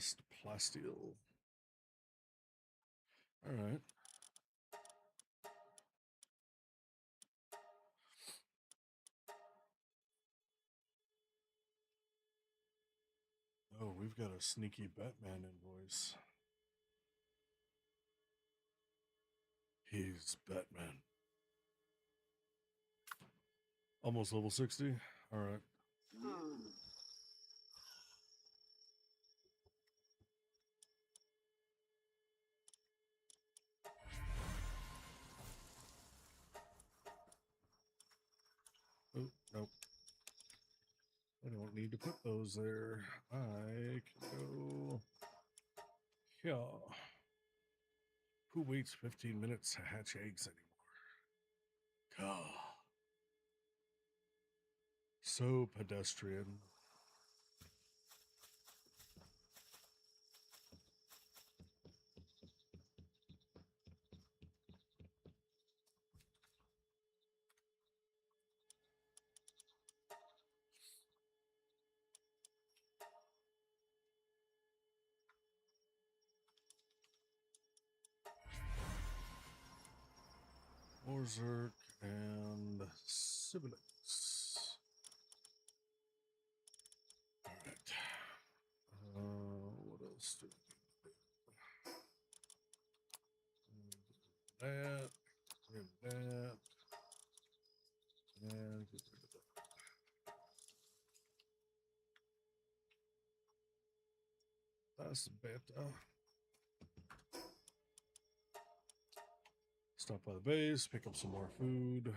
Rust plasteel. All right. Oh, we've got a sneaky Batman invoice. He's Batman. Almost level 60. All right. Oh, nope. I don't need to put those there. I can go here. Who waits 15 minutes to hatch eggs anymore? God. So pedestrian. Orzerk and siblings. Alright. What else do we do? That. And that. And get rid of that. That's better. Stop by the base, pick up some more food.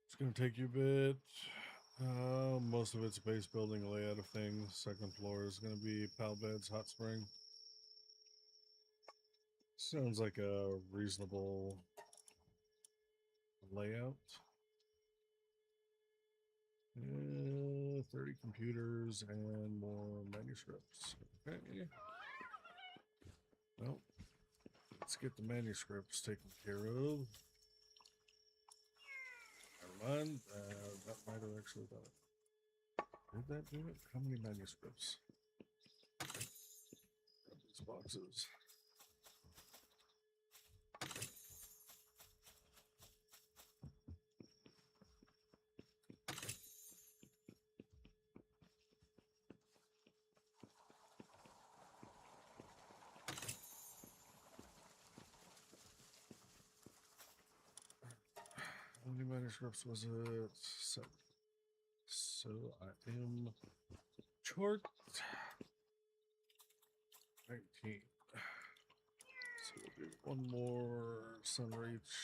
It's going to take you a bit. Most of it's base building layout of things. Second floor is going to be pal beds, hot spring. Sounds like a reasonable layout. 30 computers and more manuscripts. Okay. Well, let's get the manuscripts taken care of. Never mind. That might have actually done it. Did that do it? How many manuscripts? Grab these boxes. How many manuscripts was it? 7. So I am short 19. So we'll do one more Sunreach.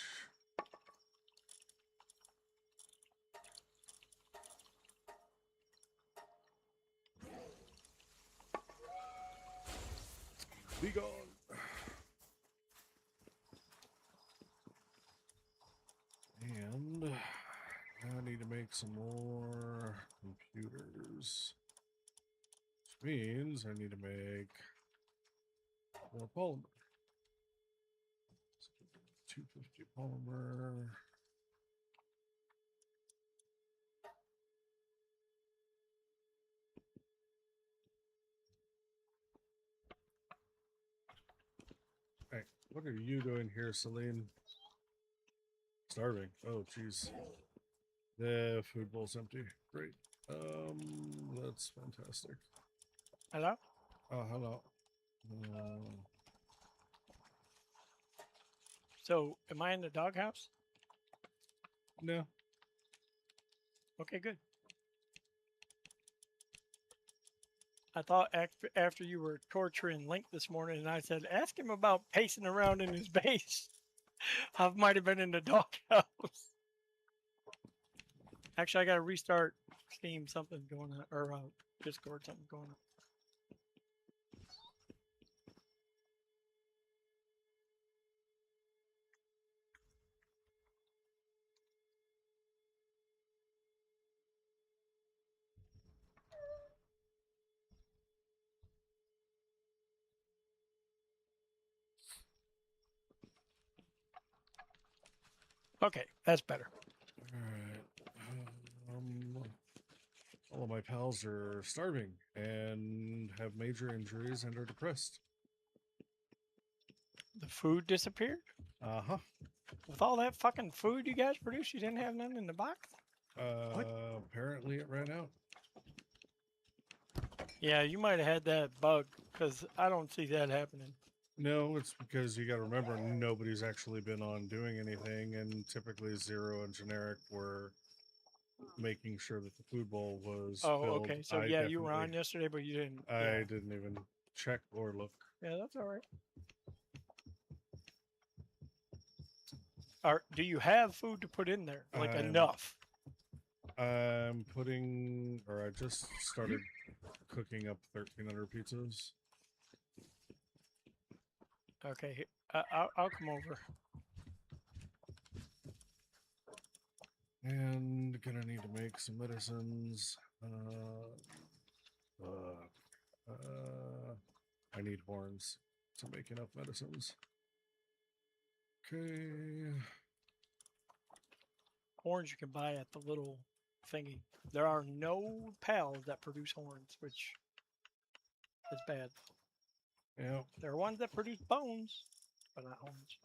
Be gone. And I need to make some more computers. Which means I need to make more polymer. So 250 polymer. Hey, what are you doing here, Celine? Starving. Oh, jeez. The food bowl's empty. Great. That's fantastic. Hello? Oh, hello. So, am I in the doghouse? No. Okay, good. I thought after you were torturing Link this morning, and I said, ask him about pacing around in his base. I might have been in the doghouse. Actually, I got to restart Steam, something going on, or Discord, something going on. Okay, that's better. All right. my pals are starving and have major injuries and are depressed. The food disappeared? Uh-huh. With all that fucking food you guys produced, you didn't have none in the box? Apparently it ran out. Yeah, you might have had that bug, because I don't see that happening. No, it's because you got to remember nobody's actually been on doing anything, and typically Zero and Generic were making sure that the food bowl was Oh, filled. okay. So yeah, you were on yesterday, but you didn't. I didn't even check or look. Yeah, that's all right. Do you have food to put in there? Like enough? I'm putting, or I just started cooking up 1,300 pizzas. Okay, I'll come over. And gonna need to make some medicines. I need horns to make enough medicines. Okay. Horns you can buy at the little thingy. There are no pals that produce horns, which is bad. Yeah. There are ones that produce bones, but not horns.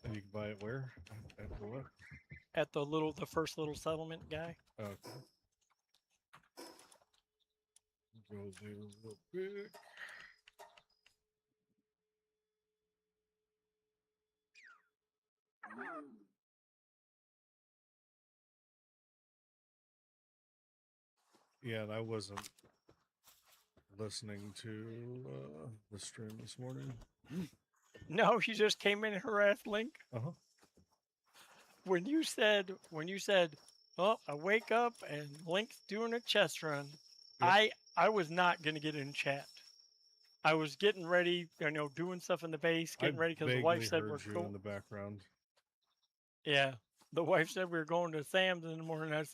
And you can buy it where? At the what? At the first little settlement guy. Okay. Go there real quick. Yeah, and I wasn't listening to the stream this morning. No, she just came in and harassed Link. Uh-huh. When you said, oh, I wake up and Link's doing a chest run, yep. I was not gonna get in chat. I was getting ready, doing stuff in the base, getting ready because the wife said we're going in the background. Yeah, the wife said we were going to Sam's in the morning. I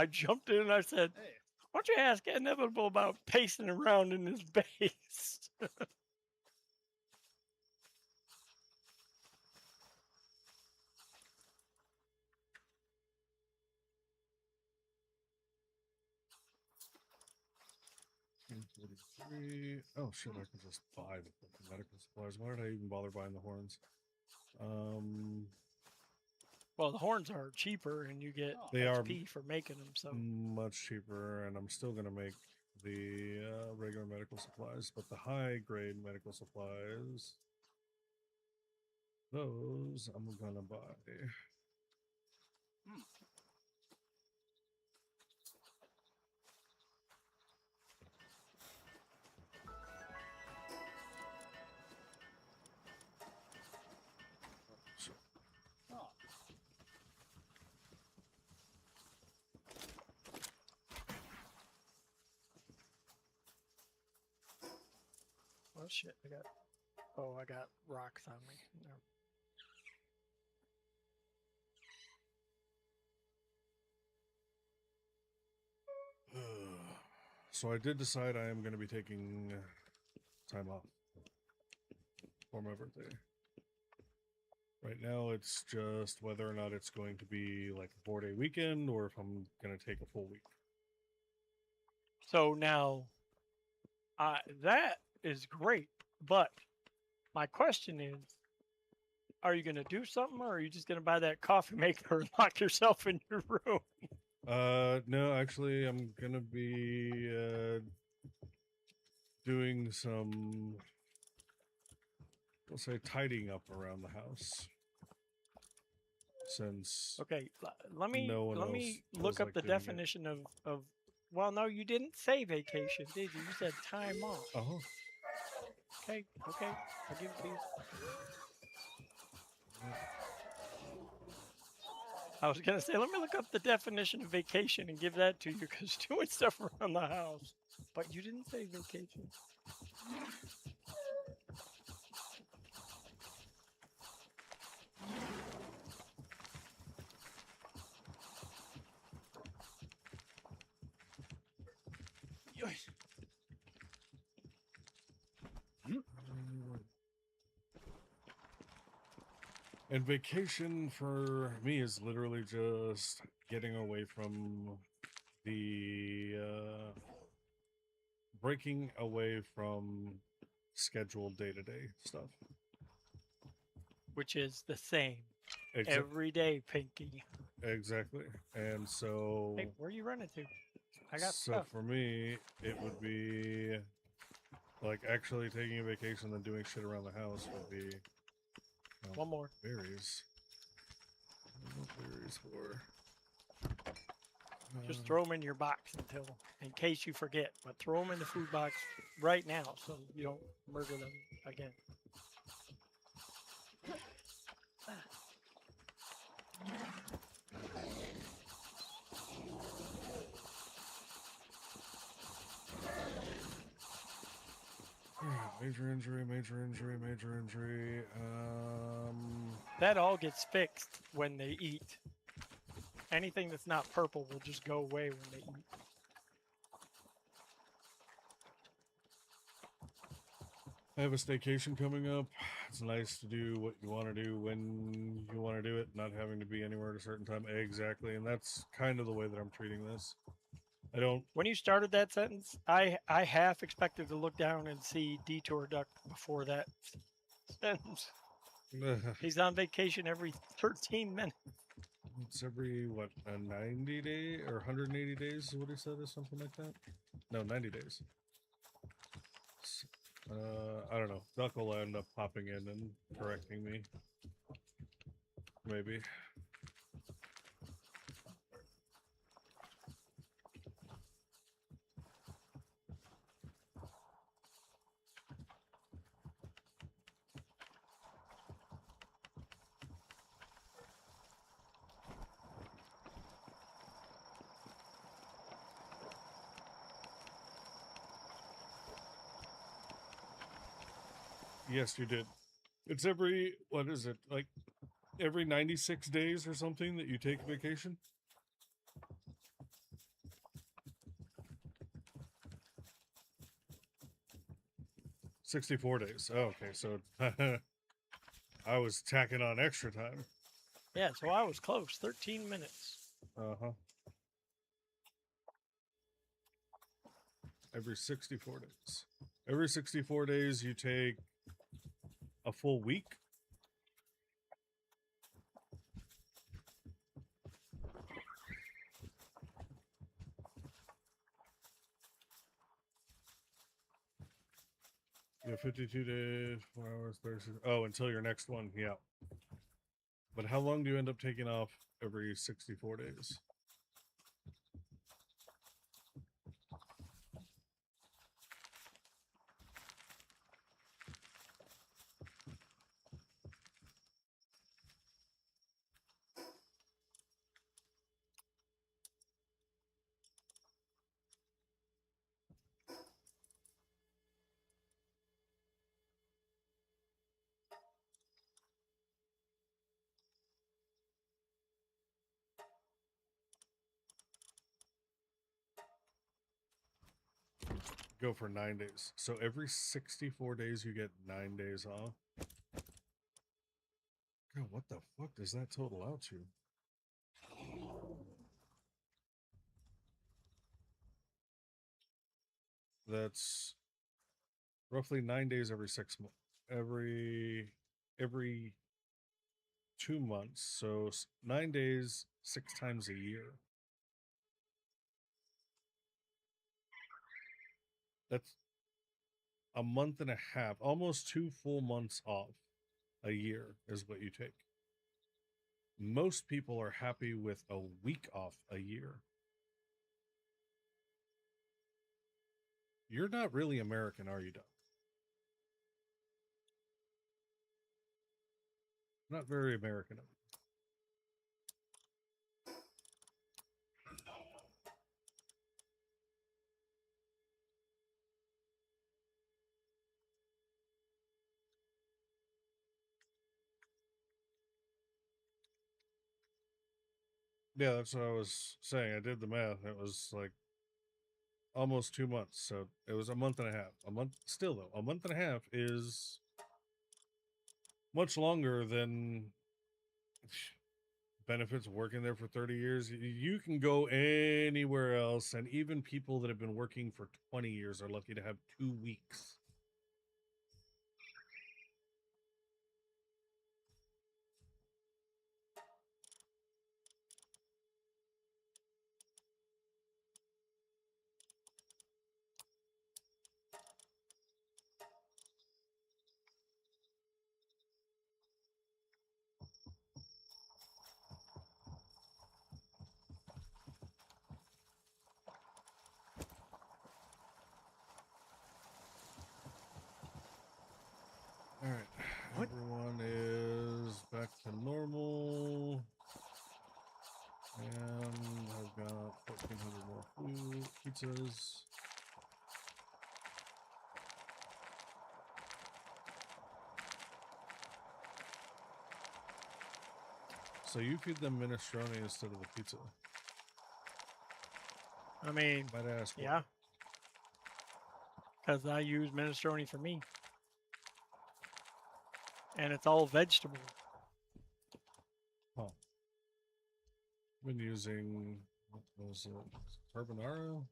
jumped in and I said, hey, why don't you ask Inevitable about pacing around in his base? Oh shit, I can just buy the medical supplies. Why did I even bother buying the horns? Well, the horns are cheaper and you get XP for making them, so much cheaper, and I'm still gonna make the regular medical supplies, but the high grade medical supplies, those I'm gonna buy. Oh shit, I got rocks on me. No. So I did decide I am going to be taking time off for my birthday. Right now, it's just whether or not it's going to be like a 4-day weekend or if I'm going to take a full week. So now, that is great, but my question is, are you going to do something or are you just going to buy that coffee maker and lock yourself in your room? No, actually, I'm going to be doing some, we'll say, tidying up around the house. Since let me look up the definition of well, no, you didn't say vacation, did you? You said time off. Uh-huh. Okay, I'll give it to you. I was gonna say, let me look up the definition of vacation and give that to you, because doing stuff around the house. But you didn't say vacation. And vacation for me is literally just getting away from the breaking away from scheduled day-to-day stuff. Which is the same Exa- every day, Pinky. exactly. And so Hey, where are you running to? I got so stuff. for me it would be like actually taking a vacation and doing shit around the house would be One more. berries. What berries for? Just throw them in your box in case you forget. But throw them in the food box right now so you don't murder them again. Major injury, major injury, major injury. That all gets fixed when they eat. Anything that's not purple will just go away when they eat. I have a staycation coming up. It's nice to do what you want to do when you want to do it, not having to be anywhere at a certain time. Exactly, and that's kind of the way that I'm treating this. I don't. When you started that sentence, I half expected to look down and see Detour Duck before that sentence. He's on vacation every 13 minutes. It's every what, a 90 day or 180 days is what he said, or something like that. No, 90 days. I don't know. Duck will end up popping in and correcting me. Maybe. Yes, you did. It's every, what is it, like every 96 days or something that you take vacation? $64 days. Oh, okay, so I was tacking on extra time. Yeah, so I was close. 13 minutes. Uh-huh. Every 64 days. Every 64 days you take a full week. You have 52 days, 4 hours, 36. Oh, until your next one. Yeah. But how long do you end up taking off every 64 days? Go for 9 days. So every 64 days you get 9 days off. God, what the fuck does that total out to? That's roughly 9 days every 6 months. Every 2 months. So 9 days 6 times a year. That's a month and a half, almost 2 full months off a year is what you take. Most people are happy with a week off a year. You're not really American, are you, Doug? Not very American of you. Yeah, that's what I was saying. I did the math. It was like almost 2 months. So it was a month and a half. A month, still though, a month and a half is much longer than benefits working there for 30 years. You can go anywhere else, and even people that have been working for 20 years are lucky to have 2 weeks. All right, What? everyone is back to normal. And I've got 1,400 more food pizzas. So you feed them minestrone instead of the pizza. I mean, Might ask. yeah. Because I use minestrone for me. And it's all vegetable. Huh. Been using, what was it, carbonara?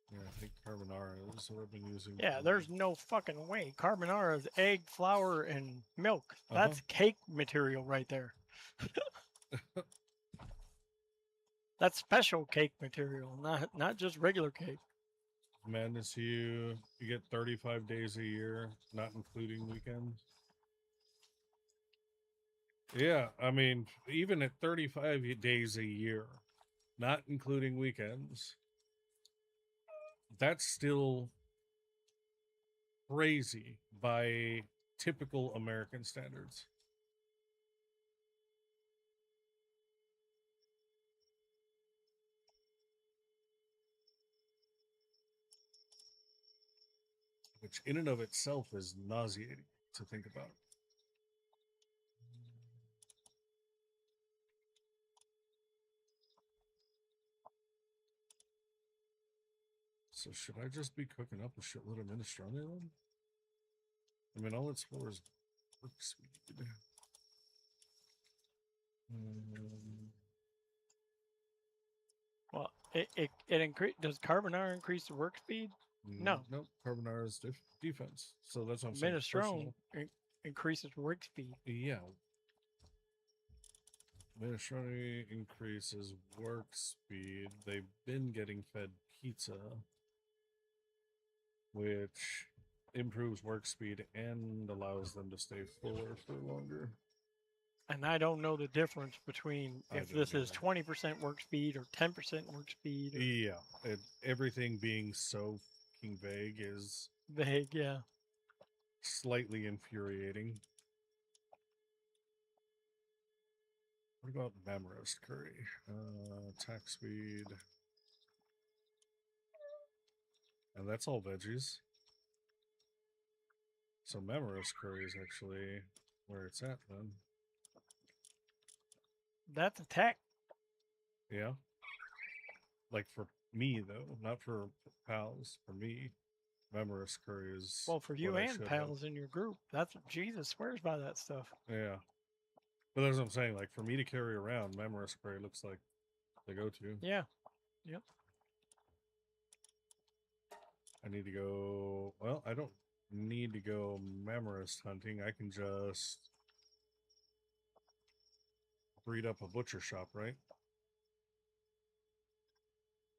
Yeah, I think carbonara is what I've been using. Yeah, for- there's no fucking way. Carbonara is egg, flour, and milk. That's Uh-huh. cake material right there. That's special cake material, not just regular cake. Madness, you get 35 days a year, not including weekends. Yeah, I mean, even at 35 days a year, not including weekends, that's still crazy by typical American standards. Which in and of itself is nauseating to think about. So should I just be cooking up a shitload of minestrone then? I mean, all it's for is work speed. Well, it increase. Does carbonara increase the work speed? No. Nope. Carbonara is defense. So that's what I'm saying. Minestrone increases work speed. Yeah. Minestrone increases work speed. They've been getting fed pizza, which improves work speed and allows them to stay fuller for longer. And I don't know the difference between I if don't this is either. 20% work speed or 10% work speed. Or Yeah, everything being so fucking vague is vague, yeah. slightly infuriating. What about Mamrest curry? Attack speed. And that's all veggies. So Mamrest curry is actually where it's at then. That's attack. Yeah. Like for me though, not for pals. For me, Mamrest curry is Well, for you what I and should pals in your group. That's Jesus swears by that stuff. have. Yeah. But that's what I'm saying. Like for me to carry around, Mamrest curry looks like the go-to. Yeah. Yep. I need to go. Well, I don't need to go Mamrest hunting. I can just breed up a butcher shop, right?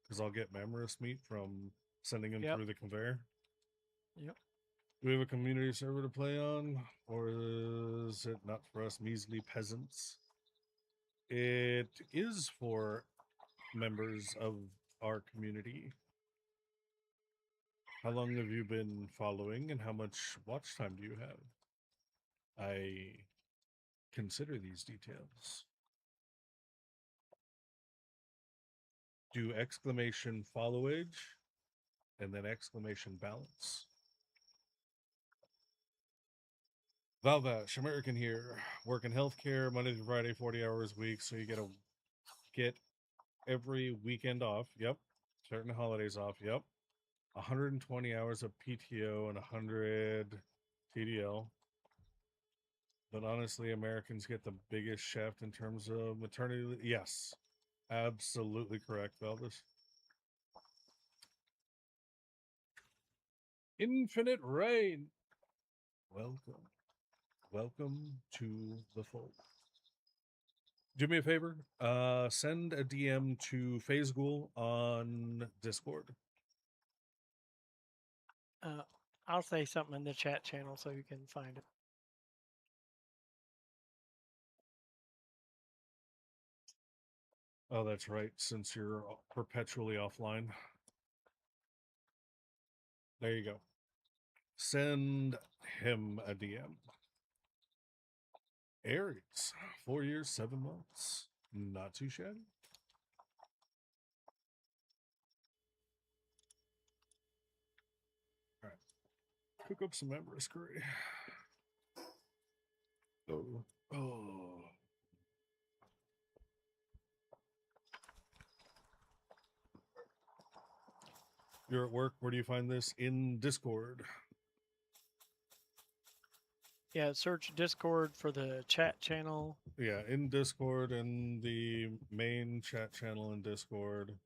Because I'll get Mamrest meat from sending them Yep. through the conveyor. Yep. Do we have a community server to play on? Or is it not for us measly peasants? It is for members of our community. How long have you been following and how much watch time do you have? I consider these details. Do exclamation follow age and then exclamation balance. Valvash, American here, work in healthcare Monday through Friday, 40 hours a week. So you get every weekend off. Yep. Certain holidays off. Yep. 120 hours of PTO and 100 TDL. But honestly, Americans get the biggest shaft in terms of maternity. Yes, absolutely correct, Velvis. Infinite Rain. Welcome. Welcome to the fold. Do me a favor. Send a DM to FaZe Ghoul on Discord. I'll say something in the chat channel so you can find it. Oh, that's right, since you're perpetually offline. There you go. Send him a DM. Aries, 4 years, 7 months. Not too shabby. All right. Cook up some Everest curry. Oh. Oh. You're at work. Where do you find this? In Discord. Yeah, search Discord for the chat channel. Yeah, in Discord, in the main chat channel in Discord.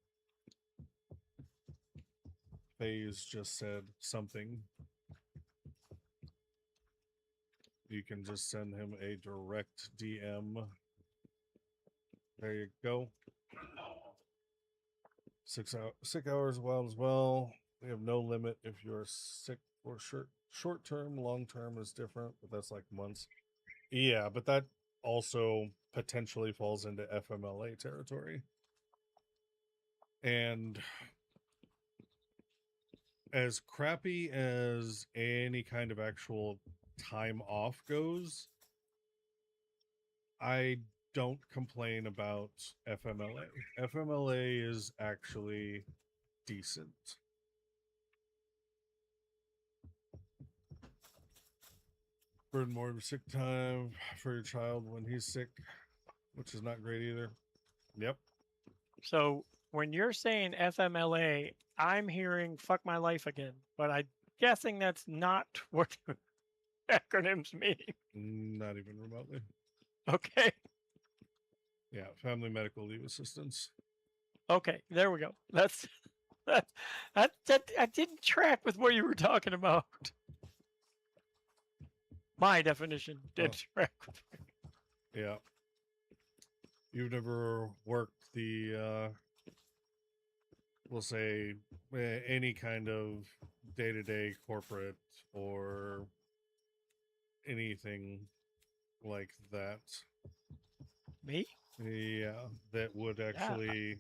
FaZe just said something. You can just send him a direct DM. There you go. 6 hours wild as well. We have no limit if you're sick or short term. Long term is different, but that's like months. Yeah, but that also potentially falls into FMLA territory. And as crappy as any kind of actual time off goes, I don't complain about FMLA. FMLA is actually decent. Burn more sick time for your child when he's sick, which is not great either. Yep. So when you're saying FMLA, I'm hearing fuck my life again, but I'm guessing that's not what the acronyms mean. Not even remotely. Okay. Yeah, family medical leave assistance. Okay, there we go. That's that I didn't track with what you were talking about. My definition did track with. Yeah. You've never worked the we'll say any kind of day-to-day corporate or anything like that. Me? Yeah, that would actually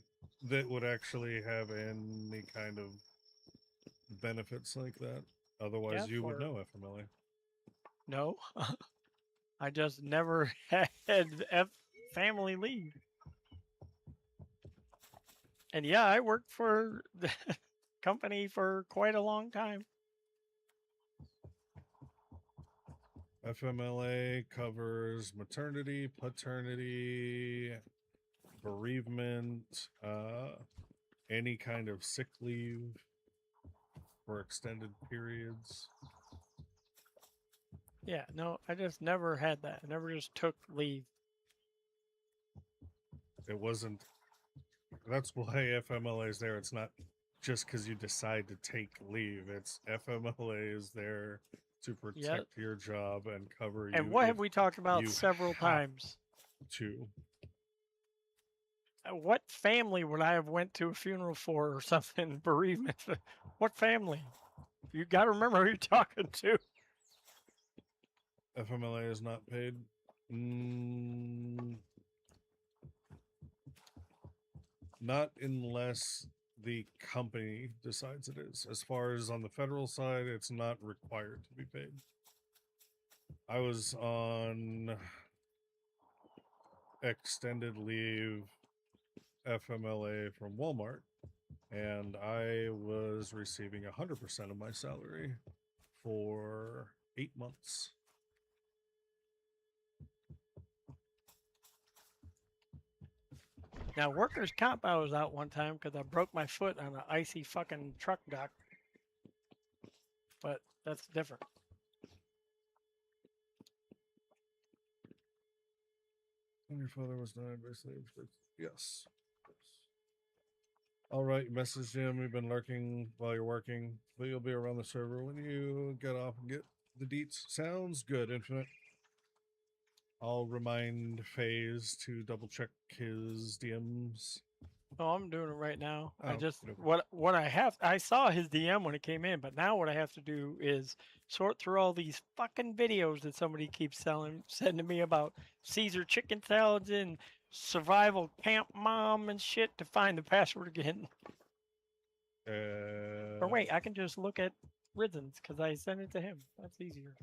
have any kind of benefits like that. Otherwise, Yeah, you would know FMLA. No. I just never had family leave. And yeah, I worked for the company for quite a long time. FMLA covers maternity, paternity, bereavement, any kind of sick leave for extended periods. Yeah, no, I just never had that. I never just took leave. It wasn't. That's why FMLA is there. It's not just because you decide to take leave. It's FMLA is there to protect your job and cover you. And what have we talked about several times? To what family would I have went to a funeral for or something? Bereavement. What family? You got to remember who you're talking to. FMLA is not paid. Not unless the company decides it is. As far as on the federal side, it's not required to be paid. I was on extended leave FMLA from Walmart, and I was receiving 100% of my salary for 8 months. Now, workers' comp, I was out one time because I broke my foot on an icy fucking truck dock. But that's different. When your father was died by slaves. Yes. All right, message him. You've been lurking while you're working, but you'll be around the server when you get off and get the deets. Sounds good, Infinite. I'll remind FaZe to double check his DMs. Oh, I'm doing it right now. I Oh, just okay. what I saw his DM when it came in, but now what I have to do is sort through all these fucking videos that somebody keeps sending me about Caesar chicken salads and survival camp mom and shit to find the password again. Or wait, I can just look at Rizzens because I sent it to him. That's easier.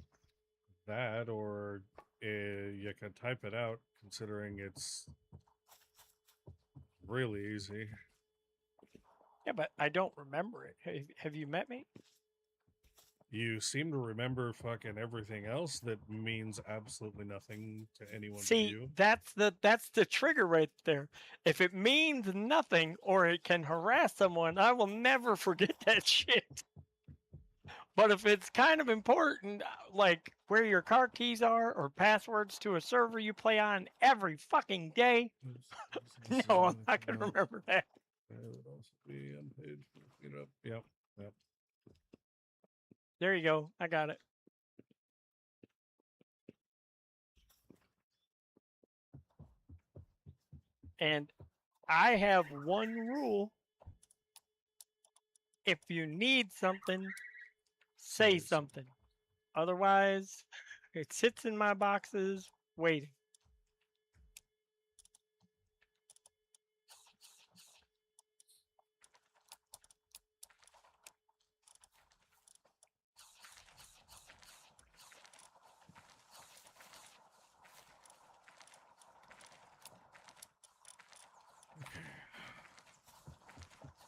That, or you can type it out, considering it's really easy. Yeah, but I don't remember it. Have you met me? You seem to remember fucking everything else that means absolutely nothing to anyone but See, you. that's the trigger right there. If it means nothing or it can harass someone, I will never forget that shit. But if it's kind of important, like where your car keys are or passwords to a server you play on every fucking day, no, I'm not going to remember that. That would also be unpaid. Yep. There you go. I got it. And I have one rule. If you need something, say something. Otherwise, it sits in my boxes waiting.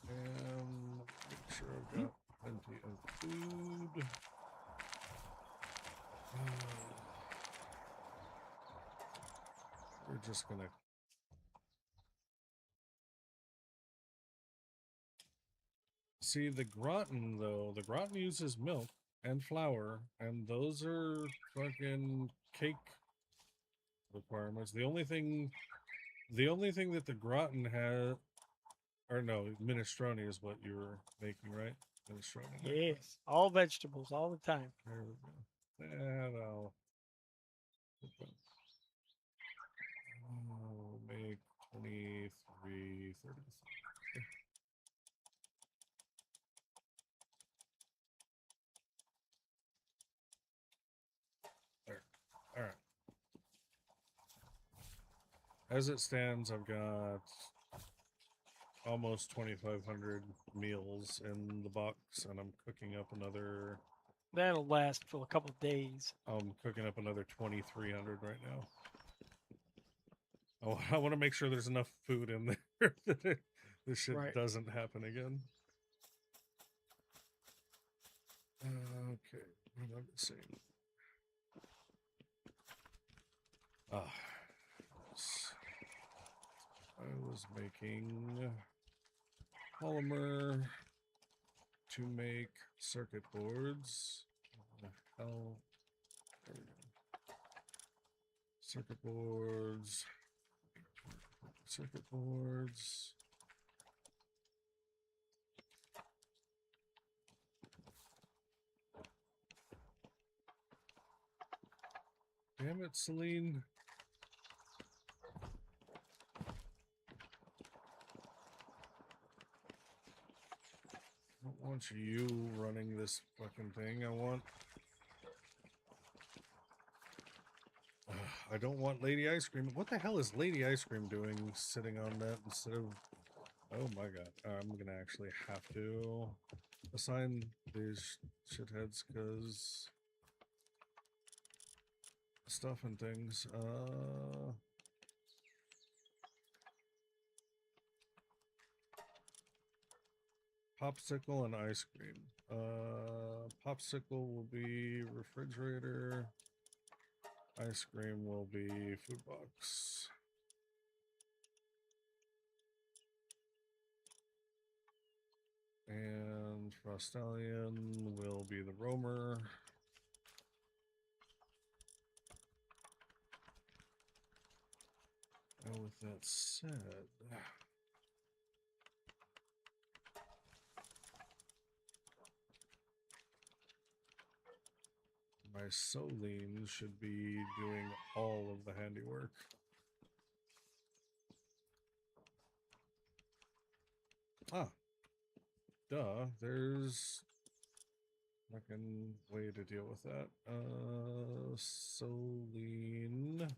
And make sure I've got plenty of food. We're just gonna see the gratin though. The gratin uses milk and flour, and those are fucking cake requirements. The only thing that the gratin has, or no, minestrone is what you were making, right? Minestrone. Yes, all vegetables all the time. There we go. And I'll make 23, 30. There. All right. As it stands, I've got almost 2,500 meals in the box, and I'm cooking up another. That'll last for a couple of days. I'm cooking up another 2,300 right now. Oh, I want to make sure there's enough food in there that this shit doesn't happen again. Okay, what am I missing? I was making polymer to make circuit boards. What the hell? There we go. Circuit boards. Circuit boards. Damn it, Celine. I don't want you running this fucking thing. I don't want Lady Ice Cream. What the hell is Lady Ice Cream doing sitting on that instead of... Oh my god. I'm gonna actually have to assign these shitheads because... stuff and things. Popsicle and ice cream. Popsicle will be refrigerator. Ice cream will be food box. And Frostallion will be the roamer. Now, with that said, my Lyleen should be doing all of the handiwork. Ah, duh, there's fucking way to deal with that. Lyleen.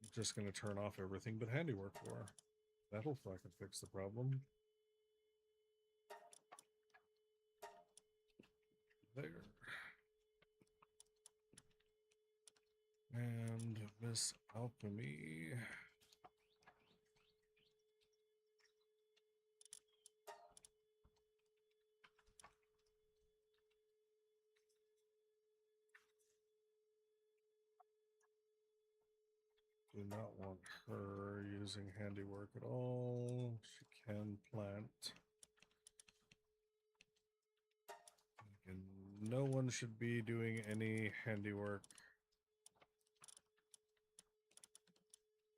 I'm just gonna turn off everything but handiwork for her. That'll fucking fix the problem. There. And Miss Alchemy. Do not want her using handiwork at all. She can plant. And no one should be doing any handiwork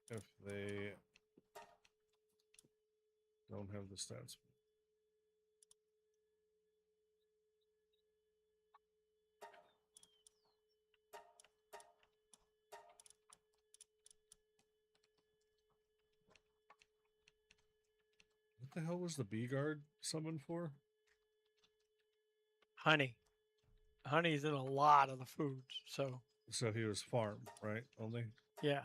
if they don't have the stats. What the hell was the bee guard summoned for? Honey. Honey's in a lot of the foods, so. So he was farm, right? Only? Yeah.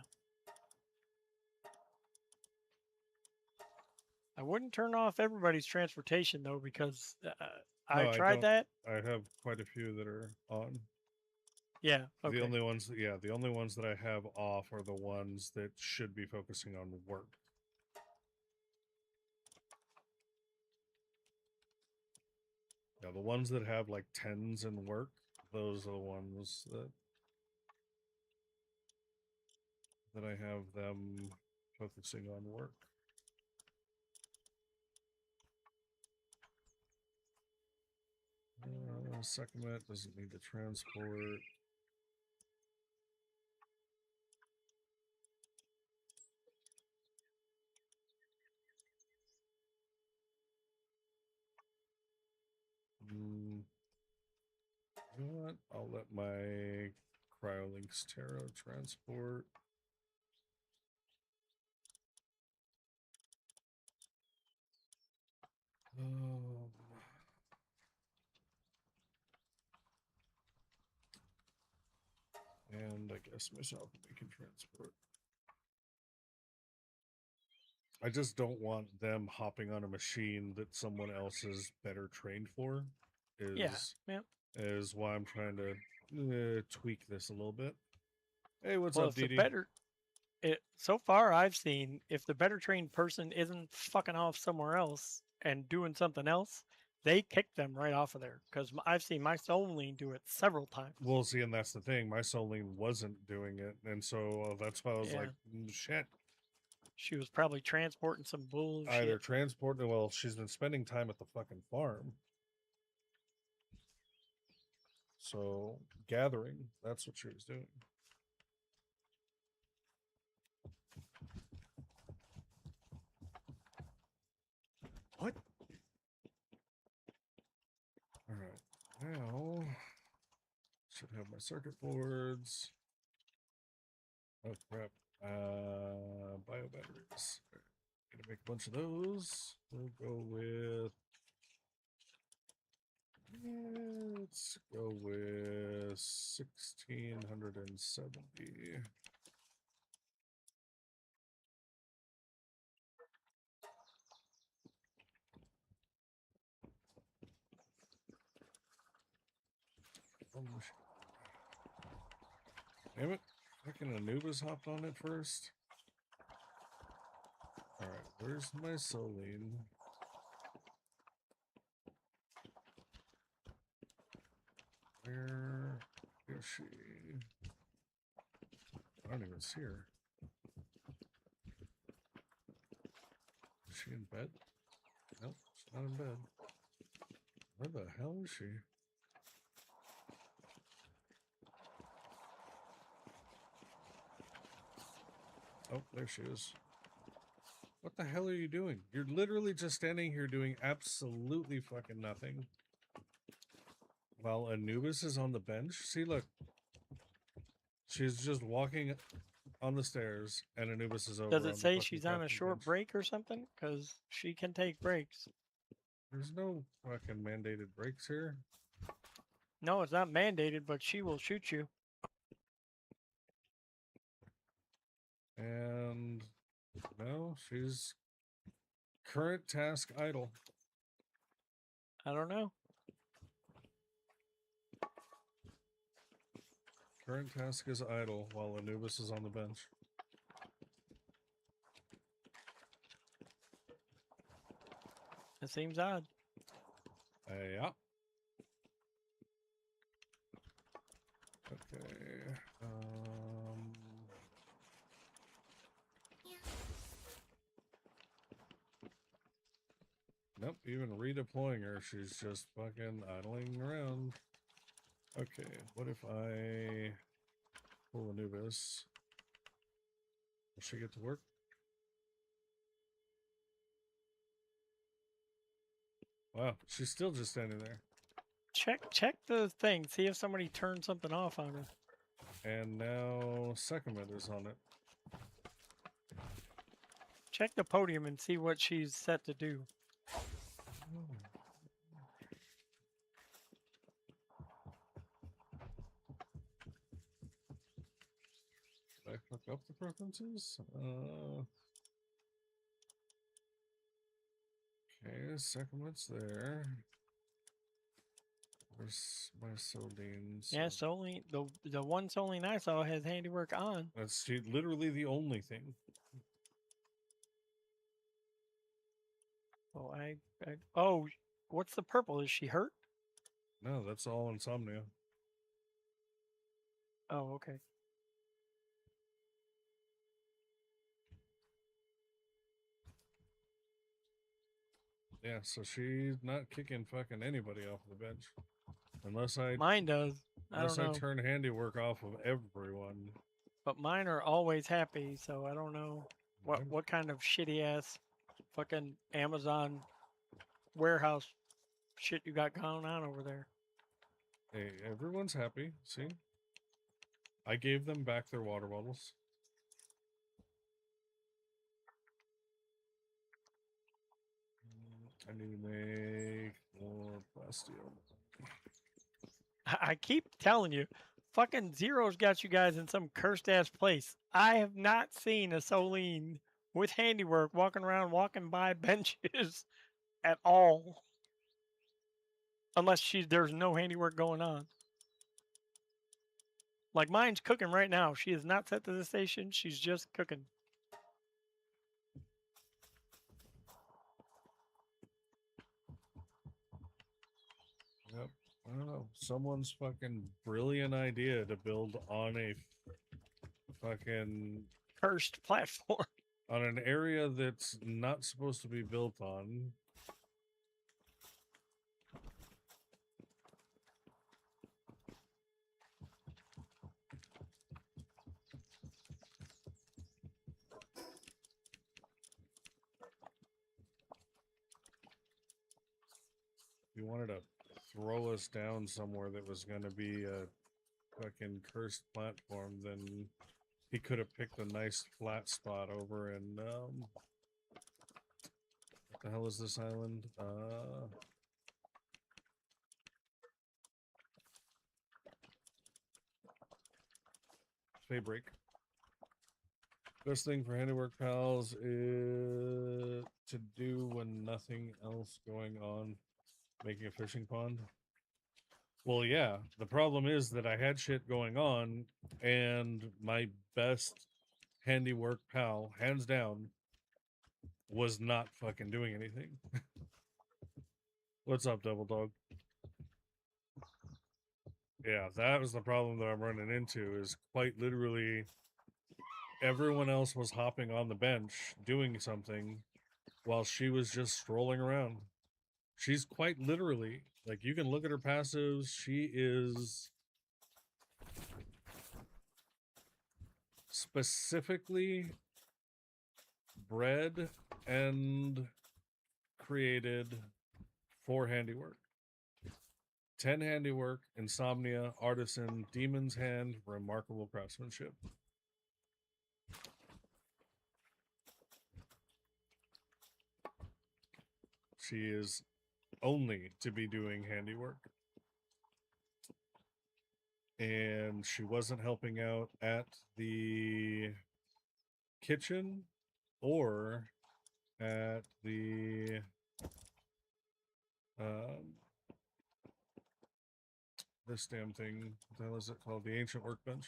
I wouldn't turn off everybody's transportation, though, because I tried that. I have quite a few that are on. Yeah. Okay. The only ones that I have off are the ones that should be focusing on work. Yeah, the ones that have like 10s in work, those are the ones that I have them focusing on work. Sekhmet doesn't need to transport. You know what? I'll let my Cryolinks Terra transport. And I guess myself we can transport. I just don't want them hopping on a machine that someone else is better trained for. Is why I'm trying to tweak this a little bit. Hey, what's up, Dee Dee? So far I've seen, if the better trained person isn't fucking off somewhere else and doing something else, they kick them right off of there. Because I've seen my Lyleen do it several times. Well, see, and that's the thing. My Lyleen wasn't doing it, and so that's why I was like, shit. She was probably transporting some bullshit. Either transporting, well, she's been spending time at the fucking farm. So, gathering, that's what she was doing. What? All right, now should have my circuit boards. Oh crap! Bio batteries. Gonna make a bunch of those. We'll go with. Let's go with 1670. Damn it. Fucking Anubis hopped on it first. Alright, where's my Lyleen? Where is she? I don't even see her. Is she in bed? Nope, she's not in bed. Where the hell is she? Oh, there she is. What the hell are you doing? You're literally just standing here doing absolutely fucking nothing. While Anubis is on the bench. See, look. She's just walking on the stairs, and Anubis is over Does on it the say fucking she's on a captain short bench. break or something? Because she can take breaks. There's no fucking mandated breaks here. No, it's not mandated, but she will shoot you. And no, she's current task idle. I don't know. Current task is idle while Anubis is on the bench. It seems odd. Yeah. Okay. Nope, even redeploying her, she's just fucking idling around. Okay, what if I pull Anubis? Will she get to work? Wow, she's still just standing there. Check the thing. See if somebody turned something off on her. And now Sekhmet is on it. Check the podium and see what she's set to do. Did I fuck up the preferences? Okay, Sekhmet's there. Where's my Soldine? Yeah, Soline, the one Soline I saw has handiwork on. That's literally the only thing. Oh, oh, what's the purple? Is she hurt? No, that's all insomnia. Oh, okay. Yeah, so she's not kicking fucking anybody off the bench. Unless I Mine does. I don't know. turn handiwork off of everyone. But mine are always happy, so I don't know what kind of shitty ass fucking Amazon warehouse shit you got going on over there. Hey, everyone's happy. See? I gave them back their water bottles. I need to make more plasteel. I keep telling you, fucking Zero's got you guys in some cursed ass place. I have not seen a Soline with handiwork walking by benches at all. Unless there's no handiwork going on. Like mine's cooking right now. She is not set to the station. She's just cooking. Yep. I don't know. Someone's fucking brilliant idea to build on a fucking cursed platform. On an area that's not supposed to be built on. You wanted to throw us down somewhere that was going to be a fucking cursed platform, then he could have picked a nice flat spot over in, what the hell is this island? Daybreak. Best thing for handiwork pals is to do when nothing else going on. Making a fishing pond. Well, yeah. The problem is that I had shit going on, and my best handiwork pal, hands down, was not fucking doing anything. What's up, Double Dog? Yeah, that was the problem that I'm running into, is quite literally everyone else was hopping on the bench doing something while she was just strolling around. She's quite literally, like, you can look at her passives, she is specifically bred and created 4 handiwork. 10 handiwork, insomnia, artisan, demon's hand, remarkable craftsmanship. She is only to be doing handiwork. And she wasn't helping out at the kitchen or at the this damn thing, what the hell is it called? The ancient workbench.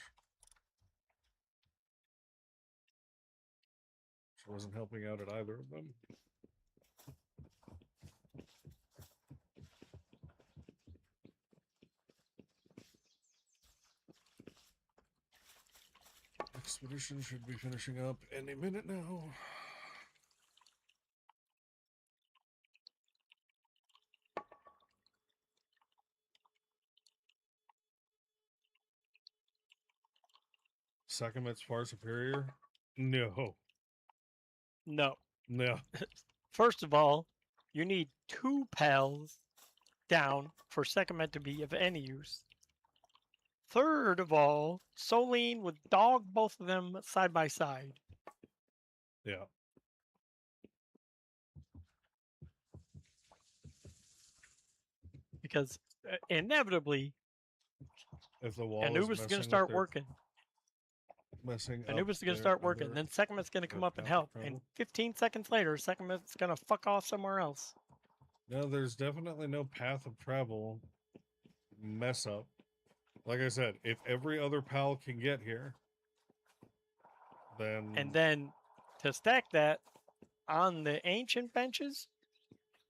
She wasn't helping out at either of them. Expedition should be finishing up any minute now. Sekhmet's far superior? No. No. No. First of all, you need 2 pals down for Sekhmet to be of any use. Third of all, Soline would dog both of them side by side. Yeah. Because inevitably, If the wall Anubis is going to start working. Anubis is going to start working. Then Sekhmet's going to come up and help. And 15 seconds later, Sekhmet's going to fuck off somewhere else. No, there's definitely no path of travel mess up. Like I said, if every other pal can get here, then... And then to stack that, on the ancient benches,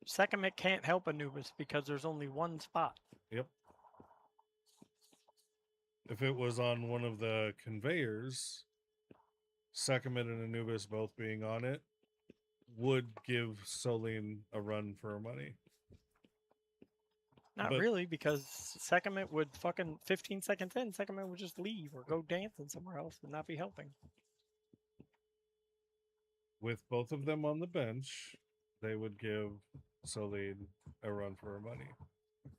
Sekhmet can't help Anubis because there's only one spot. Yep. If it was on one of the conveyors, Sekhmet and Anubis both being on it would give Soline a run for her money. Not really, because Sekhmet would fucking 15 seconds in, Sekhmet would just leave or go dancing somewhere else and not be helping. With both of them on the bench, they would give Soline a run for her money.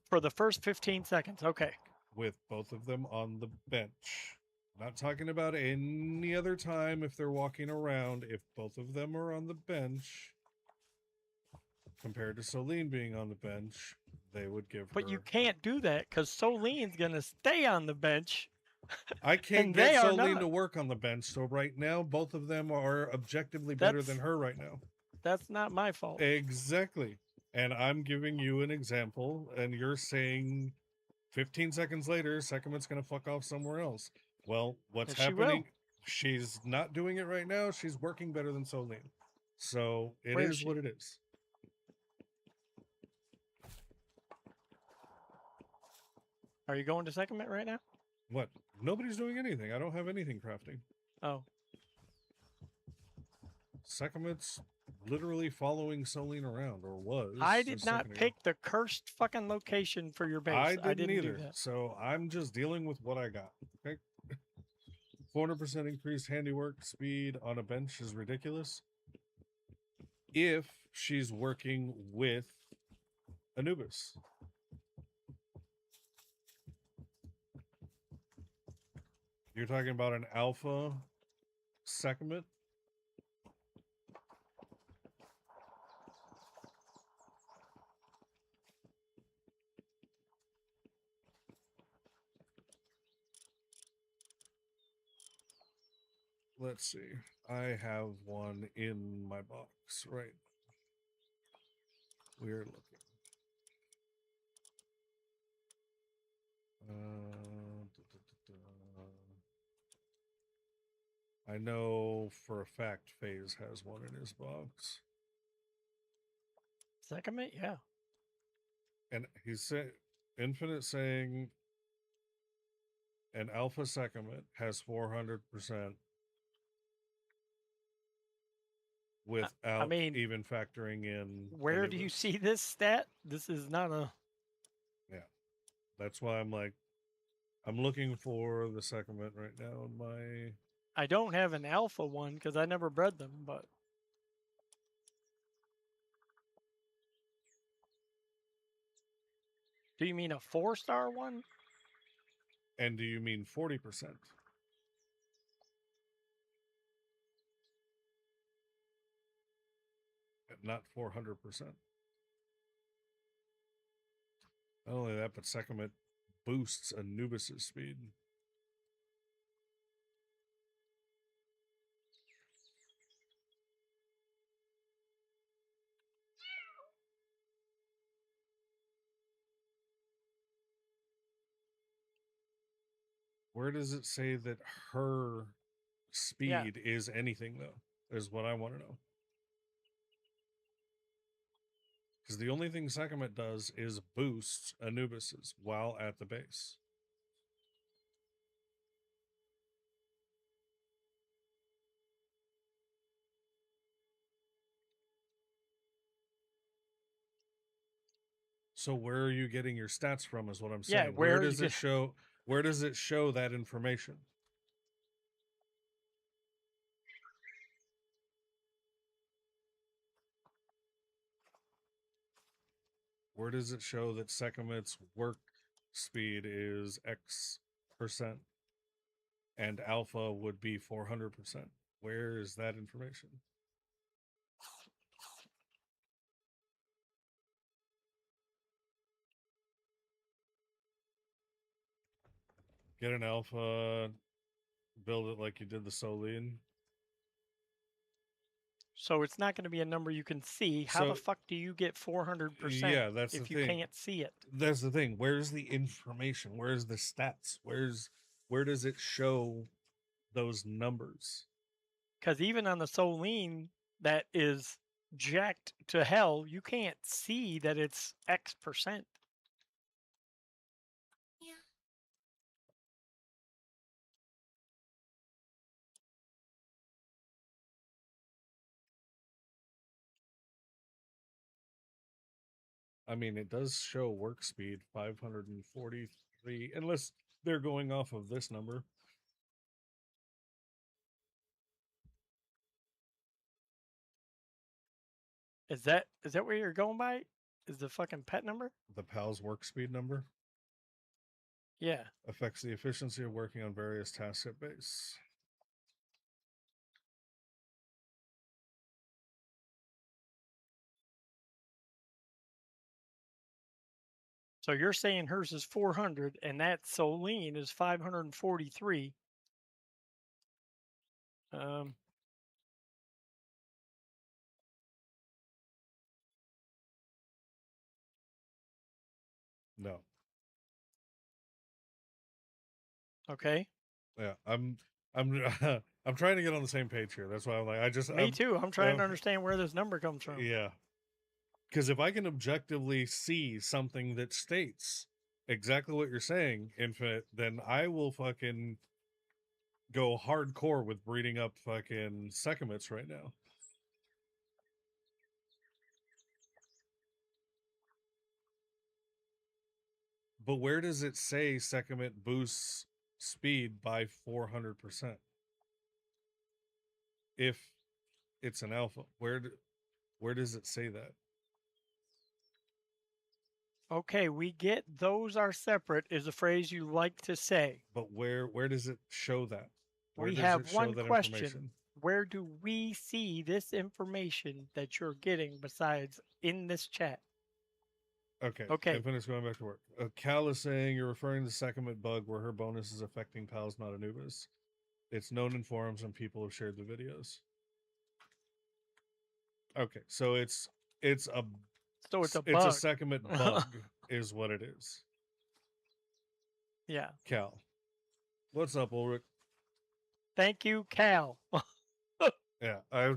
For the first 15 seconds, okay. With both of them on the bench. Not talking about any other time if they're walking around. If both of them are on the bench, compared to Soline being on the bench, they would give her... But you can't do that because Soline's going to stay on the bench. I can't get Soline to work on the bench, so right now, both of them are objectively better than her right now. That's not my fault. Exactly. And I'm giving you an example, and you're saying 15 seconds later, Sekhmet's going to fuck off somewhere else. Well, what's happening? She's not doing it right now. She's working better than Soline. So it is what it is. Are you going to Sekhmet right now? What? Nobody's doing anything. I don't have anything crafting. Oh. Sekhmet's literally following Soline around, or was. I did not pick the cursed fucking location for your base. I didn't either. Do that. So I'm just dealing with what I got. Okay. 400% increased handiwork speed on a bench is ridiculous. If she's working with Anubis. You're talking about an alpha Sekhmet? Let's see. I have one in my box, right? We're looking. I know for a fact FaZe has one in his box. Sekhmet, yeah. And he's saying, Infinite saying an alpha Sekhmet has 400% without even factoring in. Where Anubis. Do you see this stat? This is not a... Yeah. That's why I'm like, I'm looking for the Sekhmet right now in my... I don't have an alpha one because I never bred them, but... Do you mean a 4-star one? And do you mean 40%? Not 400%. Not only that, but Sekhmet boosts Anubis's speed. Where does it say that her speed is anything, though? Is what I want to know. Because the only thing Sekhmet does is boost Anubis's while at the base. So where are you getting your stats from is what I'm saying. Yeah, where does it show that information? Where does it show that Sekhmet's work speed is X percent and alpha would be 400%? Where is that information? Get an alpha, build it like you did the Lyleen. So it's not going to be a number you can see. How the fuck do you get 400%? Yeah, that's if the you thing. Can't see it. That's the thing. Where's the information? Where's the stats? Where does it show those numbers? Because even on the Lyleen that is jacked to hell, you can't see that it's X%. I mean, it does show work speed 543, unless they're going off of this number. Is that where you're going by? Is the fucking pet number? The PAL's work speed number? Yeah. Affects the efficiency of working on various tasks at base. So you're saying hers is 400 and that Lyleen is 543. No. Okay. Yeah, I'm I'm trying to get on the same page here. That's why I'm like, Me too. I'm trying to understand where this number comes from. Yeah. Because if I can objectively see something that states exactly what you're saying, Infinite, then I will fucking go hardcore with breeding up fucking Sekhmets right now. But where does it say Sekhmet boosts speed by 400%? If it's an alpha, where does it say that? Okay, we get those are separate is a phrase you like to say. But where does it show that? Where we does have it show one that question. Where do we see this information that you're getting besides in this chat? Okay. Okay. Infinite's going back to work. Cal is saying you're referring to the Sekhmet bug where her bonus is affecting pals, not Anubis. It's known in forums and people have shared the videos. Okay, so it's a Sekhmet bug is what it is. Yeah. Cal. What's up, Ulrich? Thank you, Cal. Yeah, I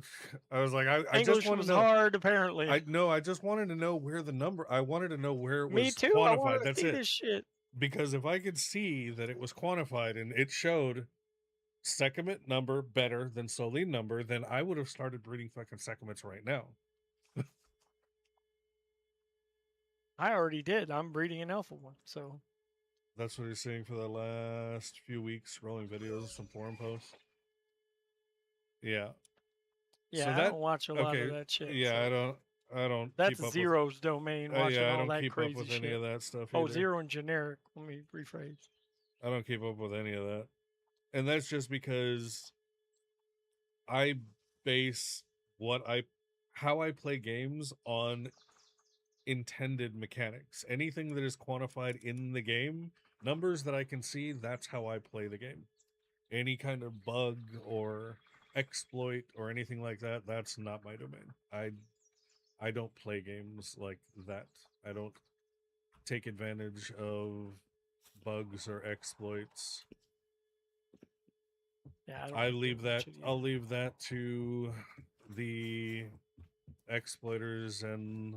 was like, I English just want was to know. hard, apparently. I just wanted to know where the number. I wanted to know where it was Me too. quantified. I wanted to That's see it. this shit. Because if I could see that it was quantified and it showed Sekhmet number better than Lyleen number, then I would have started breeding fucking Sekhmets right now. I already did. I'm breeding an alpha one, so. That's what you're seeing for the last few weeks, rolling videos, some forum posts. Yeah. Yeah, so I don't watch a lot of that shit. Yeah, so. I don't That's keep up with. Zero's domain. Watching Yeah, I all don't that keep up crazy with any shit. of that stuff Oh, either. Zero and generic. Let me rephrase. I don't keep up with any of that, and that's just because I base how I play games on intended mechanics. Anything that is quantified in the game, numbers that I can see, that's how I play the game. Any kind of bug or exploit or anything like that, that's not my domain. I don't play games like that. I don't take advantage of bugs or exploits. Yeah, I don't like doing that shit I'll either. leave that to the exploiters and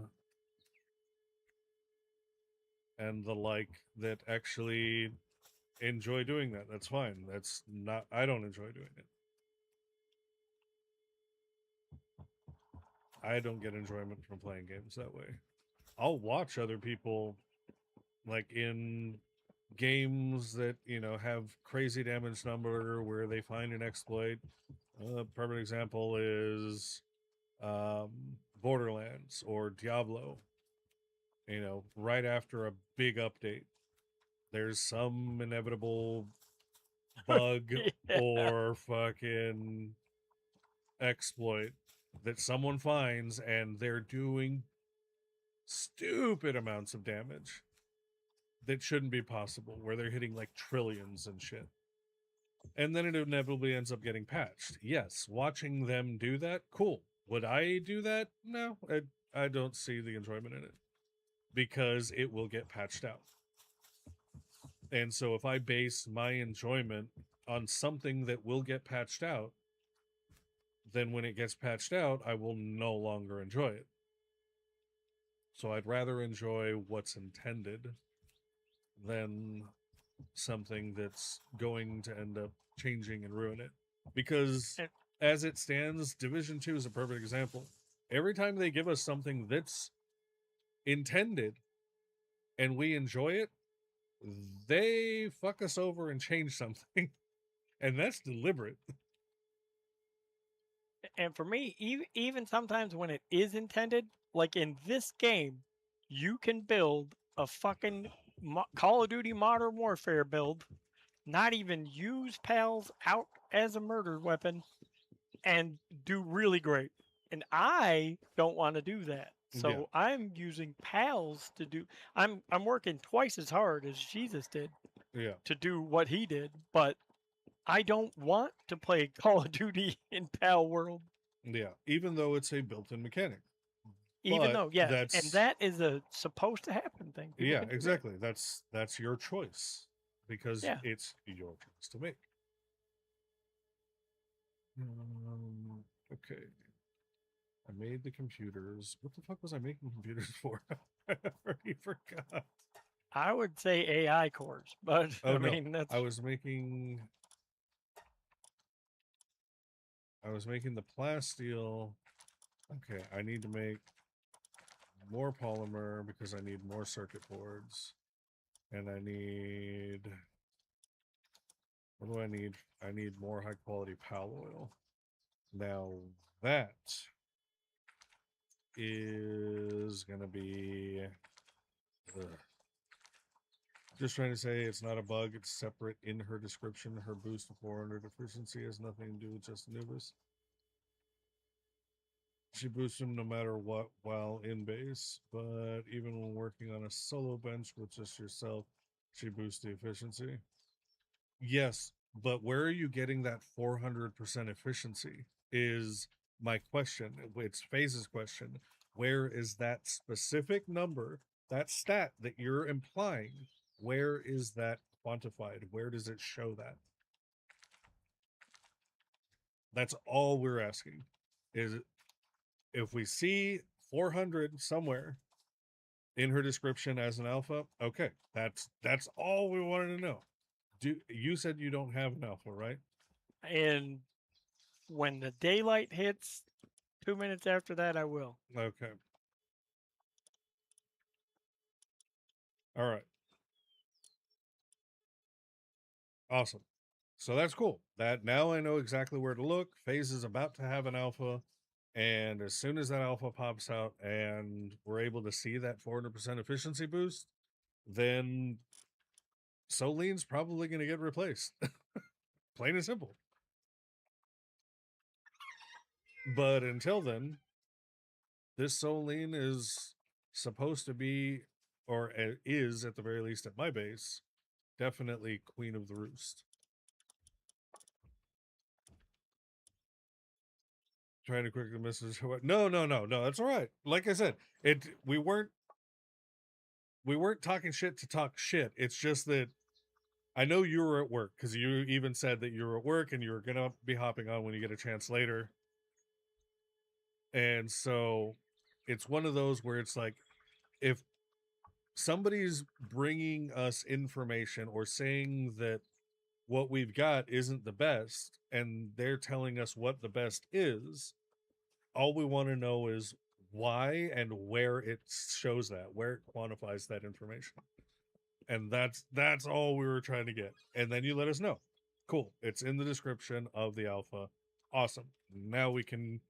the like that actually enjoy doing that. That's fine. That's not I don't enjoy doing it. I don't get enjoyment from playing games that way. I'll watch other people like in games that, have crazy damage number where they find an exploit. A perfect example is um Borderlands or Diablo. Right after a big update, there's some inevitable bug Yeah. or fucking exploit that someone finds and they're doing stupid amounts of damage that shouldn't be possible, where they're hitting like trillions and shit. And then it inevitably ends up getting patched. Yes, watching them do that, cool. Would I do that? No, I don't see the enjoyment in it because it will get patched out. And so if I base my enjoyment on something that will get patched out, then when it gets patched out, I will no longer enjoy it. So I'd rather enjoy what's intended than something that's going to end up changing and ruin it. Because And, as it stands, Division 2 is a perfect example. Every time they give us something that's intended and we enjoy it, they fuck us over and change something. And that's deliberate. and for me, even sometimes when it is intended, like in this game, you can build a fucking Call of Duty Modern Warfare build, not even use pals out as a murder weapon, and do really great. And I don't want to do that. Yeah. So I'm using pals to do I'm working twice as hard as Jesus did Yeah. to do what he did, but I don't want to play Call of Duty in Palworld. Yeah. Even though it's a built in mechanic. Even But though, yes, and that's that is a supposed to happen thing. People yeah, can do that. exactly. That's your choice because Yeah. it's your choice to make. Okay. I made the computers. What the fuck was I making computers for? I already forgot. I would say AI cores, but Oh I no. mean that's I was making the plasteel. Okay, I need to make more polymer because I need more circuit boards. And I need what do I need? I need more high quality pal oil. Now that is gonna be just trying to say it's not a bug, it's separate in her description. Her boost to 400 efficiency has nothing to do with just Anubis. She boosts him no matter what while in base, but even when working on a solo bench with just yourself, she boosts the efficiency. Yes, but where are you getting that 400% efficiency? Is my question. It's Phase's question. Where is that specific number, that stat that you're implying? Where is that quantified? Where does it show that? That's all we're asking. Is if we see 400 somewhere in her description as an alpha, okay, that's all we wanted to know. You said you don't have an alpha, right? and when the daylight hits, 2 minutes after that I will. Okay. All right. Awesome. So that's cool. That now I know exactly where to look. Phase is about to have an alpha. And as soon as that alpha pops out and we're able to see that 400% efficiency boost, then Soleen's probably going to get replaced. Plain and simple. But until then, this Soleen is supposed to be, or is at the very least at my base, definitely Queen of the Roost. Trying to quickly message. No, that's all right. Like I said, we weren't talking shit to talk shit. It's just that I know you were at work, because you even said that you were at work and you were gonna be hopping on when you get a chance later. And so it's one of those where it's like, if somebody's bringing us information or saying that what we've got isn't the best, and they're telling us what the best is, all we want to know is why and where it shows that, where it quantifies that information. And that's all we were trying to get. And then you let us know. Cool. It's in the description of the alpha. Awesome. Now we can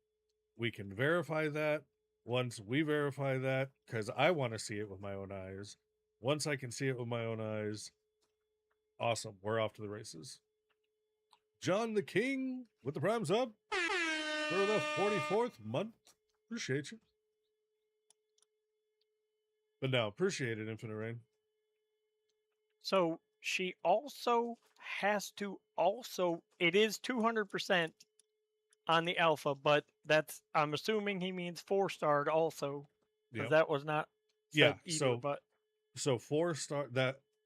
verify that. Once we verify that, because I want to see it with my own eyes. Once I can see it with my own eyes, awesome. We're off to the races. John the King with the prime sub for the 44th month. Appreciate you. But no, appreciate it, Infinite Rain. So she also has to it is 200% on the alpha, but I'm assuming he means 4-starred also, because that was not said either. So 4-star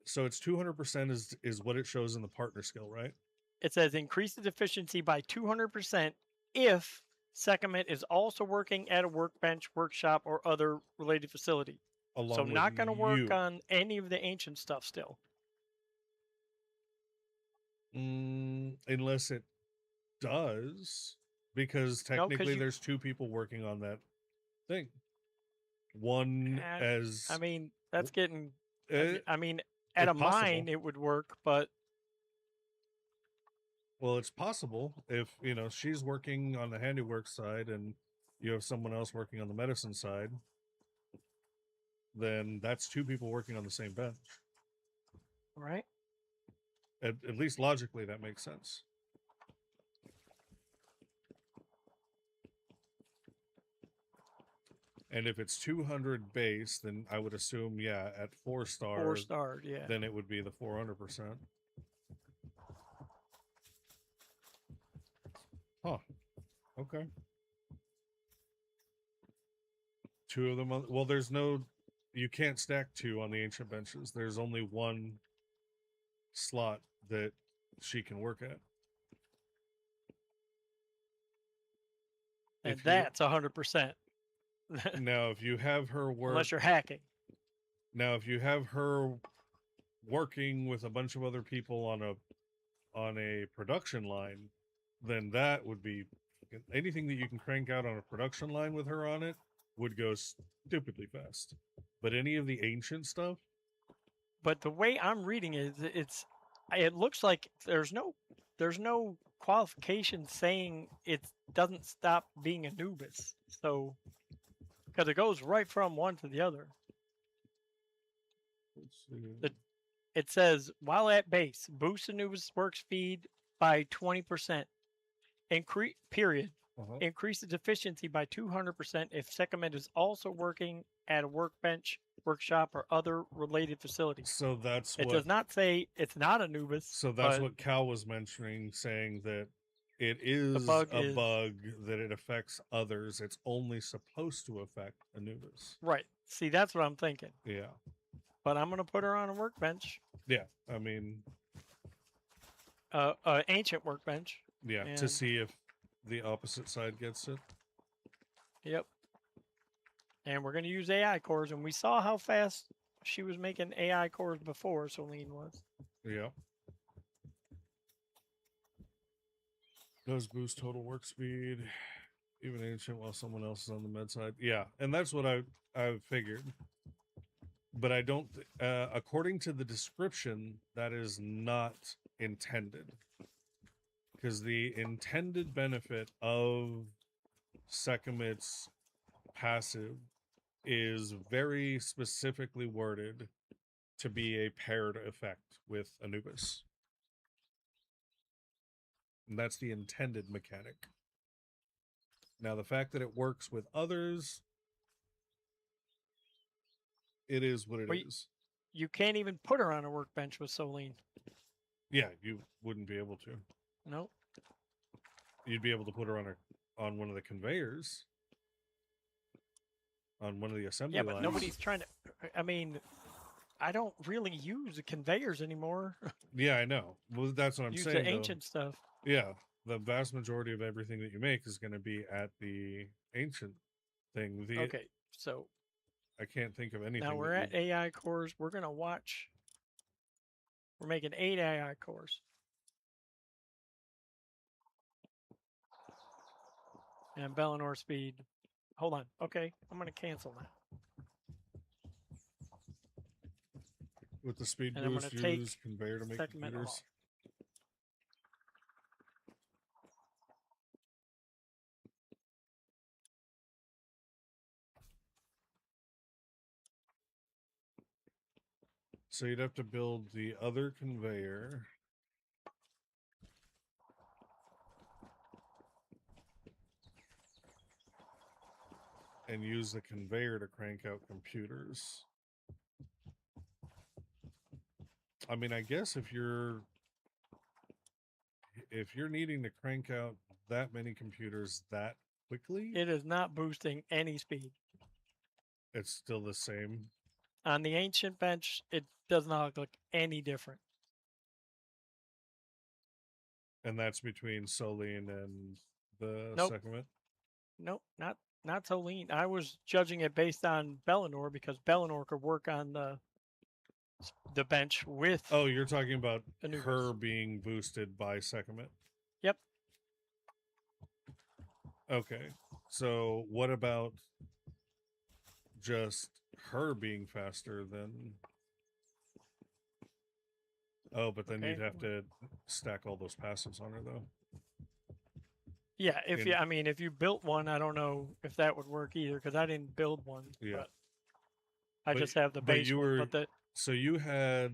so it's 200% is what it shows in the partner skill, right? It says increases efficiency by 200% if Sekhmet is also working at a workbench, workshop, or other related facility. So not going to work on any of the ancient stuff still. Unless it does, because technically there's 2 people working on that thing. One I mean, that's getting... I mean, at a mine it would work, but... Well, it's possible if, she's working on the handiwork side and you have someone else working on the medicine side, then that's 2 people working on the same bench. Right. At least logically, that makes sense. And if it's 200 base, then I would assume, at 4-star, 4-star, yeah. then it would be the 400%. Huh. Okay. 2 of them. Well, there's no... You can't stack 2 on the ancient benches. There's only 1 slot that she can work at. And that's 100%. Now, if you have her work... Unless you're hacking. Now, if you have her working with a bunch of other people on a production line, then that would be... Anything that you can crank out on a production line with her on it would go stupidly fast. But any of the ancient stuff... But the way I'm reading it, it looks like there's no qualification saying it doesn't stop being Anubis. So... Because it goes right from one to the other. Let's see. It says, while at base, boost Anubis work speed by 20%. Period. Increases efficiency by 200% if Sekhmet is also working at a workbench, workshop, or other related facility. So that's what... It does not say it's not Anubis. So that's what Cal was mentioning, saying that it is a bug that it affects others. It's only supposed to affect Anubis. Right. See, that's what I'm thinking. Yeah. But I'm going to put her on a workbench. Yeah. I mean... ancient workbench. Yeah, to see if the opposite side gets it. Yep. And we're going to use AI cores, and we saw how fast she was making AI cores before, Lyleen was. Yeah. Does boost total work speed, even ancient, while someone else is on the med side. Yeah, and that's what I figured. But I don't... according to the description, that is not intended. Because the intended benefit of Sekhmet's passive is very specifically worded to be a paired effect with Anubis. And that's the intended mechanic. Now, the fact that it works with others, it is what it is. You can't even put her on a workbench with Soline. Yeah, you wouldn't be able to. Nope. You'd be able to put her on one of the conveyors, on one of the assembly Yeah, but lines. nobody's trying to. I mean, I don't really use the conveyors anymore. Yeah, I know. Well, that's what I'm use saying. the ancient stuff. Yeah, the vast majority of everything that you make is going to be at the ancient thing. Okay, so I can't think of anything. now we're at AI cores. We're gonna watch. We're making 8 AI cores. And Bellinor speed. Hold on. Okay, I'm gonna cancel that. With the speed And I'm boost, gonna take use conveyor to make Sekhmet computers. off. So you'd have to build the other conveyor. And use the conveyor to crank out computers. I mean, I guess if you're needing to crank out that many computers that quickly, It is not boosting any speed. it's still the same. On the ancient bench, it does not look any different. And that's between Soline and the Nope. Sekhmet? Nope, not so lean. I was judging it based on Bellinor because Bellinor could work on the bench with. Oh, you're talking about Anubis. her being boosted by Sekhmet? Yep. Okay. So what about just her being faster than... Oh, but then you'd have to stack all those passives on her, though. Yeah, if you built one, I don't know if that would work either because I didn't build one. Yeah. I just have the base one. So you had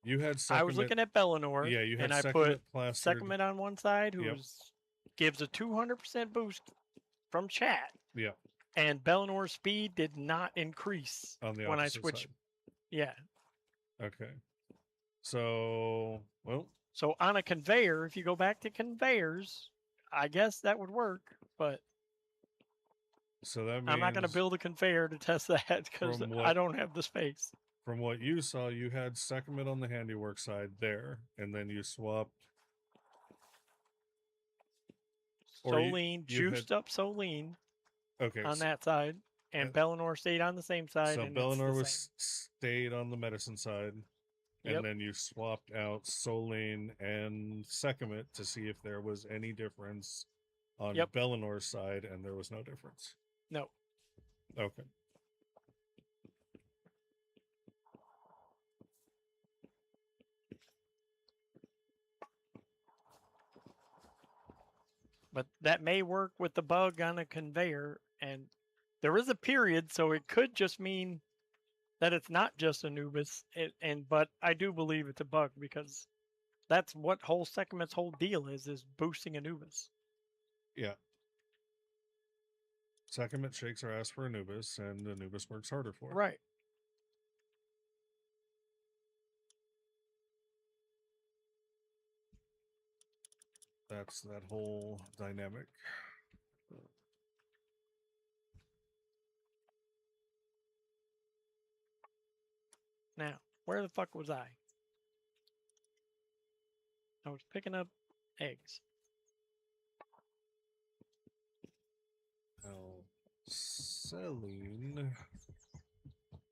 Sekhmet. I was looking at Bellinor. Yeah, you had and I Sekhmet put plastered. Sekhmet on one side, who gives a 200% boost from chat. Yeah. And Bellinor's speed did not increase On the when I opposite switched. side. Yeah. Okay. So, well. So on a conveyor, if you go back to conveyors, I guess that would work, but so that means I'm not going to build a conveyor to test that because I don't have the space. From what you saw, you had Sekhmet on the handiwork side there, and then you swapped. Soline, juiced up Soline on that side, and Bellinor stayed on the same side. So Bellinor stayed on the medicine side, and then you swapped out Soline and Sekhmet to see if there was any difference on Bellinor's side, and there was no difference. No. Okay. But that may work with the bug on a conveyor, and there is a period, so it could just mean that it's not just Anubis. But I do believe it's a bug because that's what Sekhmet's whole deal is boosting Anubis. Yeah. Sekhmet shakes her ass for Anubis, and Anubis works harder for it. Right. That's that whole dynamic. Now, where the fuck was I? I was picking up eggs. Oh, selling.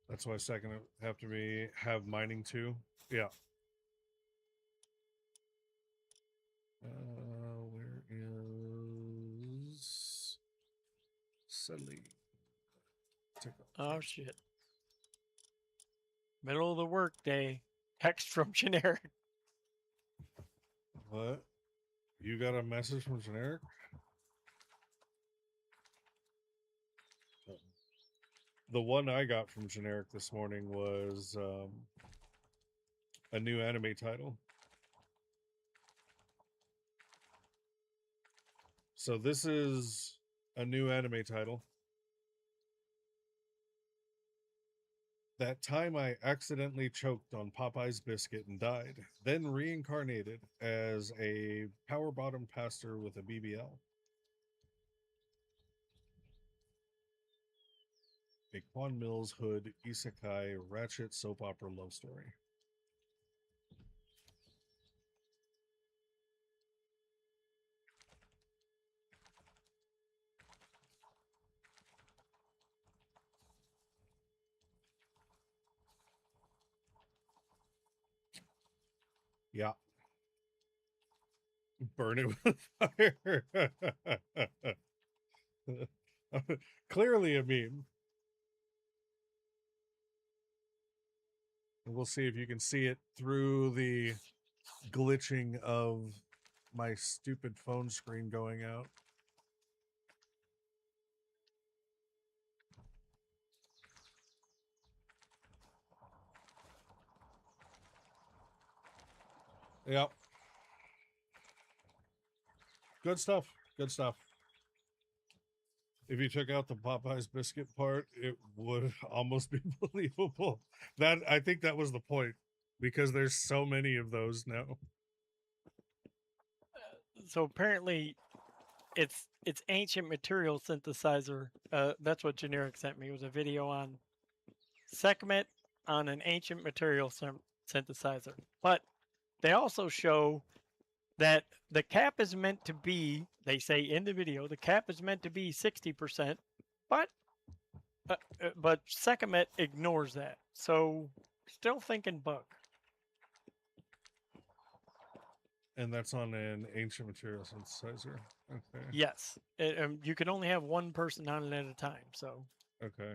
That's why Sekhmet have to have mining too. Yeah. Where is Selling? Oh shit. Middle of the work day. Text from generic. What? You got a message from generic? The one I got from Generic this morning was a new anime title. So this is a new anime title. That time I accidentally choked on Popeye's biscuit and died, then reincarnated as a power bottom pastor with a BBL. A Quan Mills Hood Isekai Ratchet soap opera love story. Yeah. Burn it with fire. Clearly a meme. And we'll see if you can see it through the glitching of my stupid phone screen going out. Yep. Good stuff. Good stuff. If you took out the Popeye's biscuit part, it would almost be believable. That I think that was the point, because there's so many of those now. So apparently, it's ancient material synthesizer. That's what Generic sent me. It was a video on Sekhmet on an ancient material synthesizer. But they also show that the cap is meant to be, they say in the video, the cap is meant to be 60%, but Sekhmet ignores that. So still thinking bug. And that's on an ancient material synthesizer. Okay. Yes. You can only have one person on it at a time. So. Okay.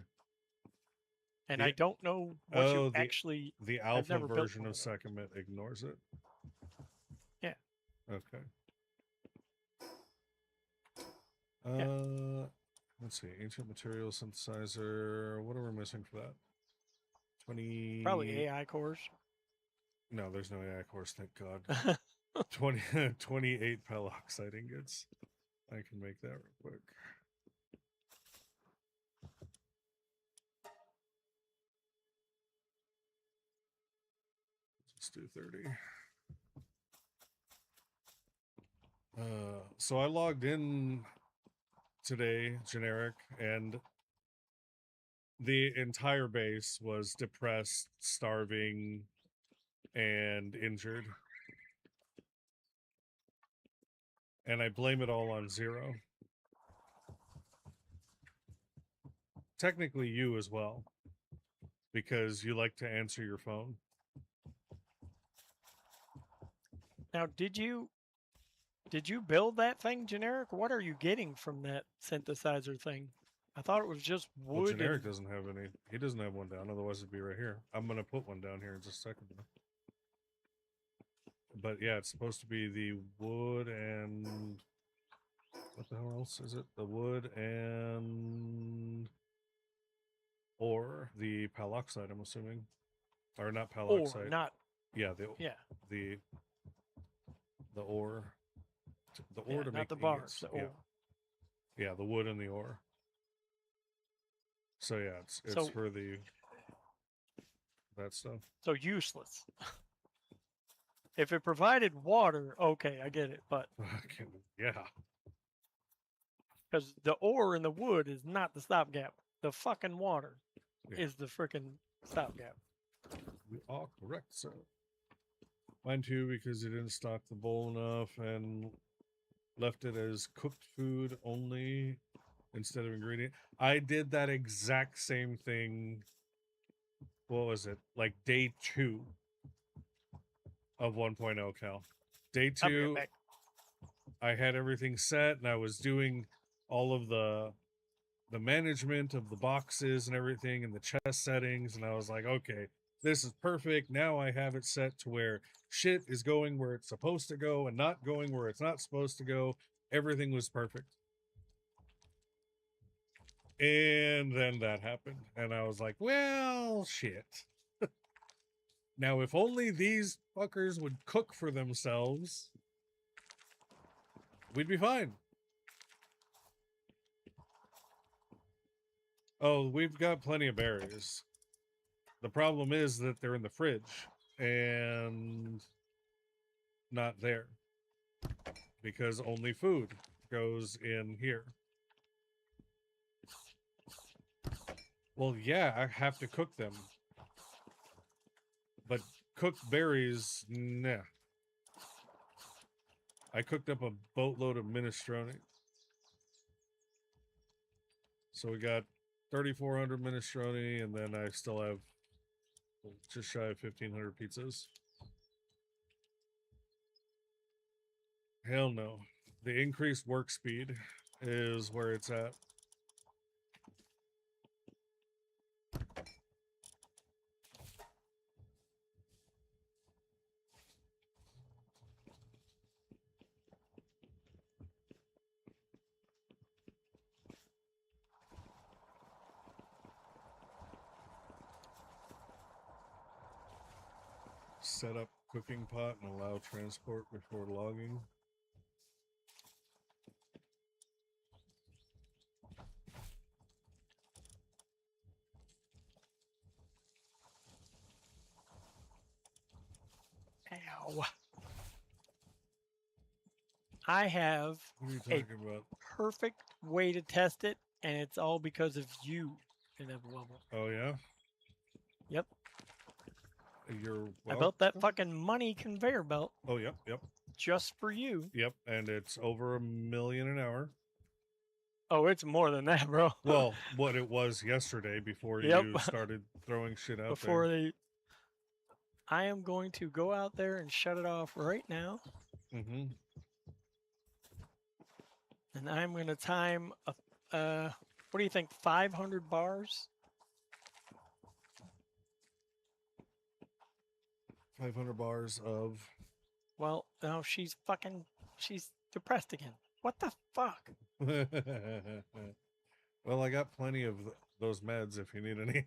And I don't know what you actually. The alpha version of Sekhmet ignores it. Yeah. Okay. Yeah. Let's see. Ancient material synthesizer. What are we missing for that? 20. Probably AI cores. No, there's no AI cores, thank God. 28 peroxide ingots. I can make that real quick. Let's do 30. So I logged in today, Generic, and the entire base was depressed, starving, and injured. And I blame it all on Zero. Technically you as well, because you like to answer your phone. Now, did you build that thing, Generic? What are you getting from that synthesizer thing? I thought it was just wood. Well, Generic doesn't have any. He doesn't have one down. Otherwise, it'd be right here. I'm gonna put one down here in just a second. But yeah, it's supposed to be the wood and what the hell else is it? The wood and ore, the paloxide. I'm assuming, or not paloxide. Ore, not. Yeah. The ore. The ore to not make the bars. The ore. Yeah, the wood and the ore. So yeah, it's for that stuff. So useless. If it provided water, okay, I get it, but yeah, because the ore in the wood is not the stopgap. The fucking water is the freaking stopgap. You are correct, sir. Mine too, because you didn't stock the bowl enough and left it as cooked food only instead of ingredient. I did that exact same thing. What was it? Like day 2 of 1.0 Cal. Day 2, I had everything set and I was doing all of the management of the boxes and everything and the chest settings, and I was like, okay, this is perfect. Now I have it set to where shit is going where it's supposed to go and not going where it's not supposed to go. Everything was perfect. And then that happened. And I was like, well, shit. Now, if only these fuckers would cook for themselves, we'd be fine. Oh, we've got plenty of berries. The problem is that they're in the fridge and not there because only food goes in here. Well, yeah, I have to cook them. But cooked berries, nah. I cooked up a boatload of minestrone. So we got 3,400 minestrone, and then I still have just shy of 1,500 pizzas. Hell no. The increased work speed is where it's at. Set up cooking pot and allow transport before logging. Ow. I have What are you a talking about? perfect way to test it, and it's all because of you, Inevitable. Oh, yeah? Yep. You're I well. built that fucking money conveyor belt Oh, yep, yep, just for you. yep. And it's over $1 million an hour. Oh, it's more than that, bro. Well, what it was yesterday before Yep. you started throwing shit out Before there. they, I am going to go out there and shut it off right now, Mm-hmm. and I'm going to time what do you think, 500 bars? 500 bars of. Well, no, she's depressed again. What the fuck? Well, I got plenty of those meds if you need any.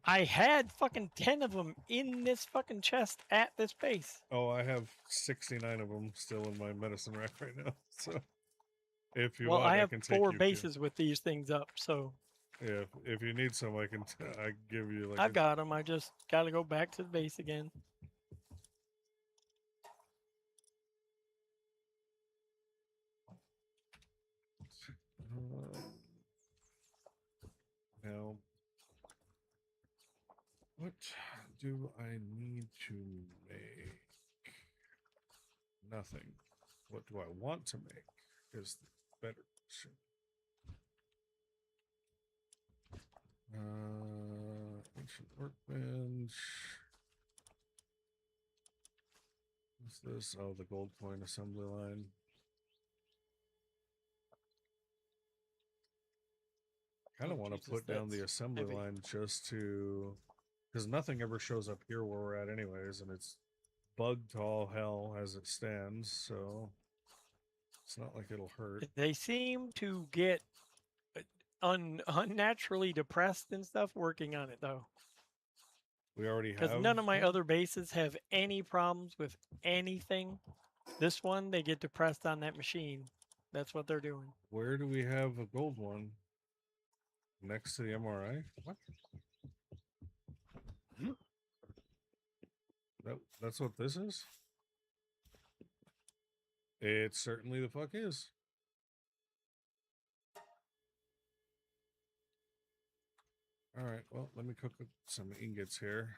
I had fucking 10 of them in this fucking chest at this base. Oh, I have 69 of them still in my medicine rack right now. So if you Well, want, I I have can take 4 you. bases with these things up, so Yeah, if you need some, I can. I give you like. I've got them. I just got to go back to the base again. Now, what do I need to make? Nothing. What do I want to make is the better question. Ancient workbench. What's this? Oh, the gold coin assembly line. Kind of want to put down the assembly line just to, because nothing ever shows up here where we're at anyways, and it's bugged to all hell as it stands, so it's not like it'll hurt. They seem to get unnaturally depressed and stuff working on it, though. We already have. Because none of my other bases have any problems with anything. This one, they get depressed on that machine. That's what they're doing. Where do we have a gold one? Next to the MRI? What? That's what this is? It certainly the fuck is. Alright, well, let me cook up some ingots here.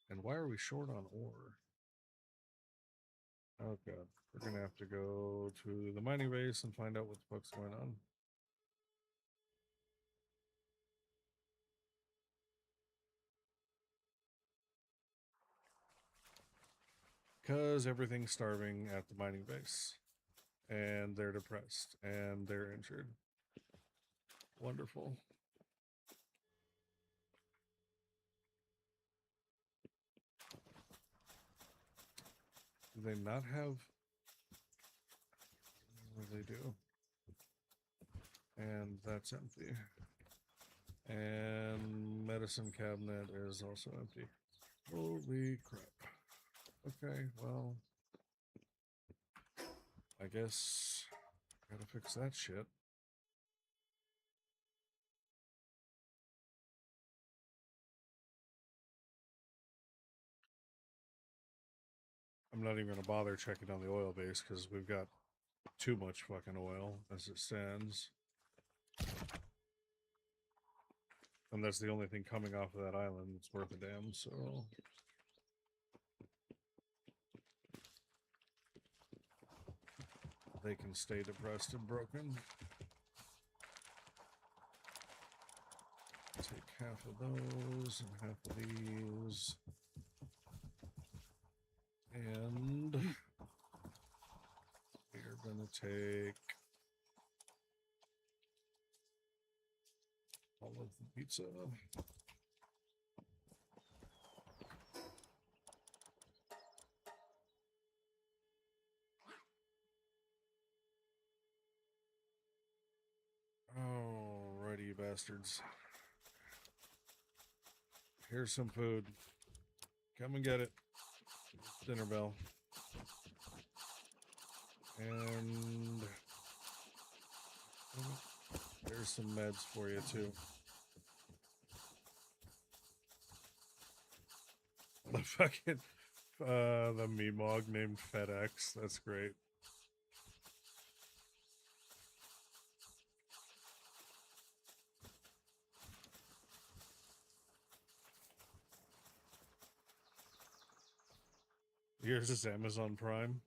And why are we short on ore? Oh god, we're gonna have to go to the mining base and find out what the fuck's going on. Because everything's starving at the mining base. And they're depressed. And they're injured. Wonderful. Do they not have? What do they do? And that's empty. And medicine cabinet is also empty. Holy crap. Okay, well, I guess gotta fix that shit. I'm not even gonna bother checking on the oil base because we've got too much fucking oil as it stands. And that's the only thing coming off of that island that's worth a damn, so. They can stay depressed and broken. Take half of those and half of these. And we're gonna take all of the pizza. Alrighty, you bastards. Here's some food. Come and get it. Dinner bell. And there's some meds for you too. The fucking the Meemog named FedEx. That's great. Yours is Amazon Prime.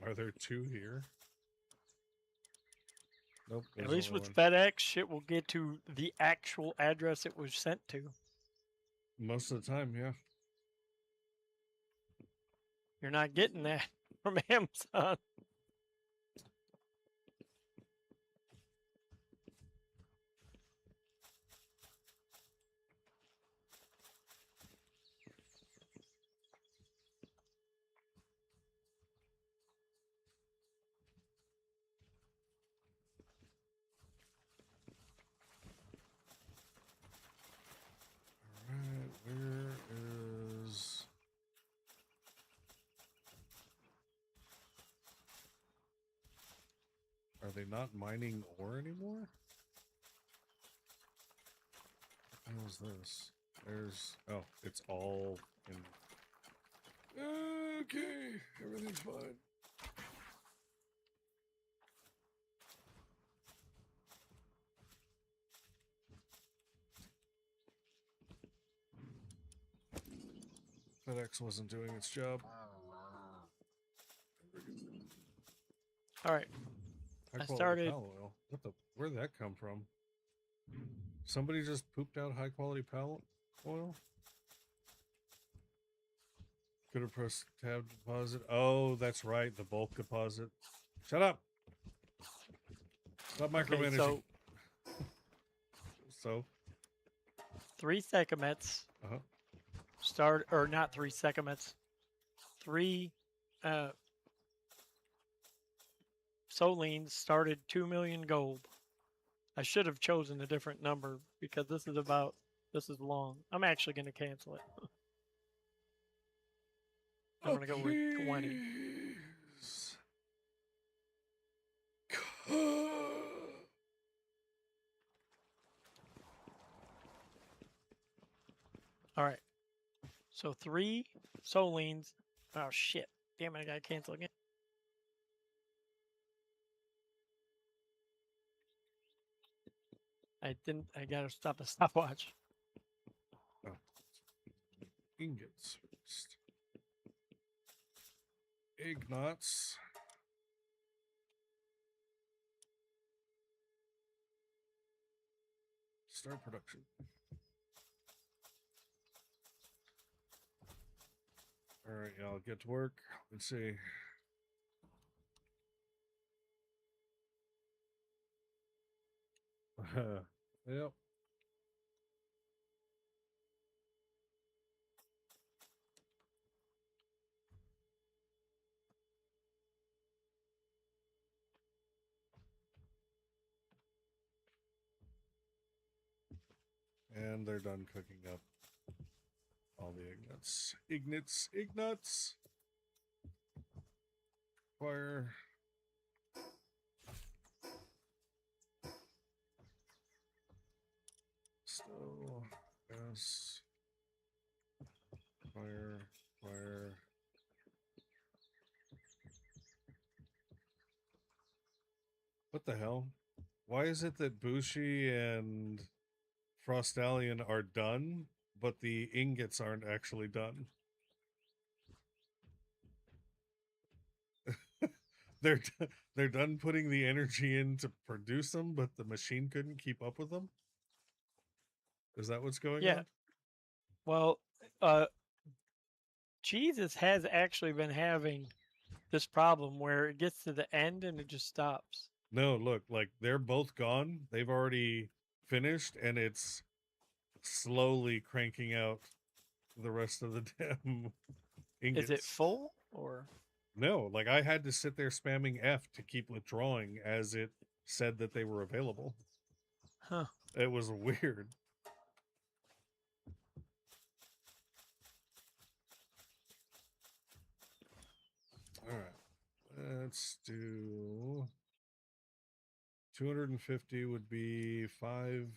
Are there two here? Nope. At least with FedEx, shit will get to the actual address it was sent to. Most of the time, yeah. You're not getting that from Amazon. Alright, where is... Are they not mining ore anymore? What the hell is this? There's... Oh, it's all in... Okay, everything's fine. FedEx wasn't doing its job. All right. High I quality started- pal oil. What the? Where'd that come from? Somebody just pooped out high quality pal oil? Could have pressed tab deposit. Oh, that's right. The bulk deposit. Shut up. Stop micromanaging. Okay, So 3 Sekhmets uh-huh. start, or not 3 Sekhmets. 3 Solines started 2 million gold. I should have chosen a different number because this is long. I'm actually going to cancel it. I'm going to go with 20. All right. So 3 Solines. Oh, shit. Damn it, I got to cancel again. I got to stop the stopwatch. Oh. Ingots first. Egg knots. Start production. All right, y'all get to work. Let's see. Yep. And they're done cooking up all the ignits. Ignits! Fire. Stove. Gas. Fire. Fire. What the hell? Why is it that Bushi and Frostallion are done, but the ingots aren't actually done? They're done putting the energy in to produce them, but the machine couldn't keep up with them? Is that what's going on? Well, Jesus has actually been having this problem where it gets to the end and it just stops. No, look, like they're both gone. They've already finished, and it's slowly cranking out the rest of the damn ingots. Is it full or? No, like I had to sit there spamming F to keep withdrawing as it said that they were available. Huh. It was weird. All right, let's do 250 would be 5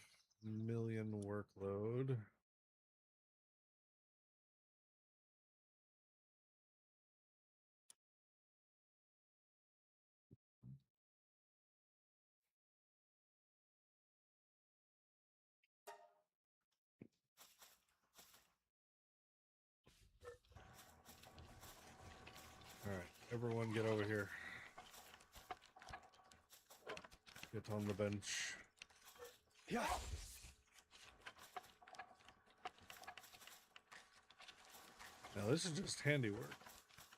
million workload. All right, everyone get over here. Get on the bench. Yeah. Now this is just handiwork.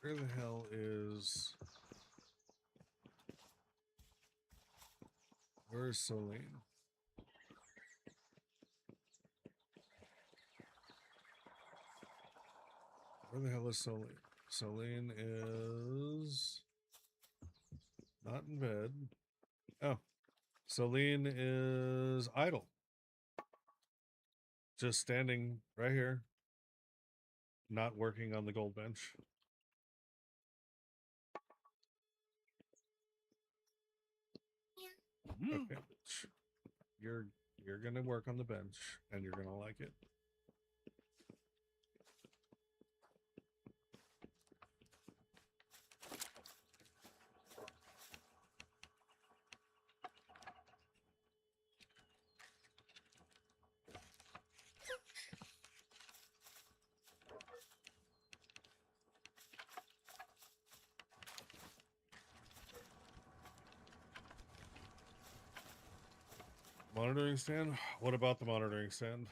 Where the hell is... Where's Lyleen? Where the hell is Lyleen? Lyleen is not in bed. Oh, Lyleen is idle. Just standing right here. Not working on the gold bench. Okay, bitch. You're gonna work on the bench and you're gonna like it. Monitoring stand? What about the monitoring stand?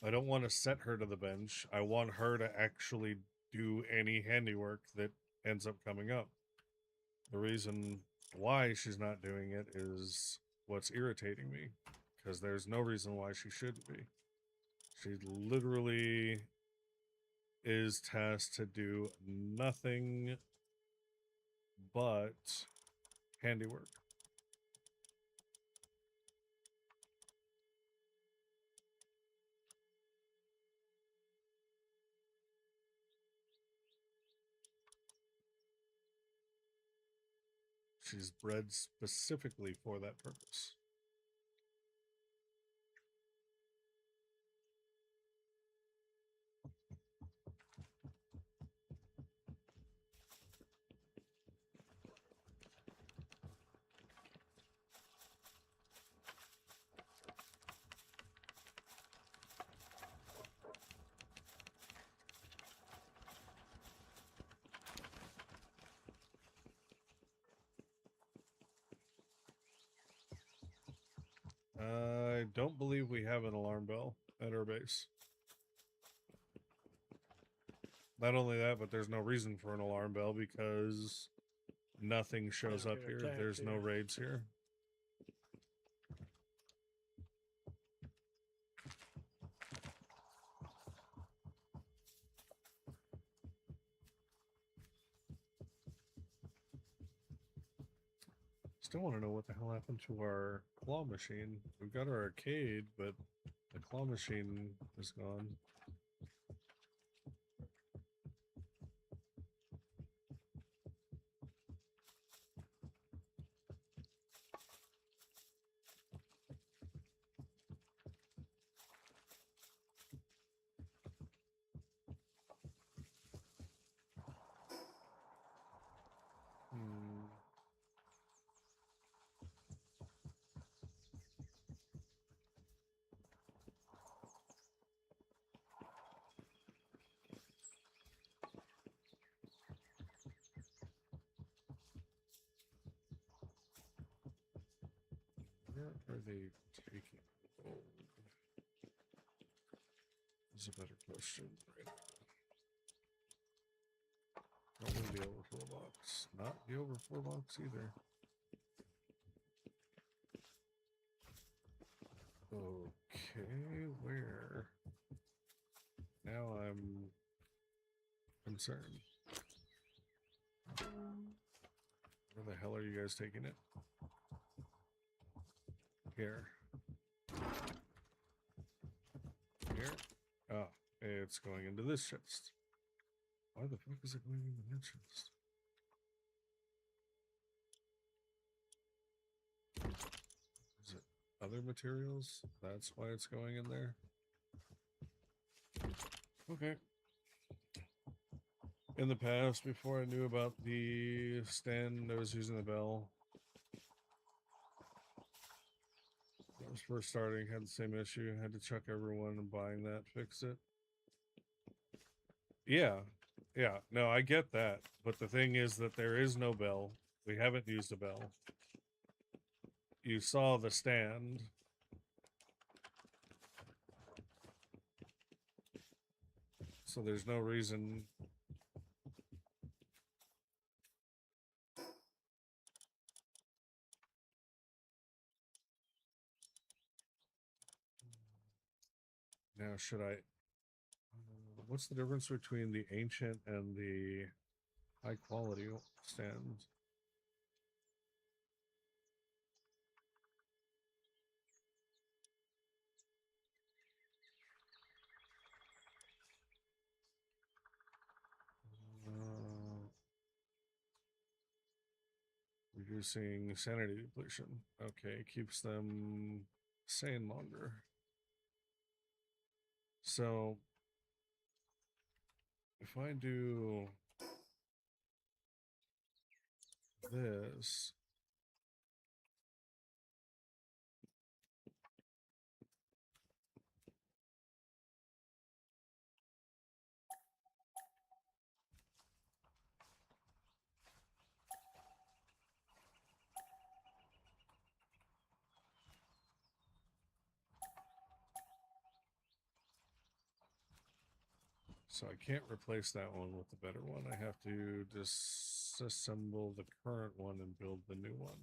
I don't want to set her to the bench. I want her to actually do any handiwork that ends up coming up. The reason why she's not doing it is what's irritating me, because there's no reason why she shouldn't be. She literally is tasked to do nothing but handiwork. She's bred specifically for that purpose. I don't believe we have an alarm bell at our base. Not only that, but there's no reason for an alarm bell because nothing shows up here. There's no raids here. Still want to know what the hell happened to our claw machine. We've got our arcade, but the claw machine is gone. Hmm. Where are they taking gold? Is a better question right now. Probably the overflow box. Not the overflow box either. Okay, where? Now I'm concerned. Where the hell are you guys taking it? Here. Here? Oh, it's going into this chest. Why the fuck is it going into that chest? Is it other materials? That's why it's going in there? Okay. In the past, before I knew about the stand, I was using the bell. When I was first starting, had the same issue. Had to chuck everyone and buying that, fix it. Yeah. Yeah. No, I get that. But the thing is that there is no bell. We haven't used a bell. You saw the stand. So there's no reason. Now, should I... what's the difference between the ancient and the high quality stand? Reducing sanity depletion. Okay, keeps them sane longer. So, if I do this, so I can't replace that one with the better one. I have to disassemble the current one and build the new one.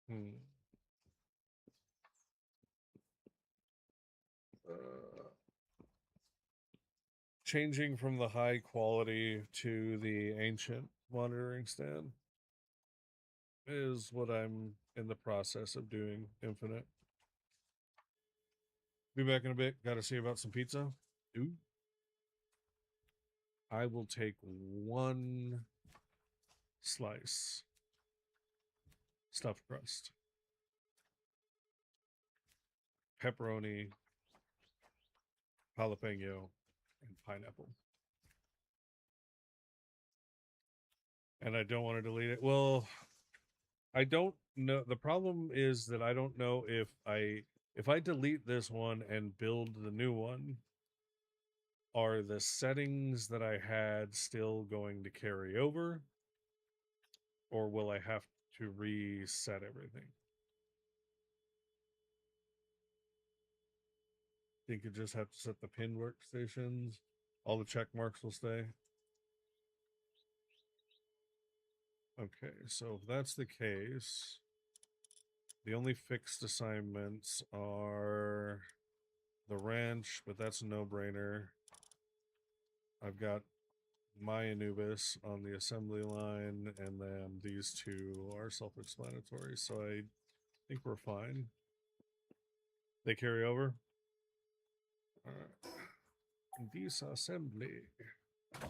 Hmm. Changing from the high quality to the ancient monitoring stand is what I'm in the process of doing. Infinite. Be back in a bit. Got to see about some pizza. Ooh. I will take one slice stuffed crust, pepperoni, jalapeno, and pineapple. And I don't want to delete it. Well, I don't know. The problem is that I don't know if I delete this one and build the new one, are the settings that I had still going to carry over, or will I have to reset everything? Think you just have to set the pinned workstations. All the check marks will stay. Okay, so if that's the case, the only fixed assignments are the wrench, but that's a no-brainer. I've got my Anubis on the assembly line, and then these two are self-explanatory, so I think we're fine. They carry over? Disassembly.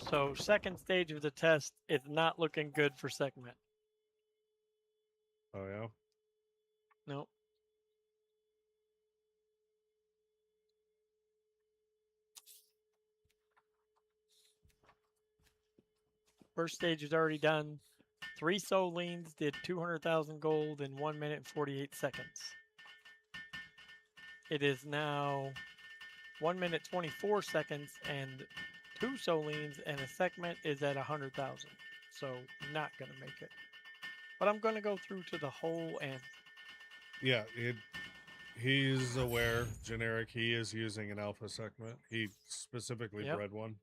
So second stage of the test is not looking good for Sekhmet. Oh, yeah? Nope. First stage is already done. 3 Solines did 200,000 gold in 1 minute and 48 seconds. It is now 1 minute 24 seconds, and 2 Solines and a Sekhmet is at 100,000. So not gonna make it. But I'm gonna go through to the whole end. Yeah, he's aware, generic. He is using an alpha Sekhmet. He specifically bred one.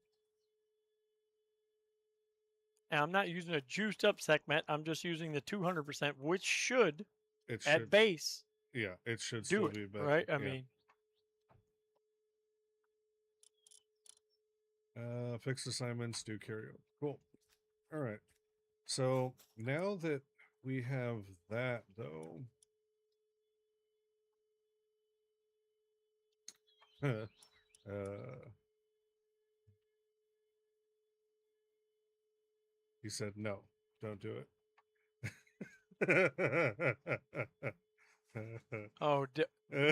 And I'm not using a juiced up Sekhmet. I'm just using the 200%, which should, It at should, base, yeah, it should do still it, be better. right? I yeah. mean, fixed assignments do carry over. Cool. All right. So now that we have that, though, he said, no, don't do it. oh,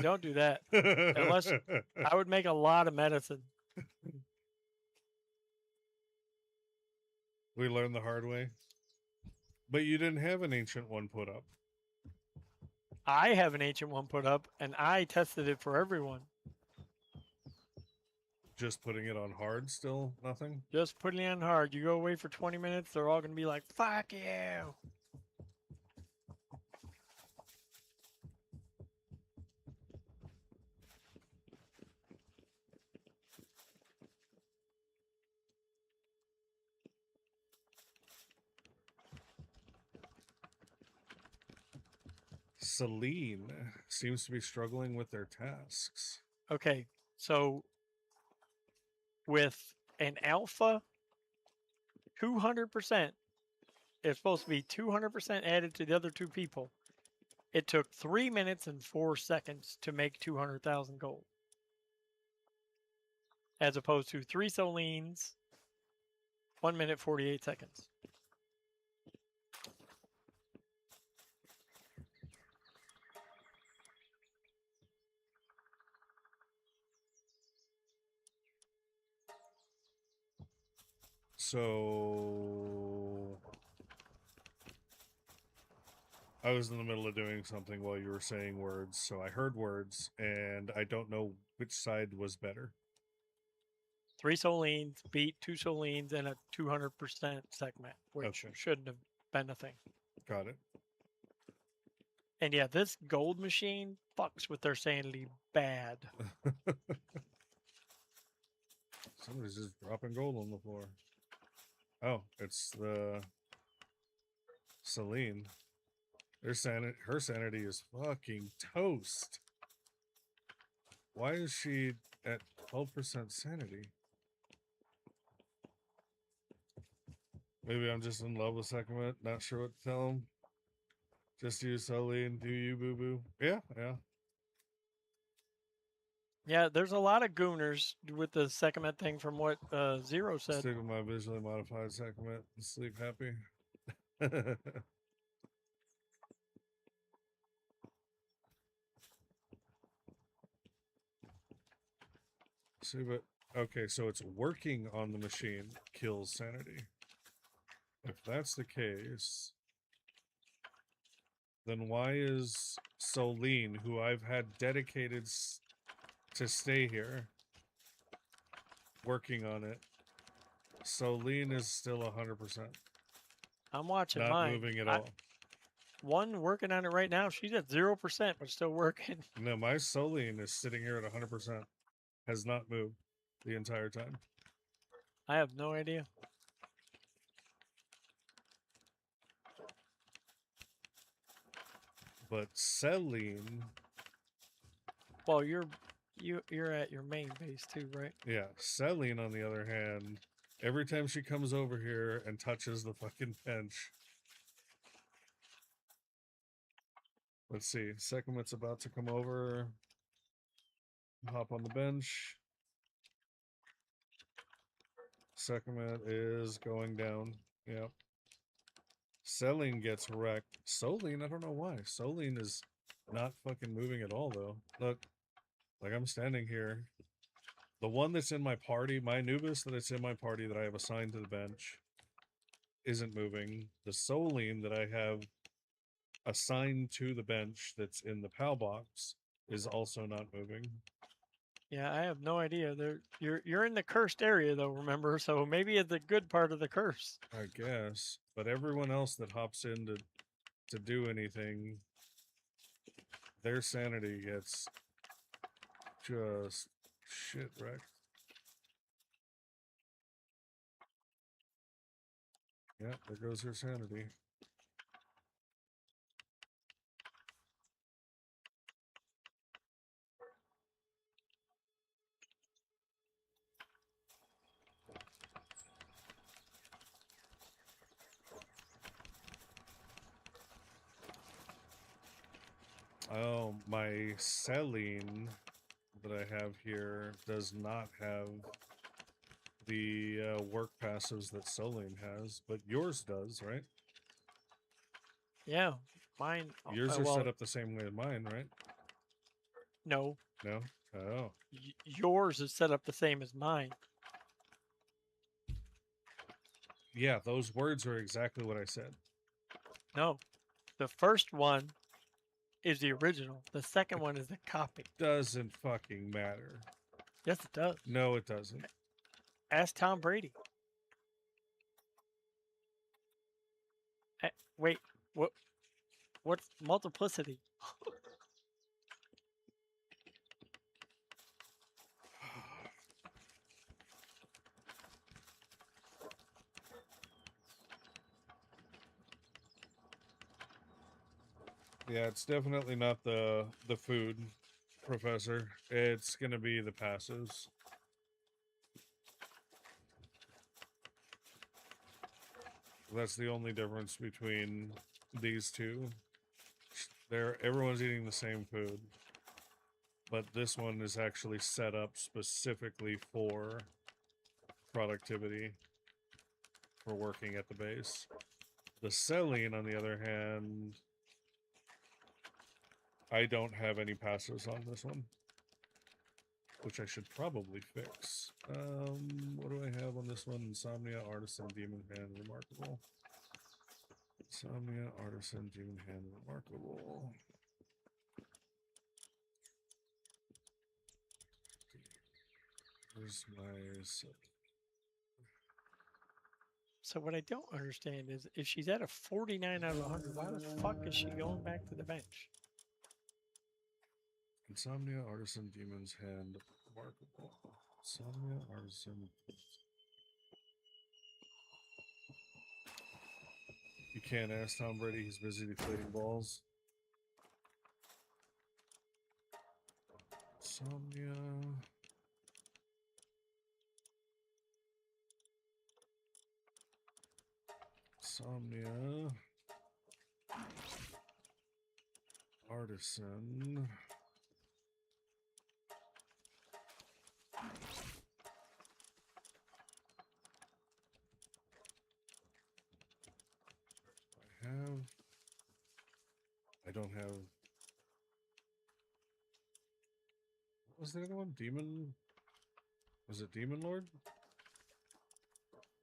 don't do that. Unless I would make a lot of medicine. We learned the hard way. But you didn't have an ancient one put up. I have an ancient one put up, and I tested it for everyone. Just putting it on hard still? Nothing? Just putting it on hard. You go away for 20 minutes, they're all going to be like, fuck you. Lyleen seems to be struggling with their tasks. Okay, so with an alpha, 200%, it's supposed to be 200% added to the other two people. It took 3 minutes and 4 seconds to make 200,000 gold. As opposed to 3 Solines, 1 minute, 48 seconds. So I was in the middle of doing something while you were saying words, so I heard words, and I don't know which side was better. 3 Solines beat 2 Solines and a 200% Sekhmet, which shouldn't have been a thing. Got it. And yeah, this gold machine fucks with their sanity bad. Somebody's just dropping gold on the floor. Oh, it's the Celine. Her sanity is fucking toast. Why is she at 12% sanity? Maybe I'm just in love with Sekhmet, not sure what to tell him. Just use Celine, do you, boo-boo? Yeah, yeah. Yeah, there's a lot of gooners with the Sekhmet thing from what Zero said. Stick with my visually modified Sekhmet and sleep happy. See, but okay, so it's working on the machine kills sanity. If that's the case, then why is Celine, who I've had dedicated to stay here, working on it? Celine is still 100%. I'm watching not mine. Moving at all. One working on it right now. She's at 0%, but still working. No, my Celine is sitting here at 100%. Has not moved the entire time. I have no idea. But Celine... Well, you're You're at your main base too, right? Yeah, Celine, on the other hand, every time she comes over here and touches the fucking bench. Let's see. Sekhmet's about to come over. Hop on the bench. Sekhmet is going down. Yep. Celine gets wrecked. Soline, I don't know why. Soline is not fucking moving at all, though. Look, like I'm standing here. The one that's in my party, my Anubis that's in my party that I have assigned to the bench, isn't moving. The Soline that I have assigned to the bench that's in the PAL box is also not moving. Yeah, I have no idea. You're in the cursed area though, remember? So maybe it's a good part of the curse. I guess. But everyone else that hops in to do anything, their sanity gets just shit wrecked. Yeah, there goes her sanity. Oh, my Celine that I have here does not have the work passives that Celine has, but yours does, right? Yeah, mine. Yours are well, set up the same way as mine, right? No, No? Oh. yours is set up the same as mine. Yeah, those words are exactly what I said. No, the first one is the original. The second one is the copy. Doesn't fucking matter. Yes, it does. No, it doesn't. Ask Tom Brady. Wait, what? What's multiplicity? Yeah, it's definitely not the food, Professor. It's gonna be the passives. That's the only difference between these two. Everyone's eating the same food, but this one is actually set up specifically for productivity, for working at the base. The Celine, on the other hand, I don't have any passives on this one, which I should probably fix. What do I have on this one? Insomnia, Artisan, Demon Hand, Remarkable. Insomnia, Artisan, Demon Hand, Remarkable. Here's my... So what I don't understand is if she's at a 49 out of 100, why the fuck is she going back to the bench? Insomnia, Artisan, Demon's Hand, Remarkable. Insomnia, Artisan. You can't ask Tom Brady, he's busy deflating balls. Insomnia. Insomnia. Artisan. I don't have. What was the other one? Demon? Was it Demon Lord?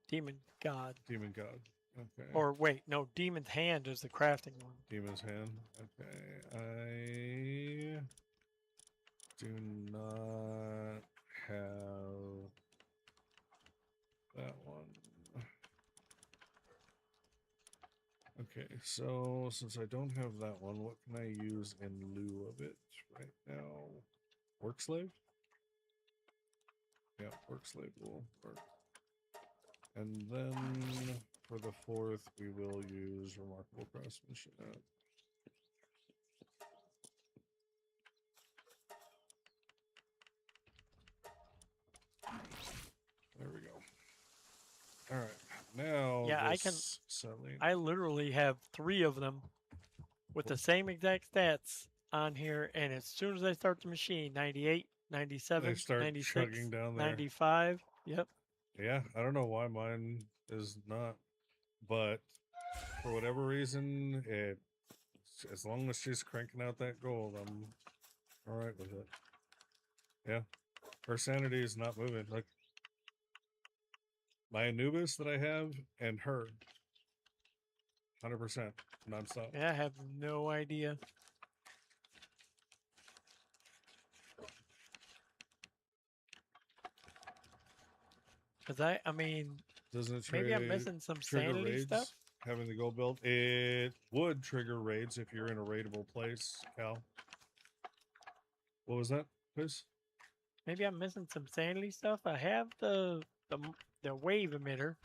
Demon God. Demon God. Okay. Or wait, no, Demon's Hand is the crafting one. Demon's Hand. Okay. I do not have that one. Okay, so since I don't have that one, what can I use in lieu of it right now? Work Slave? Yeah, Work Slave will work. And then for the fourth, we will use Remarkable Craftsmanship. All right. Now Yeah, this selling. I literally have 3 of them with the same exact stats on here, and as soon as I start the machine, 98, They 97, start 96, chugging down there. 95. Yep. Yeah, I don't know why mine is not, but for whatever reason, it as long as she's cranking out that gold, I'm all right with it. Yeah, her sanity is not moving. Like my Anubis that I have and her, 100% nonstop. Yeah, I have no idea. Because I mean, Doesn't it maybe I'm missing some trigger sanity raids? stuff. Having the gold build, it would trigger raids if you're in a raidable place. Cal, what was that, please? Maybe I'm missing some sanity stuff. I have the wave emitter.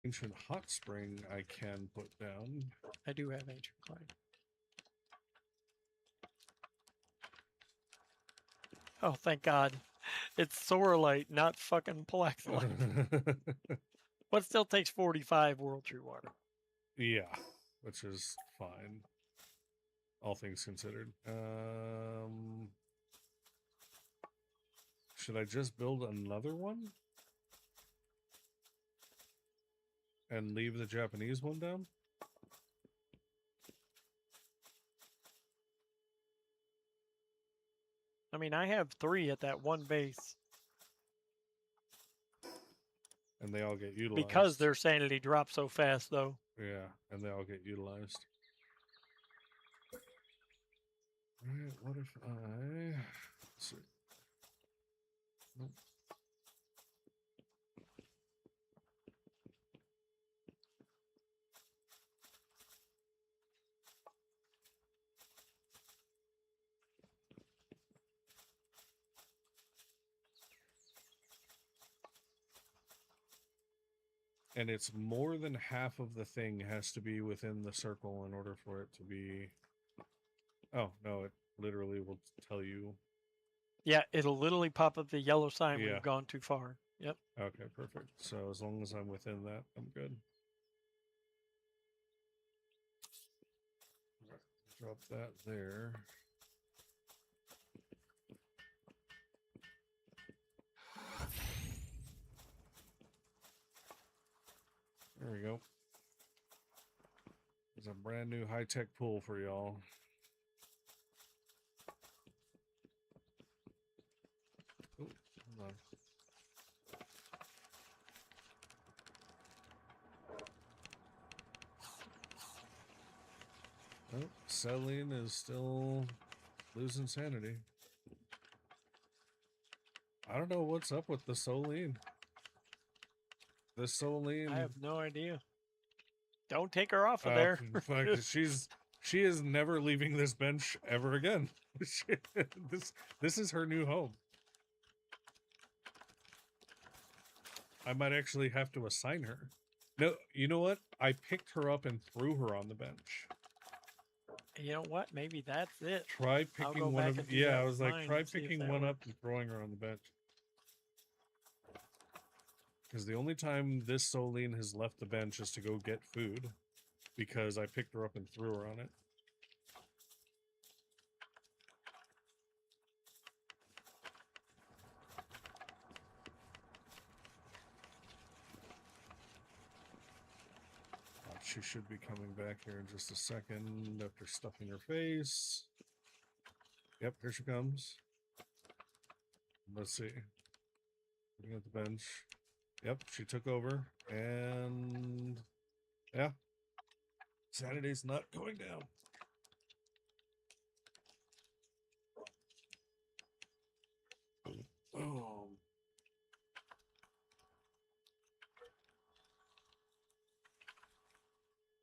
Ancient hot spring I can put down. I do have ancient clay. Oh, thank God. It's Sorelite, not fucking Palexolite. But still takes 45 World Tree Water. Yeah, which is fine, all things considered. Should I just build another one and leave the Japanese one down? I mean, I have 3 at that one base. And they all get utilized. Because their sanity drops so fast, though. Yeah, and they all get utilized. Alright, what if I... Let's see. Nope. And it's more than half of the thing has to be within the circle in order for it to be... Oh, no, it literally will tell you. Yeah, it'll literally pop up the yellow sign when Yeah. you've gone too far. Yep. Okay, perfect. So as long as I'm within that, I'm good. All right, drop that there. There we go. There's a brand new high-tech pool for y'all. Oh, hold on. Oh, Celine is still losing sanity. I don't know what's up with the Soline. The Soline. I have no idea. Don't take her off of there. Fuck, she's She is never leaving this bench ever again. This is her new home. I might actually have to assign her. No, you know what? I picked her up and threw her on the bench. You know what? Maybe that's it. Try I'll picking go one back of and do yeah, that I with was like, mine try and see if picking that one up works. and throwing her on the bench. Because the only time this Soline has left the bench is to go get food. Because I picked her up and threw her on it. She should be coming back here in just a second after stuffing her face. Yep, here she comes. Let's see. Looking at the bench. Yep, she took over. And yeah. Sanity's not going down. Oh.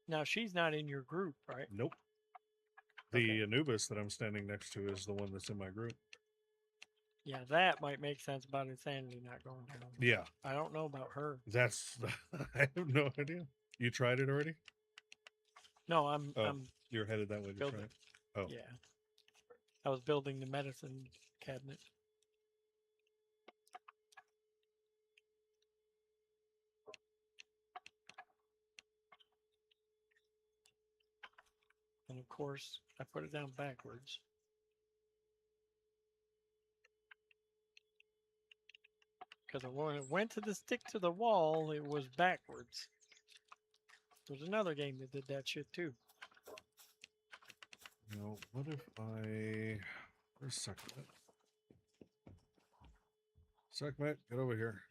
Now she's not in your group, right? Nope. The Anubis that I'm standing next to is the one that's in my group. Yeah, that might make sense about Insanity not going down. Yeah. I don't know about her. That's I have no idea. You tried it already? No, I'm You're headed that way to try building. it. Oh. Yeah. I was building the medicine cabinet. And of course, I put it down backwards. Because when it went to the stick to the wall, it was backwards. There's another game that did that shit too. You know, what if I... Where's Sekhmet? Sekhmet, get over here.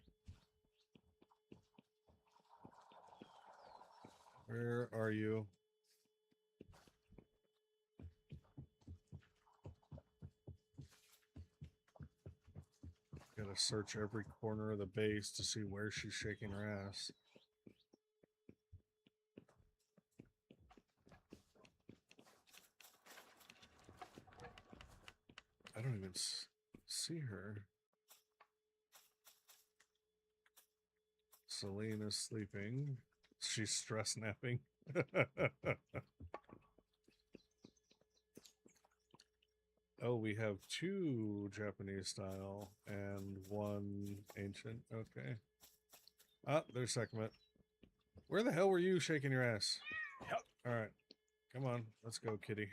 Where are you? Gotta search every corner of the base to see where she's shaking her ass. I don't even see her. Celine is sleeping. She's stress napping. Oh, we have 2 Japanese style and 1 ancient. Okay. Ah, there's Sekhmet. Where the hell were you shaking your ass? Yep. All right. Come on. Let's go, kitty.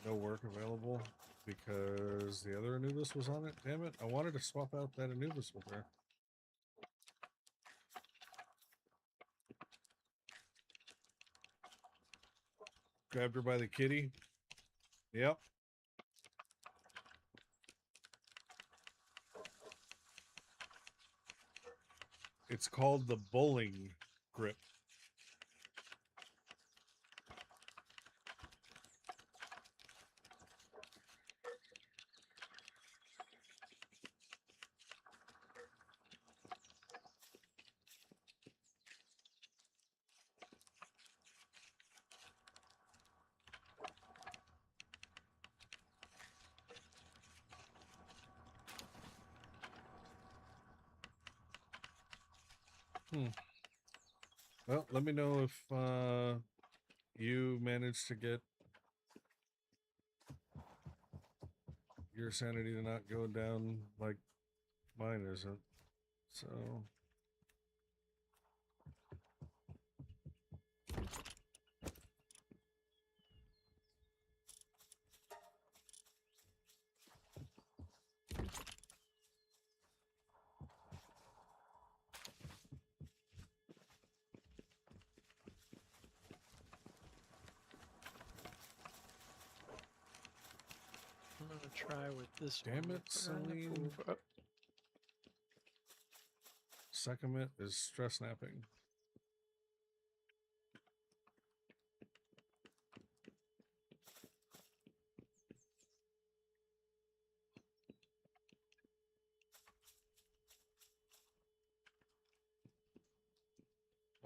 No work available because the other Anubis was on it. Damn it. I wanted to swap out that Anubis with her. Grabbed her by the kitty. Yep. It's called the bowling grip. Well, let me know if you managed to get your sanity to not go down like mine isn't. So I'm gonna try with this damn one. it, Celine. Sekhmet is stress napping.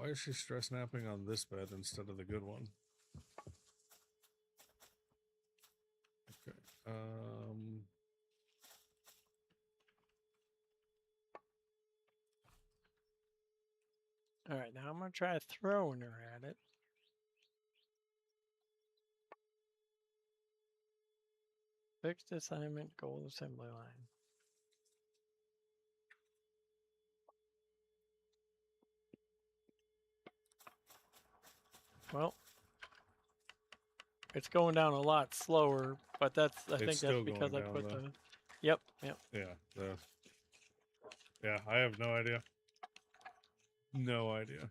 Why is she stress napping on this bed instead of the good one? Okay. All right, now I'm gonna try throwing her at it. Fixed assignment, goal assembly line. Well, it's going down a lot slower, but I think that's still because going I down, put though. the. Yep. Yeah, I have no idea. No idea.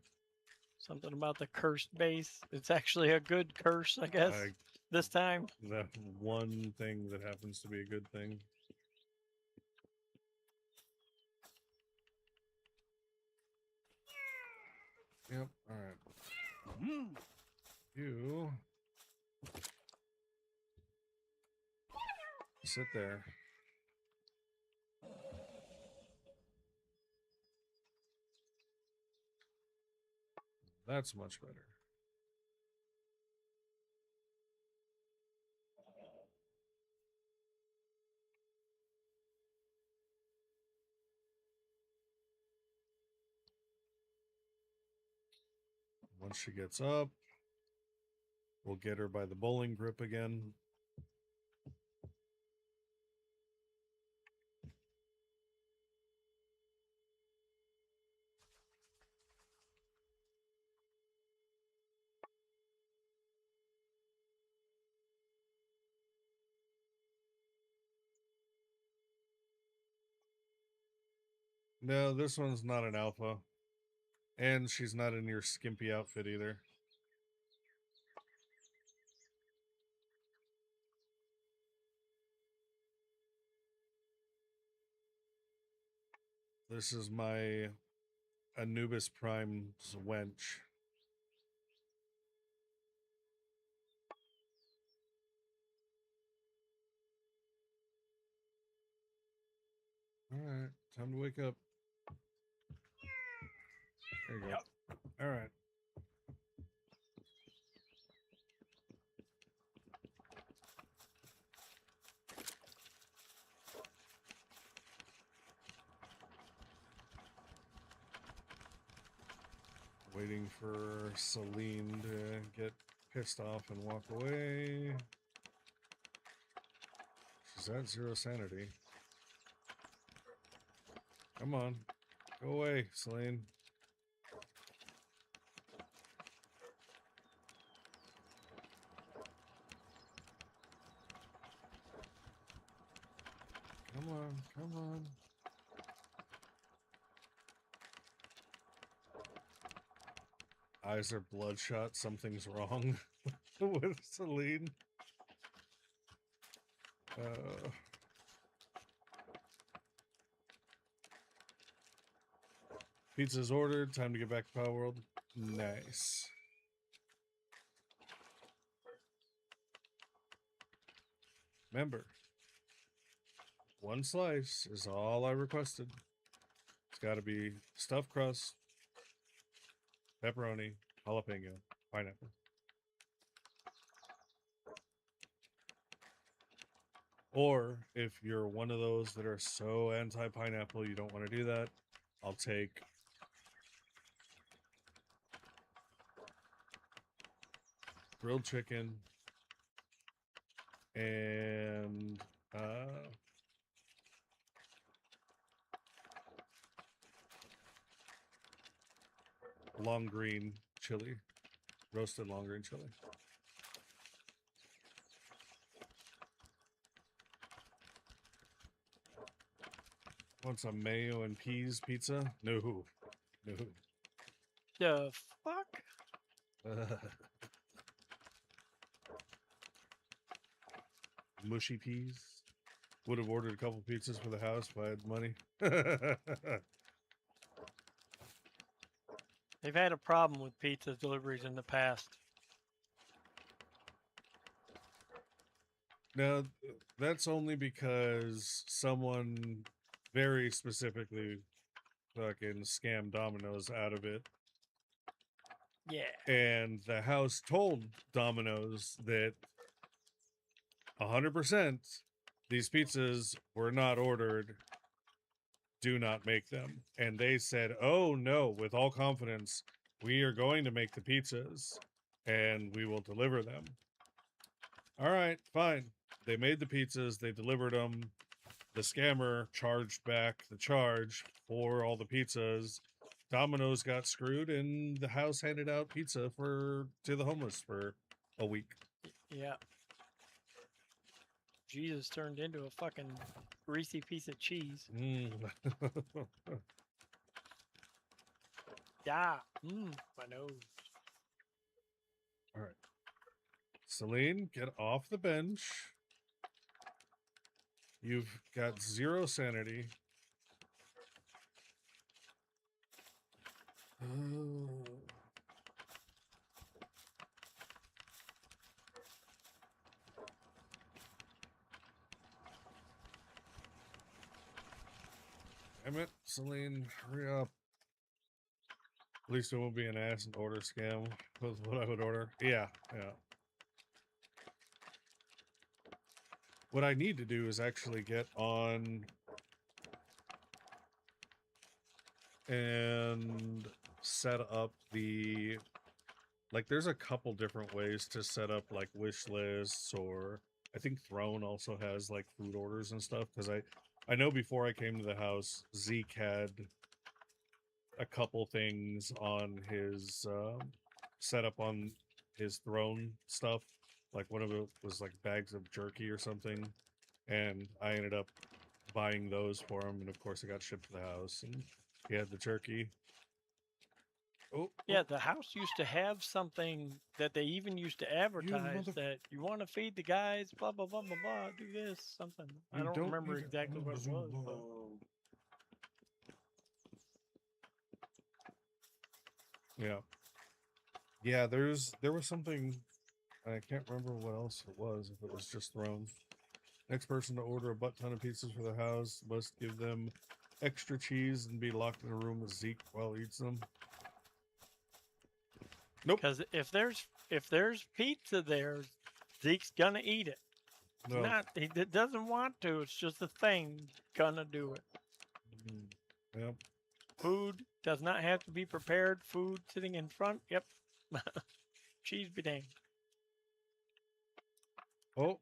Something about the cursed base. It's actually a good curse, I guess, this time. That one thing that happens to be a good thing. Yep, alright. You sit there. That's much better. Once she gets up, we'll get her by the bowling grip again. No, this one's not an alpha. And she's not in your skimpy outfit either. This is my Anubis Prime's wench. Alright, time to wake up. There you go. Yep. Alright. Waiting for Celine to get pissed off and walk away. She's at 0 sanity. Come on. Go away, Celine. Come on, come on. Eyes are bloodshot. Something's wrong with Celine. Pizza's ordered. Time to get back to Palworld. Nice. Remember, one slice is all I requested. It's got to be stuffed crust, pepperoni, jalapeno, pineapple. Or if you're one of those that are so anti-pineapple you don't want to do that, I'll take grilled chicken and long green chili, roasted long green chili. Want some mayo and peas pizza? No. No. The fuck? Mushy peas. Would have ordered a couple pizzas for the house if I had money. They've had a problem with pizza deliveries in the past. Now, that's only because someone very specifically fucking scammed Domino's out of it. Yeah. And the house told Domino's that 100% these pizzas were not ordered. Do not make them. And they said, oh no, with all confidence, we are going to make the pizzas and we will deliver them. All right, fine. They made the pizzas, they delivered them. The scammer charged back the charge for all the pizzas. Domino's got screwed, and the house handed out pizza to the homeless for a week. Yeah. Jesus turned into a fucking greasy piece of cheese. Yeah. My nose. All right. Celine, get off the bench. You've got 0 sanity. Damn it, Celine, hurry up. At least it won't be an ass and order scam with what I would order. Yeah. What I need to do is actually get on and set up the, like, there's a couple different ways to set up like wish lists, or I think Throne also has like food orders and stuff, because I know before I came to the house, Zeke had a couple things on his setup on his Throne stuff. Like one of it was like bags of jerky or something, and I ended up buying those for him, and of course it got shipped to the house, and he had the jerky. Yeah, the house used to have something that they even used to advertise that you want to feed the guys, blah blah blah blah blah. Do this something. I don't remember exactly what it was. But... Yeah. There was something. I can't remember what else it was. If it was just Throne. Next person to order a butt ton of pizzas for the house must give them extra cheese and be locked in a room with Zeke while he eats them. Nope. Because if there's pizza there, Zeke's gonna eat it. No. Not he doesn't want to. It's just a thing. Gonna do it. Yep. Food does not have to be prepared. Food sitting in front. Yep. Cheese be dang. Oh.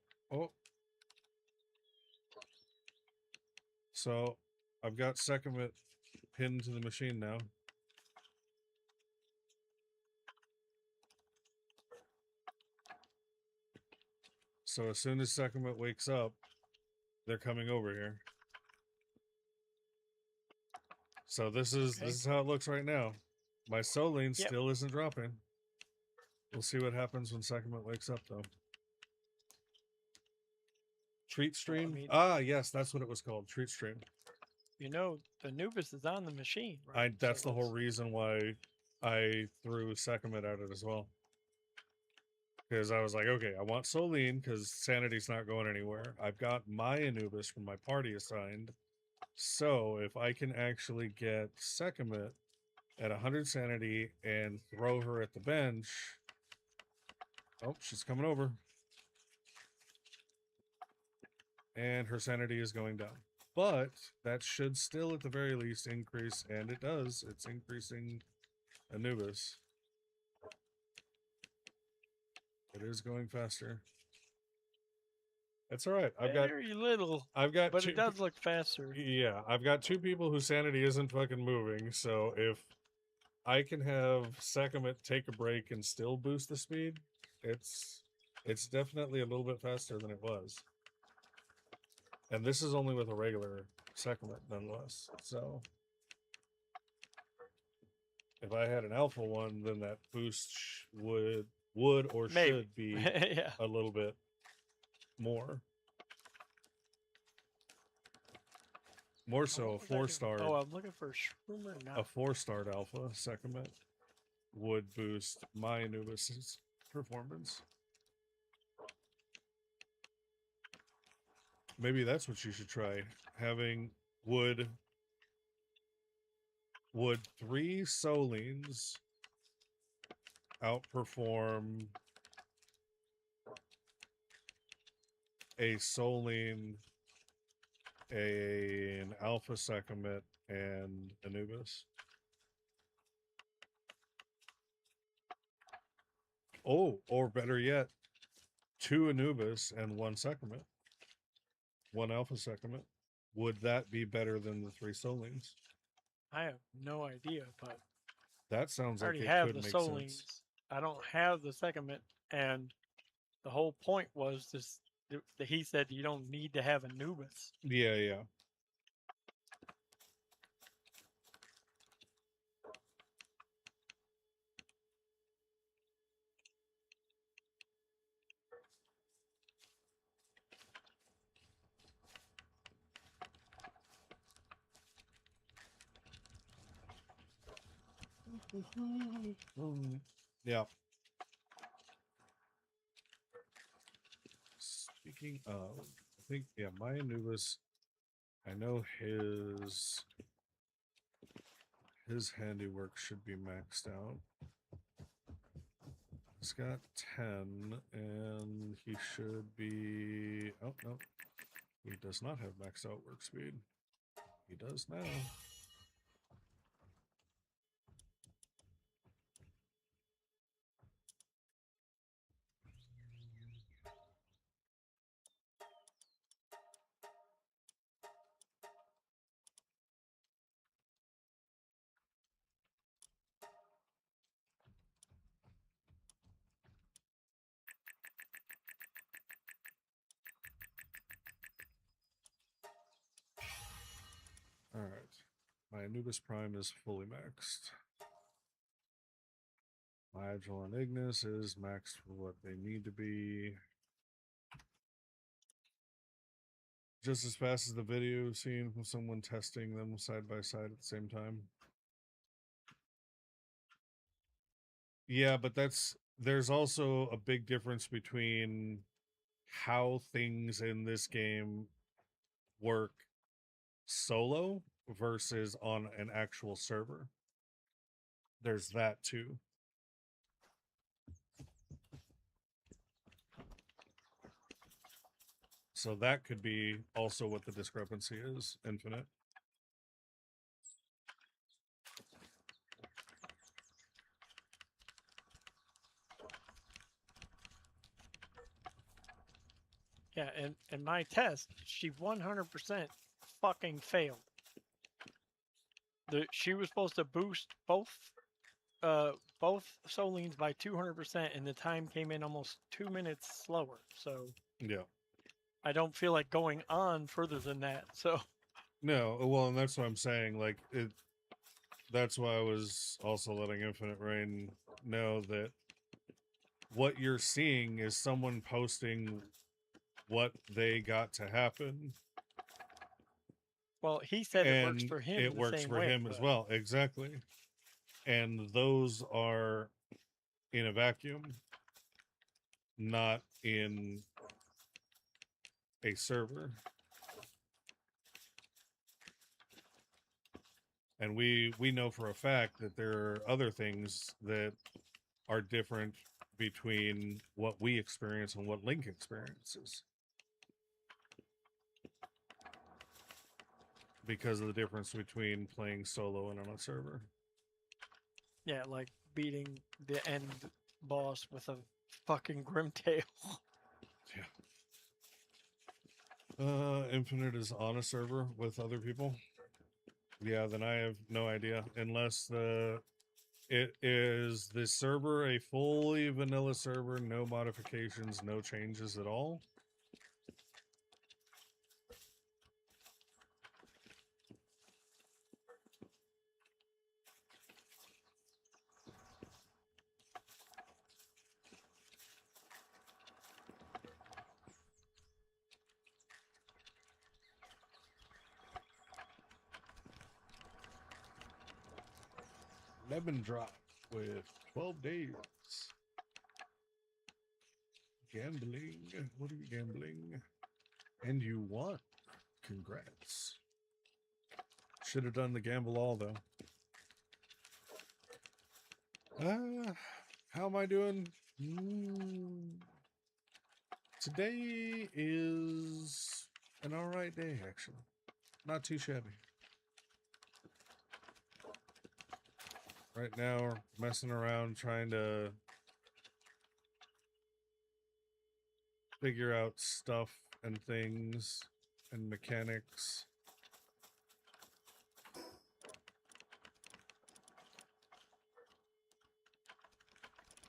So I've got Sekhmet pinned to the machine now. So as soon as Sekhmet wakes up, they're coming over here. So this is how it looks right now. My Soline still isn't dropping. We'll see what happens when Sekhmet wakes up, though. Treat stream? Yes, that's what it was called. Treat stream. You know, the Anubis is on the machine, right? That's the whole reason why I threw Sekhmet at it as well. Because I was like, okay, I want Soline because Sanity's not going anywhere. I've got my Anubis from my party assigned. So if I can actually get Sekhmet at 100 Sanity and throw her at the bench... Oh, she's coming over. And her sanity is going down. But that should still, at the very least, increase. And it does. It's increasing Anubis. It is going faster. That's all right. Very little. But it does look faster. Yeah, I've got 2 people whose sanity isn't fucking moving. So if I can have Sekhmet take a break and still boost the speed, it's definitely a little bit faster than it was. And this is only with a regular Sekhmet, nonetheless. So if I had an alpha one, then that boost would or should be a little bit more. More so, a 4-star. Oh, I'm looking for Shroomer now. A 4-star alpha Sekhmet would boost my Anubis's performance. Maybe that's what you should try. Having would 3 Solines outperform a Soline, an Alpha Sekhmet, and Anubis? Oh, or better yet, 2 Anubis and 1 Sekhmet, 1 Alpha Sekhmet. Would that be better than the 3 Solines? I have no idea, but That sounds I like already it have could the make Solines. sense. I don't have the Sekhmet, and the whole point was this. That he said you don't need to have Anubis. Yeah, yeah. Yeah. Speaking of, I think, yeah, my Anubis, I know his handiwork should be maxed out. He's got 10, and he should be, oh, no, he does not have maxed out work speed. He does now. All right. My Anubis Prime is fully maxed. My Agile and Ignis is maxed for what they need to be. Just as fast as the video seen from someone testing them side by side at the same time. Yeah, but there's also a big difference between how things in this game work solo versus on an actual server. There's that too. So that could be also what the discrepancy is, Infinite. Yeah, and in my test, she 100% fucking failed. She was supposed to boost both Solines by 200%, and the time came in almost 2 minutes slower. So Yeah. I don't feel like going on further than that. So No, well, and that's what I'm saying. Like that's why I was also letting Infinite Rain know that what you're seeing is someone posting what they got to happen. well, he said it works And for him. it the works same for way, him as well. Exactly. And those are in a vacuum, not in a server. And we know for a fact that there are other things that are different between what we experience and what Link experiences. Because of the difference between playing solo and on a server. Yeah, like beating the end boss with a fucking Grimtail. Yeah. Infinite is on a server with other people. Yeah, then I have no idea. Unless it is the server a fully vanilla server, no modifications, no changes at all. Lemon drop with 12 days. Gambling. What are you gambling? And you won. Congrats. Should have done the gamble all though. How am I doing? Today is an alright day, actually. Not too shabby. Right now, we're messing around trying to figure out stuff and things and mechanics.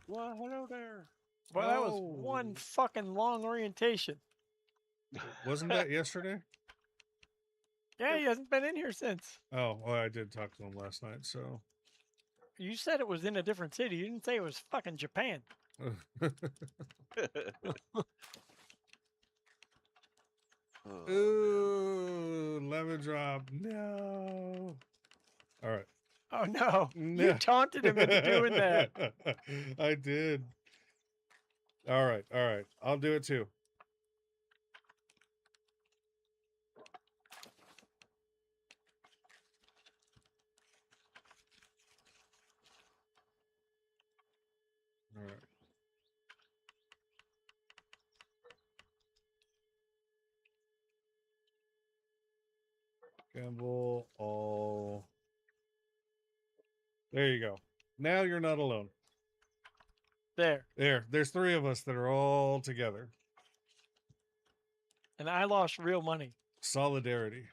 Well, hello there. Well, that was one Oh. fucking long orientation. Wasn't that yesterday? Yeah, he hasn't been in here since. Oh, well, I did talk to him last night, so. You said it was in a different city. You didn't say it was fucking Japan. Ooh, lemon drop. No. All right. Oh no. No. You taunted him into doing that. I did. All right. All right. I'll do it too. All right. Gamble all. There you go. Now you're not alone. There. There's 3 of us that are all together. And I lost real money. Solidarity.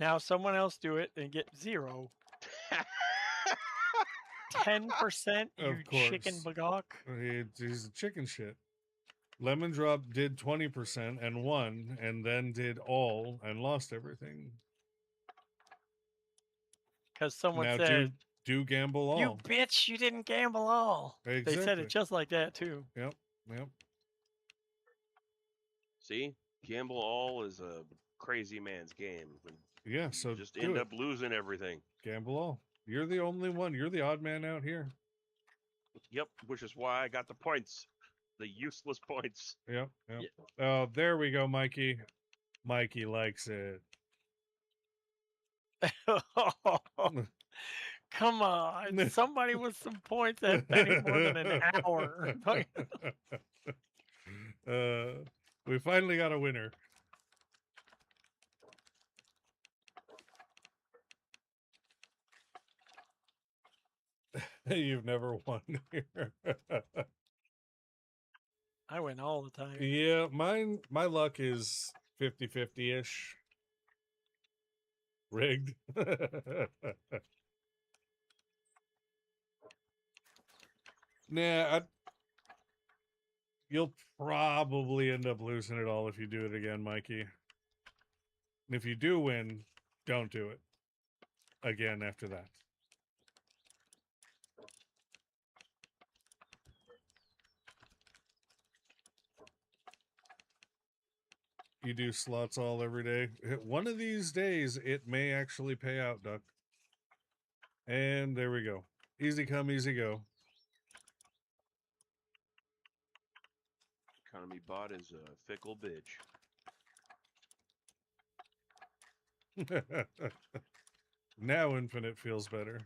Now someone else do it and get 0. 10%, you Of course. chicken bagok. He's a chicken shit. Lemon Drop did 20% and won, and then did all and lost everything. Because someone Now said, do gamble all. "You bitch, you didn't gamble all." Exactly. They said it just like that too. Yep. See, gamble all is a crazy man's game. Yeah, You so just do end it. up losing everything. Gamble all. You're the only one. You're the odd man out here. Yep, which is why I got the points, the useless points. Yep. Oh, there we go, Mikey. Mikey likes it. Come on, somebody with some points that's betting more than an hour. We finally got a winner. You've never won here. I win all the time. Yeah, my luck is 50-50-ish. Rigged. Nah, you'll probably end up losing it all if you do it again, Mikey. And if you do win, don't do it again after that. You do slots all every day. One of these days, it may actually pay out, Duck. And there we go. Easy come, easy go. Economy bot is a fickle bitch. Now Infinite feels better.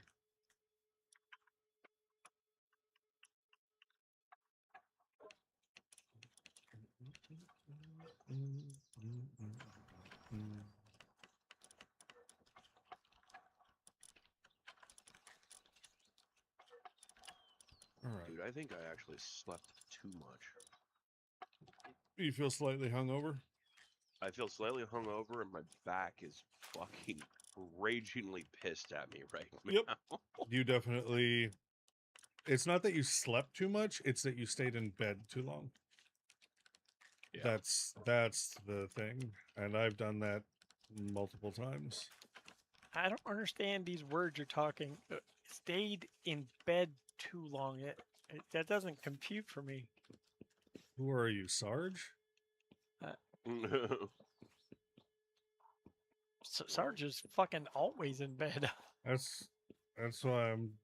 All right. Dude, I think I actually slept too much. You feel slightly hungover? I feel slightly hungover, and my back is fucking ragingly pissed at me right now. Yep. You definitely. It's not that you slept too much; it's that you stayed in bed too long. Yeah. That's the thing, and I've done that multiple times. I don't understand these words you're talking. Stayed in bed too long. That doesn't compute for me. Who are you, Sarge? Sarge is fucking always in bed. That's why I'm.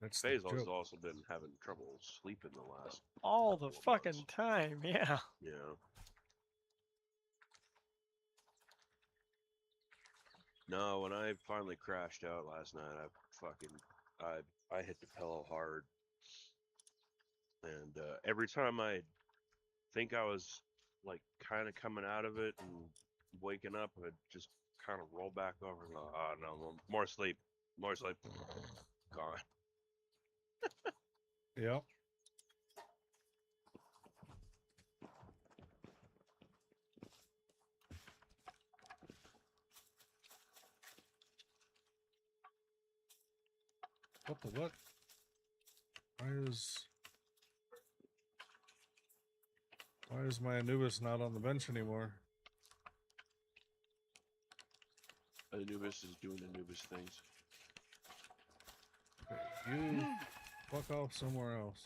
That's Faisal has also been having trouble sleeping the last all the fucking time. Yeah. Yeah. No, when I finally crashed out last night, I hit the pillow hard, and every time I think I was like kind of coming out of it and waking up, I'd just kind of roll back over and go, oh no, more sleep, more sleep, gone. Yep. What the what? Why is my Anubis not on the bench anymore? Anubis is doing Anubis things. Okay, you fuck off somewhere else.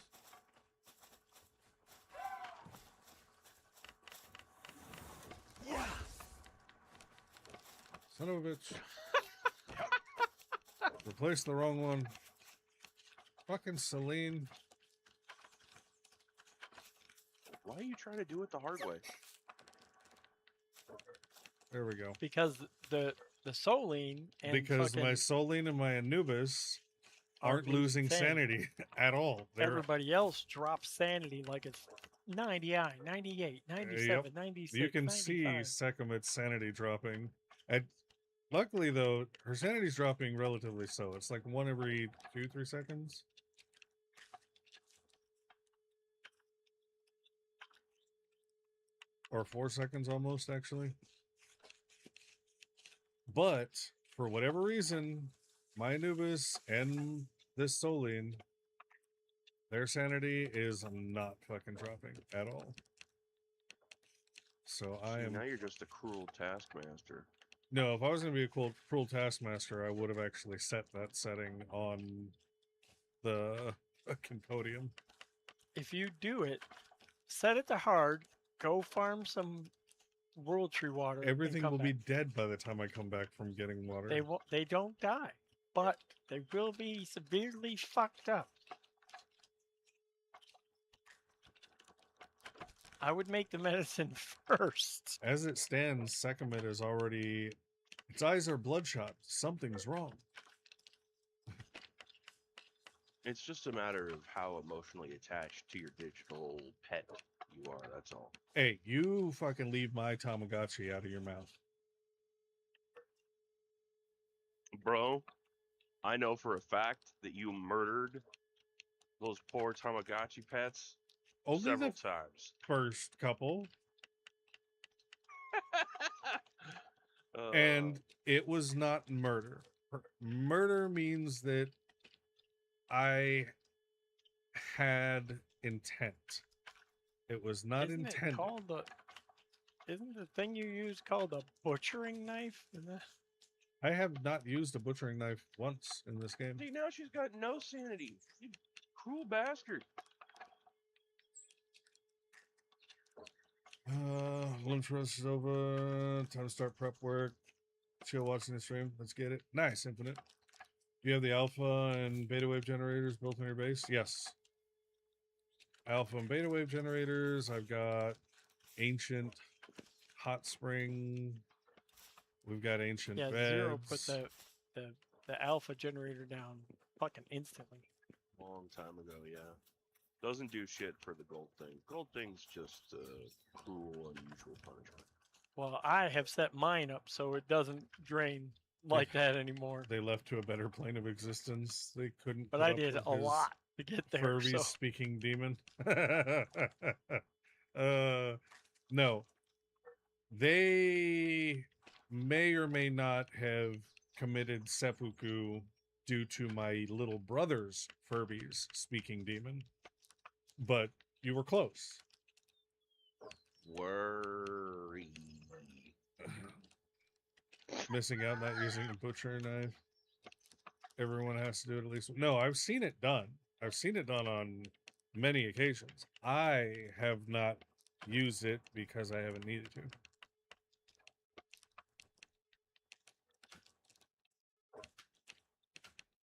Son of a bitch. Replace the wrong one. Fucking Celine. Why are you trying to do it the hard way? There we go. Because the Soline and Because my fucking Soline and my Anubis aren't losing losing sanity at all. They're, everybody else drops sanity like it's 99, 98, 97, yep. 96, You can 95. see Sekhmet's sanity dropping. Luckily, though, her sanity's dropping relatively slow. It's like 1 every 2-3 seconds. Or 4 seconds almost, actually. But, for whatever reason, my Anubis and this Soline, their sanity is not fucking dropping at all. So I See, am... now you're just a cruel taskmaster. No, if I was going to be a cruel taskmaster, I would have actually set that setting on the fucking podium. If you do it, set it to hard, go farm some world tree water. Everything will back. be dead by the time I come back from getting water. They don't die, but they will be severely fucked up. I would make the medicine first. As it stands, Sekhmet is already... Its eyes are bloodshot. Something's wrong. It's just a matter of how emotionally attached to your digital pet you are, that's all. Hey, you fucking leave my Tamagotchi out of your mouth. Bro, I know for a fact that you murdered those poor Tamagotchi pets Only several the times. first couple. And it was not murder. Murder means that I had intent. It was not Isn't intended. it called isn't the thing you use called a butchering knife? I have not used a butchering knife once in this game. See, now she's got no sanity. You cruel bastard. Lunch rush is over. Time to start prep work. Chill watching the stream. Let's get it. Nice, Infinite. You have the alpha and beta wave generators built on your base? Yes. Alpha and beta wave generators. I've got ancient hot spring. We've got ancient beds. Zero put the alpha generator down fucking instantly. Long time ago, yeah. Doesn't do shit for the gold thing. Gold thing's just cruel, unusual punishment. Well, I have set mine up so it doesn't drain like that anymore. They left to a better plane of existence. They couldn't. But I did a lot to get there. Furby So. speaking demon. No. They may or may not have committed seppuku due to my little brother's Furby's speaking demon. But you were close. Worry. Missing out, not using a butcher knife. Everyone has to do it at least. No, I've seen it done. I've seen it done on many occasions. I have not used it because I haven't needed to.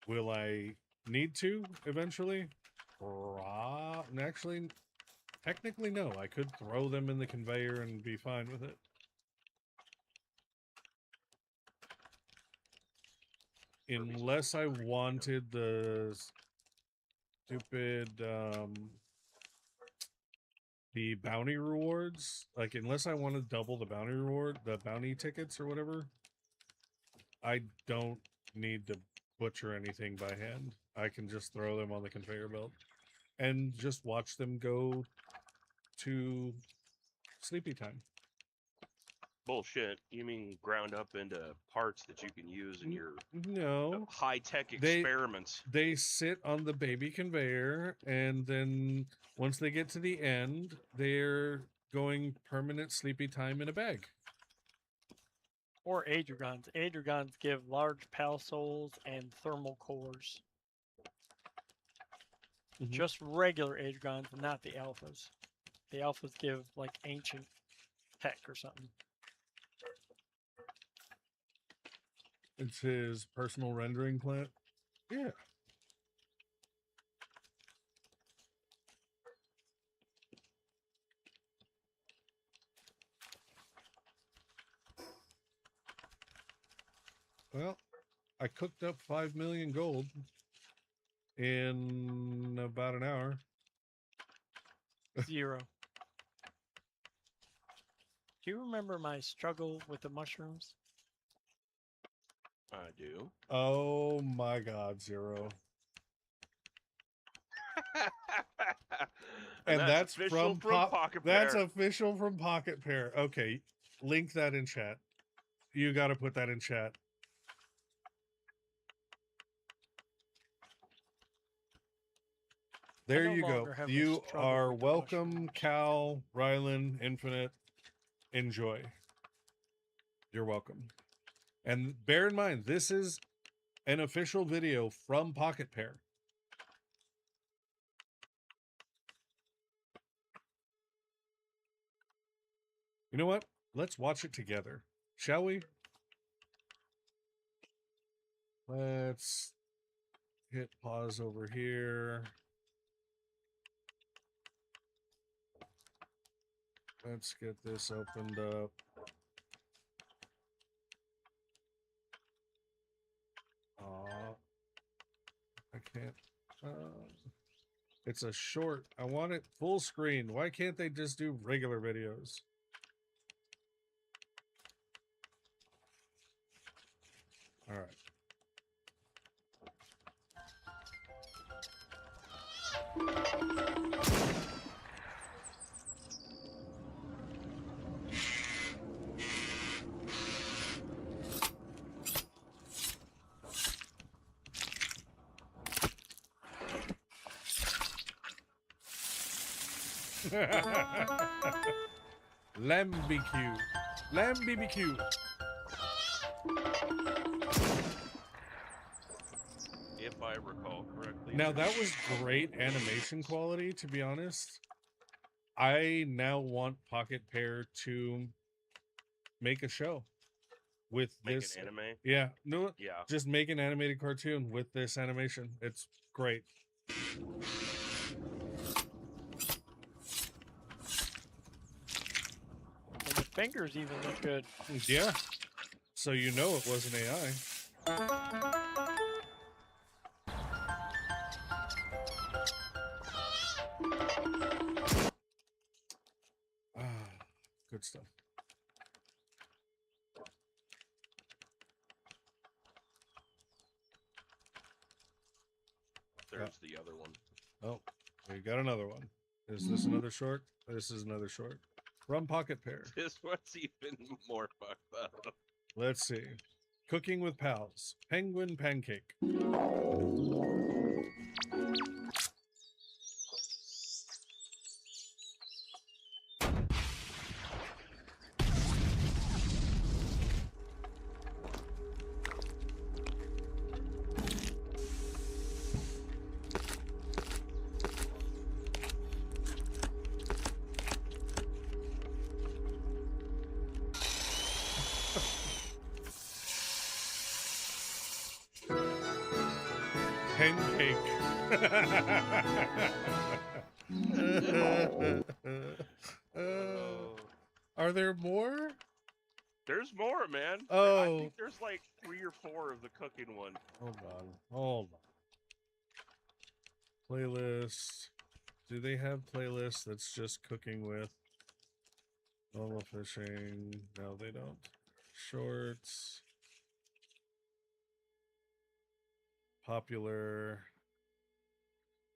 Will I need to eventually? Actually, technically, no. I could throw them in the conveyor and be fine with it. unless I wanted the stupid the bounty rewards, like unless I want to double the bounty reward, the bounty tickets or whatever, I don't need to butcher anything by hand. I can just throw them on the conveyor belt and just watch them go to sleepy time. Bullshit. You mean ground up into parts that you can use in your No, high-tech experiments? they sit on the baby conveyor, and then once they get to the end, they're going permanent sleepy time in a bag. Or Adrigons. Adrigons give large pal souls and thermal cores. Mhm. Just regular Adrigons, not the alphas. The alphas give like ancient tech or something. It's his personal rendering plant. Yeah. Well, I cooked up 5 million gold in about an hour. 0. Do you remember my struggle with the mushrooms? I do. Oh my god, 0. And that's official from Pocket That's Pair. official from Pocket Pair. Okay, link that in chat. You got to put that in chat. There no you go. longer have a You struggle are with the welcome, mushrooms. Cal, Rylan, Infinite. Enjoy. You're welcome. And bear in mind, this is an official video from Pocket Pair. You know what? Let's watch it together. Shall we? Let's hit pause over here. Let's get this opened up. Aw. I can't. It's a short. I want it full screen. Why can't they just do regular videos? All right. Lambq. Lambbbq. If I recall correctly. Now that was great animation quality, to be honest. I now want Pocket Pair to make a show with Make this. an anime. Yeah, no, Yeah. just make an animated cartoon with this animation. It's great. And the fingers even look good. Yeah. So you know it wasn't AI. Good stuff. There's the other one. Oh, we got another one. Is this another short? This is another short. From Pocket Pair. This one's even more fucked up. Let's see. Cooking with Pals. Penguin Pancake. Pancake. Are there more? There's more, man. I Oh. think there's like 3 or 4 of the cooking one. Hold on. Playlist. Do they have playlists that's just cooking with normal fishing? No, they don't. Shorts. Popular.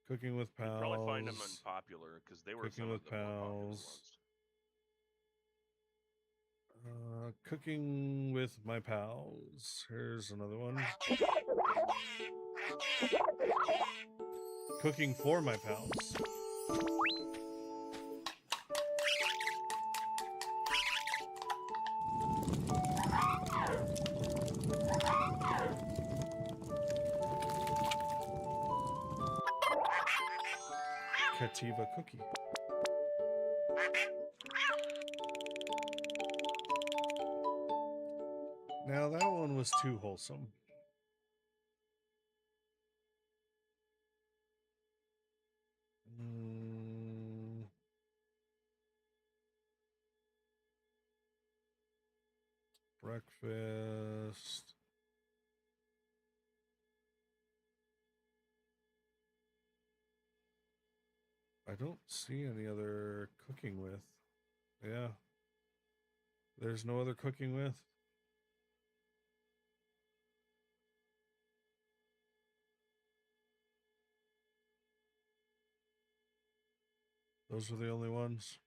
Cooking with You'd pals. probably find them unpopular because they were Cooking some with of the more popular pals. ones. Cooking with my pals. Here's another one. Cooking for my pals. Kativa cookie. Now that one was too wholesome. Breakfast. I don't see any other cooking with. Yeah. There's no other cooking with. Those are the only ones.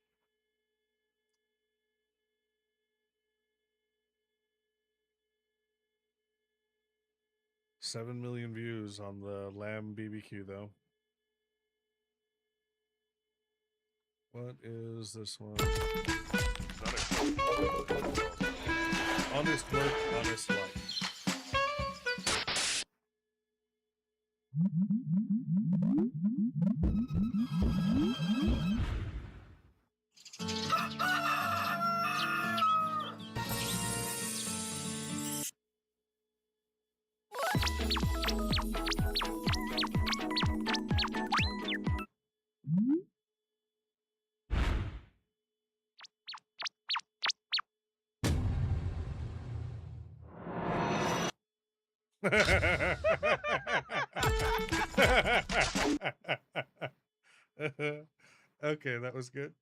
$7 million views on the lamb BBQ though. What is this one? Honest work, honest life. Okay, that was good.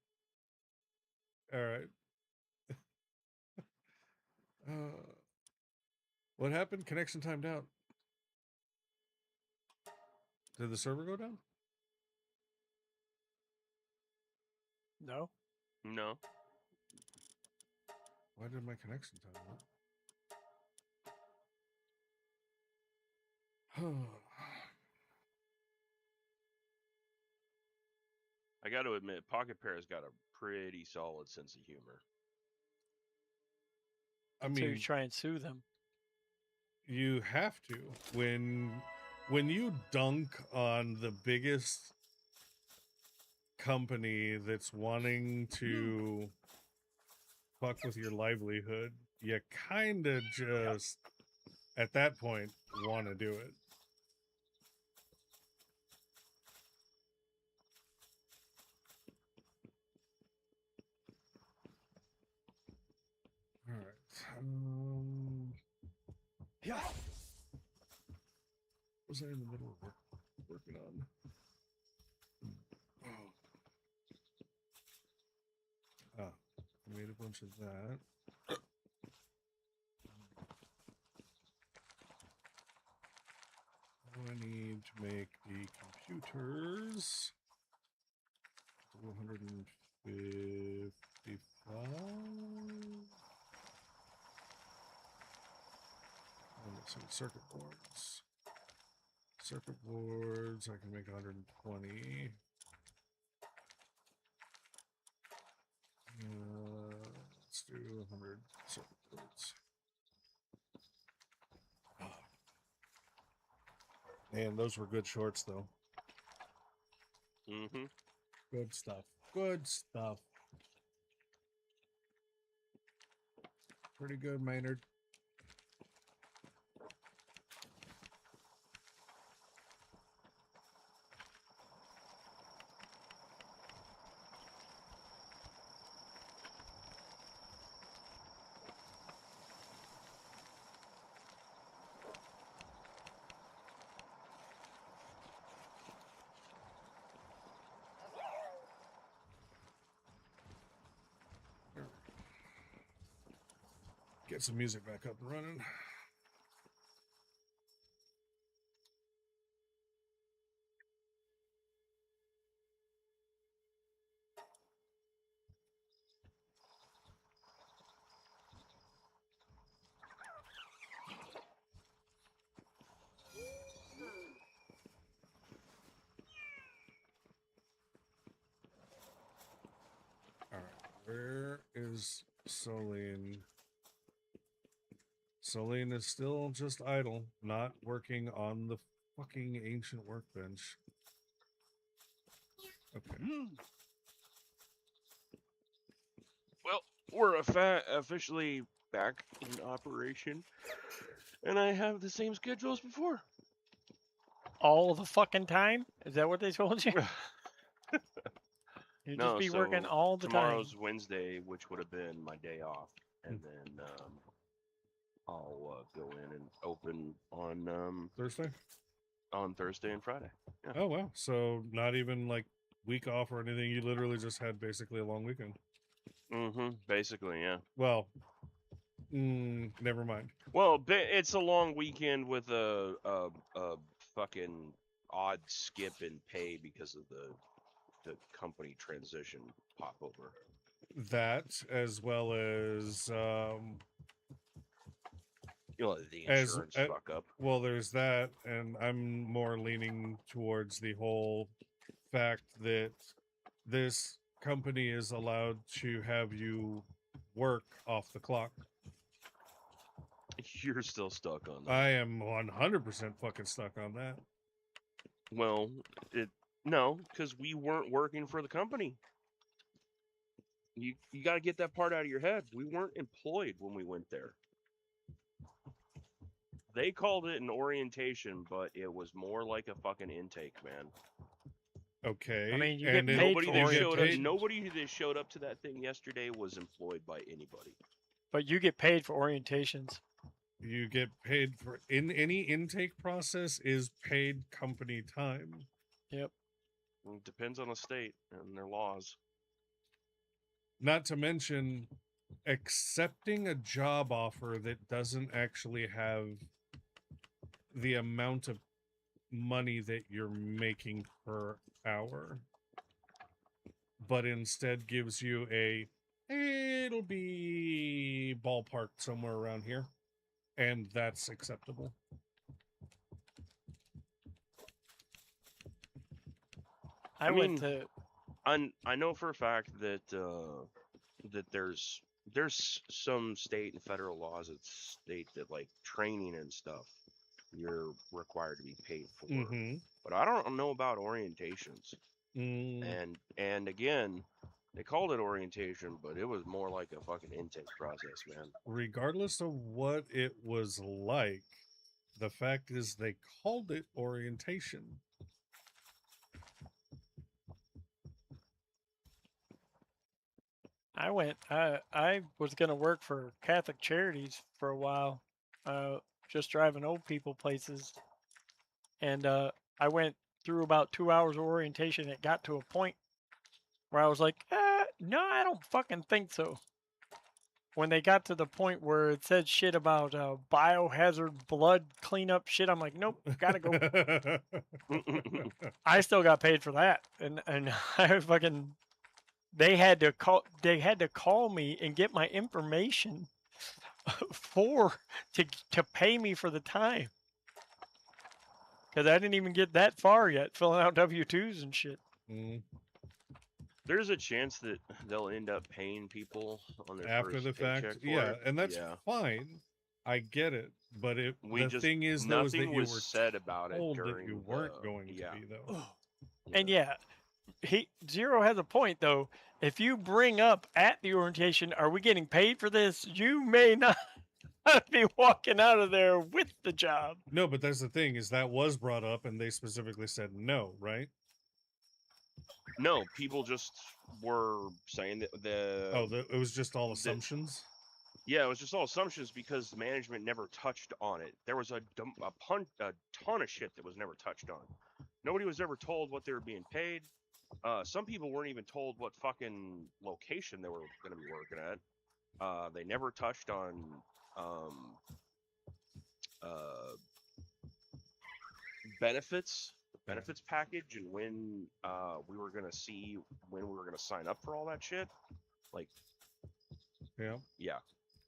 All right. What happened? Connection timed out. Did the server go down? No. No. Why did my connection time out? I got to admit, Pocket Pear's got a pretty solid sense of humor. I So you mean, try and sue them. you have to when you dunk on the biggest company that's wanting to fuck with your livelihood, you kind of just at that point want to do it. All right. Yeah. What was I in the middle of working on? Ah, I made a bunch of that. I need to make the computers. 155. And let's see, circuit boards. Circuit boards, I can make 120. Let's do 100 circuit boards. Man, those were good shorts, though. Mm-hmm. Good stuff. Good stuff. Pretty good, Maynard. Get some music back up and running. All right, where is Celine? Celine is still just idle, not working on the fucking ancient workbench. Okay. Well, we're officially back in operation, and I have the same schedule as before. All the fucking time? Is that what they told you? You No, just be so working all the time. tomorrow's Wednesday, which would have been my day off, and then I'll go in and open on Thursday? on Thursday and Friday. Yeah. Oh, wow. So not even like week off or anything. You literally just had basically a long weekend. Basically, yeah. Well, never mind. Well, it's a long weekend with a fucking odd skip in pay because of the company transition popover. That, as well as The insurance fuck up. well, there's that, and I'm more leaning towards the whole fact that this company is allowed to have you work off the clock. You're still stuck on that. I am 100% fucking stuck on that. Well, no, because we weren't working for the company. You got to get that part out of your head. We weren't employed when we went there. They called it an orientation, but it was more like a fucking intake, man. Okay. I mean, you get paid for orientation. Nobody that showed up to that thing yesterday was employed by anybody. But you get paid for orientations. You get paid for any intake process is paid company time. Yep. It depends on the state and their laws. Not to mention accepting a job offer that doesn't actually have the amount of money that you're making per hour, but instead gives you it'll be ballpark somewhere around here, and that's acceptable. I know for a fact that that there's some state and federal laws that state that like training and stuff you're required to be paid for. But I don't know about orientations. And again, they called it orientation, but it was more like a fucking intake process, man. Regardless of what it was like, the fact is they called it orientation. I was going to work for Catholic Charities for a while, just driving old people places. And I went through about 2 hours of orientation. It got to a point where I was like, no, I don't fucking think so. When they got to the point where it said shit about biohazard blood cleanup shit, I'm like, nope, gotta go. I still got paid for that. And I fucking... They had to call me and get my information to pay me for the time. Because I didn't even get that far yet, filling out W-2s and shit. There's a chance that they'll end up paying people on their after first the fact. Yeah, and that's fine. I get it, but the thing is, though, is that you were said about it that you weren't going to be, though. And Zero has a point, though. If you bring up at the orientation, are we getting paid for this? You may not be walking out of there with the job. No, but that's the thing, is that was brought up and they specifically said no, right? No, people just were saying that it was just all assumptions? Yeah, it was just all assumptions because the management never touched on it. There was a ton of shit that was never touched on. Nobody was ever told what they were being paid. Some people weren't even told what fucking location they were going to be working at. They never touched on uh, benefits, benefits package, and when we were gonna see when we were gonna sign up for all that shit. Like, Yeah. yeah,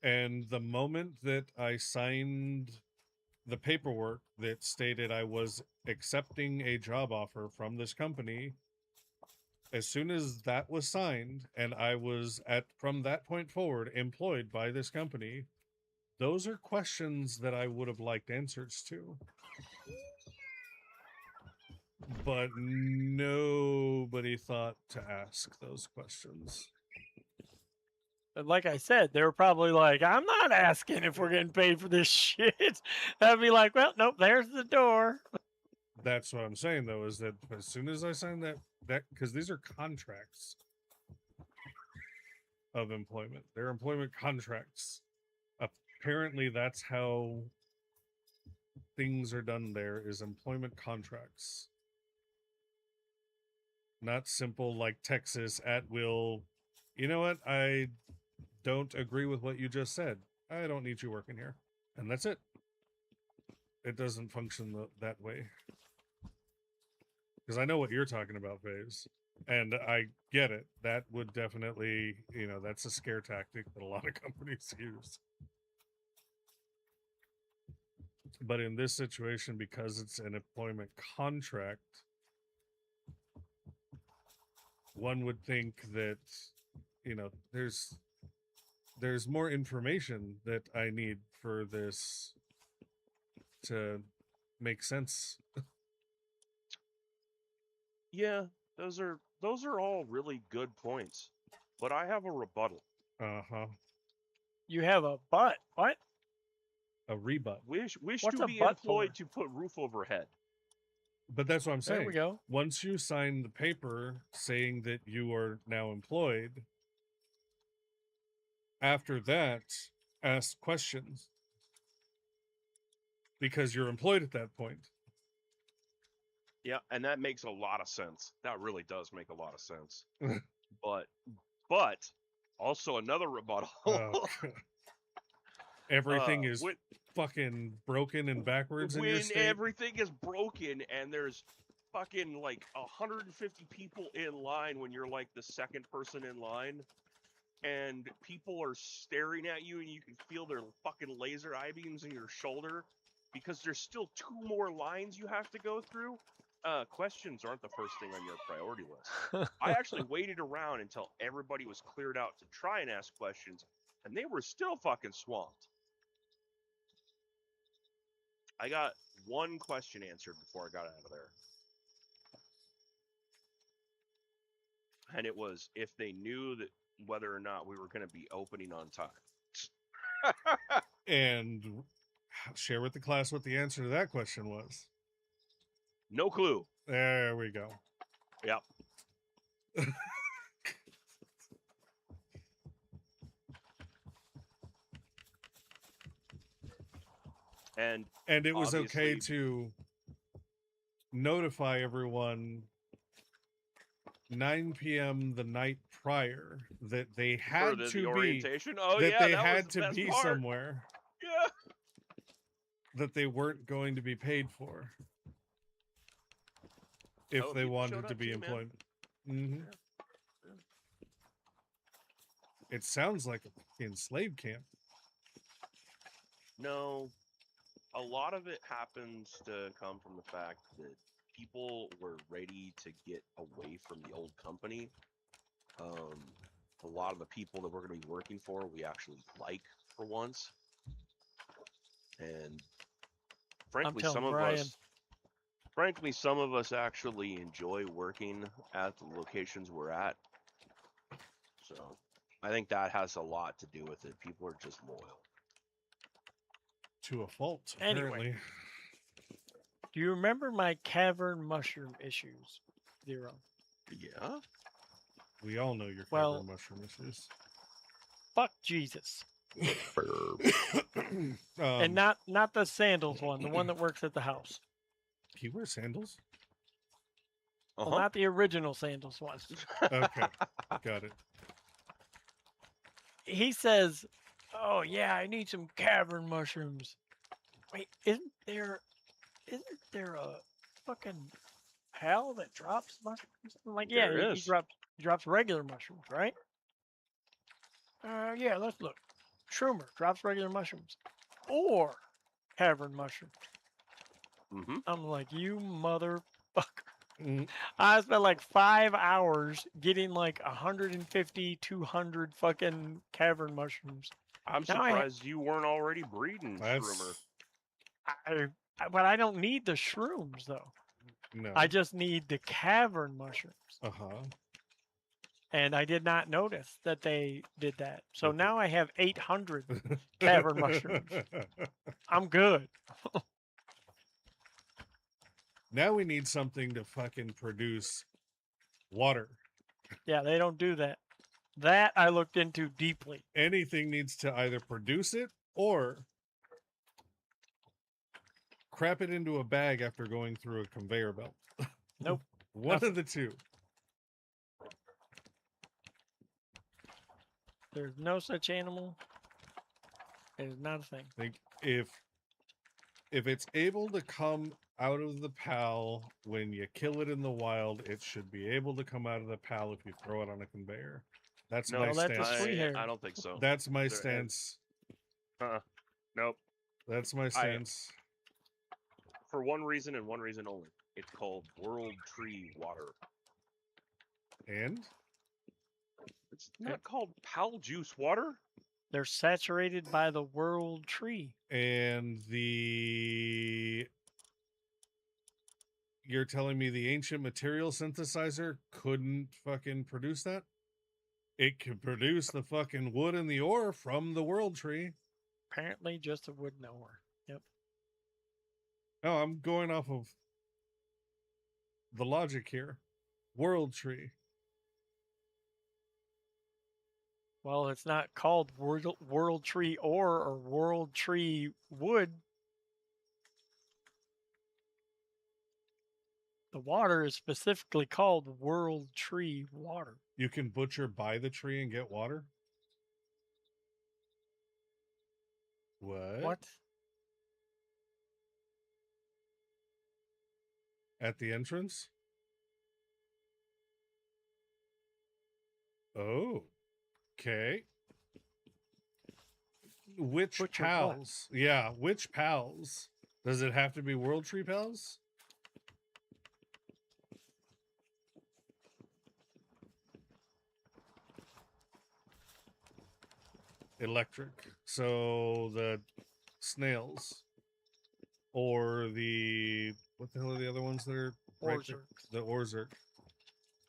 And the moment that I signed the paperwork that stated I was accepting a job offer from this company, as soon as that was signed and I was from that point forward employed by this company, those are questions that I would have liked answers to. But nobody thought to ask those questions. But like I said, they were probably like, I'm not asking if we're getting paid for this shit. I'd be like, well, nope, there's the door. That's what I'm saying, though, is that as soon as I signed that because these are contracts of employment, they're employment contracts. Apparently, that's how things are done there, is employment contracts. Not simple like Texas at will. You know what? I don't agree with what you just said. I don't need you working here. And that's it. It doesn't function that way. Because I know what you're talking about, Faze. And I get it. That would definitely, that's a scare tactic that a lot of companies use. But in this situation, because it's an employment contract, one would think that, there's more information that I need for this to make sense. yeah. Those are all really good points, but I have a rebuttal. Uh-huh. You have a butt. What? A rebut. Wish What's to a be butt employed for? to put roof over head. But that's what I'm saying. There we go. Once you sign the paper saying that you are now employed, after that, ask questions. Because you're employed at that point. Yeah, and that makes a lot of sense. That really does make a lot of sense. but also another rebuttal. Everything is fucking broken and backwards in your state. When everything is broken and there's fucking like 150 people in line when you're like the second person in line, and people are staring at you and you can feel their fucking laser eye beams in your shoulder because there's still 2 more lines you have to go through. Questions aren't the first thing on your priority list. I actually waited around until everybody was cleared out to try and ask questions, and they were still fucking swamped. I got 1 question answered before I got out of there. And it was if they knew that whether or not we were going to be opening on time. And share with the class what the answer to that question was. No clue. There we go. Yep. And it was okay to notify everyone 9 p.m. the night prior that they had to be orientation. Oh, that yeah, they that had was the to best be part. somewhere. Yeah. That they weren't going to be paid for if they wanted to be employed. Mm-hmm. Yeah. It sounds like a fucking slave camp. No, a lot of it happens to come from the fact that people were ready to get away from the old company. A lot of the people that we're going to be working for, we actually like for once. And frankly, some of us actually enjoy working at the locations we're at. So I think that has a lot to do with it. People are just loyal. To a fault, apparently. Anyway, do you remember my cavern mushroom issues, Zero? Yeah. We all know your cavern mushroom issues. Fuck Jesus. And not the sandals one, the one that works at the house. He wears sandals? Well, not the original sandals one. Okay, got it. he says, "Oh yeah, I need some cavern mushrooms." Wait, isn't there a fucking pal that drops mushrooms? I'm like, yeah, There he is. drops regular mushrooms, right? Yeah, let's look. Shroomer drops regular mushrooms, or cavern mushrooms. Mm-hmm. I'm like, you motherfucker. Mm, I spent like 5 hours getting like 150, 200 fucking cavern mushrooms. I'm Now surprised you weren't already breeding Shroomer. that's but I don't need the shrooms though. no. I just need the cavern mushrooms. Uh-huh. And I did not notice that they did that. So Okay. now I have 800 cavern mushrooms. I'm good. Now we need something to fucking produce water. Yeah, they don't do that. That I looked into deeply. Anything needs to either produce it or crap it into a bag after going through a conveyor belt. Nope. One Nothing. of the two. There's no such animal. There's not a thing. Think if it's able to come out of the pal when you kill it in the wild, it should be able to come out of the pal if you throw it on a conveyor. That's No, my that's a stance. sweet hair. I don't think so. That's my There- stance. Nope. That's my stance. For one reason and one reason only. It's called World Tree Water. And It's not called Pal Juice Water. They're saturated by the world tree. you're telling me the ancient material synthesizer couldn't fucking produce that? It could produce the fucking wood and the ore from the world tree. Apparently just a wooden ore. Yep. No, I'm going off of the logic here. World tree. Well, it's not called world tree ore or world tree wood. The water is specifically called world tree water. You can butcher by the tree and get water? What? At the entrance? Oh. Okay. Which Butcher what? pals? Yeah, which pals? Does it have to be World Tree pals? Electric. So the snails. Or the what the hell are the other ones that are right there? Orzerks. The Orzerk.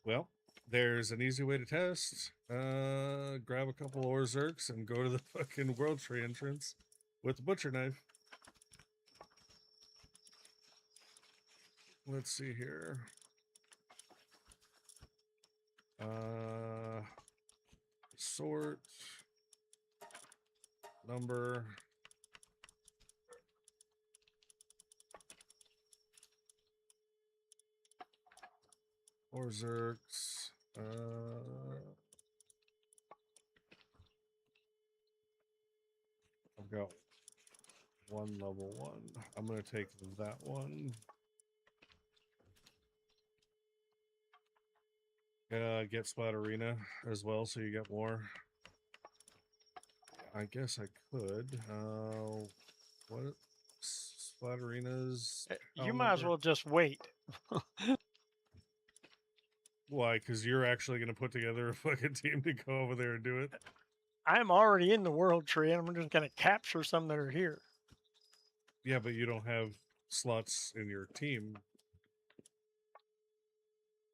Well, there's an easy way to test. Grab a couple Orzerks and go to the fucking World Tree entrance with the butcher knife. Let's see here. Sort. Number. Orzerks. I've got one level 1. I'm going to take that one. Get Splatterina as well, so you get more. I guess I could. What? Splatterina's... You might as well just wait. Why? Because you're actually going to put together a fucking team to go over there and do it? I'm already in the world tree, and I'm just going to capture some that are here. Yeah, but you don't have slots in your team.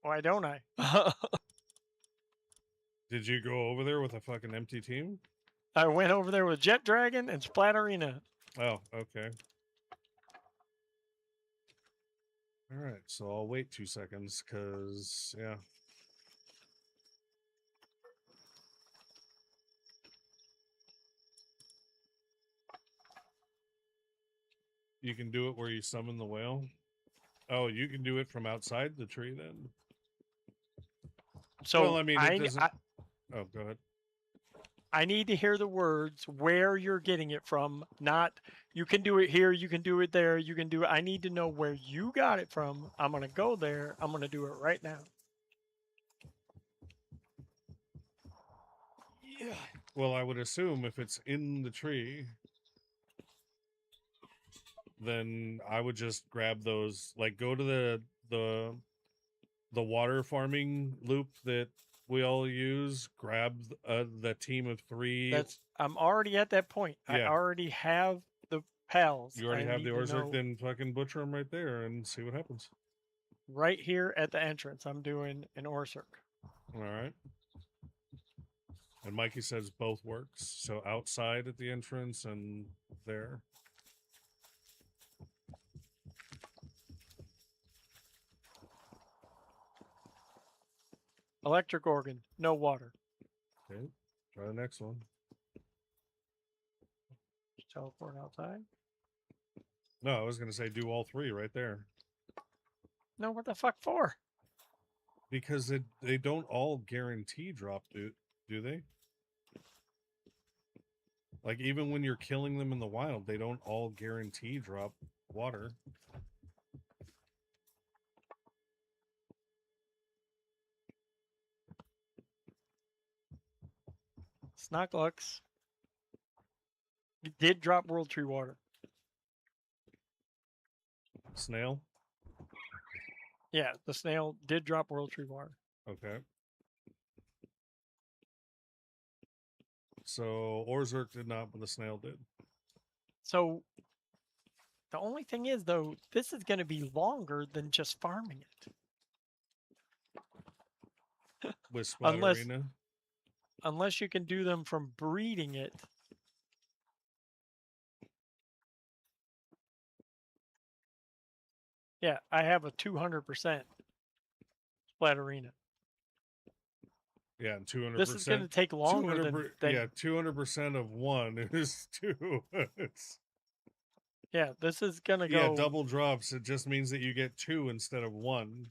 Why don't I? Did you go over there with a fucking empty team? I went over there with Jet Dragon and Splatterina. Oh, okay. All right, so I'll wait 2 seconds, because, yeah. You can do it where you summon the whale? Oh, you can do it from outside the tree, then? So, Well, I mean, it doesn't... Oh, go ahead. I need to hear the words where you're getting it from, not you can do it here, you can do it there, you can do it. I need to know where you got it from. I'm going to go there. I'm going to do it right now. Yeah. Well, I would assume if it's in the tree, then I would just grab those, like go to the water farming loop that we all use, grab the team of 3. I'm already at that point. I Yeah. already have the pals. You already I have the need to Orzhov, know then fucking butcher them right there and see what happens. right here at the entrance. I'm doing an Orzhov. All right. And Mikey says both works. So outside at the entrance and there. Electric organ, no water. Okay. Try the next one. Just teleport outside. No, I was going to say do all 3 right there. No, what the fuck for? Because they don't all guarantee drop, do they? Like, even when you're killing them in the wild, they don't all guarantee drop water. Snorkelux. It did drop World Tree water. Snail? Yeah, the snail did drop World Tree water. Okay. So Orzhov did not, but the snail did. So the only thing is, though, this is going to be longer than just farming it. With Splatterina? Unless you can do them from breeding it. Yeah, I have a 200% Splatterina. Yeah, and 200%. This is going to take longer than yeah, 200% of 1 is 2. Yeah, this is going to go... Yeah, double drops. It just means that you get 2 instead of 1.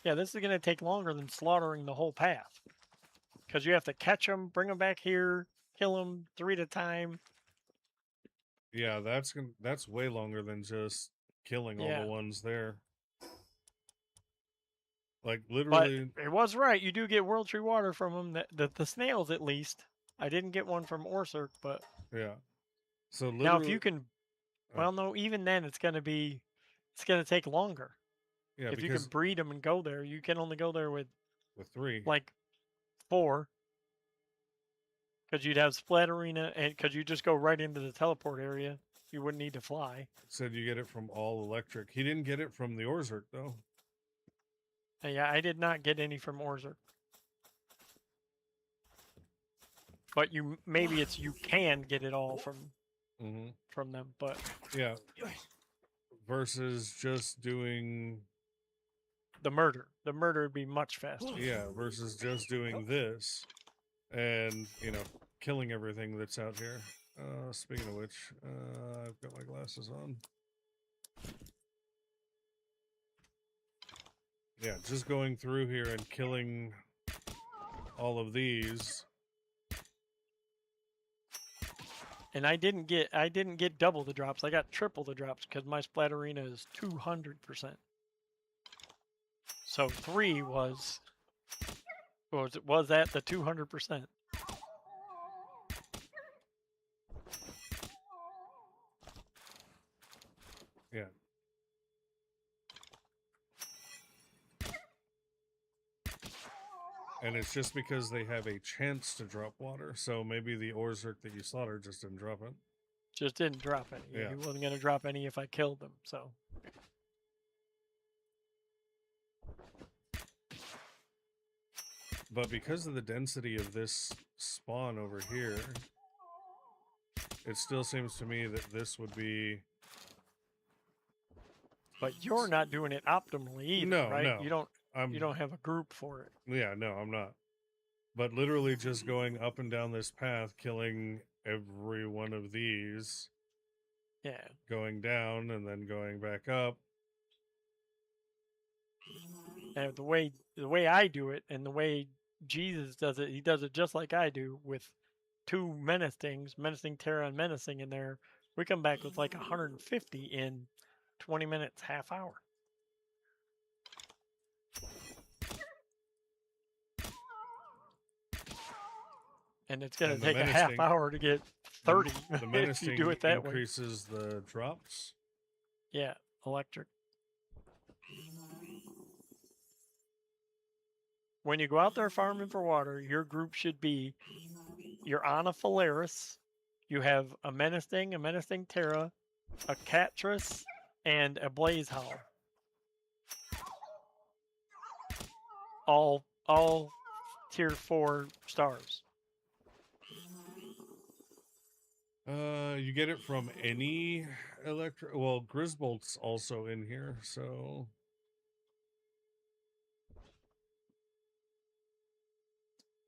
Yeah, this is going to take longer than slaughtering the whole path. Because you have to catch them, bring them back here, kill them 3 at a time. Yeah, that's way longer than just killing all the ones there. Like, literally... But it was right. You do get World Tree water from them. The snails, at least. I didn't get one from Orzhov, but... Yeah. So literally... Now, if you can... Well, no, even then, it's going to take longer. Yeah, if you can breed them and go there, you can only go there with 3. Like 4. Because you'd have Splatterina, and because you just go right into the teleport area. You wouldn't need to fly. Said you get it from all electric. He didn't get it from the Orzhov, though. Yeah, I did not get any from Orzhov. But maybe you can get it all from them, but... Yeah. Versus just doing... The murder. The murder would be much faster. Yeah, versus just doing this and, killing everything that's out here. Speaking of which, I've got my glasses on. Yeah, just going through here and killing all of these. And I didn't get double the drops. I got triple the drops because my Splatterina is 200%. So 3 was at the 200%. Yeah. And it's just because they have a chance to drop water. So maybe the Orzhov that you slaughtered just didn't drop it. Just didn't drop any. Yeah. He wasn't going to drop any if I killed them, so... But because of the density of this spawn over here, it still seems to me that this would be... But you're not doing it optimally either, No, right? no. You don't have a group for it. Yeah, no, I'm not. But literally just going up and down this path, killing every one of these. Yeah. Going down and then going back up. And the way I do it, and the way Jesus does it. He does it just like I do with 2 menacing Terra and menacing in there. We come back with like 150 in 20 minutes, half hour. And it's going And to the take a half menacing- hour to get 30 The if you menacing do it that way. increases the drops. Yeah, electric. When you go out there farming for water, your group should be, you're on a Phalaris, you have a menacing Terra, a Catris, and a Blaze Howl. All tier 4 stars. You get it from any electric. Well, Grisbolt's also in here, so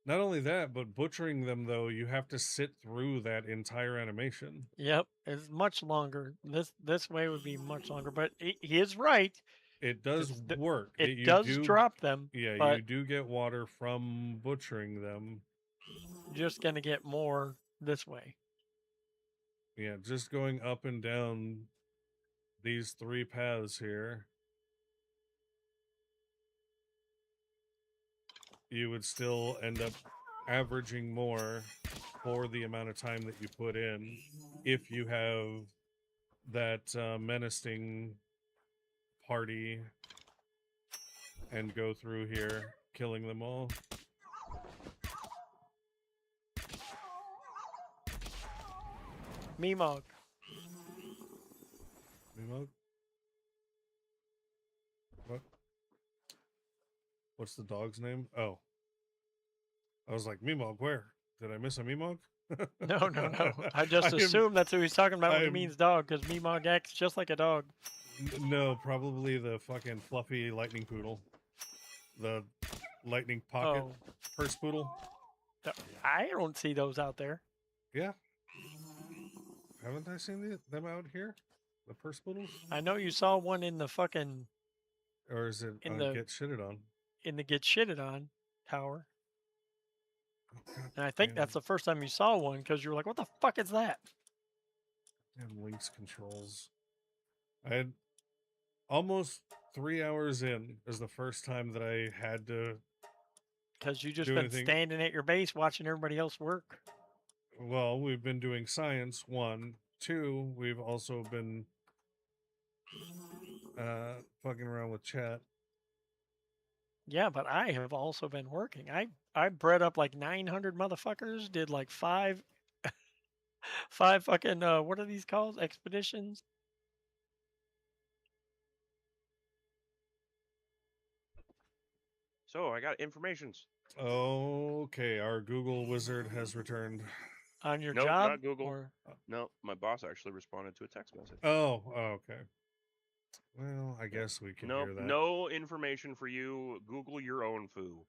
not only that, but butchering them though, you have to sit through that entire animation. Yep, it's much longer. This way would be much longer, but he is right. It does work. It You does do drop them. Yeah, but you do get water from butchering them. just gonna get more this way. Yeah, just going up and down these 3 paths here, you would still end up averaging more for the amount of time that you put in if you have that menacing party and go through here killing them all. Meemog. Meemog? What? What's the dog's name? Oh. I was like, Meemog, where? Did I miss a Meemog? No. I just assumed that's who he's talking about when he means dog, because Meemog acts just like a dog. No, probably the fucking fluffy lightning poodle. The lightning pocket purse poodle. I don't see those out there. Yeah. Haven't I seen them out here? The purse poodles? I know you saw one in the fucking... Or is it in the Get Shitted On? In the Get Shitted On tower. God And I think damn. that's the first time you saw one, because you were like, what the fuck is that? And Link's controls. I had almost 3 hours in is the first time that I had to... Because you just do been anything. standing at your base watching everybody else work. Well, we've been doing science, 1. 2, we've also been fucking around with chat. Yeah, but I have also been working. I bred up like 900 motherfuckers, did like 5 fucking what are these called? Expeditions? So I got informations. Okay, our Google wizard has returned. On your Nope, job? not Google. Or... No, my boss actually responded to a text message. Oh, okay. Well, I guess we can hear that. No information for you. Google your own foo.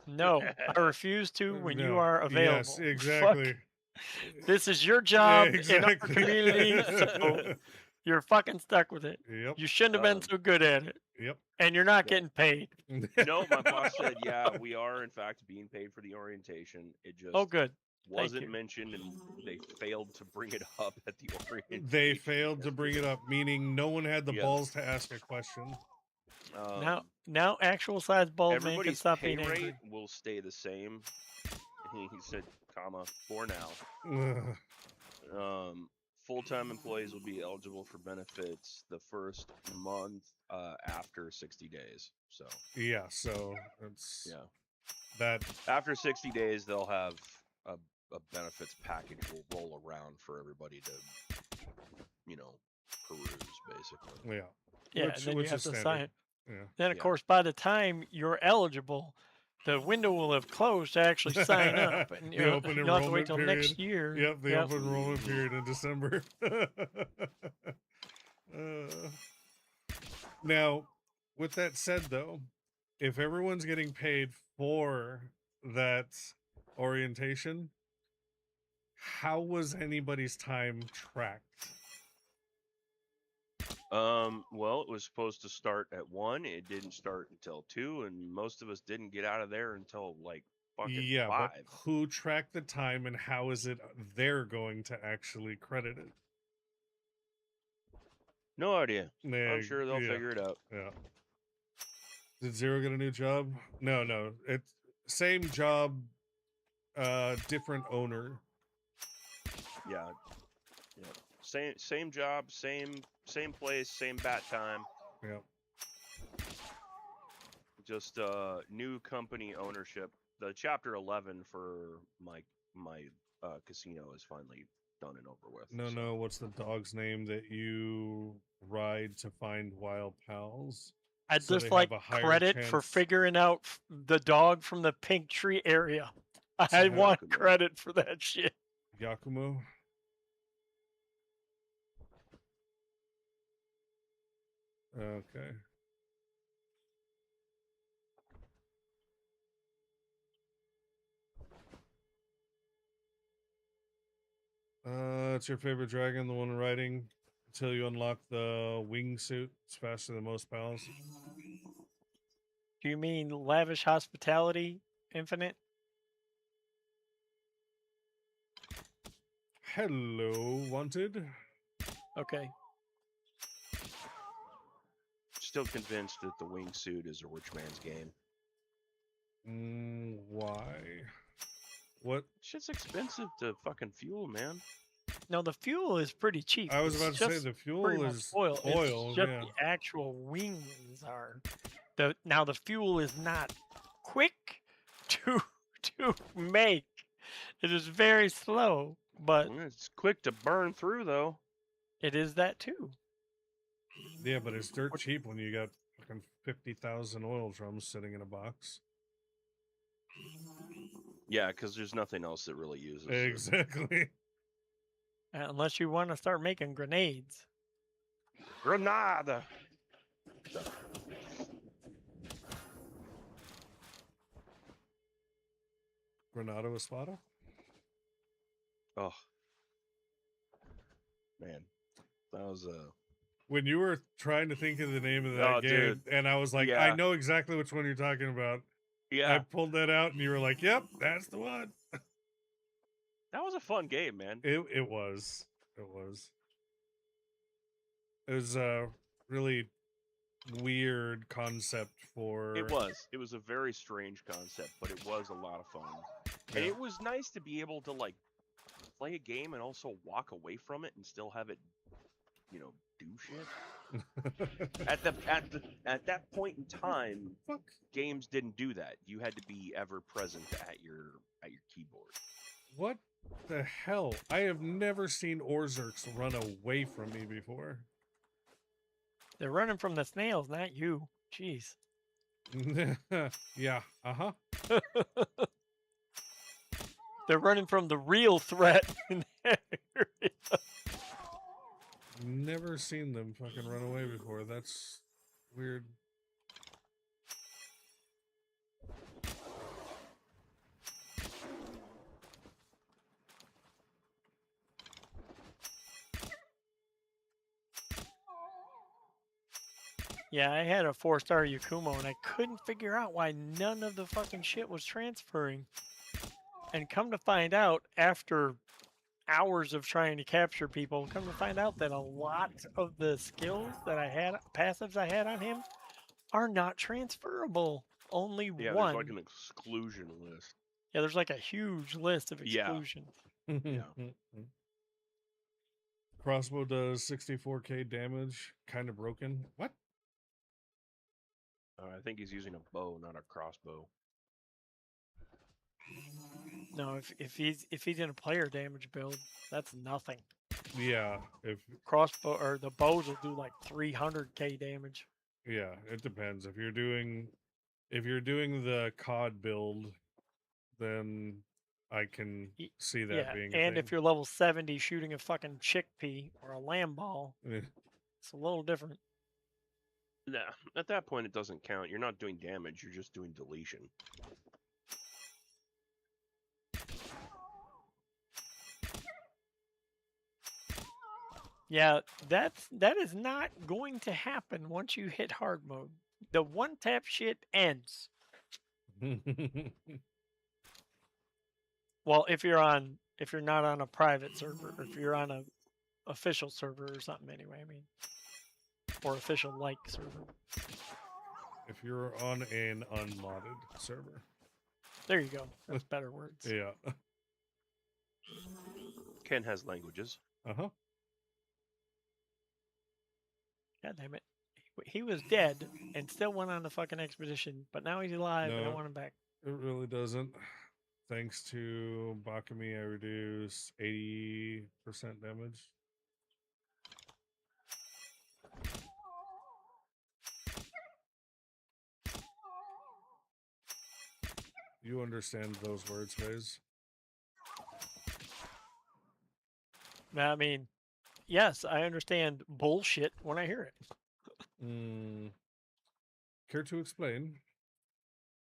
No, I refuse to when you are available. Yes, exactly. Fuck. This is your job in our exactly. community, so you're fucking stuck with it. Yep. You shouldn't have been so good at it. Yep. And you're not getting paid. No, my boss said, yeah, we are in fact being paid for the orientation. It just good. wasn't mentioned, and they failed to bring it up at the orientation. They failed to bring it up, meaning no one had the balls to ask a question. Now actual size bald man can stop pay being angry. rate will stay the same. He said, comma, for now. Full-time employees will be eligible for benefits the first month after 60 days. So yeah, so it's that after 60 days they'll have a benefits package will roll around for everybody to peruse basically. Yeah. Yeah, and then you have to sign it. Yeah. Then of course by the time you're eligible, the window will have closed to actually sign up, and the open you'll have to wait enrollment till period. next year. Yep, the open enrollment period in December. Now, with that said, though, if everyone's getting paid for that orientation, how was anybody's time tracked? Well, it was supposed to start at 1. It didn't start until 2, and most of us didn't get out of there until like fucking Yeah, 5. but who tracked the time and how is it they're going to actually credit it? No idea. Yeah, I'm sure they'll yeah, figure it out. yeah. Did Zero get a new job? No. It's same job, different owner. Yeah. Yeah. Same job, same place, same bat time. Yeah. Just new company ownership. The chapter 11 for my casino is finally done and over with. No. What's the dog's name that you ride to find wild pals? I'd So just they like have a higher credit for chance- figuring out the dog from the pink tree area. I Yeah. want Yakumo. credit for that shit. Yakumo. Okay. It's your favorite dragon, the one riding until you unlock the wingsuit. It's faster than most pals. Do you mean lavish hospitality infinite? Hello, wanted. Okay. Still convinced that the wingsuit is a rich man's game. Why? What? Shit's expensive to fucking fuel, man. No, the fuel is pretty cheap. I was It's about to say just the fuel pretty much is oil. oil. It's just Yeah. the actual wings are. Now the fuel is not quick to make. It is very slow, but It's quick to burn through, though. it is that too. Yeah, but it's dirt cheap when you got fucking 50,000 oil drums sitting in a box. Yeah, because there's nothing else that really uses it. Exactly. Unless you want to start making grenades. Granada! Granada Espada? Oh. Man. That was When you were trying to think of the name of that Oh, game, dude. and I was like, Yeah. I know exactly which one you're talking about. I Yeah. pulled that out, and you were like, yep, that's the one. That was a fun game, man. It was. It was. It was a really weird concept for... It was. It was a very strange concept, but it was a lot of fun. And Yeah. it was nice to be able to, like, play a game and also walk away from it and still have it, you know, do shit. At that point in time, Fuck. games didn't do that. You had to be ever present at your keyboard. What the hell? I have never seen Orzerks run away from me before. They're running from the snails, not you. Jeez. Yeah, uh-huh. They're running from the real threat in that area. Never seen them fucking run away before. That's weird. Yeah, I had a 4-star Yakumo and I couldn't figure out why none of the fucking shit was transferring. And come to find out, after hours of trying to capture people, come to find out that a lot of the skills that I had, passives I had on him, are not transferable. Only Yeah, one. there's like an exclusion list. Yeah, there's like a huge list of Yeah. exclusions. Crossbow does 64k damage. Kind of broken. What? I think he's using a bow, not a crossbow. No, if he's in a player damage build, that's nothing. Yeah, if Crossbow or the bows will do like 300k damage. yeah, it depends. If you're doing the COD build, then I can see that Yeah, being a and thing. if you're level 70 shooting a fucking chickpea or a lamb ball, Eh, it's a little different. Nah, at that point it doesn't count. You're not doing damage, you're just doing deletion. Yeah, that is not going to happen once you hit hard mode. The one tap shit ends. Well, if you're not on a private server, or if you're on a official server or something anyway, I mean, or official like server. If you're on an unmodded server. There you go. That's better words. Yeah. Ken has languages. Uh-huh. God damn it. He was dead and still went on the fucking expedition, but now he's alive and I No. want him back. It really doesn't. Thanks to Bakami, I reduced 80% damage. You understand those words, Faze? I mean, yes, I understand bullshit when I hear it. Care to explain?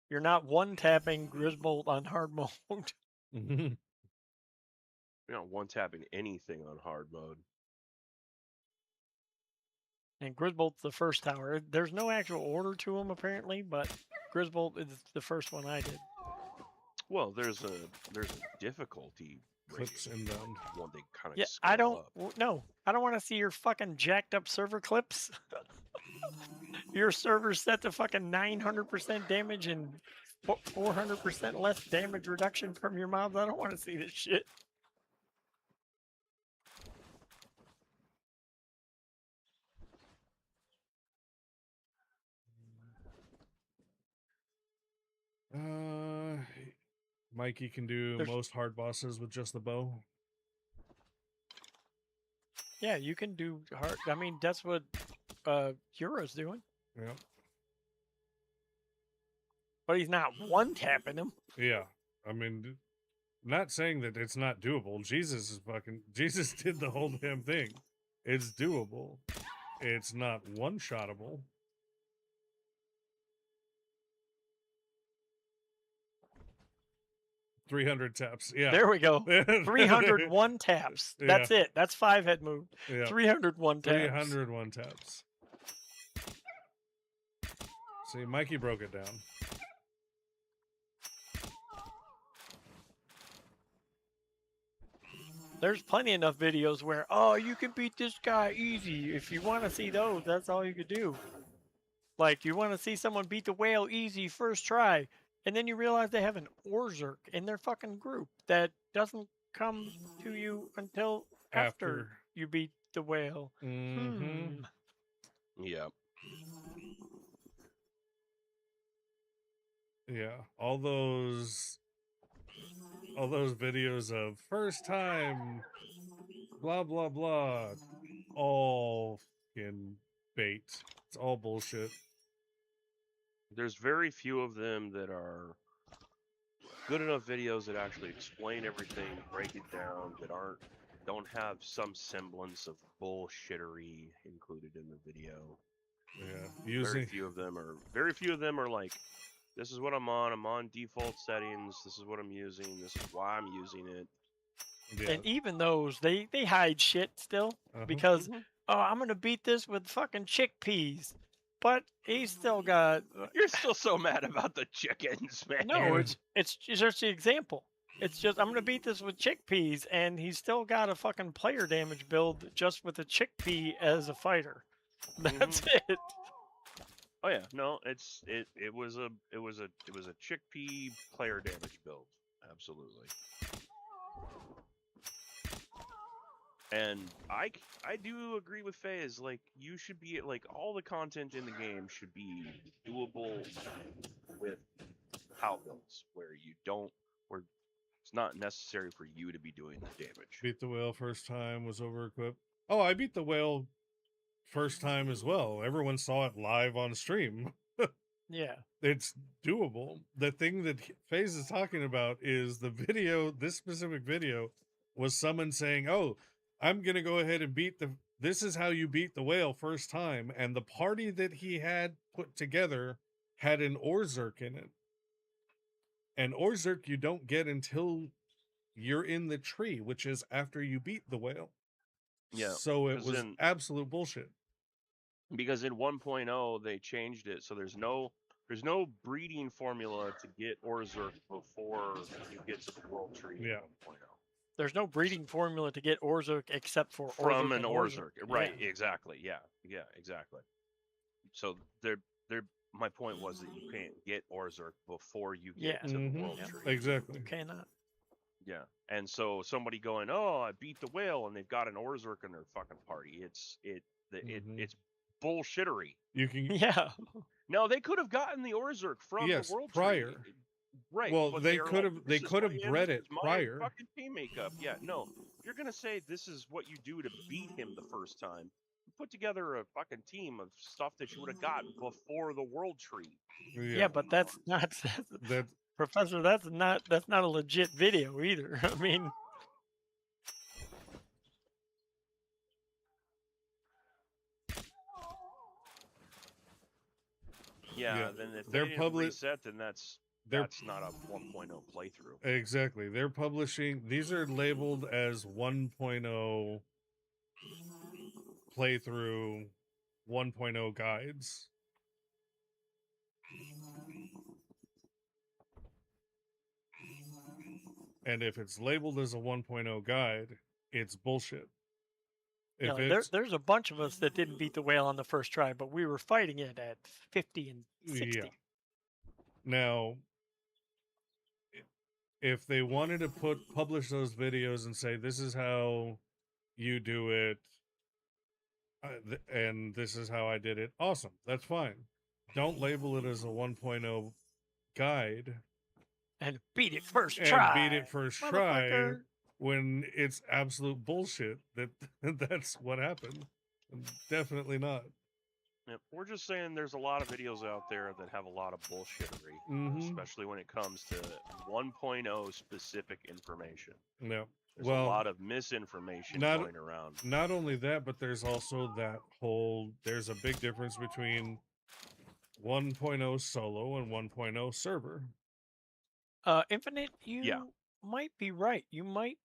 You're not one-tapping Grisbolt on hard mode. You're not one-tapping anything on hard mode. And Grisbolt's the first tower. There's no actual order to them, apparently, but Grisbolt is the first one I did. Well, there's a difficulty Clips inbound. one they kind of Yeah, I don't. No, I don't want to see your fucking jacked up server clips. Your server's set to fucking 900% damage and 400% less damage reduction from your mobs. I don't want to see this shit. Mikey can do most hard bosses with just the bow. Yeah, you can do hard. I mean, that's what Euro's doing. Yeah. But he's not one-tapping him. Yeah. I mean, not saying that it's not doable. Jesus did the whole damn thing. It's doable. It's not one-shottable. $300 taps. Yeah. There we go. 301 taps. That's it. That's 5-head move. Yeah. 301 taps. 301 taps. See, Mikey broke it down. There's plenty enough videos where, oh, you can beat this guy easy. If you want to see those, that's all you could do. Like, you want to see someone beat the whale easy first try, and then you realize they have an Orzerk in their fucking group that doesn't come to you until after you beat the whale. Mm-hmm. Yeah. Yeah. All those videos of first time, blah, blah, blah, all fucking bait. It's all bullshit. There's very few of them that are good enough videos that actually explain everything, break it down, that don't have some semblance of bullshittery included in the video. Yeah. Very few of them are like, this is what I'm on default settings, this is what I'm using, this is why I'm using it. Yeah. And even those, they hide shit still. Because, oh, I'm going to beat this with fucking chickpeas. But he's still got... You're still so mad about the chickens, man. No, it's just the example. It's just, I'm going to beat this with chickpeas, and he's still got a fucking player damage build just with a chickpea as a fighter. That's it. Oh yeah, no, it was a chickpea player damage build, absolutely. And I do agree with Faze, like, you should be, like, all the content in the game should be doable with POW builds, where it's not necessary for you to be doing the damage. Beat the whale first time, was over-equipped. Oh, I beat the whale first time as well. Everyone saw it live on stream. Yeah. It's doable. The thing that FaZe is talking about is the video, this specific video, was someone saying, oh, I'm going to go ahead and this is how you beat the whale first time. And the party that he had put together had an Orzerk in it. And Orzerk you don't get until you're in the tree, which is after you beat the whale. Yeah, So it 'cause was in- absolute bullshit. because in 1.0 they changed it, so there's no breeding formula to get Orzhov before you get to the World Tree in Yeah. 1.0. There's no breeding formula to get Orzhov except for From Orzhov an and Orzhov, right? Yeah. Exactly. Yeah, exactly. So they're my point was that you can't get Orzhov before you get Yeah. to the Mhm. World Yeah. Tree. Exactly. You cannot. Yeah, and so somebody going, "Oh, I beat the whale," and they've got an Orzhov in their fucking party. It's Mhm. bullshittery. You can Yeah. No, they could have gotten the Orzhov from Yes, the World prior. Tree. Right, Well, but they are could like, have "This is bred this it is my prior. fucking team makeup." Yeah, no, if you're gonna say this is what you do to beat him the first time, put together a fucking team of stuff that you would have gotten before the World Tree. Yeah, but that's not that Professor, that's not a legit video either. I mean, Yeah, then if they're they didn't reset, then that's they're not a 1.0 playthrough. exactly. They're publishing, these are labeled as 1.0 playthrough 1.0 guides. And if it's labeled as a 1.0 guide, it's bullshit. you If know, it's there's a bunch of us that didn't beat the whale on the first try, but we were fighting it at 50 and 60. yeah. Now, if they wanted to publish those videos and say this is how you do it, and this is how I did it, awesome, that's fine. Don't label it as a 1.0 guide And beat it first and try. beat it first try motherfucker. when it's absolute bullshit that that's what happened. Definitely not. Yep. We're just saying there's a lot of videos out there that have a lot of bullshittery, Mhm. especially when it comes to 1.0 specific information. No. There's Well, a lot of misinformation not- going around. Not only that, but there's also that whole, there's a big difference between 1.0 solo and 1.0 server. Infinite, you Yeah. might be right. You might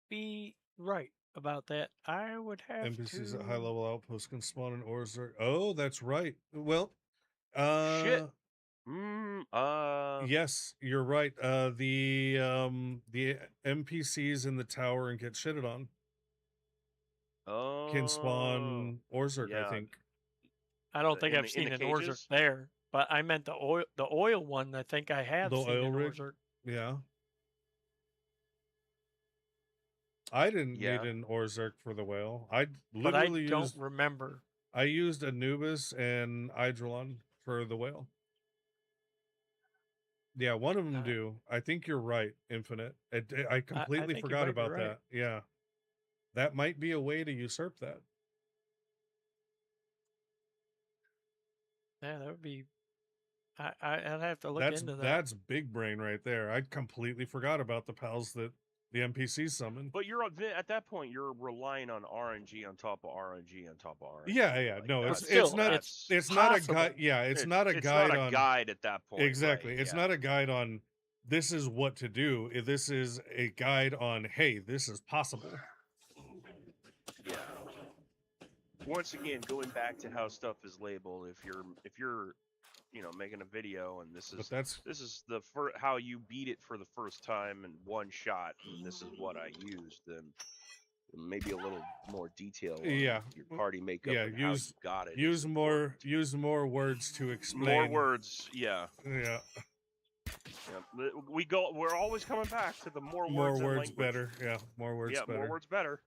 be right about that. I would have NPCs to. at high level outposts can spawn in Orzhov. Oh, that's right. Well, Shit. yes, you're right. The NPCs in the tower and get shitted on can spawn Orzhov, yeah. I think. I don't think in I've the- in seen the an Orzhov cages? there, but I meant the oil one. I think I have The seen oil an rig? Orzhov. Yeah. I didn't Yeah. need an Orzhov for the whale. I But I literally don't remember. I used Anubis and Eidrelon for the whale. Yeah, one of them do. I think you're right, Infinite. I completely think you forgot might be about right. that. Yeah. That might be a way to usurp that. Yeah, that would be. I'd have to look into that. That's big brain right there. I completely forgot about the pals that the NPCs summon. But you're at that point you're relying on RNG on top of RNG on top of RNG. Yeah. Like, No, that's- still, it's not that's- it's not a possible. guide. Yeah, it's not a it's guide not a on guide at that point. exactly. right, It's yeah. not a guide on this is what to do. This is a guide on hey, this is possible. Yeah. Once again, going back to how stuff is labeled, if you're making a video and this But is that's the how you beat it for the first time in one shot, and this is what I used, then maybe a little more detail on Yeah. your party makeup Yeah, and how you use- got it. use is more important. words to explain. More words, yeah. Yeah. We're always coming back to the more More words and words language. better. Yeah, more words Yeah, better. more words better.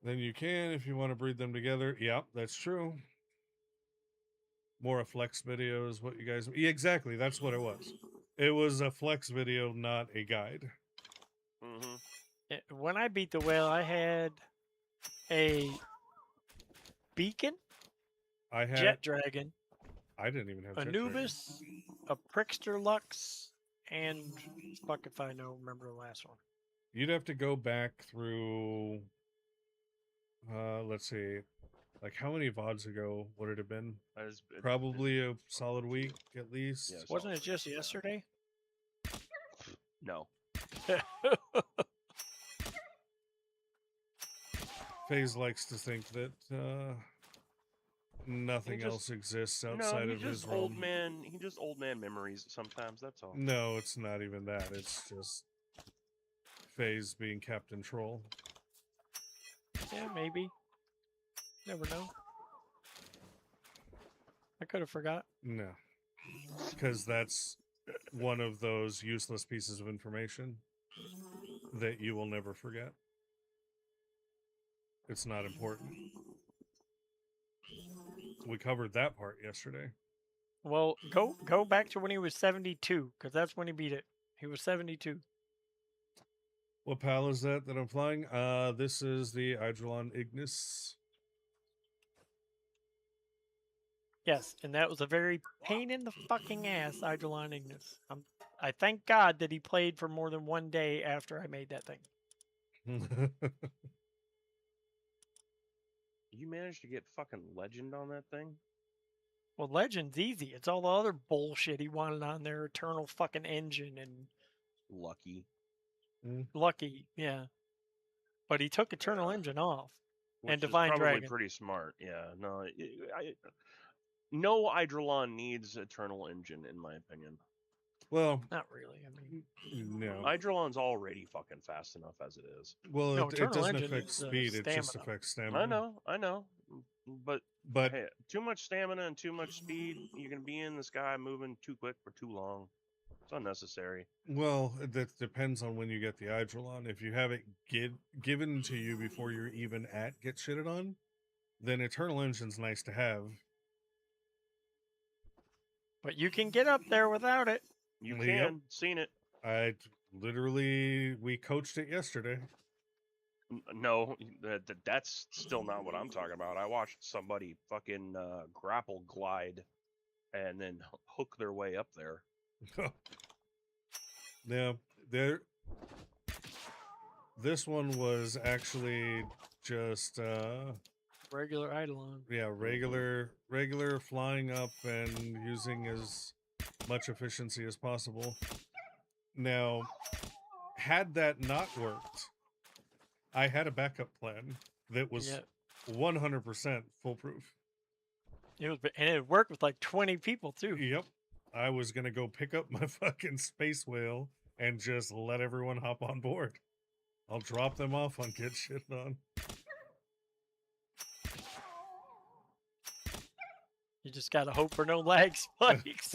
Then you can if you want to breed them together. Yep, that's true. More a flex video is what you guys. Yeah, exactly. That's what it was. It was a flex video, not a guide. Mm-hmm. When I beat the whale, I had a beacon, I had. jet dragon, I didn't even have jet dragon. Anubis, a Prickster Lux, and fuck if I know. Remember the last one. You'd have to go back through. Let's see, like how many VODs ago would it have been? Probably a solid week at least. Yeah, Wasn't it just yesterday? No. FaZe likes to think that nothing just- else exists No, outside he of just his old realm. man. He just old man memories sometimes. That's all. No, it's not even that. It's just FaZe being Captain Troll. Yeah, maybe. Never know. I could have forgot. No, because that's one of those useless pieces of information that you will never forget. It's not important. We covered that part yesterday. Well, go back to when he was 72, because that's when he beat it. He was 72. What PAL is that I'm flying? This is the Eidrelon Ignis. Yes, and that was a very pain in the fucking ass, Eidrelon Ignis. I thank God that he played for more than one day after I made that thing. You managed to get fucking legend on that thing? Well, Legend's easy. It's all the other bullshit he wanted on their Eternal fucking engine and Lucky. Lucky, yeah. But he took Eternal Engine off. Which And is Divine probably Dragon. pretty smart. Yeah. No. No Eidrelon needs Eternal Engine, in my opinion. Well, Not really. I mean, no. Eidrelon's already fucking fast enough as it is. Well, No, it Eternal doesn't Engine affect is, speed. It just stamina. affects stamina. I know. But But hey, too much stamina and too much speed, you can be in the sky moving too quick for too long. It's unnecessary. well, that depends on when you get the Eidrelon. If you have it given to you before you're even at get shitted on, then Eternal Engine's nice to have. but you can get up there without it. You Yep. can. Seen it. We coached it yesterday. No, that's still not what I'm talking about. I watched somebody fucking grapple glide and then hook their way up there. Now, this one was actually just Regular Eidolon. yeah, regular flying up and using as much efficiency as possible. Now, had that not worked, I had a backup plan that was 100% foolproof. It worked with like 20 people too. Yep. I was going to go pick up my fucking space whale and just let everyone hop on board. I'll drop them off on Get Shit On. You just gotta hope for no lag spikes.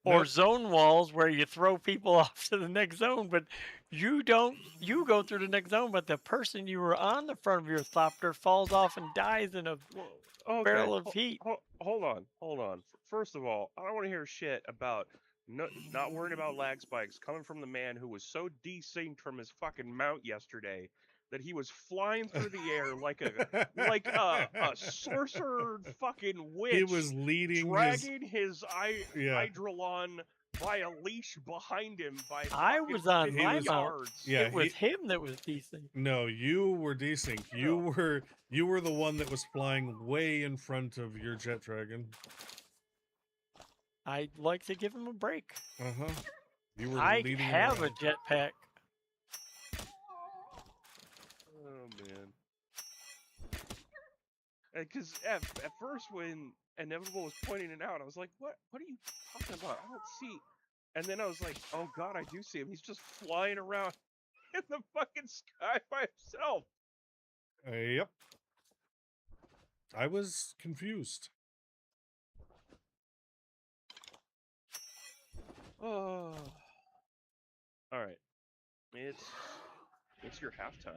Or Nope. zone walls where you throw people off to the next zone, but you don't. You go through the next zone, but the person you were on the front of your thopter falls off and dies in a barrel of heat. Hold on. First of all, I don't want to hear shit about not worrying about lag spikes coming from the man who was so desynced from his fucking mount yesterday that he was flying through the air like a sorcerer fucking witch. He was leading dragging his Eidrelon by a leash behind him. I was on my mount. yards. Yeah, It was him that was decent. No, you were desync. You were the one that was flying way in front of your jet dragon. I'd like to give him a break. Uh-huh. You were I leading have around. a jetpack. Oh man. Because at first when Inevitable was pointing it out, I was like, what are you talking about? I don't see. And then I was like, oh god, I do see him. He's just flying around in the fucking sky by himself. Yep. I was confused. Oh. All right. It's your halftime.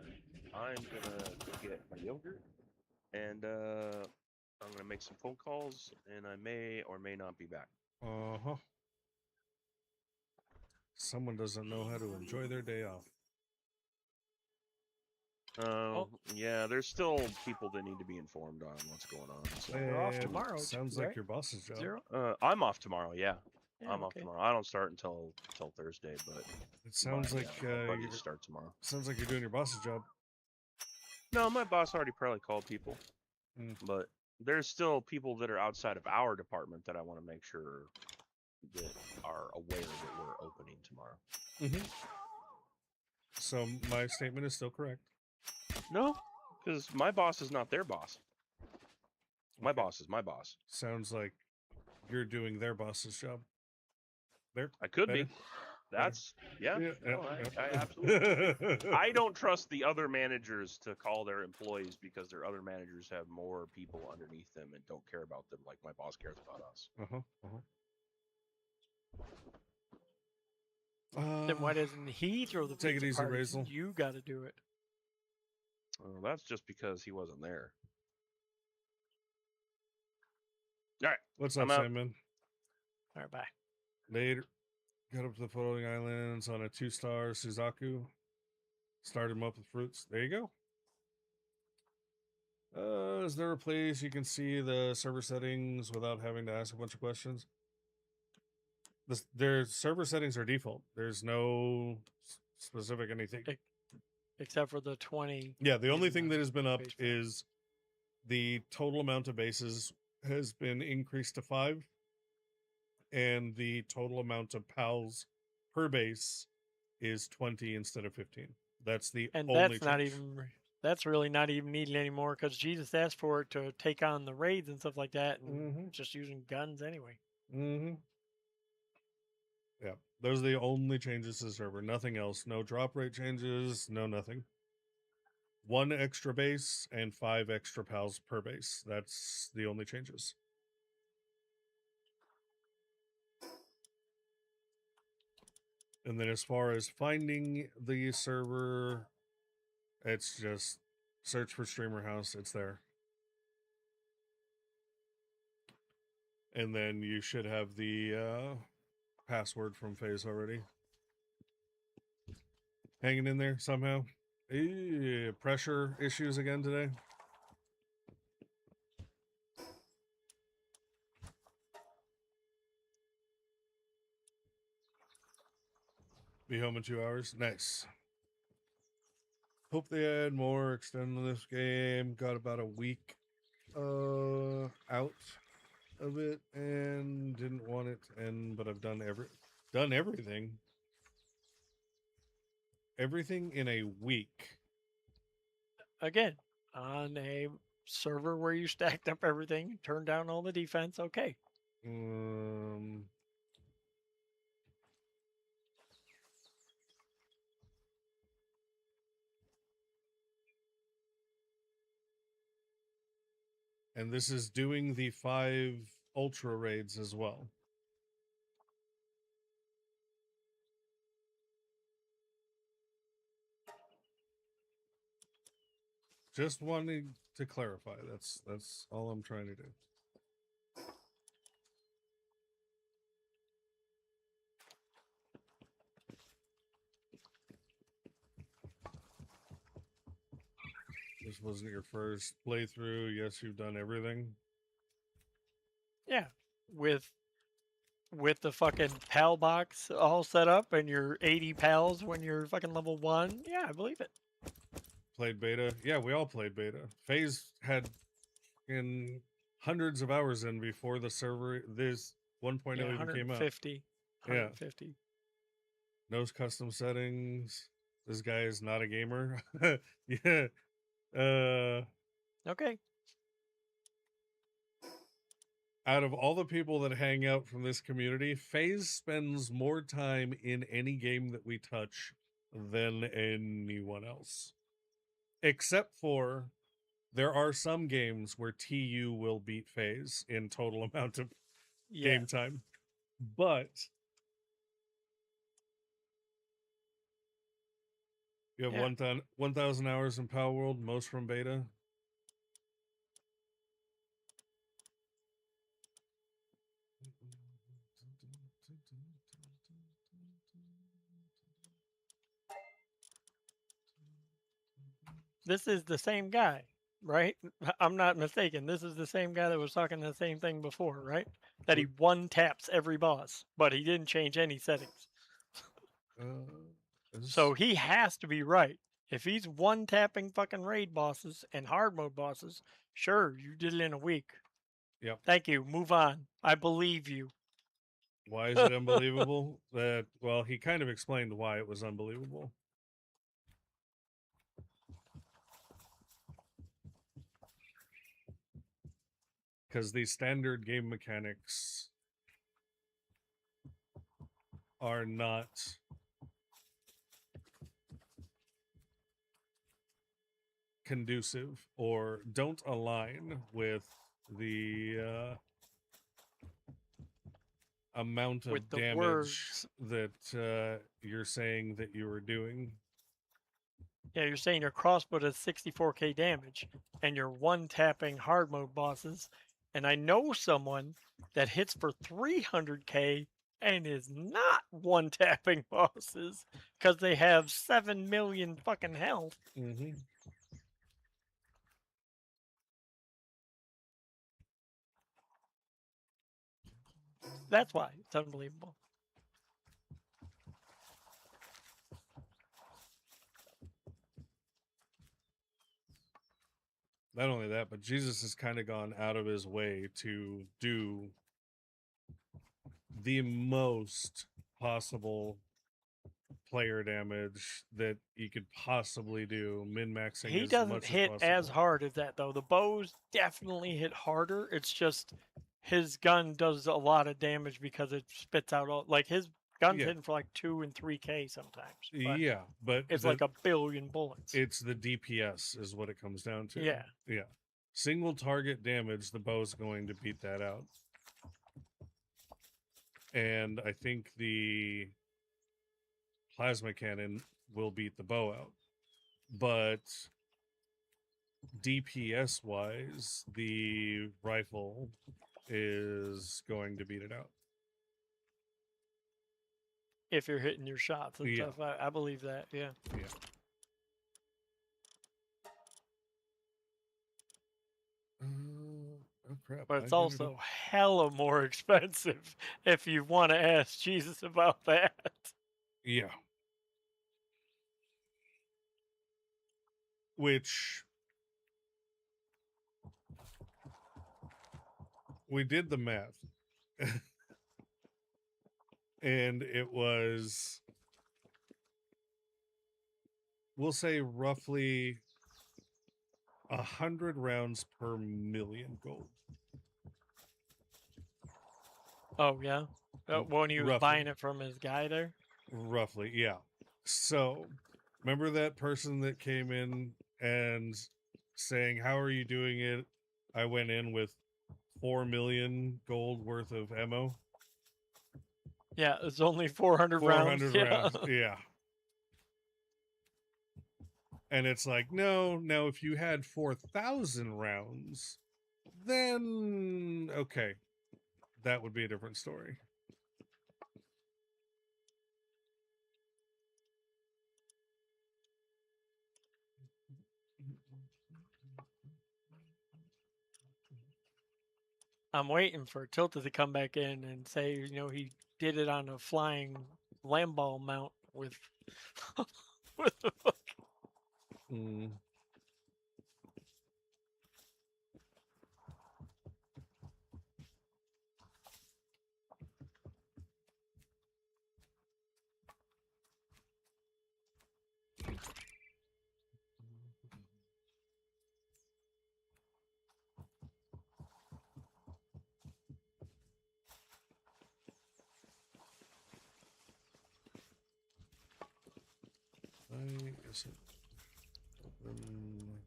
I'm gonna go get my yogurt, and I'm gonna make some phone calls, and I may or may not be back. Uh-huh. Someone doesn't know how to enjoy their day off. Yeah, there's still people that need to be informed on what's going on. So. You're off tomorrow, Sounds right? like your boss's job. Zero? I'm off tomorrow. Yeah, I'm off okay. tomorrow. I don't start until Thursday, but It sounds like my buddies start tomorrow. Sounds like you're doing your boss's job. No, my boss already probably called people, but there's still people that are outside of our department that I want to make sure that are aware that we're opening tomorrow. Mm-hmm. So my statement is still correct. No, because my boss is not their boss. My Okay. boss is my boss. Sounds like you're doing their boss's job. There. I could better? be. That's Yeah, no, yeah. I absolutely. I don't trust the other managers to call their employees because their other managers have more people underneath them and don't care about them like my boss cares about us. Then why doesn't he throw the Take it pizza easy, party? Razel. You got to do it. That's just because he wasn't there. All right. What's up, I'm out. Simon? All right, bye. Later. Got up to the floating islands on a 2-star Suzaku. Started him up with fruits. There you go. Is there a place you can see the server settings without having to ask a bunch of questions? Their server settings are default. There's no specific anything. Except for the 20. Yeah, the only in, thing that has been upped base plan. is the total amount of bases has been increased to 5, and the total amount of pals per base is 20 instead of 15. That's the And only that's not change. even. That's really not even needed anymore because Jesus asked for it to take on the raids and stuff like that, and just using guns anyway. Yeah, those are the only changes to the server. Nothing else. No drop rate changes. No nothing. 1 extra base and 5 extra pals per base. That's the only changes. And then as far as finding the server, it's just search for Streamer House. It's there. And then you should have the password from FaZe already. Hanging in there somehow. Pressure issues again today. Be home in 2 hours. Nice. Hope they had more extended this game. Got about a week out of it and didn't want it to end, but I've done everything. Everything in a week. Again, on a server where you stacked up everything, turned down all the defense. Okay. And this is doing the 5 ultra raids as well. Just wanting to clarify. That's all I'm trying to do. This wasn't your first playthrough. Yes, you've done everything. Yeah, with the fucking pal box all set up and your 80 pals when you're fucking level 1. Yeah, I believe it. Played beta. Yeah, we all played beta. FaZe had in hundreds of hours in before the server this 1.0 Yeah, even came out. 150. 150. No custom settings. This guy is not a gamer. Yeah. Okay. Out of all the people that hang out from this community, FaZe spends more time in any game that we touch than anyone else. Except for there are some games where TU will beat FaZe in total amount of game time. But you have 1,000 hours in Palworld, most from beta. This is the same guy, right? I'm not mistaken. This is the same guy that was talking the same thing before, right? That he one taps every boss, but he didn't change any settings. So he has to be right. If he's one tapping fucking raid bosses and hard mode bosses, sure, you did it in a week. Yep. Thank you. Move on. I believe you. Why is it unbelievable? Well, he kind of explained why it was unbelievable. because the standard game mechanics are not conducive or don't align with the amount of With the damage words. that you're saying that you were doing. Yeah, you're saying your crossbow does 64k damage, and you're one-tapping hard mode bosses. And I know someone that hits for 300k and is not one-tapping bosses because they have 7 million fucking health. Mm-hmm. That's why it's unbelievable. Not only that, but Jesus has kind of gone out of his way to do the most possible player damage that you could possibly do, min-maxing He as doesn't much hit as as possible. hard as that though. The bows definitely hit harder. It's just his gun does a lot of damage because it spits out all like his gun's Yeah. hitting for like 2 and 3k sometimes. But Yeah, but it's like a billion bullets. it's the DPS is what it comes down to. Yeah. Yeah. Single target damage, the bow's going to beat that out. And I think the plasma cannon will beat the bow out. But DPS wise, the rifle is going to beat it out. If you're hitting your shots and Yeah. stuff. I believe that, yeah. Yeah. Oh crap. But it's I ended also up- hella more expensive if you want to ask Jesus about that. Yeah. Which we did the math. And it was, we'll say, roughly 100 rounds per million gold. Oh, yeah? When he was Roughly. buying it from his guy there? Roughly, yeah. So, remember that person that came in and saying, "How are you doing it?" I went in with 4 million gold worth of ammo. Yeah, it's only 400 400 rounds. rounds. Yeah. And it's like, no, now if you had 4,000 rounds, then okay, that would be a different story. I'm waiting for Tilted to come back in and say, he did it on a flying Lamball mount with with the Mm. Why is it open?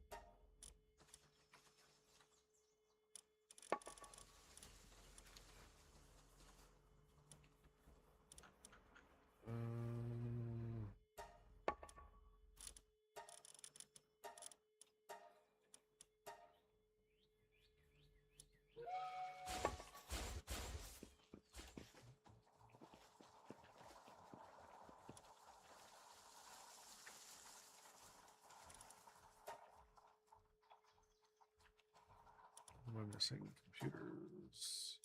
Am I missing computers?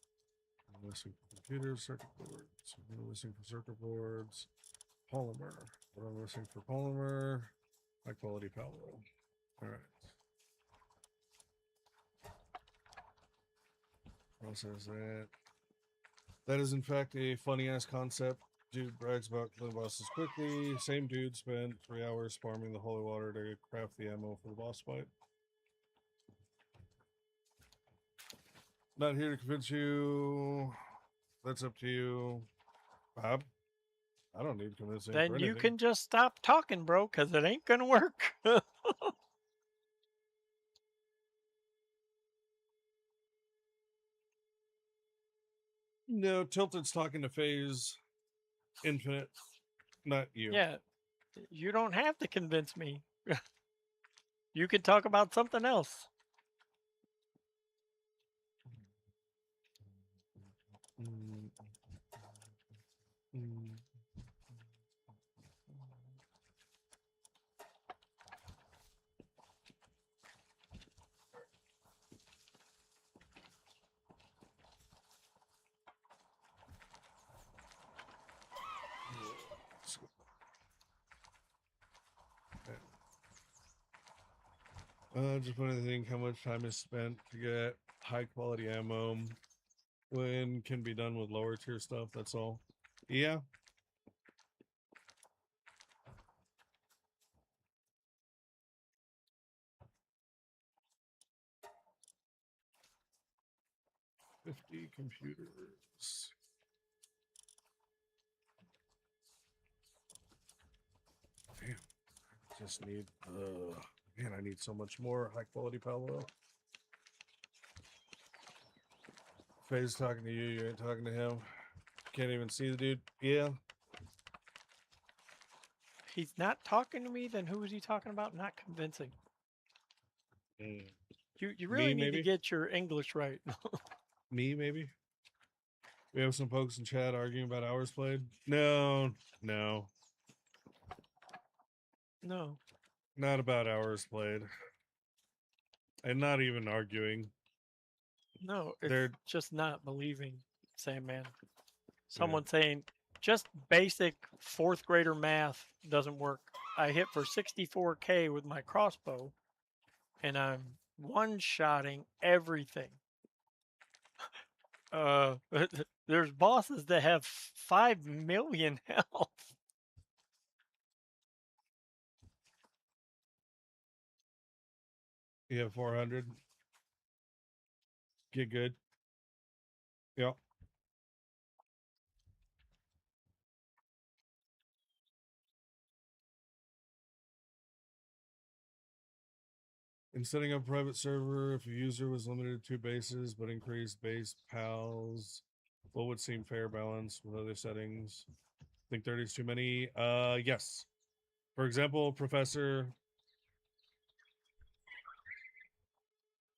I'm missing computers, circuit boards. I'm missing for circuit boards. Polymer. What am I missing for polymer? High quality Palworld. All right. Process that. That is in fact a funny ass concept. Dude brags about killing bosses quickly. Same dude spent 3 hours farming the holy water to craft the ammo for the boss fight. Not here to convince you. That's up to you, Bob. I don't need convincing for Then anything. you can just stop talking, bro, because it ain't gonna work. No, Tilted's talking to FaZe Infinite, not you. Yeah, you don't have to convince me. You can talk about something else. Mm, mm. Just want to think how much time is spent to get high quality ammo when can be done with lower tier stuff. That's all. Yeah. $50 computers. Damn. Just need. Man, I need so much more high quality Palworld. FaZe talking to you. You ain't talking to him. Can't even see the dude. Yeah. He's not talking to me, then who is he talking about? Not convincing. Mm. You really need to maybe? get your English right. Me, maybe? We have some folks in chat arguing about hours played. No. No. Not about hours played. And not even arguing. No, it's They're just not believing, Sandman. Someone saying just basic fourth grader math doesn't work. I hit for 64K with my crossbow, and I'm one-shotting everything. There's bosses that have 5 million health. You have 400. Get good. Yep. In setting up a private server, if a user was limited to 2 bases but increased base pals, what would seem fair balance with other settings? Think 30 is too many? Yes. For example, Professor,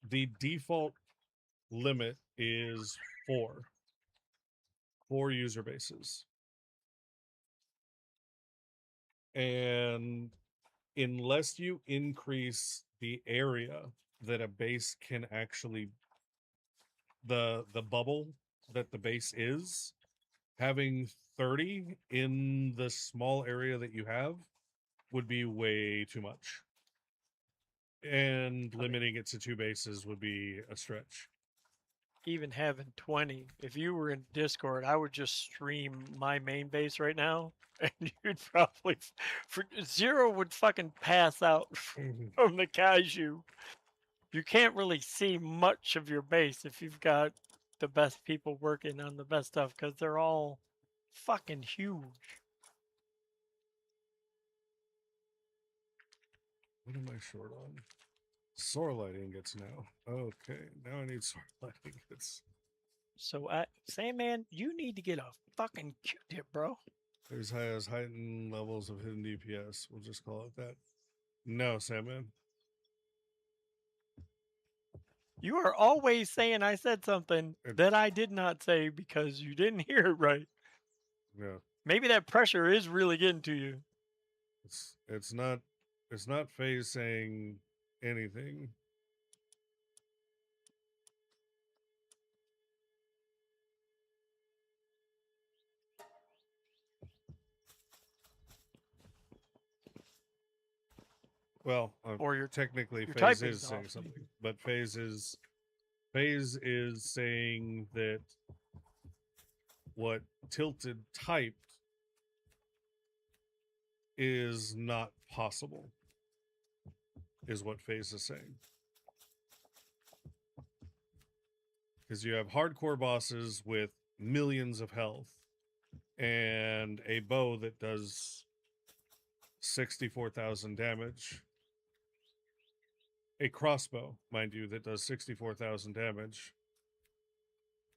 the default limit is 4 user bases. And unless you increase the area that a base can actually the bubble that the base is, having 30 in the small area that you have would be way too much. And limiting it to 2 bases would be a stretch. Even having 20, if you were in Discord, I would just stream my main base right now, and you'd probably Zero would fucking pass out from the cashew. You can't really see much of your base if you've got the best people working on the best stuff, because they're all fucking huge. What am I short on? Sword light ingots now. Okay, now I need sword light ingots. So, Sandman, you need to get a fucking Q-tip, bro. There's high as heightened levels of hidden DPS. We'll just call it that. No, Sandman. You are always saying I said something that I did not say because you didn't hear it right. Yeah. Maybe that pressure is really getting to you. It's not FaZe saying anything. Well, or you're technically your FaZe typing's is saying off, something, but FaZe is saying that what Tilted typed is not possible, is what FaZe is saying. Because you have hardcore bosses with millions of health and a bow that does 64,000 damage. A crossbow, mind you, that does 64,000 damage.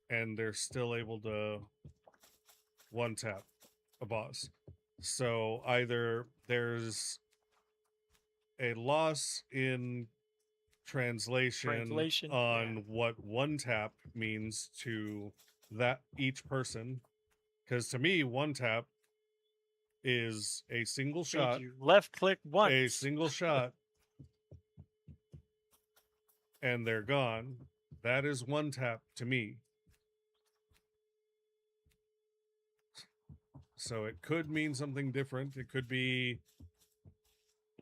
And they're still able to one-tap a boss. So either there's a loss in translation on yeah. what one tap means to that each person, because to me one tap is a single Means shot, you left click once. a single shot, and they're gone. That is one tap to me. So it could mean something different. It could be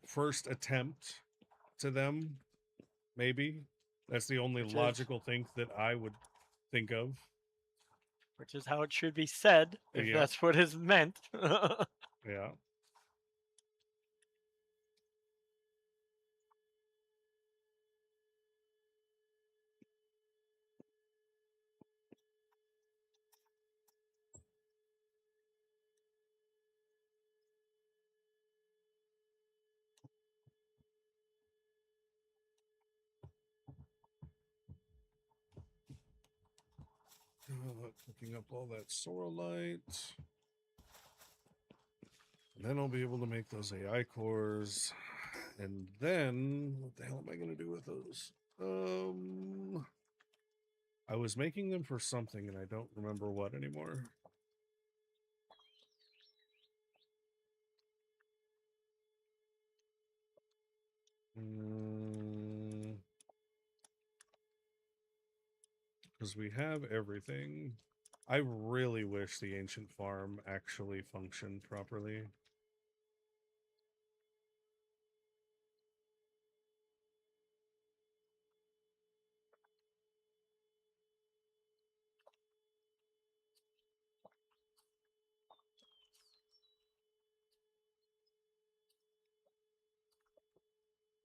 first attempt to them, maybe. That's the only Which is- logical thing that I would think of. Which is how it should be said, if Yeah. that's what is meant. Yeah. Picking up all that Sorolite. And then I'll be able to make those AI cores. And then, what the hell am I going to do with those? I was making them for something, and I don't remember what anymore. Because we have everything. I really wish the ancient farm actually functioned properly.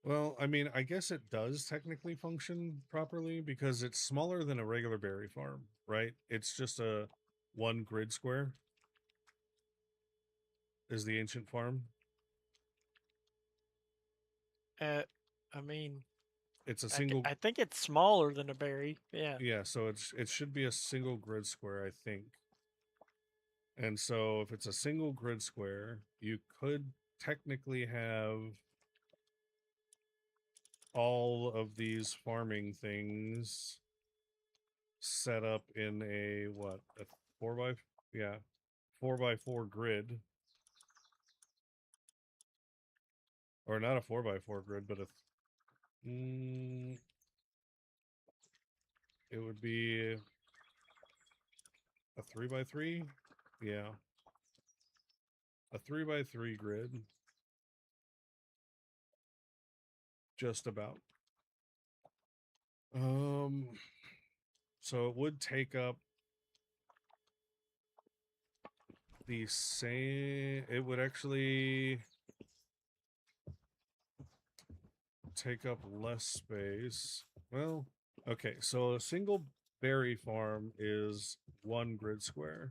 Well, I mean, I guess it does technically function properly because it's smaller than a regular berry farm, right? It's just a one grid square is the ancient farm. I mean, It's a single. I think it's smaller than a berry. Yeah. Yeah, so it should be a single grid square, I think. And so if it's a single grid square, you could technically have all of these farming things set up in a what, a 4x4 grid, or not a 4x4 grid, but it would be a 3x3. Yeah, a 3x3 grid, just about. So it would take up the same. It would actually take up less space. Well, okay, so a single berry farm is one grid square.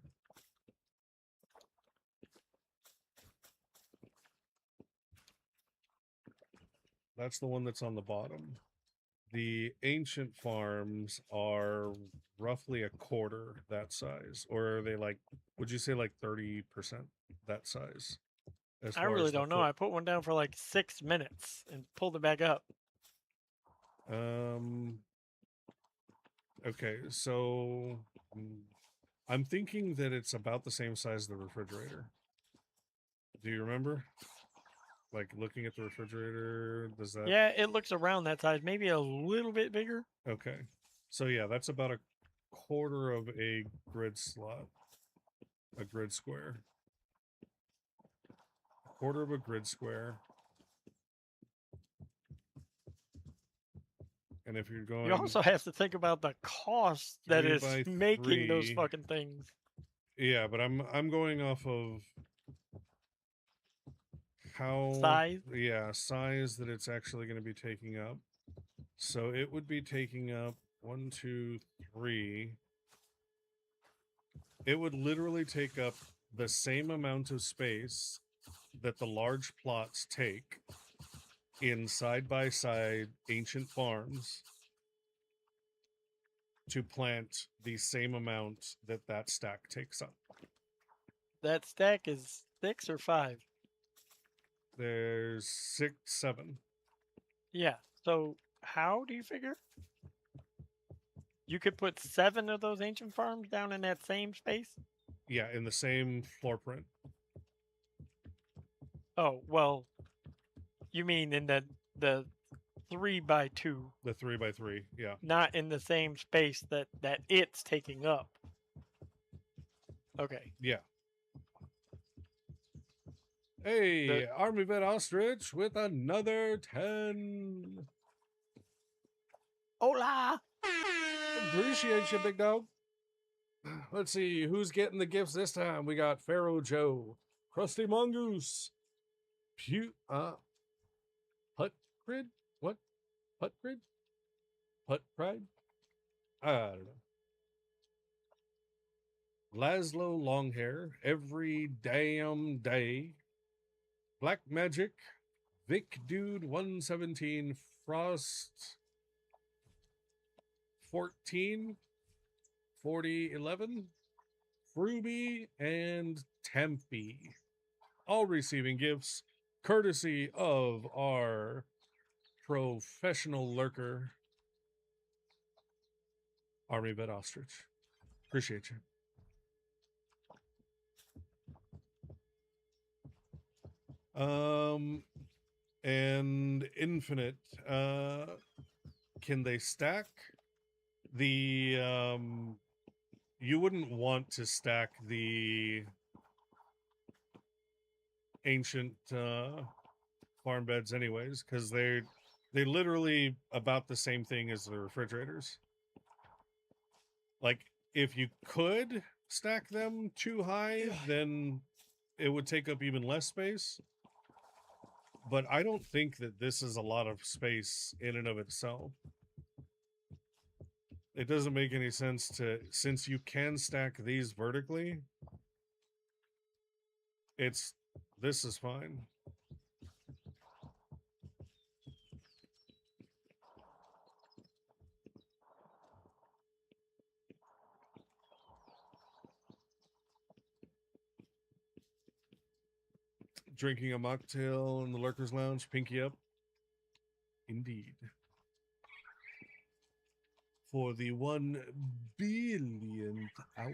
That's the one that's on the bottom. The ancient farms are roughly a quarter that size, or are they like, would you say like 30% that size? I really don't know. I put one down for like 6 minutes and pulled it back up. Okay, so I'm thinking that it's about the same size as the refrigerator. Do you remember? Like looking at the refrigerator, does that? Yeah, it looks around that size, maybe a little bit bigger. Okay, so yeah, that's about a quarter of a grid slot, a grid square. A quarter of a grid square. And if you're going, you also have to think about the cost that is making those 3 fucking things. Yeah, but I'm going off of how Size? Yeah, size that it's actually going to be taking up. So it would be taking up 1, 2, 3. It would literally take up the same amount of space that the large plots take in side-by-side ancient farms to plant the same amount that that stack takes up. That stack is 6 or 5. There's 6, 7. Yeah. So how do you figure? You could put 7 of those ancient farms down in that same space? Yeah, in the same floor print. Oh, well, you mean in the 3x2, The 3x3. Yeah. not in the same space that it's taking up. Okay. Yeah. Hey, Army Vet Ostrich with another 10. Hola! Appreciate you, big dog. Let's see who's getting the gifts this time. We got Pharaoh Joe, Krusty Mongoose, Putgrid? What? Putgrid? Put Pride? I don't know. Laszlo Longhair, every damn day. Black Magic, Vic Dude 117, Frost 14, 40, 11, Fruby, and Tempe. All receiving gifts courtesy of our professional lurker, Army Vet Ostrich. Appreciate you. And Infinite, can they stack? The you wouldn't want to stack the ancient farm beds anyways, because they literally about the same thing as the refrigerators. Like, if you could stack them too high, then it would take up even less space. But I don't think that this is a lot of space in and of itself. It doesn't make any sense to, since you can stack these vertically, this is fine. Drinking a mocktail in the Lurkers Lounge, pinky up. Indeed. For the 1 billionth hour.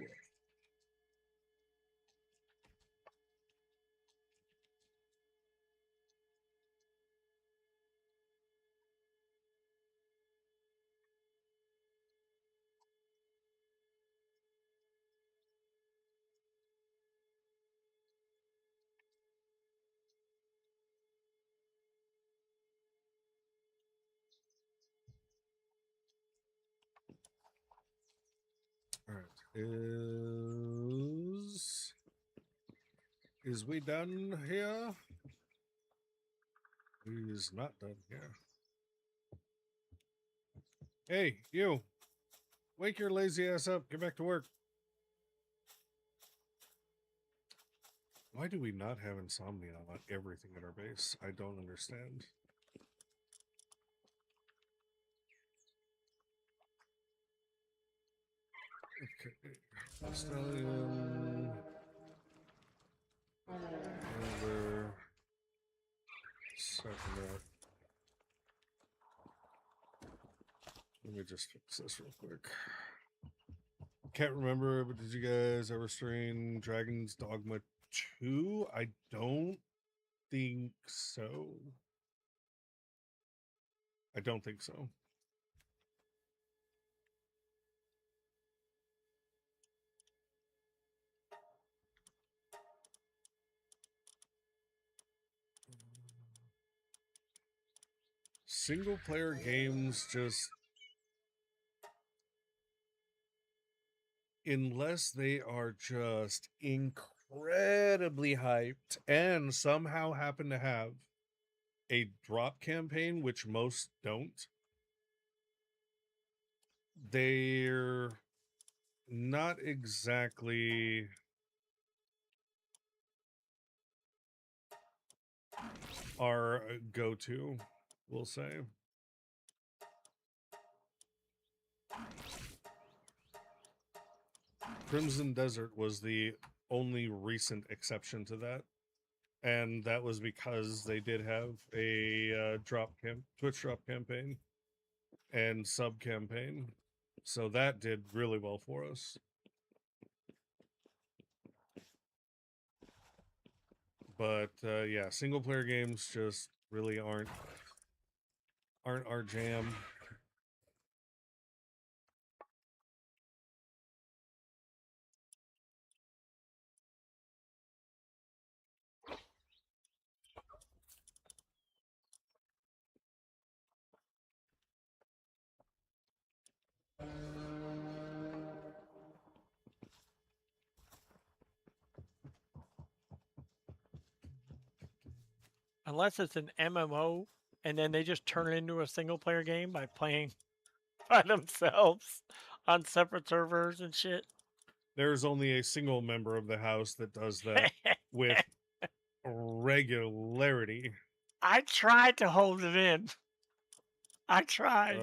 All right. Is we done here? Is not done here. Hey, you. Wake your lazy ass up. Get back to work. Why do we not have insomnia on everything at our base? I don't understand. Okay. Stallion. Over. Sekhmet. Let me just fix this real quick. Can't remember, but did you guys ever stream Dragon's Dogma 2? I don't think so. I don't think so. Single player games just, unless they are just incredibly hyped and somehow happen to have a drop campaign, which most don't, they're not exactly our go-to, we'll say. Crimson Desert was the only recent exception to that, and that was because they did have a Twitch drop campaign and sub campaign, so that did really well for us. But yeah, single player games just really aren't our jam. Unless it's an MMO and then they just turn it into a single player game by playing by themselves on separate servers and shit. There's only a single member of the house that does that with regularity. I tried to hold it in. I tried.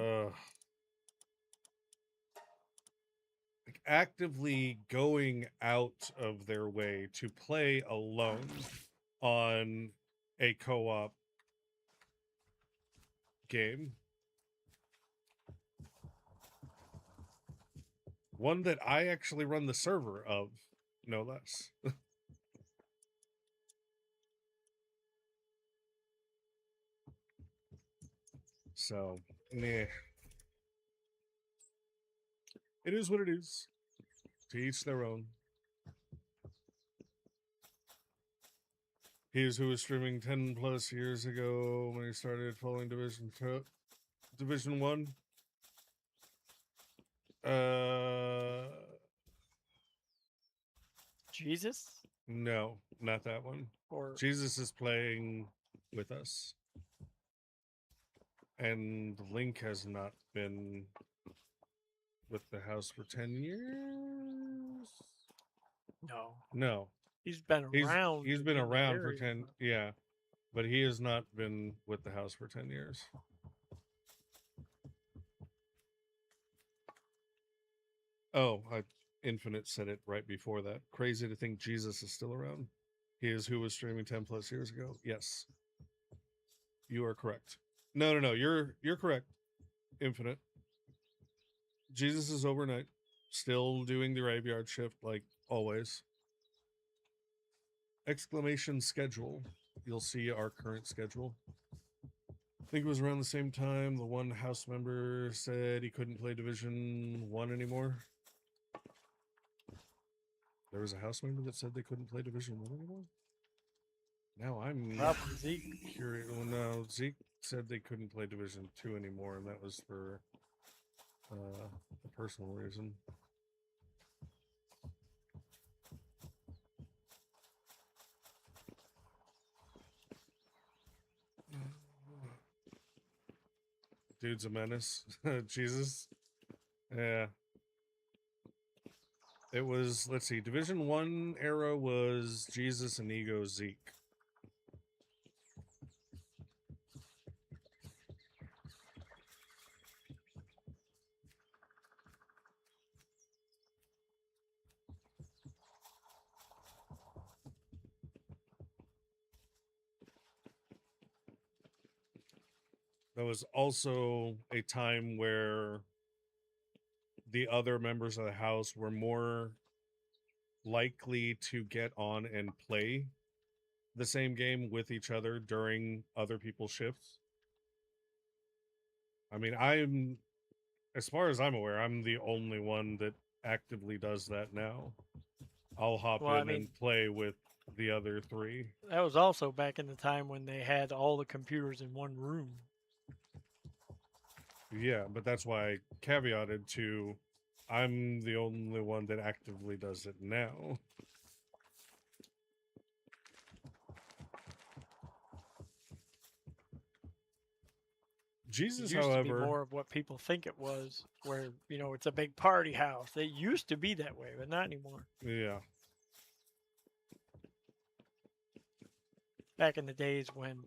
Like actively going out of their way to play alone on a co-op game. One that I actually run the server of, no less. So, nah. It is what it is. To each their own. He is who was streaming 10 plus years ago when he started following Division 1. Jesus? No, not that one. Or Jesus is playing with us. And Link has not been with the house for 10 years? no. No. He's been around. He's been in the around for area. 10, yeah. But he has not been with the house for 10 years. Oh, Infinite said it right before that. Crazy to think Jesus is still around. He is who was streaming 10 plus years ago. Yes. You are correct. No, you're correct. Infinite. Jesus is overnight. Still doing the graveyard shift like always. Exclamation schedule. You'll see our current schedule. I think it was around the same time the one house member said he couldn't play Division 1 anymore. There was a house member that said they couldn't play Division 1 anymore? Now I'm Probably Zeke. curious. Well, no, Zeke said they couldn't play Division 2 anymore, and that was for a personal reason. Dude's a menace. Jesus. Yeah. It was, let's see, Division 1 era was Jesus and Ego Zeke. There was also a time where the other members of the house were more likely to get on and play the same game with each other during other people's shifts. I mean, as far as I'm aware, I'm the only one that actively does that now. I'll hop in and play with the other three. That was also back in the time when they had all the computers in one room. Yeah, but that's why I caveated to I'm the only one that actively does it now. Jesus, used to be however, more of what people think it was, where, you know, it's a big party house. It used to be that way, but not anymore. yeah. Back in the days when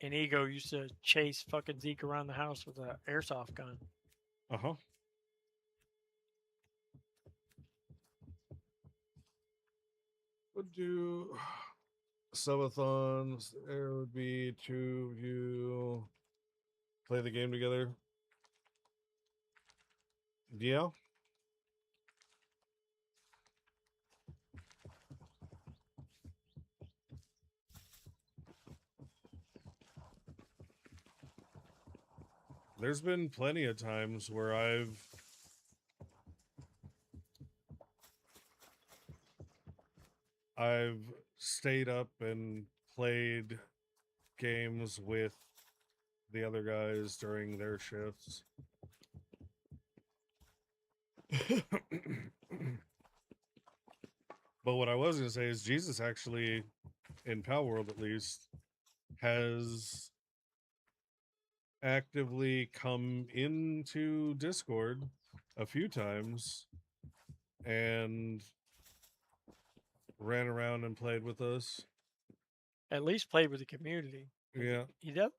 Inigo used to chase fucking Zeke around the house with an airsoft gun. Uh-huh. Would do subathons. There would be 2 of you play the game together. Yeah. There's been plenty of times where I've stayed up and played games with the other guys during their shifts. But what I was going to say is Jesus actually, in Palworld at least, has actively come into Discord a few times and ran around and played with us. At least played with the community. Yeah. He does.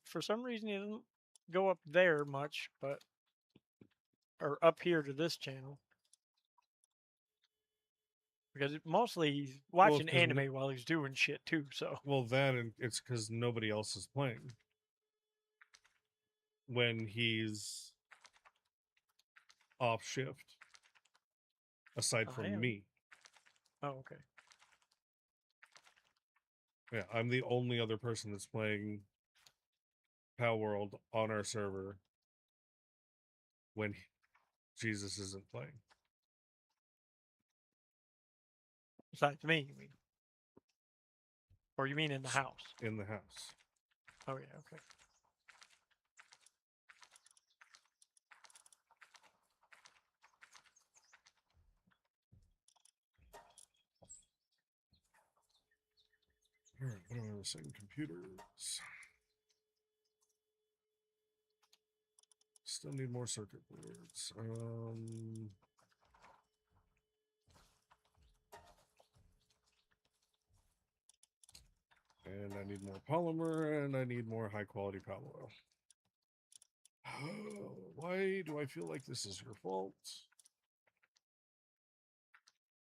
For some reason, he doesn't go up there much, but or up here to this channel. Because mostly he's watching 'cause anime while he's doing shit too. So Well, that and it's because nobody else is playing when he's off shift, aside I from am. me. Oh, okay. Yeah, I'm the only other person that's playing Palworld on our server when Jesus isn't playing. Besides me, you mean? Or you mean in the house? In the house. Oh yeah, okay. All right, what am I saying? Computers. Still need more circuit boards. And I need more polymer, and I need more high quality palm oil. Why do I feel like this is your fault?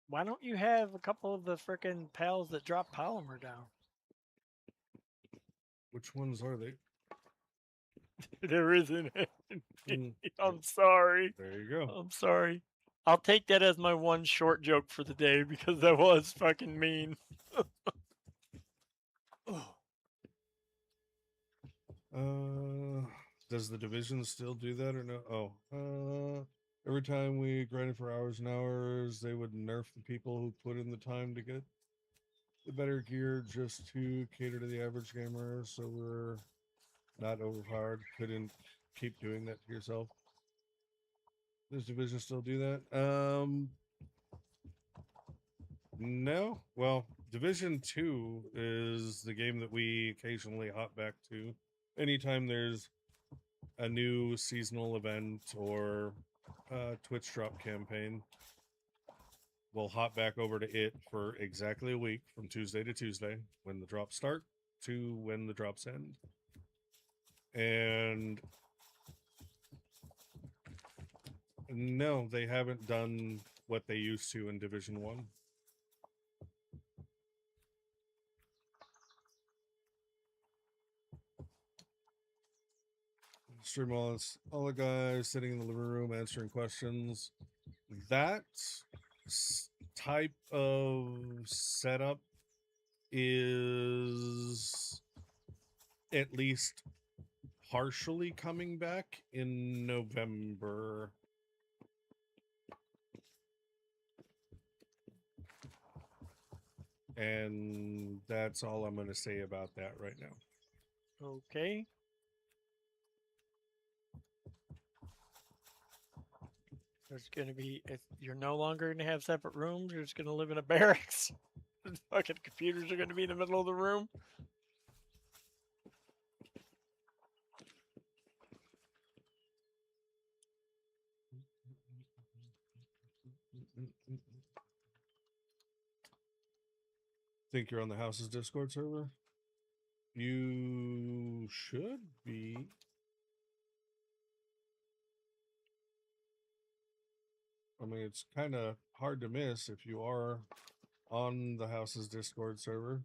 Why don't you have a couple of the frickin' pals that drop polymer down? Which ones are they? There isn't Mm, I'm sorry. there you go. I'm sorry. I'll take that as my one short joke for the day because that was fucking mean. Does the division still do that or no? Oh, every time we grinded for hours and hours, they would nerf the people who put in the time to get the better gear just to cater to the average gamer. So we're not overpowered. Couldn't keep doing that to yourself. Does division still do that? No. Well, Division 2 is the game that we occasionally hop back to anytime there's a new seasonal event or Twitch drop campaign. We'll hop back over to it for exactly a week from Tuesday to Tuesday when the drops start to when the drops end. And no, they haven't done what they used to in Division 1. Stream all the guys sitting in the living room answering questions. That type of setup is at least partially coming back in November. And that's all I'm going to say about that right now. Okay. There's going to be, if you're no longer going to have separate rooms, you're just going to live in a barracks. The fucking computers are going to be in the middle of the room. think you're on the house's Discord server? You should be. I mean, it's kind of hard to miss if you are on the house's Discord server.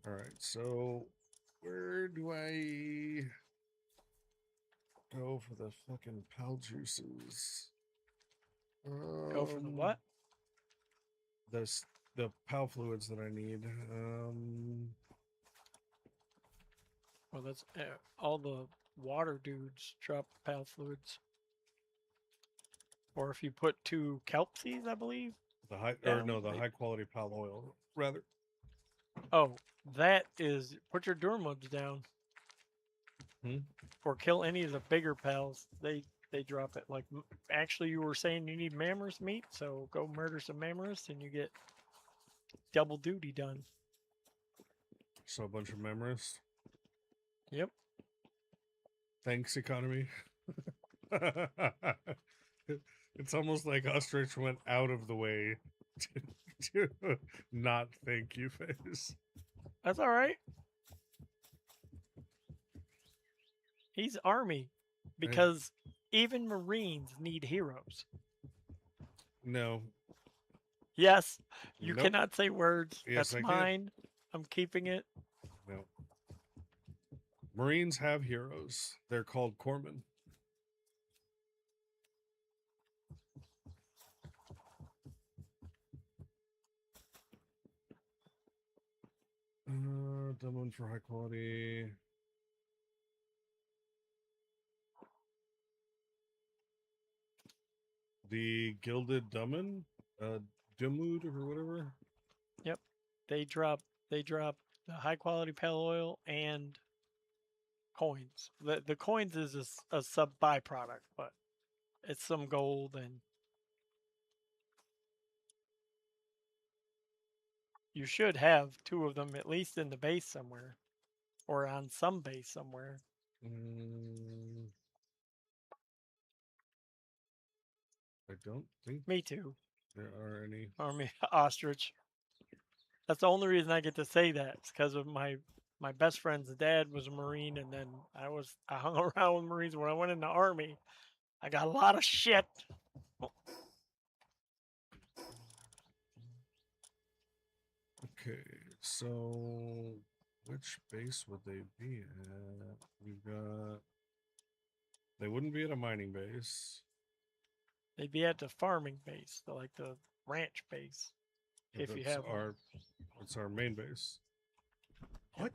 All right, so where do I go for the fucking pal juices? Go for the what? The pal fluids that I need. Well, that's all the water dudes drop pal fluids. Or if you put 2 kelp seeds, I believe. The high Down, high quality pal oil rather. Oh, that is put your Durmods down. Or kill any of the bigger pals. They drop it. Like actually, you were saying you need mammoth meat, so go murder some mammoths and you get double duty done. So a bunch of memories. Yep. Thanks, economy. It's almost like Ostrich went out of the way to not thank you, face. That's all right. He's army because even Marines need heroes. No. Yes, you Nope. cannot say words. Yes, That's I can. mine. I'm keeping it. No. Marines have heroes. They're called corpsmen. Done one for high quality. The Gilded Dummin? Dumud or whatever? Yep. They drop the high quality pale oil and coins. The coins is a sub byproduct, but it's some gold and you should have 2 of them at least in the base somewhere. Or on some base somewhere. I don't think Me too. there are any. Army ostrich. That's the only reason I get to say that. It's because of my best friend's dad was a Marine, and then I hung around with Marines. When I went in the Army, I got a lot of shit. Okay, so which base would they be at? We've got. They wouldn't be at a mining base. They'd be at the farming base, like the ranch base, if you have one. It's our main base. What?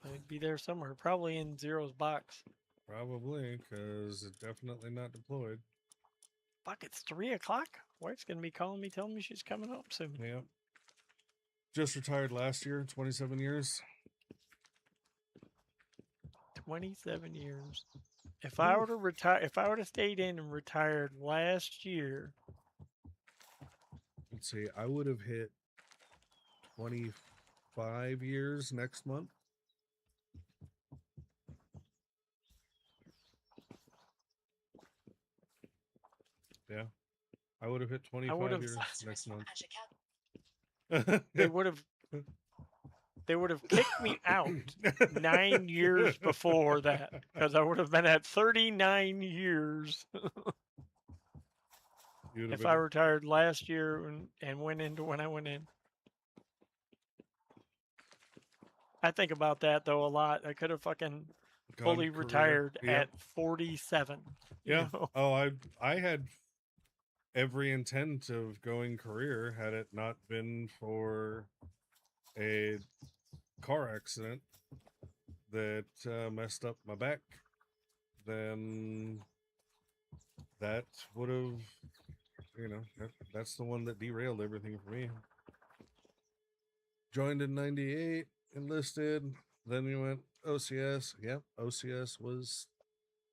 They'd be there somewhere, probably in Zero's box. Probably, because it's definitely not deployed. Fuck, it's 3 o'clock. Wife's gonna be calling me, telling me she's coming home soon. Yep. Just retired last year, 27 years. 27 years. If I were to retire, if I would have stayed in and retired last year, let's see, I would have hit 25 years next month. Yeah, I would have hit 25 years next month. They would have kicked me out 9 years before that because I would have been at 39 years if I retired last year and went into when I went in. I think about that though a lot. I could have fucking fully retired at 47. Yeah. You know? Oh, I had every intent of going career had it not been for a car accident that messed up my back. Then that would have, you know, that's the one that derailed everything for me. Joined in 98, enlisted, then we went OCS. Yep, OCS was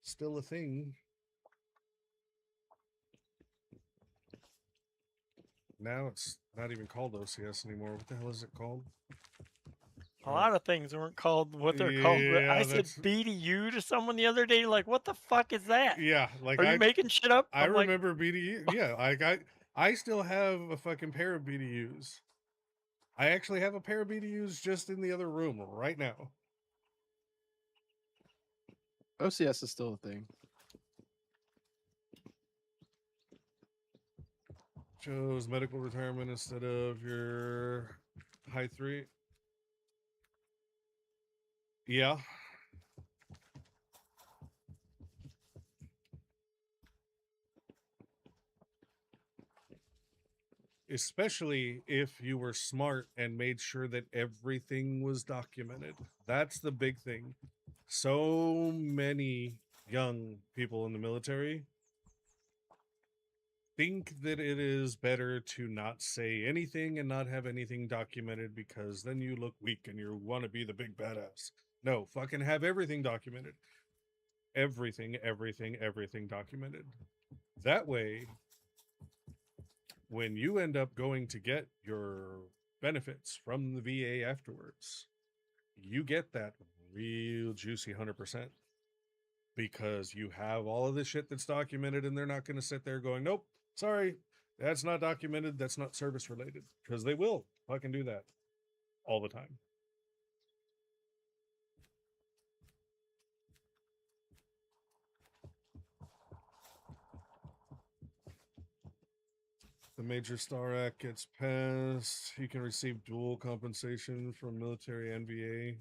still a thing. Now it's not even called OCS anymore. What the hell is it called? A lot of things weren't called what they're called. But Yeah, I said that's BDU to someone the other day. Like, what the fuck is that? yeah. Like Are you making shit up? I I'm like, remember BDU. Yeah, I still have a fucking pair of BDUs. I actually have a pair of BDUs just in the other room right now. OCS is still a thing. Chose medical retirement instead of your high 3. Yeah. Especially if you were smart and made sure that everything was documented. That's the big thing. So many young people in the military think that it is better to not say anything and not have anything documented because then you look weak and you want to be the big badass. No, fucking have everything documented. Everything documented. That way, when you end up going to get your benefits from the VA afterwards, you get that real juicy 100% because you have all of this shit that's documented and they're not going to sit there going, nope, sorry, that's not documented. That's not service related, because they will fucking do that all the time. The Major Star Act gets passed. You can receive dual compensation from military and VA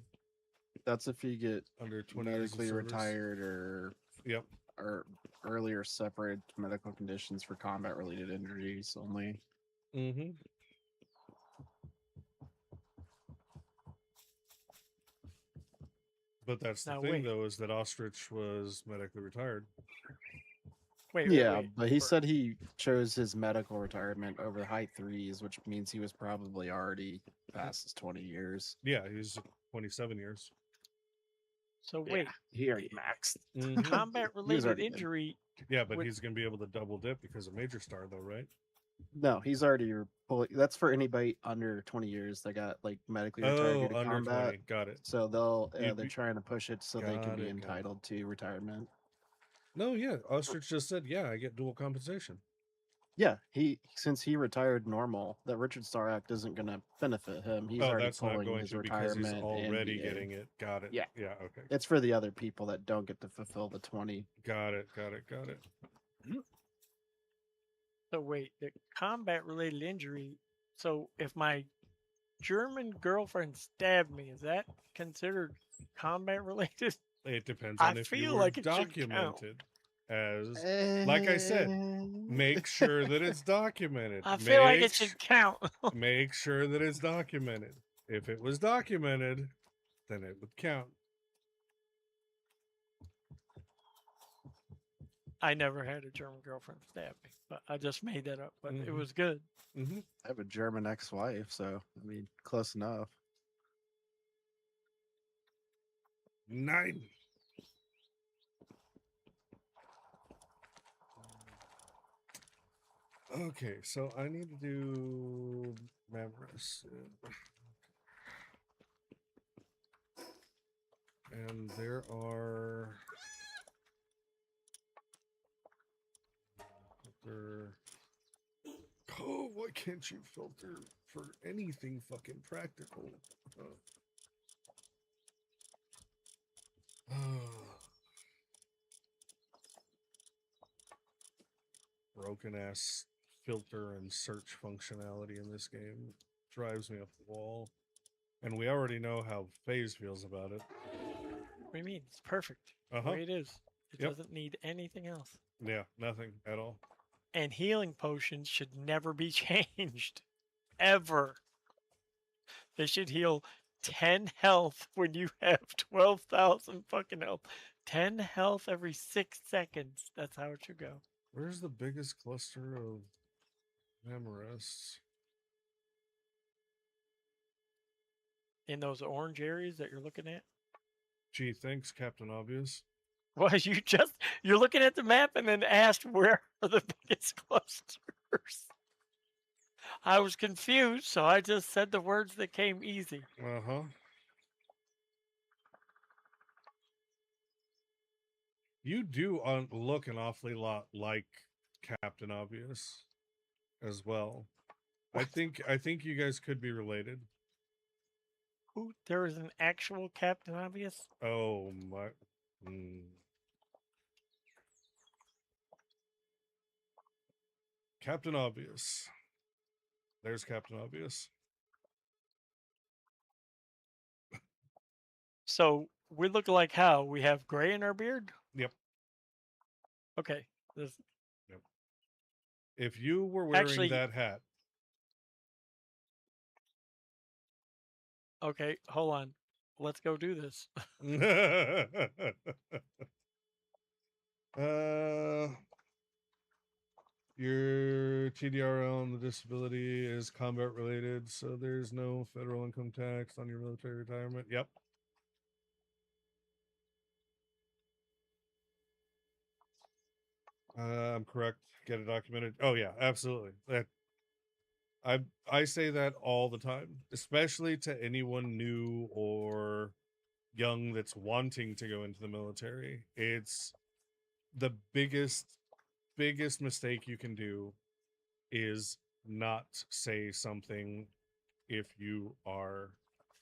That's if you get under 20 years of medically service. retired or Yep. or earlier separate medical conditions for combat related injuries only. Mm-hmm. But that's the Now, thing, wait. though, is that Ostrich was medically retired. wait, Yeah, wait. but he said he chose his medical retirement over high 3s, which means he was probably already past his 20 years. Yeah, he's 27 years. So wait, He already maxed. Mhm. combat He was related already good. injury. Yeah, but With- he's going to be able to double dip because of Major Star, though, right? No, he's already fully. That's for anybody under 20 years that got like medically retired due to under combat. 20. Got it. So You'd they're be- trying to push it so they can Got be it, got it. entitled to retirement. No, yeah. Ostrich just said, yeah, I get dual compensation. Yeah, since he retired normal, that Richard Starr Act isn't going to benefit him. He's already that's not pulling going his to because he's retirement. already and VA. getting it. Got it. Yeah. Yeah, okay. It's for the other people that don't get to fulfill the 20. Got it. So wait, the combat related injury. So if my German girlfriend stabbed me, is that considered combat related? It depends I on if you feel were like it should count. documented as, like I said, make sure that it's documented. I feel like Make it should count. Make sure that it's documented. If it was documented, then it would count. I never had a German girlfriend stab me, but I just made that up. But it Mhm. was good. Mm-hmm. I have a German ex-wife, so I mean, close enough. 9. Okay, so I need to do Mamrus. And there are filter. Oh, why can't you filter for anything fucking practical? Broken ass filter and search functionality in this game drives me up the wall. And we already know how FaZe feels about it. What do you mean? It's perfect. The Uh-huh. way it is. It Yep. doesn't need anything else. Yeah, nothing at all. And healing potions should never be changed. Ever. They should heal 10 health when you have 12,000 fucking health. 10 health every 6 seconds. That's how it should go. Where's the biggest cluster of Mamrests? In those orange areas that you're looking at. Gee, thanks, Captain Obvious. Well, you're looking at the map and then asked where are the biggest clusters. I was confused, so I just said the words that came easy. Uh-huh. You do look an awfully lot like Captain Obvious as well. I think you guys could be related. Ooh, there is an actual Captain Obvious. Oh my. Mm. Captain Obvious. There's Captain Obvious. So we look like how? We have gray in our beard? Yep. Okay. This, Yep. If you were wearing Actually- that hat, okay, hold on. Let's go do this. Your TDRL on the disability is combat related, so there's no federal income tax on your military retirement. Yep. I'm correct. Get it documented. Oh yeah, absolutely. That I say that all the time, especially to anyone new or young that's wanting to go into the military. It's the biggest mistake you can do is not say something if you are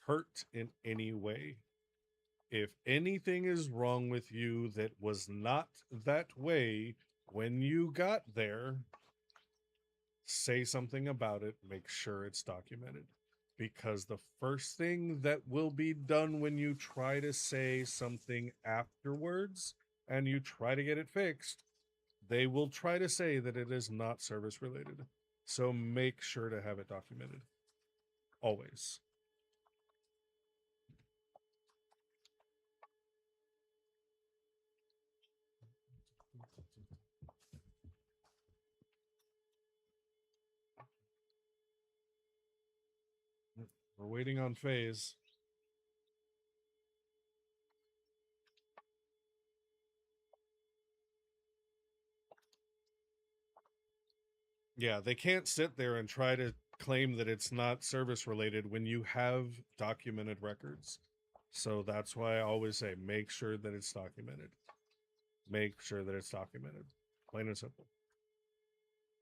hurt in any way. If anything is wrong with you that was not that way when you got there, say something about it. Make sure it's documented. Because the first thing that will be done when you try to say something afterwards and you try to get it fixed, they will try to say that it is not service related. So make sure to have it documented. Always. We're waiting on phase. Yeah, they can't sit there and try to claim that it's not service related when you have documented records. So that's why I always say make sure that it's documented. Make sure that it's documented. Plain and simple.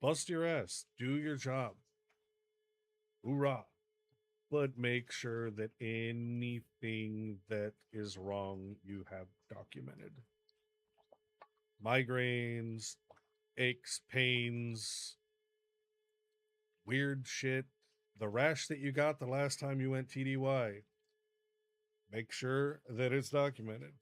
Bust your ass. Do your job. Hoorah. But make sure that anything that is wrong you have documented. Migraines, aches, pains, weird shit. The rash that you got the last time you went TDY. Make sure that it's documented.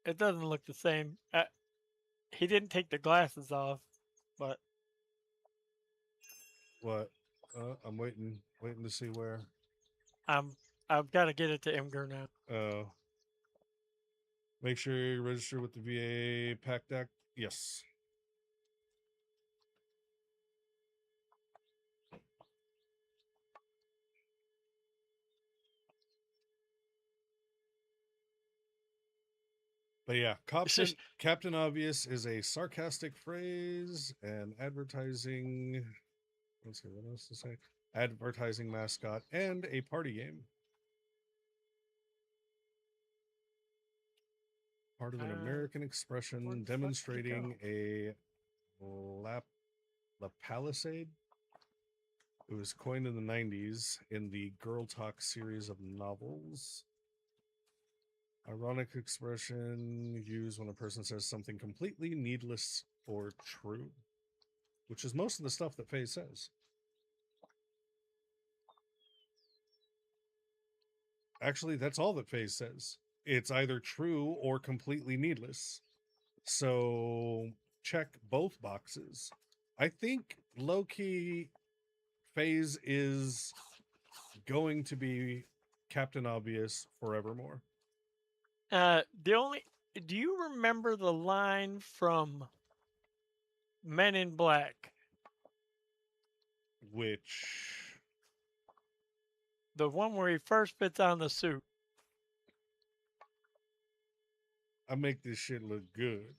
It doesn't look the same. He didn't take the glasses off, but What? I'm waiting to see where. I've got to get it to Imgur now. Oh. Make sure you register with the VA PAC Act. Yes. But yeah, Captain Obvious is a sarcastic phrase and advertising. Let's see what else to say. Advertising mascot and a party game. Part of an American expression demonstrating a La Palisade. It was coined in the 90s in the Girl Talk series of novels. Ironic expression used when a person says something completely needless or true, which is most of the stuff that Faye says. Actually, that's all that Faye says. It's either true or completely needless. So check both boxes. I think low-key Phase is going to be Captain Obvious forevermore. Do you remember the line from Men in Black? Which? The one where he first puts on the suit. I make this shit look good.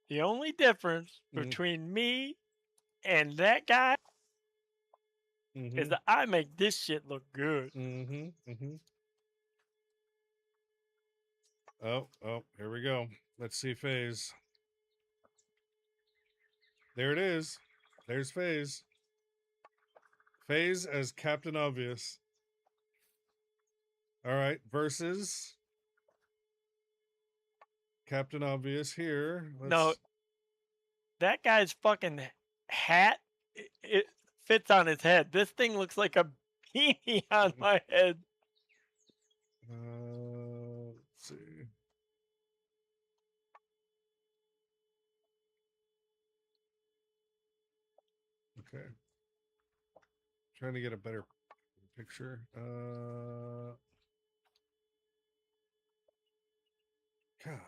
The only difference between me And that guy Mm-hmm. is I make this shit look good. Mm-hmm. Mm-hmm. Oh, here we go. Let's see Phase. There it is. There's Phase. Phase as Captain Obvious. All right, versus Captain Obvious here. No, that guy's fucking hat, it fits on his head. This thing looks like a beanie on my head. Let's see. Okay. Trying to get a better picture. God,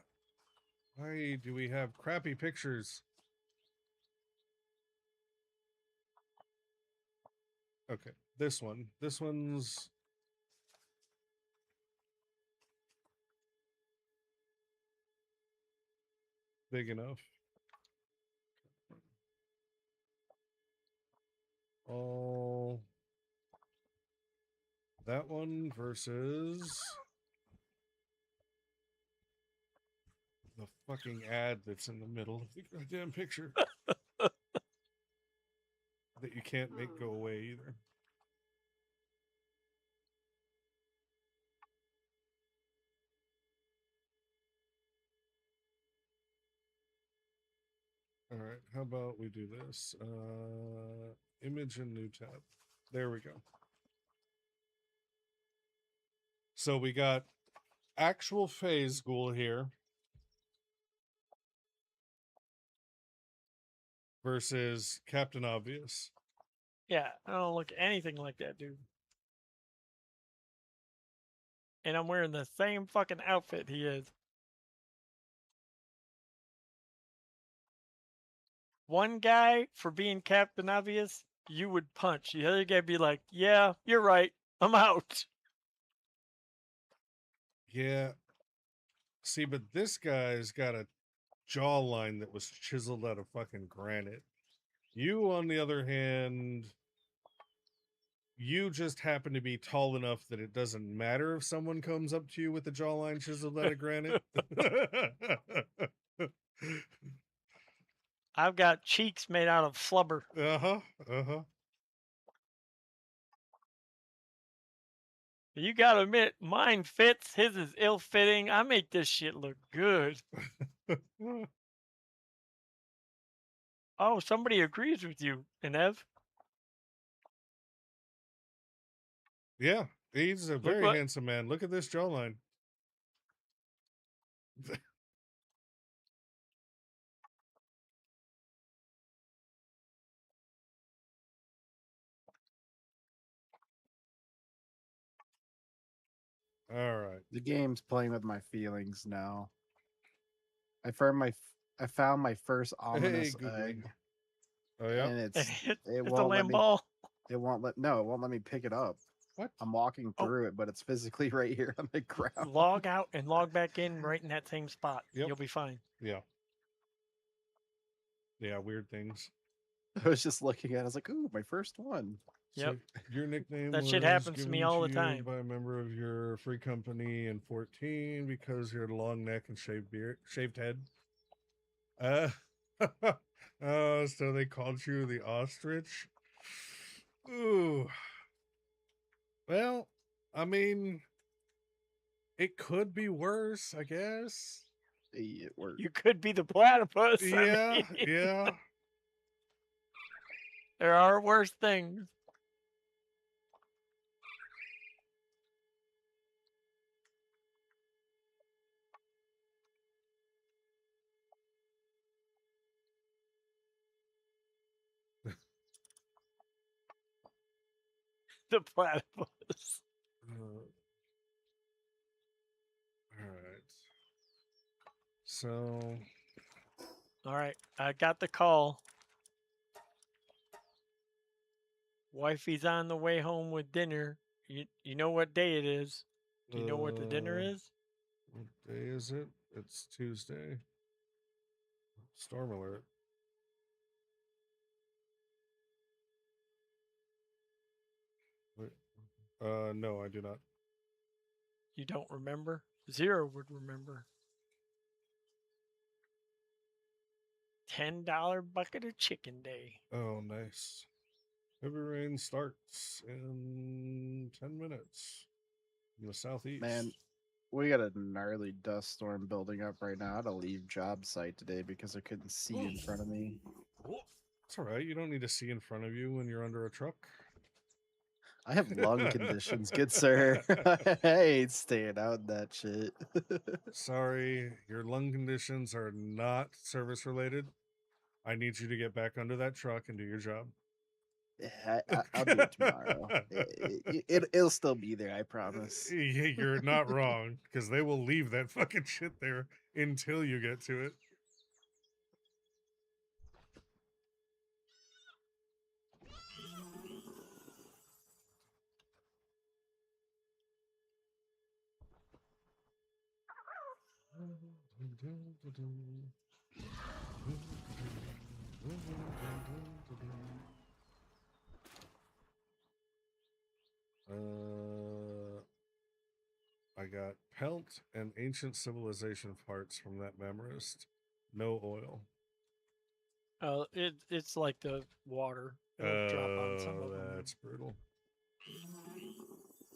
why do we have crappy pictures? Okay, this one. This one's big enough. Oh, that one versus the fucking ad that's in the middle of the goddamn picture that you can't make go away either. All right, how about we do this? Image and new tab. There we go. So we got actual Phase Ghoul here versus Captain Obvious. Yeah, I don't look anything like that dude. And I'm wearing the same fucking outfit he is. One guy, for being Captain Obvious, you would punch. The other guy would be like, yeah, you're right. I'm out. Yeah. See, but this guy's got a jawline that was chiseled out of fucking granite. You, on the other hand, you just happen to be tall enough that it doesn't matter if someone comes up to you with a jawline chiseled out of granite. I've got cheeks made out of flubber. Uh-huh. Uh-huh. You gotta admit, mine fits. His is ill-fitting. I make this shit look good. Oh, somebody agrees with you, Inev. Yeah, he's a Look very what- handsome man. Look at this jawline. All right. The game's playing with my feelings now. I found my first ominous Googly. egg, Oh yeah. and it's it a won't let lamb me. ball. It won't let me pick it up. What? I'm walking Oh. through it, but it's physically right here on the ground. Log out and log back in right in that same spot. Yep. You'll be fine. Yeah. Yeah, weird things. I was just looking at it. I was like, ooh, my first one. Yep. So your nickname That shit was happens to me given all the you time. by a member of your free company in 14 because you had a long neck and shaved head. Oh, so they called you the ostrich? Ooh. Well, I mean, it could be worse, I guess. Hey, it worked. You could be the platypus. I Yeah, mean, yeah. there are worse things. The platypus. All right. So, All right, I got the call. Wifey's on the way home with dinner. You know what day it is? Do you know what the dinner is? what day is it? It's Tuesday. Storm alert. No, I do not. You don't remember? Zero would remember. $10 bucket of chicken day. Oh, nice. Heavy rain starts in 10 minutes in the southeast. Man, we got a gnarly dust storm building up right now. I had to leave job site today because I couldn't see in front of me. It's all right. You don't need to see in front of you when you're under a truck. I have lung conditions, good sir. I ain't staying out in that shit. Sorry, your lung conditions are not service related. I need you to get back under that truck and do your job. I'll do it tomorrow. It'll still be there, I promise. You're not wrong, because they will leave that fucking shit there until you get to it. I got pelt and ancient civilization parts from that memorist. No oil. It's like the water. It'll drop on some of them. That's brutal.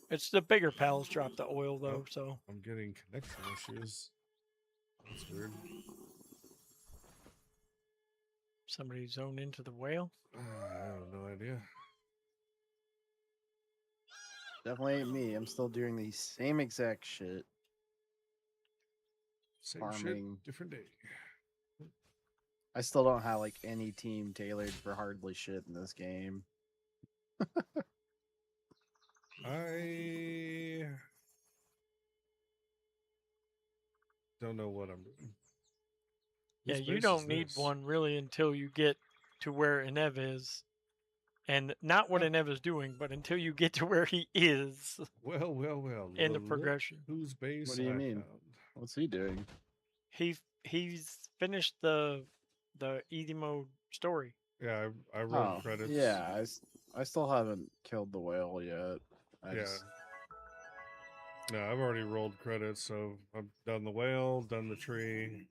It's the bigger pals drop the oil though, so I'm getting connection issues. That's weird. somebody zoned into the whale. I have no idea. Definitely ain't me. I'm still doing the same exact shit. Same Farming. shit, different day. I still don't have like any team tailored for hardly shit in this game. I don't know what I'm doing. Yeah, Whose you base don't is need this? one really until you get to where Inev is. And not what Inev is doing, but until you get to where he is Well, well, well. in the look progression. Whose base What do you I mean? found. What's he doing? He's finished the easy mode story. Yeah, I wrote Oh, credits. yeah. I still haven't killed the whale yet. Yeah. No, I've already rolled credits, so I've done the whale, done the tree.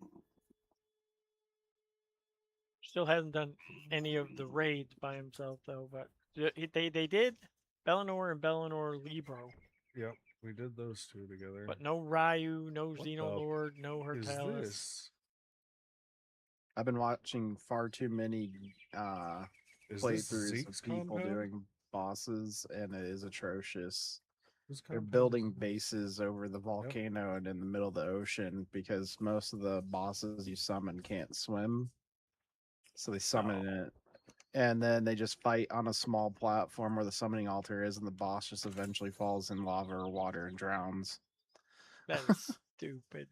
Still hasn't done any of the raids by himself though, but they did Bellinor and Bellinor Libro, Yep, we did those two together. but no Ryu, no What Xenolord, no is Hertalis. this? I've been watching far too many Is this playthroughs Zeke's of people compound? doing bosses, and it is atrocious. Whose They're compound building is this? bases over the volcano and in the middle of the ocean because most of the bosses you summon can't swim. So they summon it, and then they just fight on a small platform where the summoning altar is, and the boss just eventually falls in lava or water and drowns. That is stupid.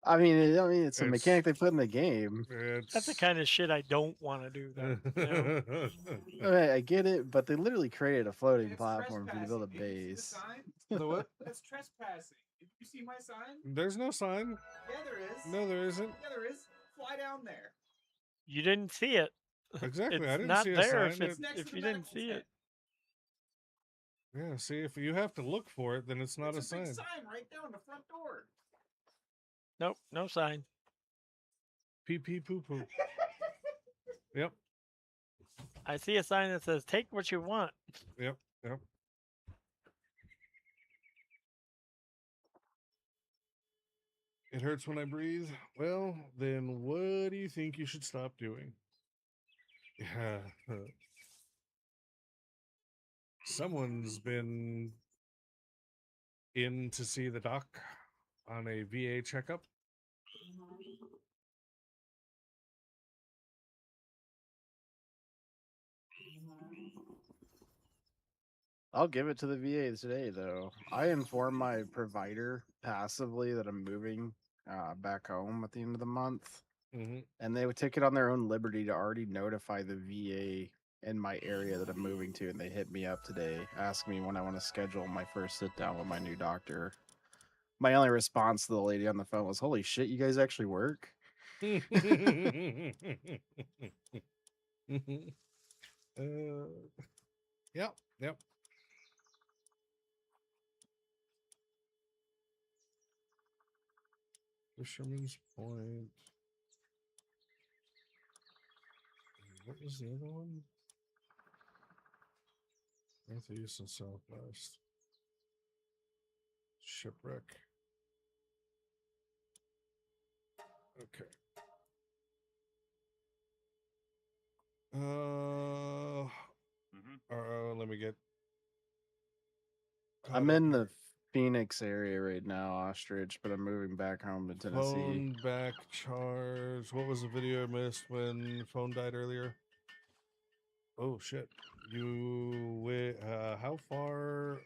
I mean, it's a It's- mechanic they put in the game. That's the kind of shit I don't want to do though. You know? Okay, I get it, but they literally created a floating It's platform for you to build a trespassing. Did you see base. the sign? The what? That's trespassing. Did you see my sign? There's no sign. Yeah, there is. No, there isn't. Yeah, there is. Fly down there. You didn't see it. Exactly. I It's didn't not see a there sign. if it's, next if to you the didn't medical see tent. it. Yeah, see, if you have to look for it, then it's not There's a a big sign. sign right there on the front door. Nope, no sign. Pee pee poo poo. Yep, I see a sign that says "Take what you want." yep. It hurts when I breathe. Well, then what do you think you should stop doing? Yeah. Someone's been in to see the doc on a VA checkup. I'll give it to the VA today, though. I informed my provider passively that I'm moving back home at the end of the month, Mm-hmm. and they would take it on their own liberty to already notify the VA in my area that I'm moving to, and they hit me up today, asking me when I want to schedule my first sit down with my new doctor. My only response to the lady on the phone was, "Holy shit, you guys actually work?" Yep. Fisherman's Point. What was the other one? Northeast and Southwest. Shipwreck. Okay. Let me get. I'm caught up in here. the Phoenix area right now, Ostrich, but I'm moving back home to Tennessee. Phone back charge. What was the video I missed when phone died earlier? Oh shit! How far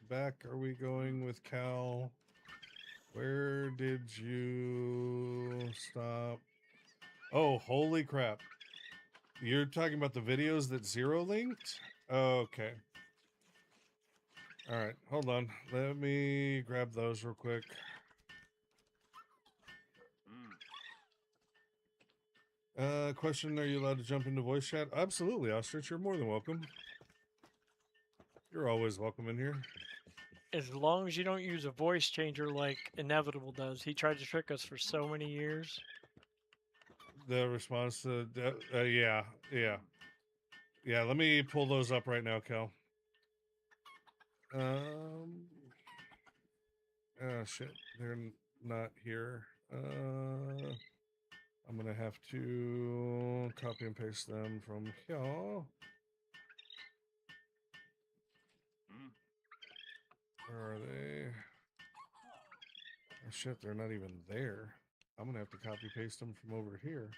back are we going with Cal? Where did you stop? Oh, holy crap! You're talking about the videos that Zero linked? Okay. All right, hold on. Let me grab those real quick. Question, are you allowed to jump into voice chat? Absolutely, Ostrich. You're more than welcome. You're always welcome in here. As long as you don't use a voice changer like Inevitable does. He tried to trick us for so many years. The response to yeah. Let me pull those up right now, Cal. Shit, they're not here. I'm gonna have to copy and paste them from here. Where are they? Oh shit, they're not even there. I'm gonna have to copy paste them from over here.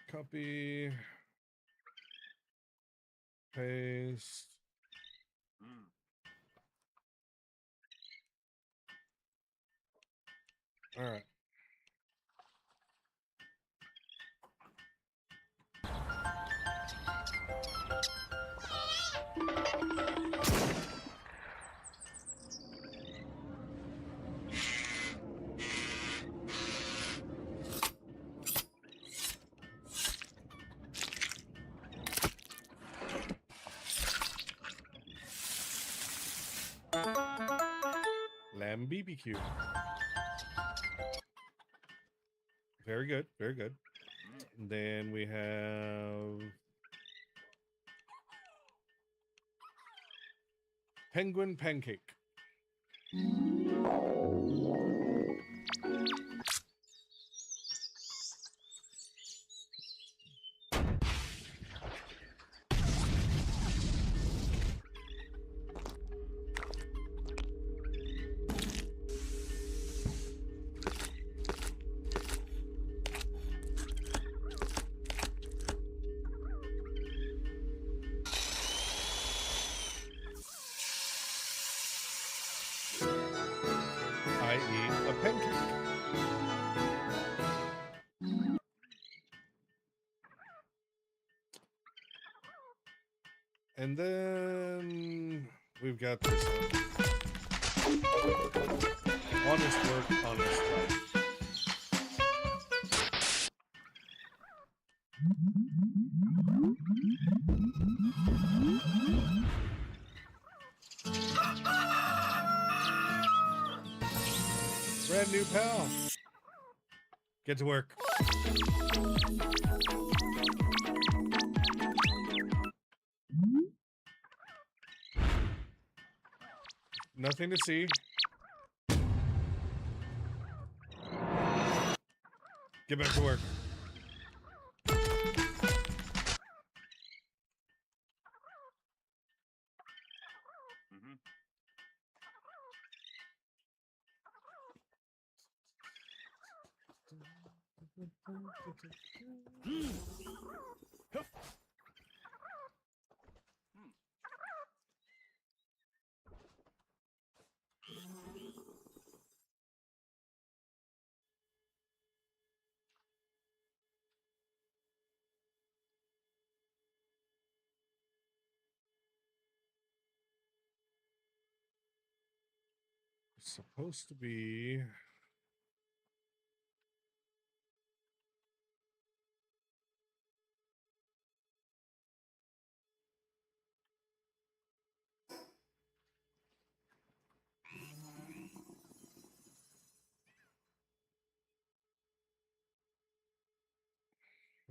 Copy, paste. All right. Lamb BBQ. Very good, very good. And then we have penguin pancake. I.e. a pancake. And then we've got this one. Honest work, honest life. Brand new pal. Get to work. Nothing to see. Get back to work. It's supposed to be.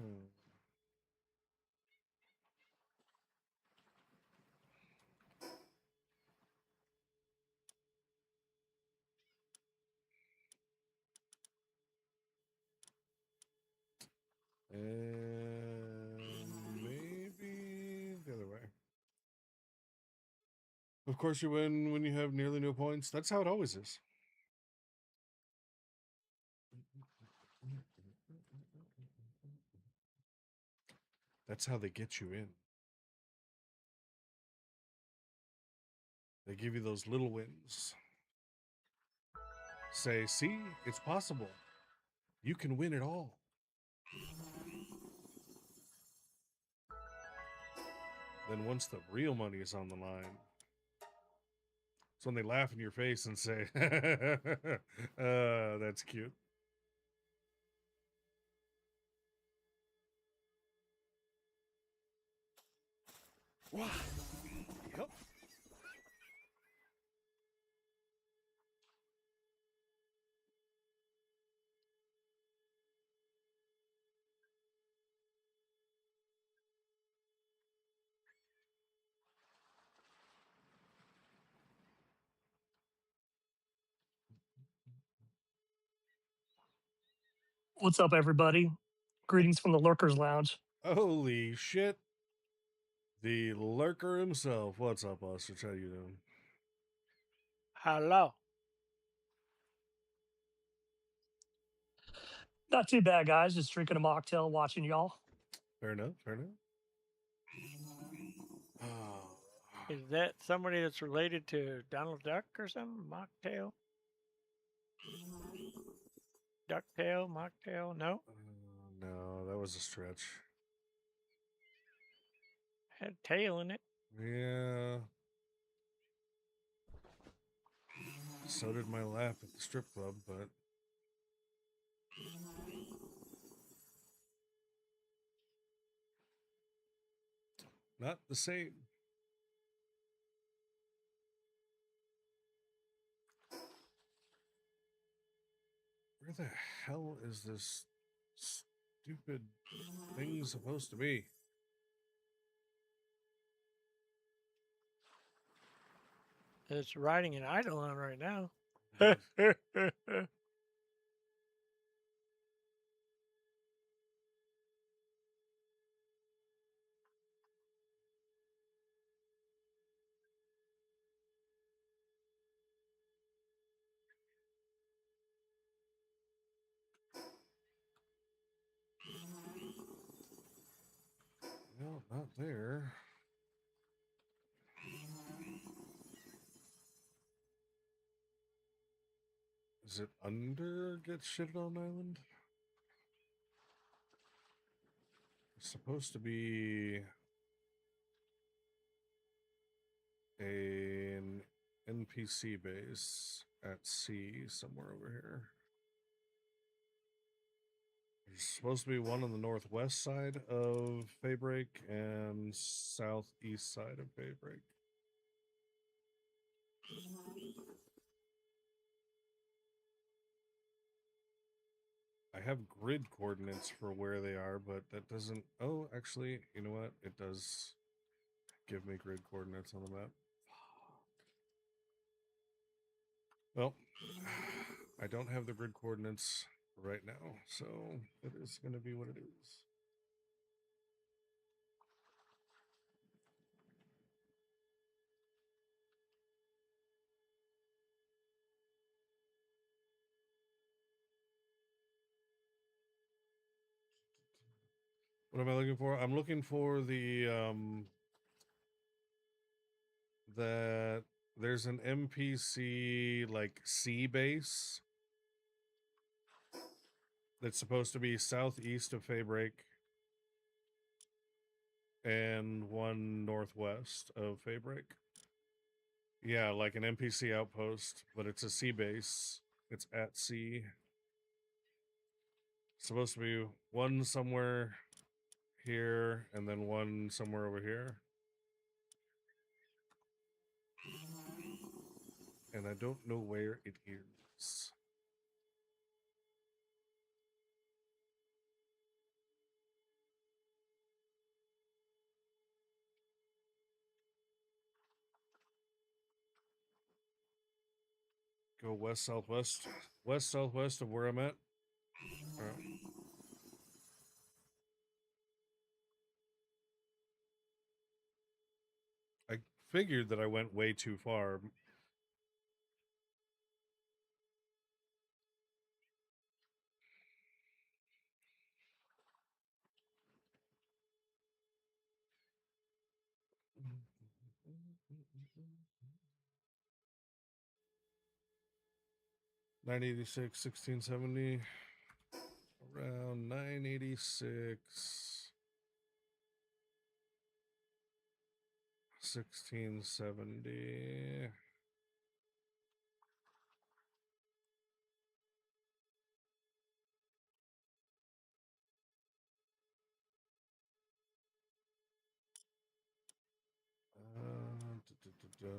Hmm. And maybe the other way. Of course, you win when you have nearly no points. That's how it always is. That's how they get you in. They give you those little wins. Say, see, it's possible. You can win it all. Then once the real money is on the line, it's when they laugh in your face and say, that's cute. Wow. Yep. What's up, everybody? Greetings from the Lurkers Lounge. Holy shit. The lurker himself. What's up, Ostrich? How you doing? Hello. Not too bad, guys. Just drinking a mocktail, watching y'all. Fair enough. Fair enough. Oh. Is that somebody that's related to Donald Duck or something? Mocktail? Ducktail? Mocktail? No? No, that was a stretch. Had a tail in it. Yeah. So did my lap at the strip club, but not the same. Where the hell is this stupid thing supposed to be? It's riding an Eidolon right now. No, not there. Is it under Get Shitted On Island? It's supposed to be an NPC base at sea somewhere over here. There's supposed to be one on the northwest side of Faybreak and southeast side of Faybreak. I have grid coordinates for where they are, but that doesn't... Oh, actually, you know what? It does give me grid coordinates on the map. Well, I don't have the grid coordinates right now, so it is going to be what it is. What am I looking for? I'm looking for the that there's an NPC like sea base that's supposed to be southeast of Faybreak and one northwest of Faybreak. Yeah, like an NPC outpost, but it's a sea base. It's at sea. It's supposed to be one somewhere here and then one somewhere over here. And I don't know where it is. go west southwest, west southwest of where I'm at. All right. I figured that I went way too far. $986, 1670, around 986, 1670. Da, da, da, da.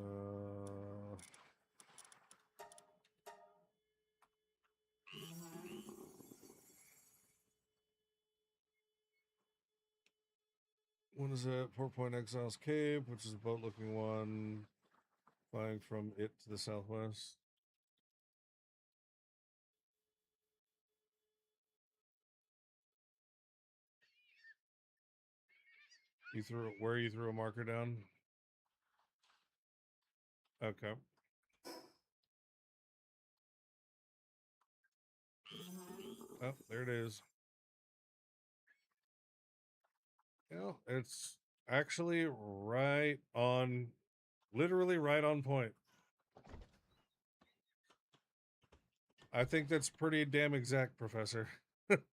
What is that? 4-Point Exiles Cave, which is a boat looking one, flying from it to the southwest. You threw where you threw a marker down? Okay. Oh, there it is. Yeah, it's actually right on, literally right on point. I think that's pretty damn exact, Professor.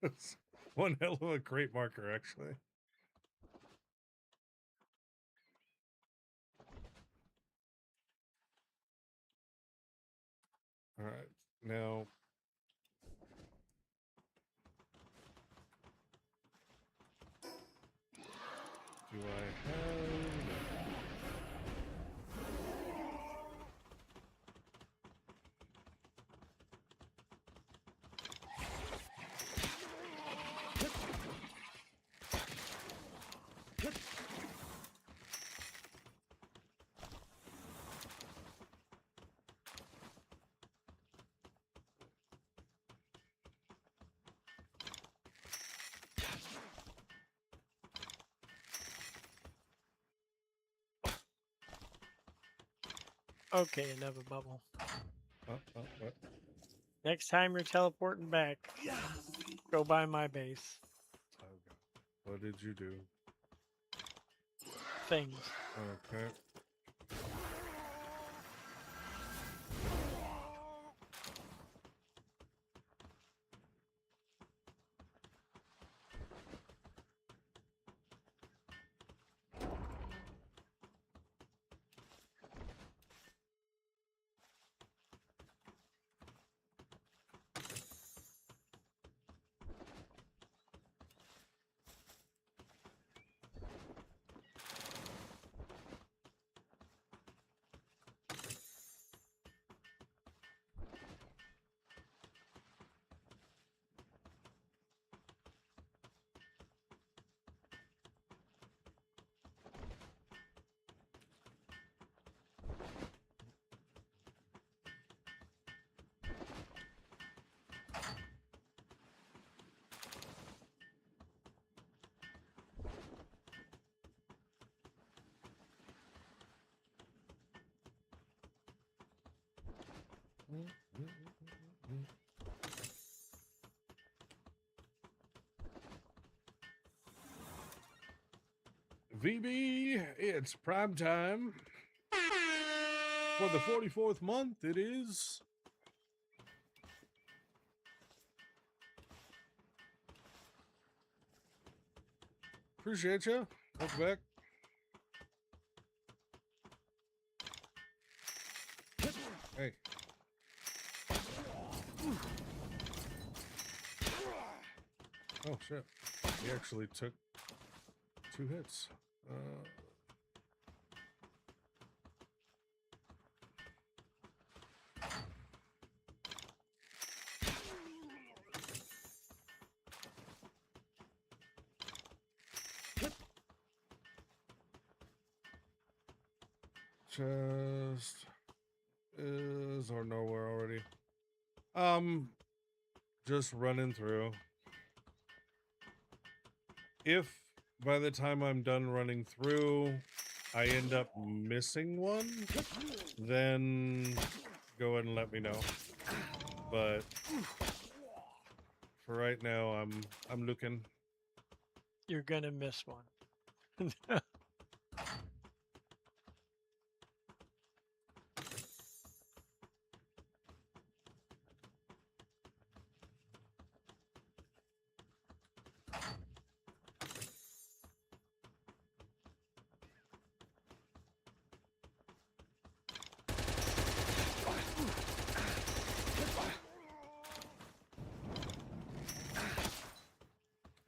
It's one hell of a great marker, actually. All right, now. Do I have... Okay, another bubble. what? Next time you're teleporting back, go by my base. Oh, God. What did you do? Things. Okay. VB, it's prime time. For the 44th month, it is. Appreciate you. Welcome back. Hey. Oh, shit. He actually took 2 hits. Just is or nowhere already. Just running through. If by the time I'm done running through, I end up missing one, then go ahead and let me know. But for right now, I'm looking. You're gonna miss one.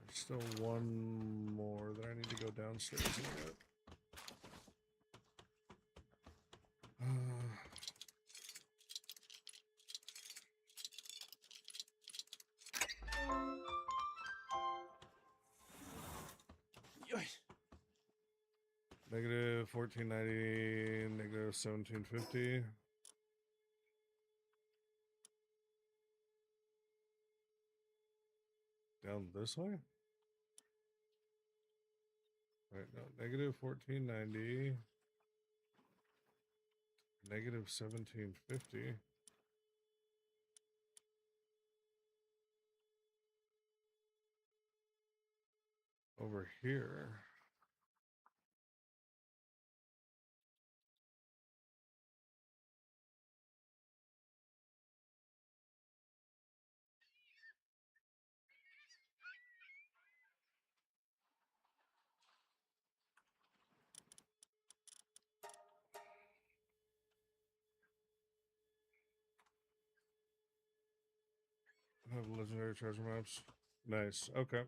There's still one more that I need to go downstairs and get. Negative 1490, negative 1750. Down this way? Right, no, negative 1490. Negative 1750. Over here. I have legendary treasure maps. Nice. Okay.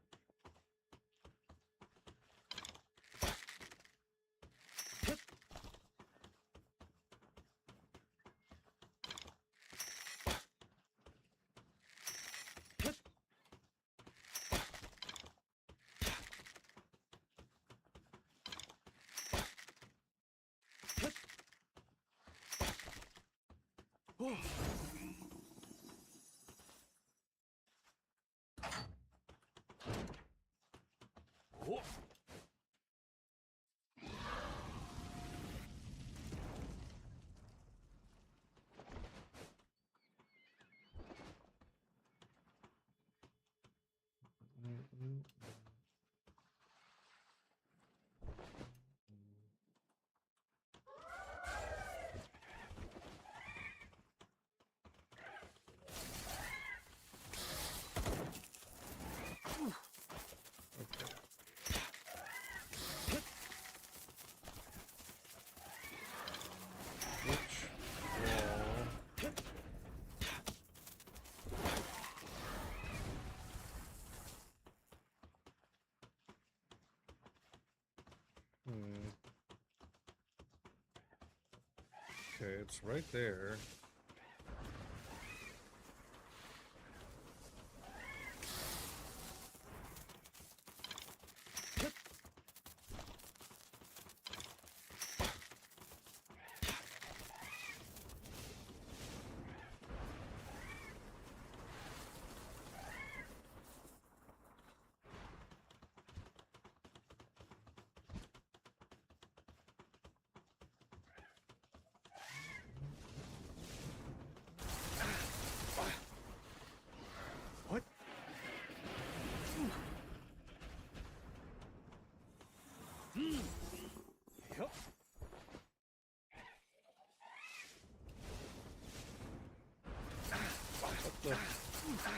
Okay, it's right there.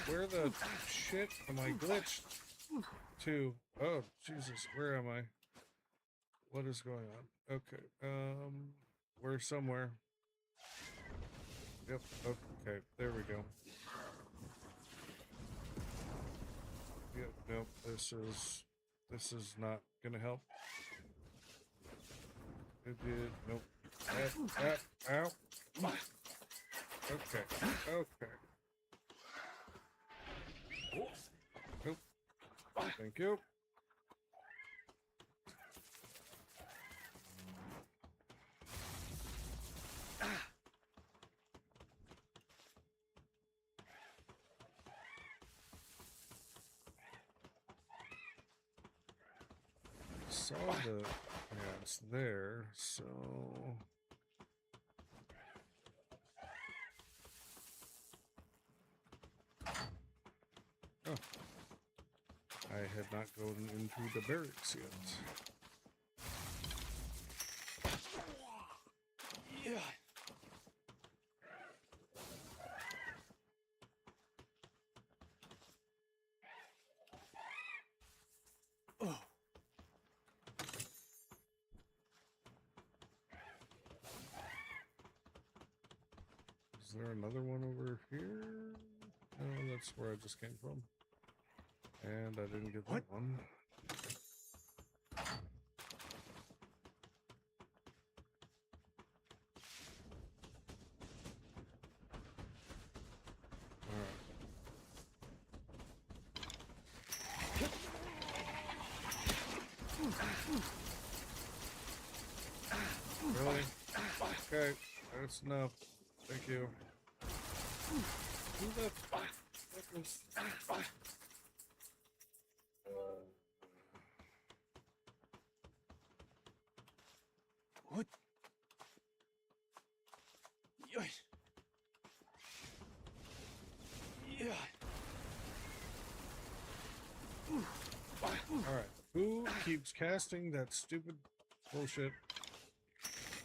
Where the shit am I glitched to? Oh, Jesus, where am I? What is going on? Okay, we're somewhere. Yep, okay, there we go. Yep, nope, this is not gonna help. It did, nope. Ow. Okay, okay. Nope. Thank you. saw the... Yeah, it's there, so... Oh. I had not gone into the barracks yet. Yeah. Oh. Is there another one over here? No, that's where I just came from. And I didn't get that one. Alright. Really? Okay, that's enough. Thank you. Who the fuck was... What? Yeah. Yeah. Alright, who keeps casting that stupid bullshit?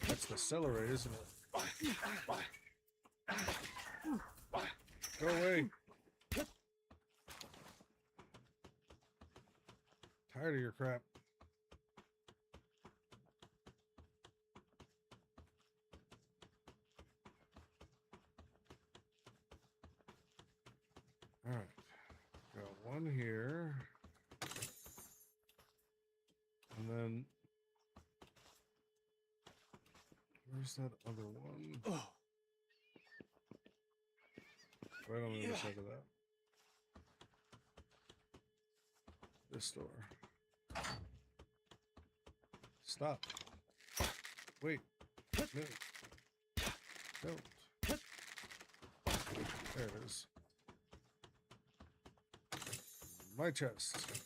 That's the celery, isn't it? Go away. Tired of your crap. Alright. Got one here. And then where's that other one? Oh. Right on the other Yeah. side of that. This door. Stop. Wait. No. Don't. There it is. My chest.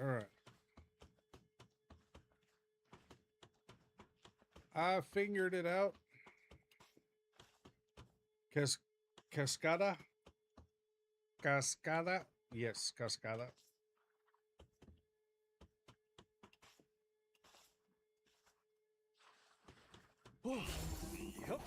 Alright. I figured it out. Cascada? Cascada? Yes, Cascada. Yep.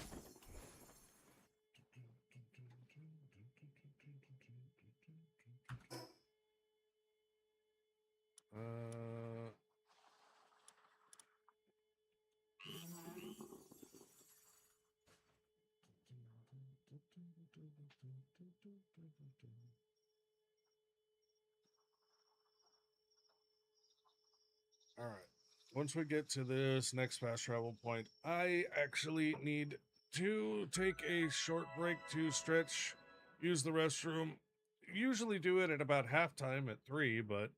All right. Once we get to this next fast travel point, I actually need to take a short break to stretch, use the restroom. Usually do it at about halftime at 3, but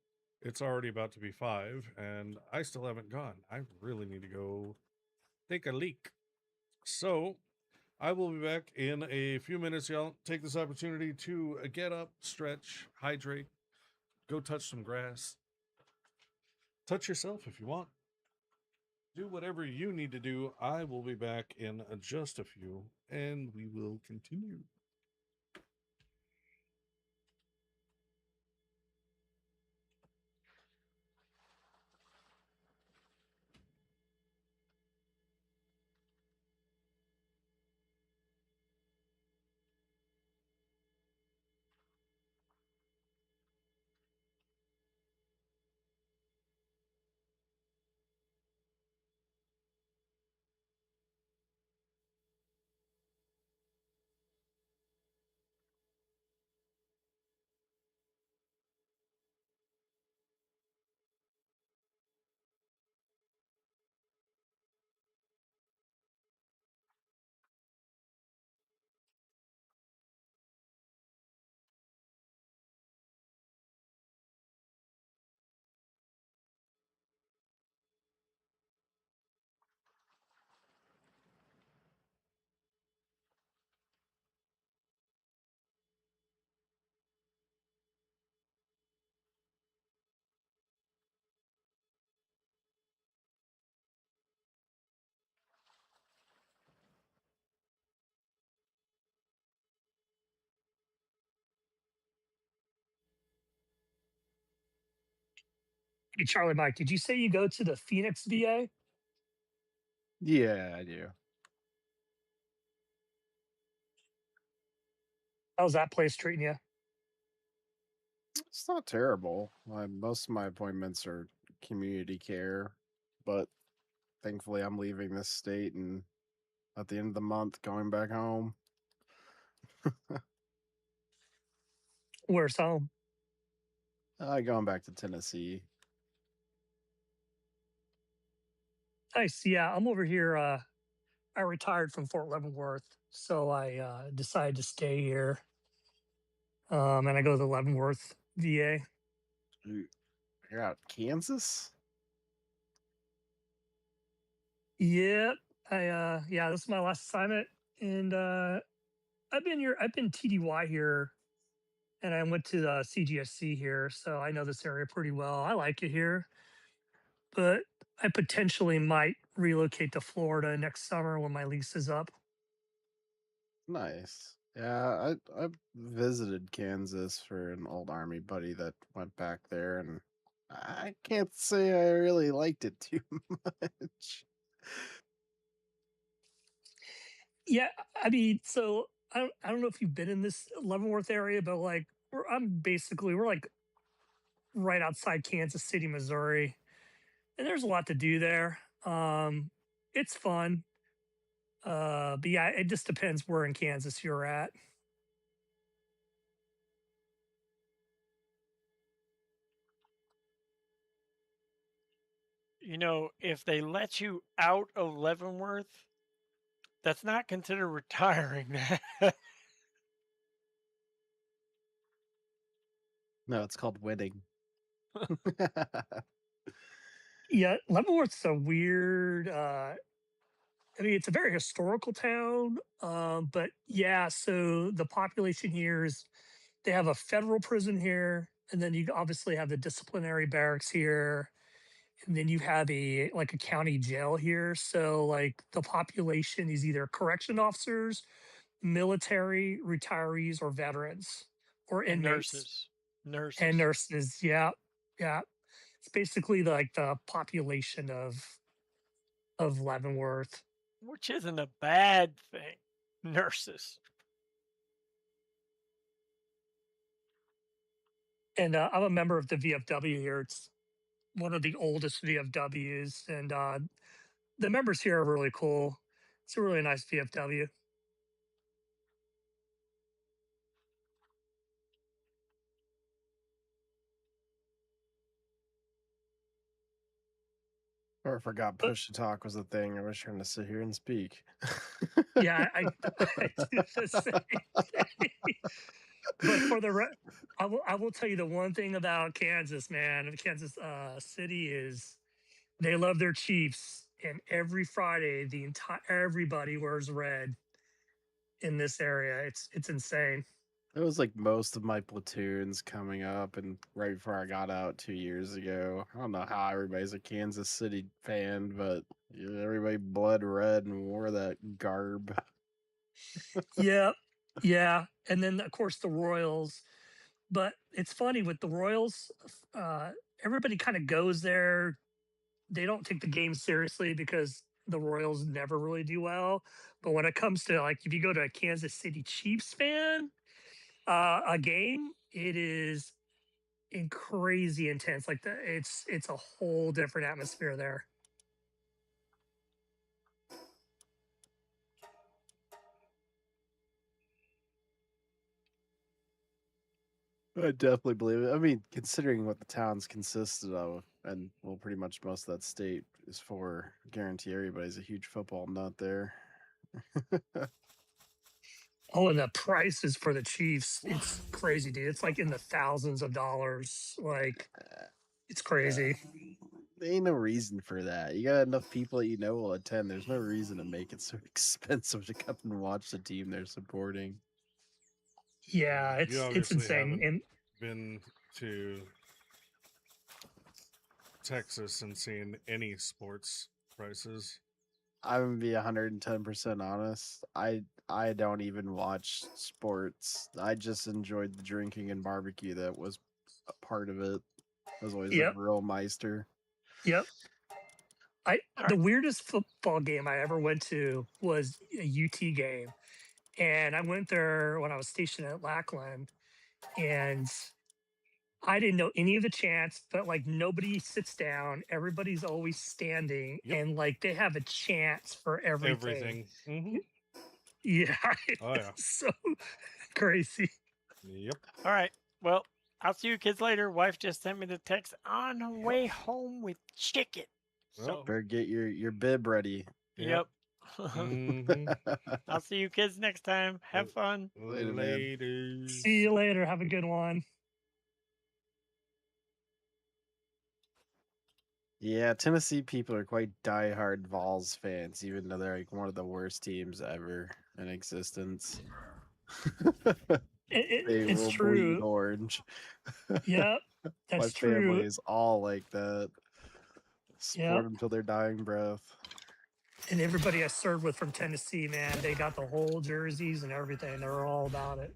it's already about to be 5, and I still haven't gone. I really need to go take a leak. So I will be back in a few minutes, y'all. Take this opportunity to get up, stretch, hydrate, go touch some grass. Touch yourself if you want. Do whatever you need to do. I will be back in just a few, and we will continue. Hey, Charlie Mike, did you say you go to the Phoenix VA? Yeah, I do. How's that place treating you? It's not terrible. Most of my appointments are community care, but thankfully I'm leaving this state and at the end of the month going back home. Where's home? Going back to Tennessee. Nice. Yeah, I'm over here. I retired from Fort Leavenworth, so I decided to stay here. And I go to the Leavenworth VA. You're out Kansas? Yeah, yeah, this is my last assignment, and I've been TDY here, and I went to the CGSC here, so I know this area pretty well. I like it here, but I potentially might relocate to Florida next summer when my lease is up. Nice. Yeah, I visited Kansas for an old army buddy that went back there, and I can't say I really liked it too much. Yeah, I mean, so I don't know if you've been in this Leavenworth area, but like we're like right outside Kansas City, Missouri, and there's a lot to do there. It's fun. But yeah, it just depends where in Kansas you're at. You know, if they let you out of Leavenworth, that's not considered retiring. No, it's called winning. Yeah, Leavenworth's a weird. I mean, it's a very historical town, but yeah. So the population here is they have a federal prison here, and then you obviously have the disciplinary barracks here, and then you have a like a county jail here. So like the population is either correction officers, military, retirees, or veterans, or And inmates nurses. and nurses. Yeah, yeah. It's basically like the population of Leavenworth. Which isn't a bad thing. Nurses. And I'm a member of the VFW here. It's one of the oldest VFWs, and the members here are really cool. It's a really nice VFW. Or I forgot But push to talk was a thing. I was trying to sit here and speak. yeah, I do the same thing. But for the I will tell you the one thing about Kansas, man. Kansas City is they love their Chiefs, and every Friday the entire everybody wears red in this area. It's insane. It was like most of my platoons coming up, and right before I got out 2 years ago. I don't know how everybody's a Kansas City fan, but yeah, everybody bled red and wore that garb. Yeah, yeah, and then of course the Royals. But it's funny with the Royals, uh, everybody kind of goes there. They don't take the game seriously because the Royals never really do well. But when it comes to like, if you go to a Kansas City Chiefs fan, a game, it is in crazy intense. Like it's a whole different atmosphere there. I definitely believe it. I mean, considering what the town's consisted of, and well, pretty much most of that state is for, I guarantee everybody's a huge football nut there. Oh, and the prices for the Chiefs, it's crazy, dude. It's like in the thousands of dollars. Like it's crazy. There ain't no reason for that. You got enough people that you know will attend. There's no reason to make it so expensive to come and watch the team they're supporting. Yeah, You it's obviously insane. haven't And been to Texas and seen any sports prices. I'm gonna be 110% honest. I don't even watch sports. I just enjoyed the drinking and barbecue that was a part of it. I was always Yep. a real meister. Yep. All The weirdest football game I ever went to was a UT game. And I went there when I was stationed at Lackland, and I didn't know any of the chants, but like nobody sits down. Everybody's always standing, Yep. and like they have a chant for everything. Everything. Yeah, Oh yeah. it's so crazy. Yep. All right. Well, I'll see you kids later. Wife just sent me the text on her way home with chicken. Well, So, Better get your bib ready. yep. Mhm. I'll see you kids next time. Have fun. Later, man. Later. See you later. Have a good one. Yeah, Tennessee people are quite diehard Vols fans, even though they're like one of the worst teams ever in existence. They It's will true. bleed orange. Yep, My that's family true. is all like that. Support Yep. them till their dying breath. And everybody I served with from Tennessee, man, they got the whole jerseys and everything. They're all about it.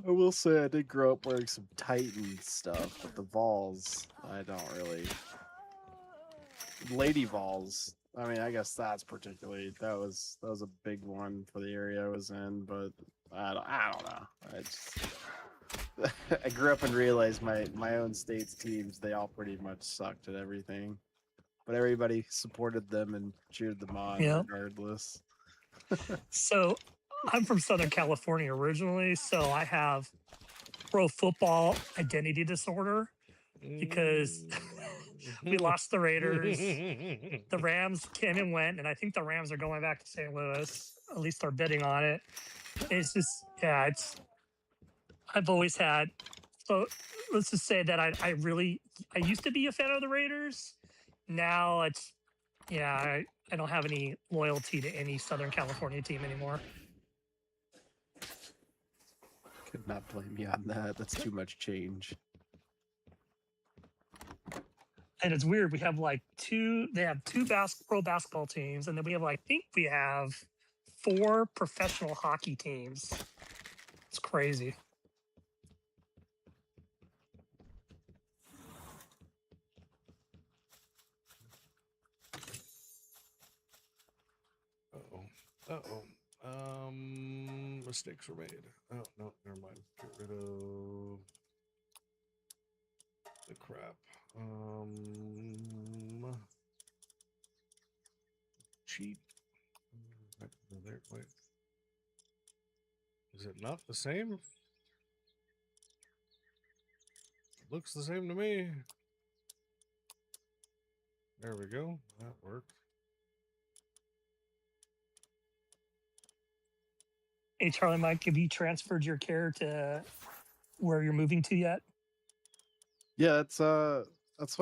I will say I did grow up wearing some Titan stuff, but the Vols, I don't really. Lady Vols. I mean, I guess that's particularly that was a big one for the area I was in, but I don't know. I just I grew up and realized my own state's teams, they all pretty much sucked at everything, but everybody supported them and cheered them on Yep. regardless. So I'm from Southern California originally, so I have pro football identity disorder because we lost the Raiders. The Rams came and went, and I think the Rams are going back to St. Louis. At least they're bidding on it. It's just, yeah, it's. I've always had. So let's just say that I used to be a fan of the Raiders. Now it's, yeah, I don't have any loyalty to any Southern California team anymore. Could not blame me on that. That's too much change. And it's weird. We have like they have two pro basketball teams, and then we have I think we have 4 professional hockey teams. It's crazy. Mistakes were made. Oh no, never mind. Get rid of the crap. Cheat. There. Wait. Is it not the same? Looks the same to me. There we go. That worked. Hey, Charlie Mike, have you transferred your care to where you're moving to yet? Yeah, that's what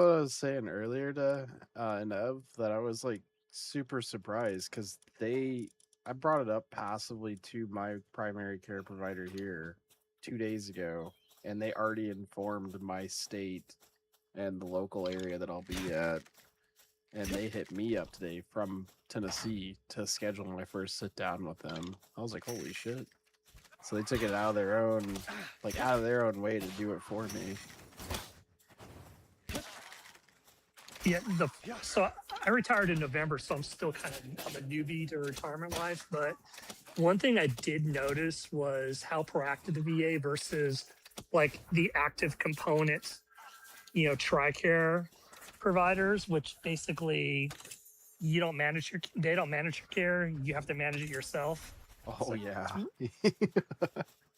I was saying earlier to Nev, that I was like super surprised because I brought it up passively to my primary care provider here 2 days ago, and they already informed my state and the local area that I'll be at, and they hit me up today from Tennessee to schedule my first sit down with them. I was like, holy shit. So they took it out of their own way to do it for me. Yeah, so I retired in November, so I'm still I'm a newbie to retirement life. But one thing I did notice was how proactive the VA versus like the active component, TRICARE providers, which basically they don't manage your care. You have to manage it yourself. Oh yeah.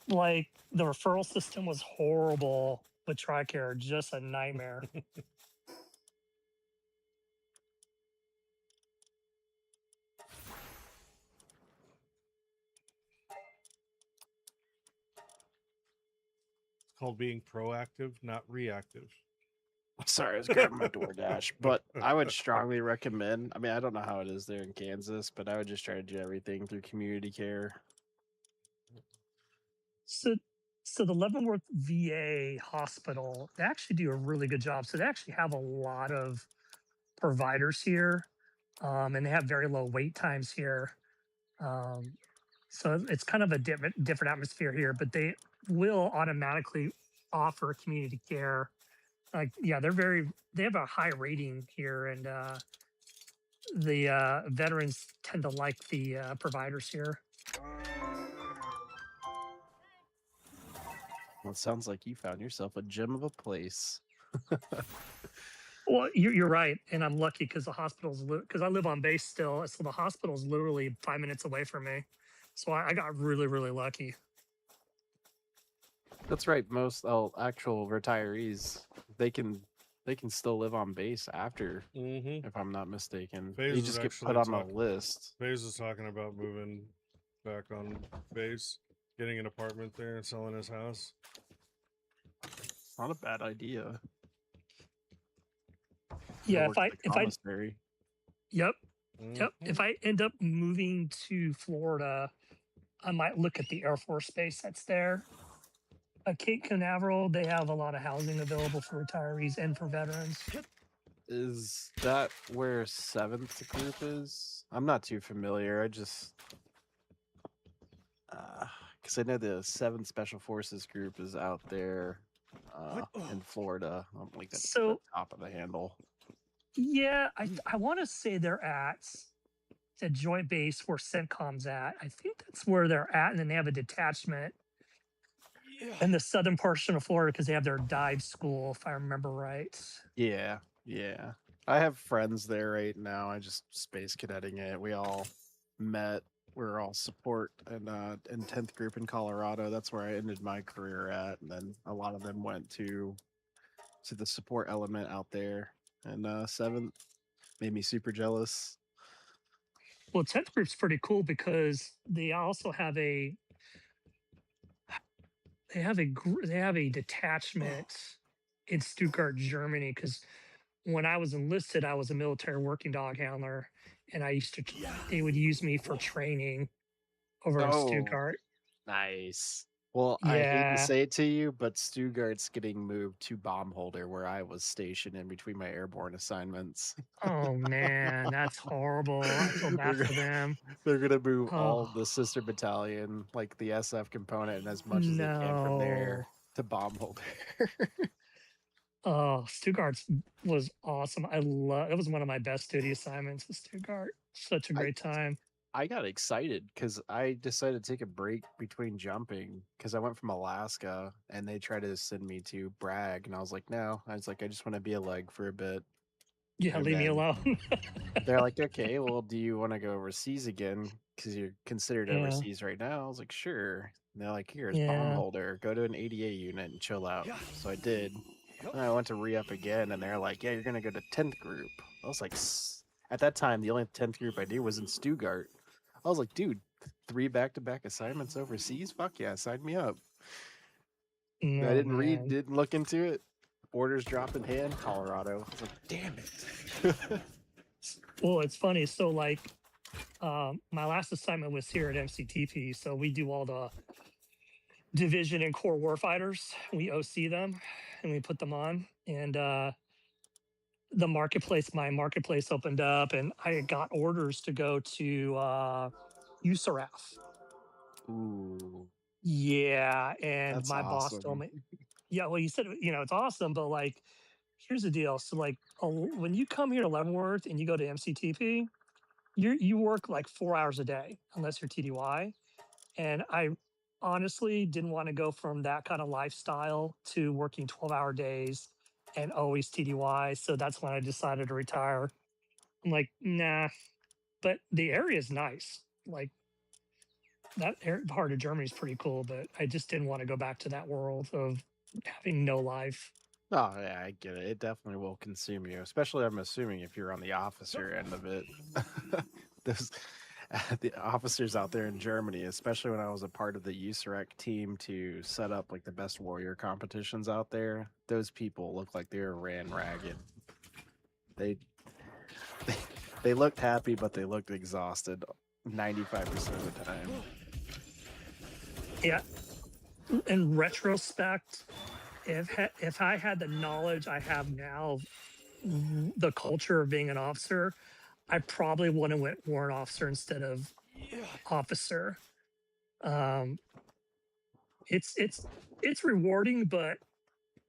Like the referral system was horrible with TRICARE, just a nightmare. It's called being proactive, not reactive. Sorry, I was grabbing my DoorDash, but I would strongly recommend. I mean, I don't know how it is there in Kansas, but I would just try to do everything through community care. So the Leavenworth VA hospital, they actually do a really good job. So they actually have a lot of providers here. and they have very low wait times here. So it's kind of a different atmosphere here, but they will automatically offer community care. Like, yeah, they have a high rating here, and the veterans tend to like the providers here. Well, it sounds like you found yourself a gem of a place. Well, you're right, and I'm lucky because the hospital's because I live on base still, so the hospital's literally 5 minutes away from me. So I got really, really lucky. That's right. Most actual retirees, they can still live on base after, Mm-hmm. if I'm not mistaken. Phase You is just get actually put on a talking- list. FaZe is talking about moving back on base, getting an apartment there and selling his house. Not a bad idea. Yeah, Go work at the commissary. Yep. Mhm. If I end up moving to Florida, I might look at the Air Force Base that's there. At Cape Canaveral, they have a lot of housing available for retirees and for veterans. Is that where 7th group is? I'm not too familiar. I just because I know the 7th Special Forces group is out there in Florida. I'm like at the So top of the handle. yeah, I want to say they're at the joint base where CENTCOM's at. I think that's where they're at, and then they have a detachment in the southern portion of Florida because they have their dive school, if I remember right. Yeah. I have friends there right now. I just space cadetting it. We all met. We're all support and in 10th group in Colorado. That's where I ended my career at. And then a lot of them went to the support element out there. And 7th made me super jealous. Well, 10th group's pretty cool because they also have a detachment in Stuttgart, Germany. Because when I was enlisted, I was a military working dog handler, and they would use me for training over in Stuttgart. Nice. Well, I hate to Yeah. say it to you, but Stuttgart's getting moved to Baumholder, where I was stationed in between my airborne assignments. Oh man, that's horrible. I feel bad for them. They're gonna move all Oh the sister battalion, like the SF component, and as much as they can from there to Baumholder. Oh, Stuttgart was awesome. It was one of my best duty assignments with Stuttgart. Such a great time. I got excited because I decided to take a break between jumping because I went from Alaska and they tried to send me to Bragg, and I was like, no. I was like, I just want to be a leg for a bit. Yeah, And leave me then alone. they're like, okay, well, do you want to go overseas again? Because you're considered Yeah. overseas right now. I was like, sure. And they're like, here's Yeah. Baumholder. Go to an ADA unit and chill out. So I did. And I went to re-up again, and they're like, yeah, you're going to go to 10th group. I was like, at that time, the only 10th group I knew was in Stuttgart. I was like, dude, 3 back-to-back assignments overseas? Fuck yeah, sign me up. No, I didn't man. didn't look into it. Orders dropped in hand, Colorado. I was like, damn it. Well, it's funny. So, like, my last assignment was here at MCTP. So we do all the division and core warfighters. We OC them and we put them on. And my marketplace opened up, and I got orders to go to USARAF. Ooh. Yeah, and That's my boss told awesome. me, yeah, well, you said, it's awesome, but like, here's the deal. So, like, when you come here to Leavenworth and you go to MCTP, you work like 4 hours a day, unless you're TDY. And I honestly didn't want to go from that kind of lifestyle to working 12-hour days and always TDY. So that's when I decided to retire. I'm like, nah, but the area is nice. Like, that part of Germany is pretty cool, but I just didn't want to go back to that world of having no life. Oh yeah, I get it. It definitely will consume you, especially I'm assuming if you're on the officer end of it. Those the officers out there in Germany, especially when I was a part of the USAREC team to set up like the best warrior competitions out there, those people look like they were ran ragged. They looked happy, but they looked exhausted 95% of the time. Yeah. In retrospect, if I had the knowledge I have now, the culture of being an officer, I probably would have went warrant officer instead of officer. Um, it's rewarding, but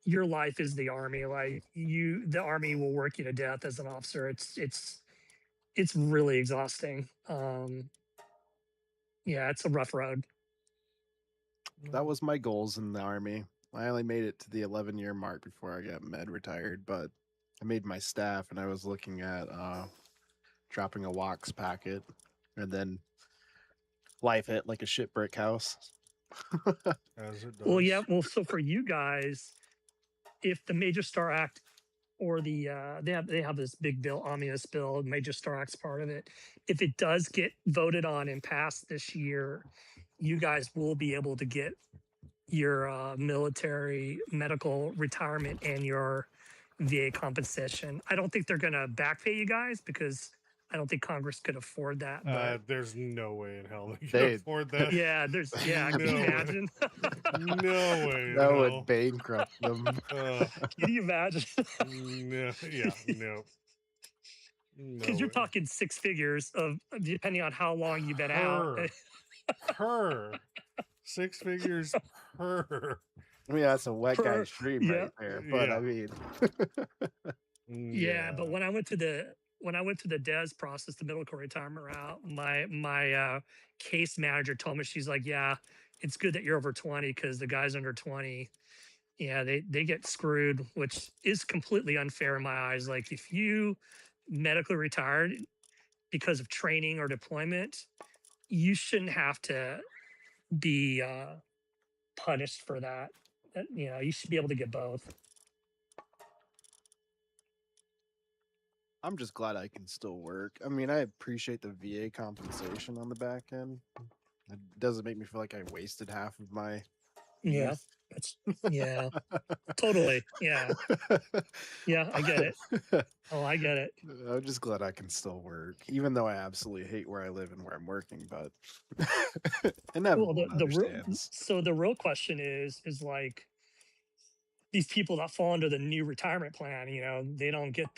your life is the army. Like the army will work you to death as an officer. It's really exhausting. Yeah, it's a rough road. That was my goals in the army. I only made it to the 11-year mark before I got med retired, but I made my staff, and I was looking at dropping a wax packet, and then life hit like a shit brick house. As it does. Well, yeah. Well, so for you guys, if the Major Star Act or the they have this big bill, omnibus bill, Major Star Act's part of it. If it does get voted on and passed this year, you guys will be able to get your military medical retirement and your VA compensation. I don't think they're going to back pay you guys because I don't think Congress could afford that. But There's no way in hell they can They- afford that. yeah, can No you way. imagine? No way. in That hell. would bankrupt them. Can you imagine? No. Yeah. No. Because you're way. talking six figures of depending on how long you've been out. Per. 6 figures per. I mean, that's a wet Per- guy's dream yeah. right there. But Yeah. I mean, Yeah, but when I went to the DES process, the medical retirement route, my case manager told me, she's like, yeah, it's good that you're over 20 because the guys under 20, yeah, they get screwed, which is completely unfair in my eyes. Like if you medically retired because of training or deployment, you shouldn't have to be punished for that. You should be able to get both. I'm just glad I can still work. I mean, I appreciate the VA compensation on the back end. It doesn't make me feel like I wasted half of my Yeah, youth. it's yeah, totally. Yeah, yeah, I get it. Oh, I get it. I'm just glad I can still work, even though I absolutely hate where I live and where I'm working. But and Well, everyone understands. so the real question is like these people that fall under the new retirement plan. They don't get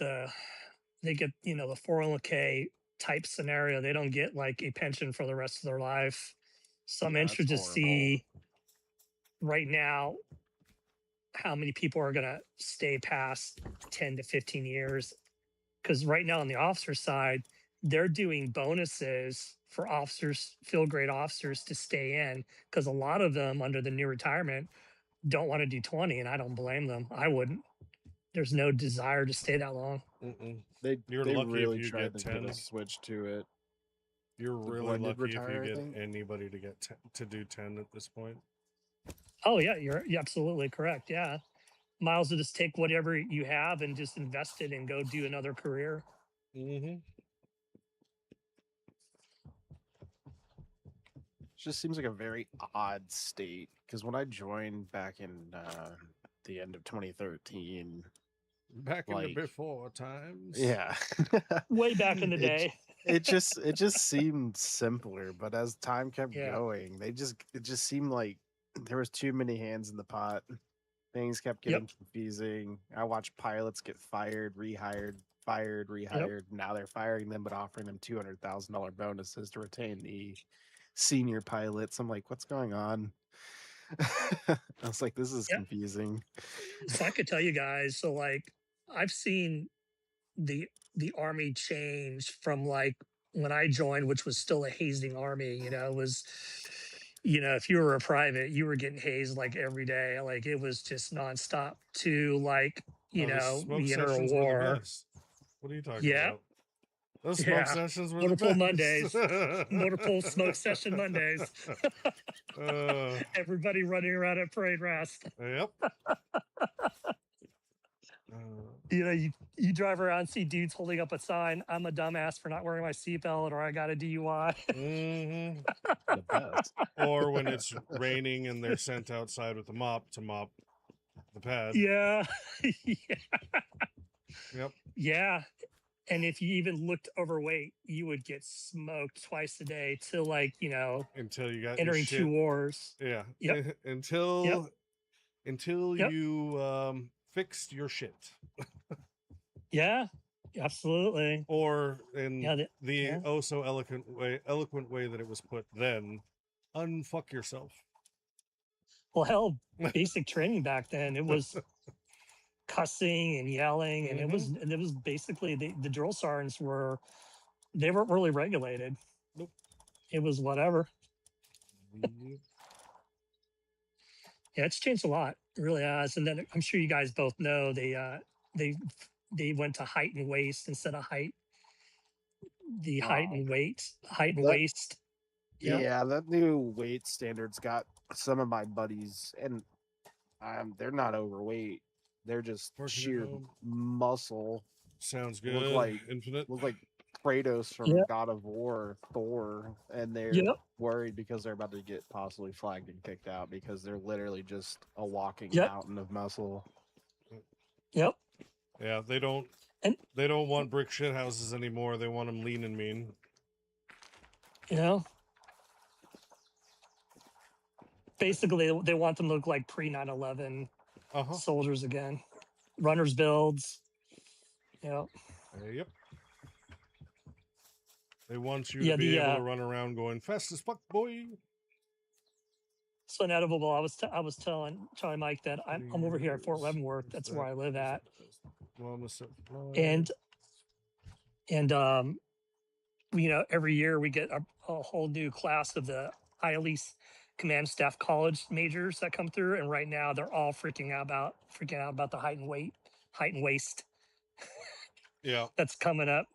they get the 401k type scenario. They don't get like a pension for the rest of their life. So I'm Yeah, that's interested to horrible. see right now how many people are going to stay past 10 to 15 years. Because right now on the officer side, they're doing bonuses for officers, field grade officers to stay in. Because a lot of them under the new retirement don't want to do 20, and I don't blame them. I wouldn't. There's no desire to stay that long. You're They lucky really if you tried get to get a 10. switch to it. You're The really blended lucky if retire, you I get think. anybody to get to do 10 at this point. Oh yeah, you're absolutely correct. Yeah, miles will just take whatever you have and just invest it and go do another career. Mm-hmm. It just seems like a very odd state because when I joined back in the end of 2013, Back in the Like- before times. yeah, Way back in the It- day. it just seemed simpler. But as time kept Yeah. going, it just seemed like there was too many hands in the pot. Things kept Yep. getting confusing. I watched pilots get fired, rehired, fired, rehired. Now they're firing them, but offering them $200,000 bonuses to retain the senior pilots. I'm like, what's going on? I was like, this is Yep. confusing. So I could tell you guys. So like, I've seen the army change from like when I joined, which was still a hazing army. It was, if you were a private, you were getting hazed like every day. Like it was just nonstop. To like, The smoke we enter a sessions were the war. best. What are you talking Yeah. about? Those smoke Yeah. sessions were Motor the pool best. Mondays. Motor pool smoke session Mondays. Everybody running around at parade rest. Yep. You drive around, see dudes holding up a sign, I'm a dumbass for not wearing my seatbelt, or I got a DUI. Mm-hmm. The best. Or when it's raining and they're sent outside with a mop to mop the pad. Yeah. Yep. Yeah. And if you even looked overweight, you would get smoked twice a day till like, Until you got your entering shit. 2 wars. Yeah. Yep. Until Yep. you fixed your shit. Yeah. Absolutely. Or in Yeah. the Yeah. oh so eloquent way that it was put then, unfuck yourself. Well, hell, basic training back then, it was cussing and yelling, and it was basically the drill sergeants they weren't really regulated. Nope. It was whatever. Yep. Yeah, it's changed a lot. It really has. And then I'm sure you guys both know they went to height and waist instead of height. The height Wow. and weight, height and That- waist. Yeah. Yeah. That new weight standards got some of my buddies, and they're not overweight. They're just Working at sheer home. muscle. Sounds Look good. like- Infinite. Look like Kratos from Yep. God of War, Thor, and they're Yep. worried because they're about to get possibly flagged and kicked out because they're literally just a walking Yep. mountain of muscle. Yep. Yeah, they don't And- want brick shit houses anymore. They want them lean and mean. You know, basically they want them to look like pre 9/11 Uh-huh. soldiers again, runners builds. Yeah. Yep. They want you Yeah, to be the, able to run around going fast as fuck, boy. So inevitable. I was telling Mike that I'm over here at Fort Leavenworth. That's where I live at, and you know, every year we get a whole new class of the ILEAS Command Staff College majors that come through, and right now they're all freaking out about the height and waist Yeah. that's coming up.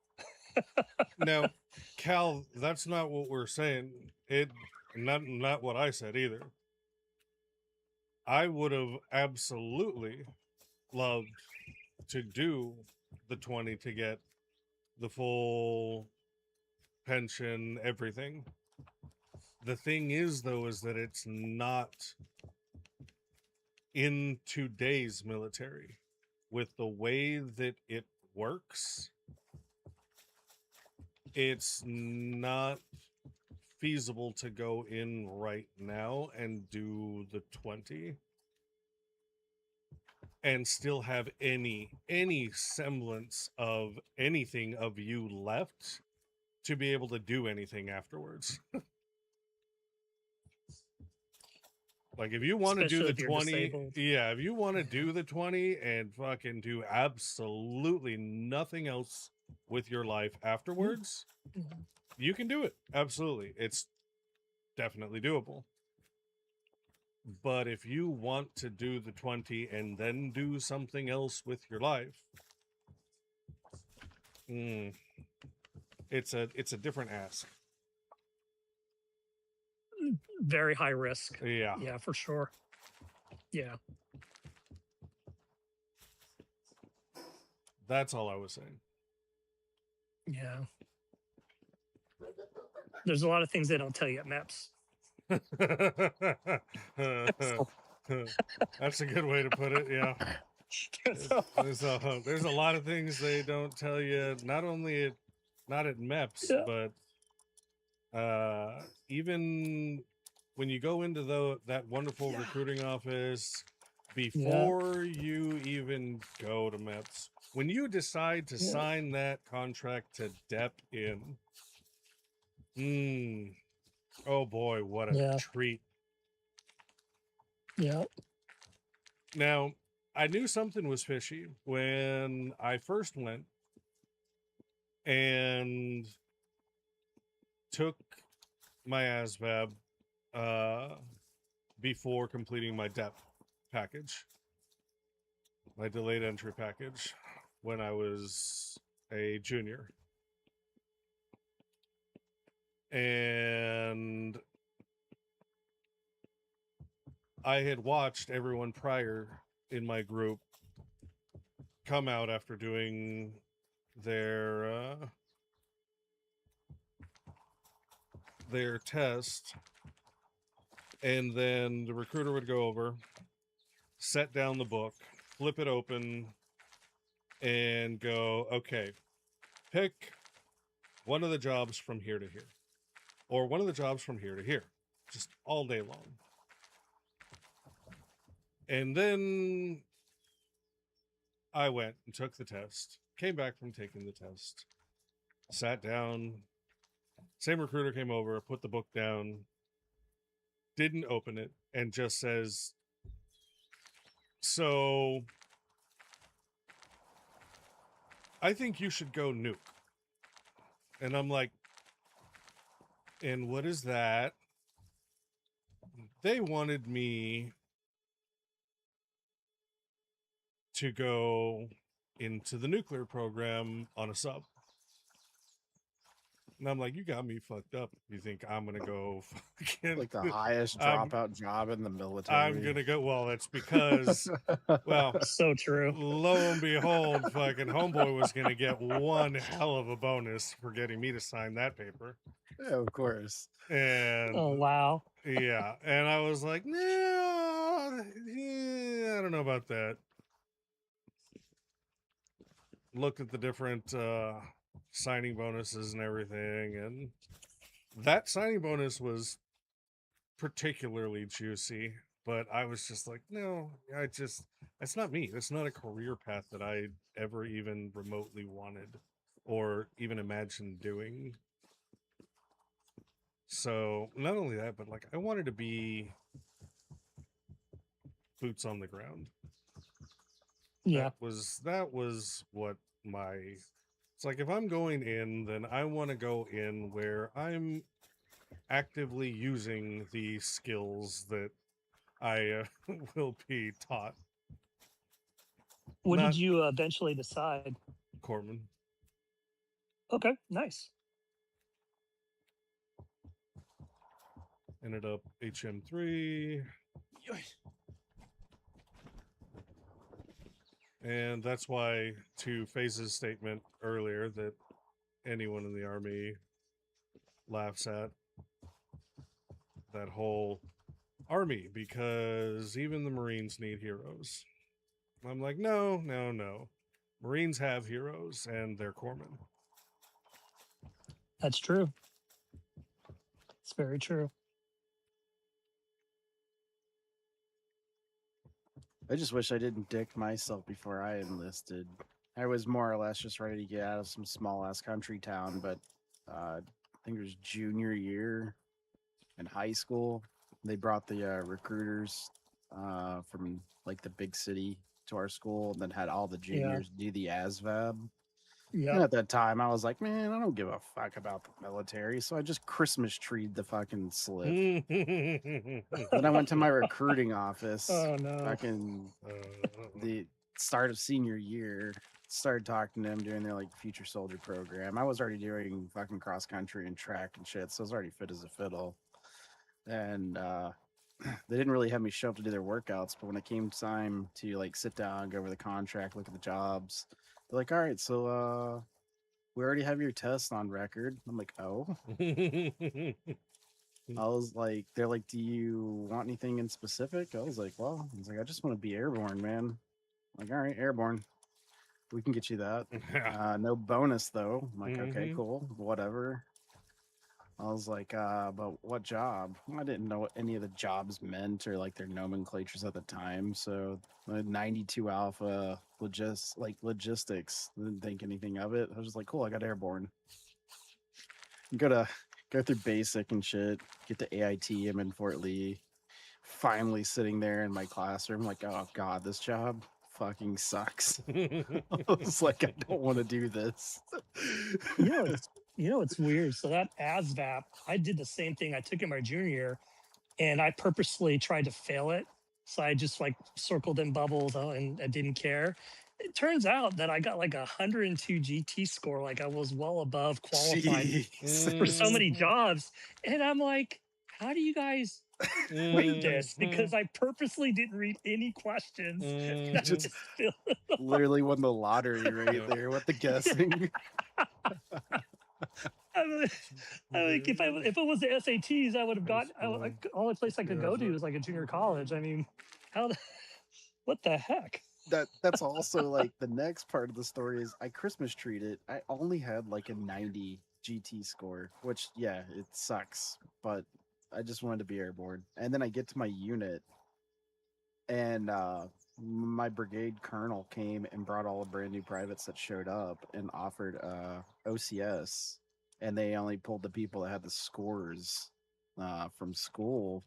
Now, Cal, that's not what we're saying. Not what I said either. I would have absolutely loved to do the 20 to get the full pension, everything. The thing is, though, is that it's not in today's military with the way that it works. It's not feasible to go in right now and do the 20 and still have any semblance of anything of you left to be able to do anything afterwards. Like if you want to do Especially the if you're 20, disabled. yeah, if you want to do the 20 and fucking do absolutely nothing else with your life afterwards, Mhm. you can do it. Absolutely. It's definitely doable. But if you want to do the 20 and then do something else with your life, it's a different ask. Very high risk. Yeah. Yeah, for sure. Yeah. That's all I was saying. Yeah. There's a lot of things they don't tell you at MEPS. That's a good way to put it. Yeah. There's a lot of things they don't tell you, not at MEPS, Yeah. but even when you go into that wonderful recruiting office, before you even go to MEPS, when you decide to sign that contract to DEP in, oh boy, what a treat. Yeah. Now, I knew something was fishy when I first went and took my ASVAB before completing my DEP package, my delayed entry package, when I was a junior. And I had watched everyone prior in my group come out after doing their test, and then the recruiter would go over, set down the book, flip it open, and go, okay, pick one of the jobs from here to here, or one of the jobs from here to here, just all day long. And then I went and took the test, came back from taking the test, sat down. Same recruiter came over, put the book down, didn't open it, and just says, "So, I think you should go nuke." And I'm like, "And what is that?" They wanted me to go into the nuclear program on a sub. And I'm like, "You got me fucked up. You think I'm going to go fucking... Like the highest I'm- dropout job in the military. I'm going to go..." Well, that's because, well, So true. lo and behold, fucking homeboy was going to get one hell of a bonus for getting me to sign that paper. Yeah, of course. And Oh wow. yeah, and I was like, "No, I don't know about that." Looked at the different signing bonuses and everything, and that signing bonus was particularly juicy. But I was just like, "No, that's not me. That's not a career path that I ever even remotely wanted or even imagined doing." So not only that, but like I wanted to be boots on the ground. Yeah. That was what my... It's like, if I'm going in, then I want to go in where I'm actively using the skills that I will be taught. What Not did you eventually decide? Corpsman. Okay, nice. Ended up HM3. And that's why, to Phase's statement earlier that anyone in the Army laughs at, that whole Army, because even the Marines need heroes. I'm like, no. Marines have heroes, and they're corpsmen. That's true. It's very true. I just wish I didn't dick myself before I enlisted. I was more or less just ready to get out of some small ass country town, but I think it was junior year in high school. They brought the recruiters from like the big city to our school, and then had all the juniors do the ASVAB. And Yeah. at that time, I was like, man, I don't give a fuck about the military. So I just Christmas treed the fucking slip. Then I went to my recruiting office Oh no. back in the start of senior year. Started talking to them, doing their like future soldier program. I was already doing fucking cross country and track and shit, so I was already fit as a fiddle. And they didn't really have me show up to do their workouts, but when it came time to like sit down, go over the contract, look at the jobs, they're like, all right, so we already have your test on record. I'm like, oh. I was like, they're like, do you want anything in specific? I was like, well, I just want to be airborne, man. I'm like, all right, airborne. We can get you that. No bonus though. I'm like, okay, cool, whatever. I was like, but what job? I didn't know what any of the jobs meant or like their nomenclatures at the time. So 92 Alpha logistics. Didn't think anything of it. I was just like, cool, I got airborne. Go through basic and shit. Get to AIT. I'm in Fort Lee. Finally sitting there in my classroom, like, oh god, this job fucking sucks. I was like, I don't want to do this. It's weird. So that ASVAP, I did the same thing. I took it my junior year, and I purposely tried to fail it. So I just like circled in bubbles and I didn't care. It turns out that I got like 102 GT score. Like I was well above qualified for so many jobs. And I'm like, how do you guys read this? Because I purposely didn't read any questions. I just filled it out. Literally won the lottery right there with the guessing. I'm like, if it was the SATs, I would have got. Only place I could go to is like a junior college. I mean, what the heck? That's also like the next part of the story is I Christmas treated. I only had like a 90 GT score, which yeah, it sucks, but I just wanted to be airborne. And then I get to my unit, and my brigade colonel came and brought all the brand new privates that showed up and offered OCS, and they only pulled the people that had the scores from school.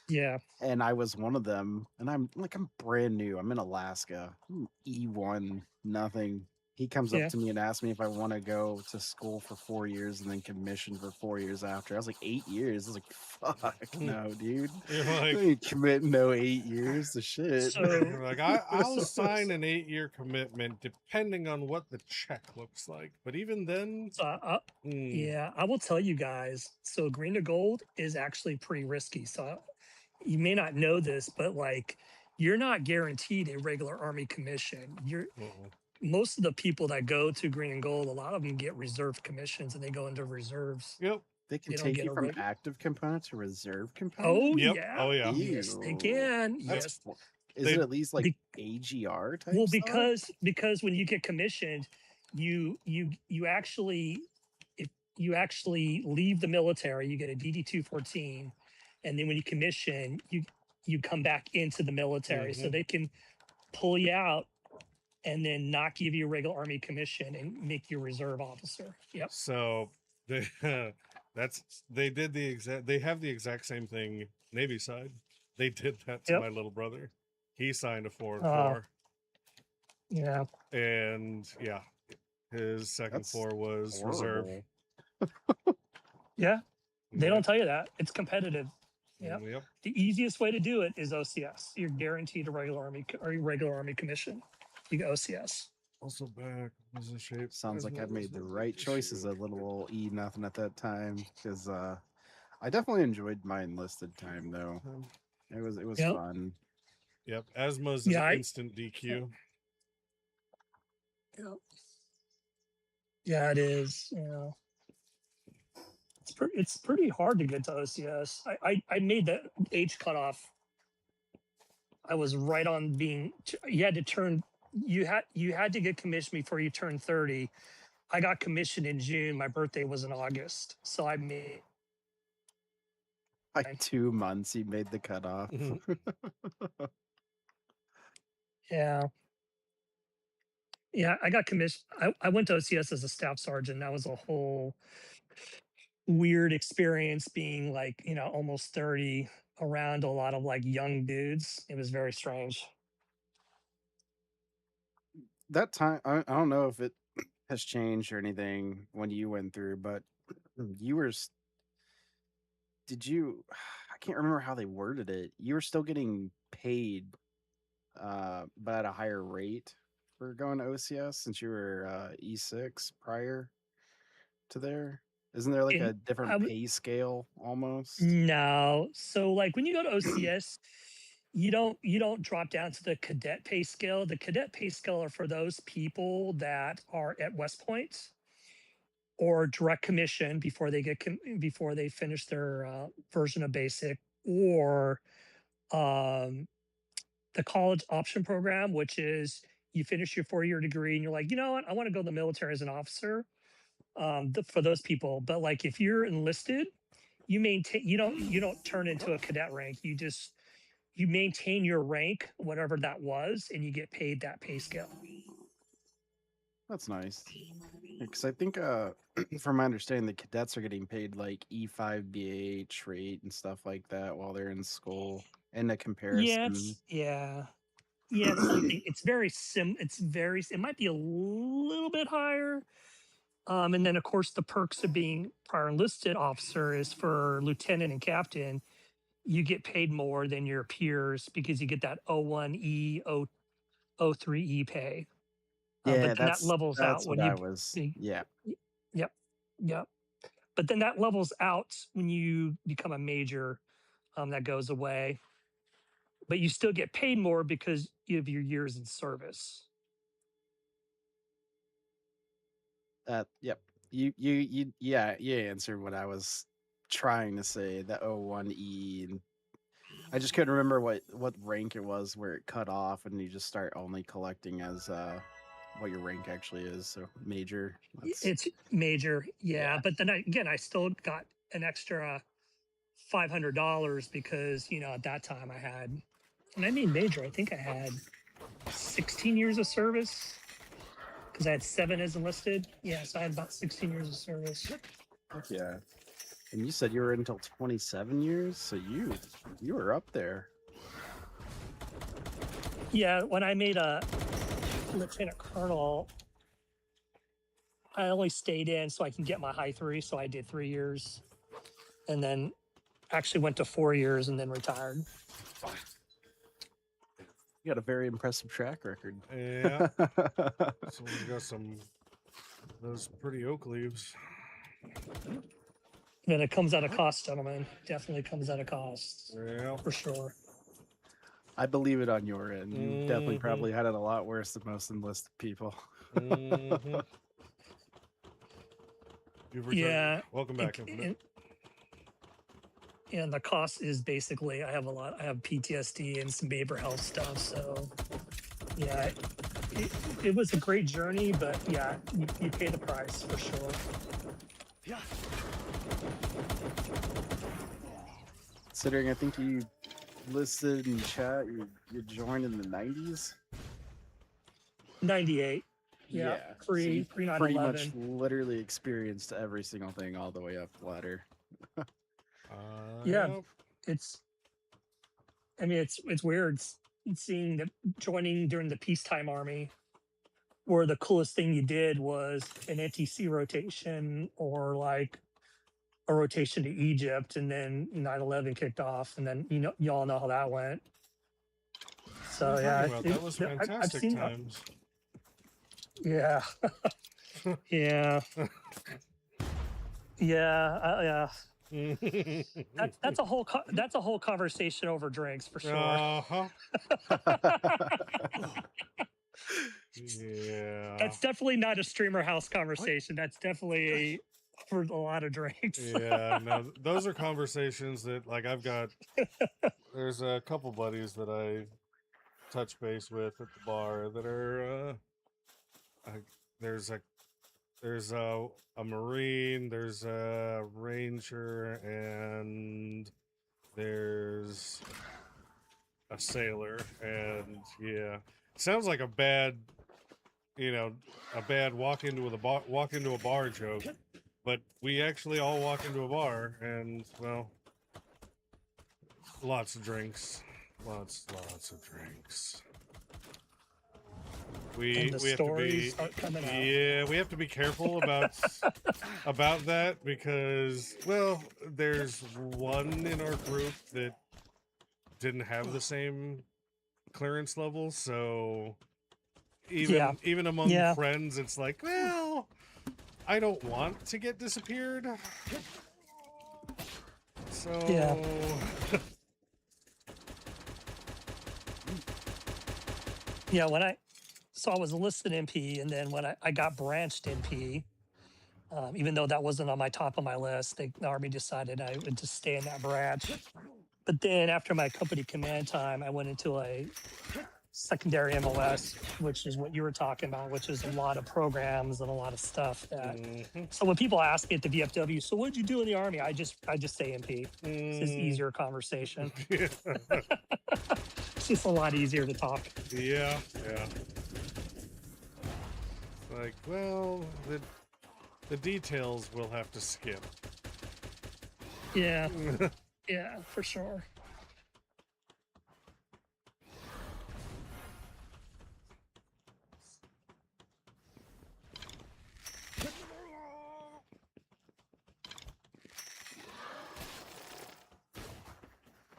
Yeah. And I was one of them. And I'm brand new. I'm in Alaska. I'm E1, nothing. He comes up Yeah. to me and asks me if I want to go to school for 4 years and then commission for 4 years after. I was like, 8 years? I was like, fuck no, dude. You're I like, ain't commit no 8 years to shit. So you're like I'll so, sign an 8-year commitment depending on what the check looks like. But even then, so mm, yeah, I will tell you guys. So green to gold is actually pretty risky. So you may not know this, but like you're not guaranteed a regular Army commission. You're uh-oh. most of the people that go to green and gold, a lot of them get reserve commissions and they go into reserves. Yep. They can They don't take get you a from regular. active component to reserve component? Oh Yep. yeah, Oh yeah. yes they Ew. can. That's Yes, Is they it at least like Be- AGR type well stuff? because when you get commissioned, you actually if you actually leave the military, you get a DD 214, and then when you commission, you come back into the military, so mhm. they can pull you out and then not give you a regular Army commission and make you a reserve officer. Yep. So they that's they did the exact they have the exact same thing Navy side. They did that to Yep. my little brother. He signed a 4 and Uh, 4, yeah. and yeah, his second That's 4 was reserve. horrible. Yeah. They Yep. don't tell you that. It's competitive. Yep. Yep. The easiest way to do it is OCS. You're guaranteed a regular Army commission. You get OCS. Also back. What was the shape? Sounds like I Sekhmet was made the not right the choice as issue. a little old E nothing at that time because I definitely enjoyed my enlisted time though. It was Yep. fun. Yep. Asthma's an Yeah. instant DQ. Yep. Yeah, it is. Yeah. It's pretty hard to get to OCS. I made the age cutoff. I was right on being. You had to turn. You had to get commissioned before you turned 30. I got commissioned in June. My birthday was in August, so I made. Like 2 months, he made the cutoff. Yeah. Yeah, I got commissioned. I went to OCS as a staff sergeant. That was a whole weird experience being like, almost 30 around a lot of like young dudes. It was very strange. That time, I don't know if it has changed or anything when you went through, but you were. Did you? I can't remember how they worded it. You were still getting paid, but at a higher rate for going to OCS since you were E6 prior to there. Isn't there like And a different pay scale almost? no. So like when you go to OCS, you don't drop down to the cadet pay scale. The cadet pay scale are for those people that are at West Point or direct commission before they before they finish their version of basic, or um, the college option program, which is you finish your 4-year degree and you're like, you know what, I want to go to the military as an officer. For those people, but like if you're enlisted, you don't turn into a cadet rank. You maintain your rank, whatever that was, and you get paid that pay scale. That's nice. Because I think, from my understanding, the cadets are getting paid like E5 BH rate and stuff like that while they're in school. In a comparison, Yeah, it's something. It's very sim. It's very. It might be a little bit higher. And then of course the perks of being prior enlisted officer is for lieutenant and captain. You get paid more than your peers because you get that O1E, O3E pay. yeah, But then that levels out that's when what I you. was. Yeah, Yep, yep. But then that levels out when you become a major. That goes away, but you still get paid more because of your years in service. yep. Yeah, you answered what I was trying to say. The O1E, and I just couldn't remember what rank it was where it cut off, and you just start only collecting as what your rank actually is. So major. It's major, Yeah. But then I still got an extra $500 because at that time I had when I made Major, I think I had 16 years of service because I had 7 as enlisted. Yeah, so I had about 16 years of service. Heck yeah. And you said you were until 27 years, so you were up there. Yeah, when I made a lieutenant colonel, I only stayed in so I can get my high 3. So I did 3 years, and then actually went to 4 years and then retired. You got a very impressive track record. Yeah. Someone's got some those pretty oak leaves. Then it comes at a cost, gentlemen. Definitely comes at a cost Yeah. for sure. I believe it on your end. You definitely Mhm. probably had it a lot worse than most enlisted people. Mm-hmm. You've returned. Yeah. Welcome back, Infinite. And the cost is basically I have PTSD and some behavioral health stuff. So yeah, it was a great journey, but yeah, you pay the price for sure. Considering I think you listed in chat, you joined in the 90s. 98. Yeah. So you Pre pretty much 9/11. literally experienced every single thing all the way up the ladder. Yeah. Yep. It's weird seeing that joining during the peacetime army, where the coolest thing you did was an NTC rotation or like a rotation to Egypt, and then 9/11 kicked off, and then you all know how that went. So What are you yeah, talking about? That was fantastic seen times. yeah, yeah, yeah. That's a whole conversation over drinks for sure. Uh-huh. Yeah. That's definitely not a streamer house conversation. That's definitely for a lot of drinks. Yeah, no, those are conversations that, like, there's a couple buddies that I touch base with at the bar that are, there's a Marine, there's a Ranger, and there's a sailor, and yeah, sounds like a bad walk into a bar joke, but we actually all walk into a bar, and well, lots of drinks, lots of drinks. And the We have to stories be are coming out. yeah, we have to be careful about that because, well, there's one in our group that didn't have the same clearance level, so even among friends, it's like, well, I don't want to get disappeared, so Yeah. Yeah, I was enlisted MP, and then when I got branched MP, even though that wasn't on my top of my list, the Army decided I would just stay in that branch. But then after my company command time, I went into a secondary MLS, which is what you were talking about, which is a lot of programs and a lot of stuff. So when people ask me at the VFW, so what did you do in the Army? I just say MP. It's just easier conversation. It's just a lot easier to talk. Yeah. Like, well, the details we'll have to skip. Yeah. Yeah, for sure.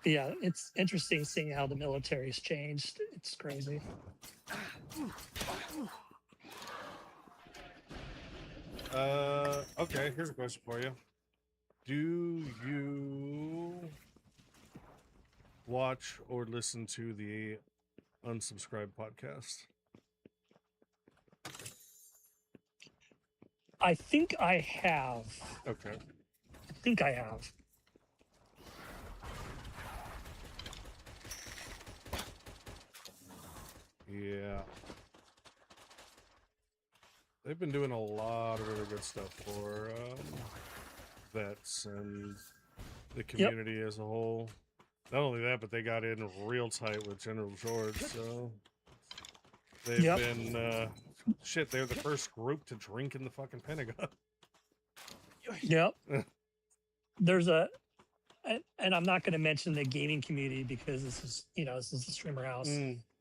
Yeah, it's interesting seeing how the military's changed. It's crazy. Okay, here's a question for you. Do you watch or listen to the Unsubscribed podcast? I think I have. Okay. I think I have. Yeah. They've been doing a lot of really good stuff for vets and the community as a whole. Not only that, but they got in real tight with General George, so they've Yep. been shit. They're the first group to drink in the fucking Pentagon. Yep. There's and I'm not going to mention the gaming community because this is a streamer house,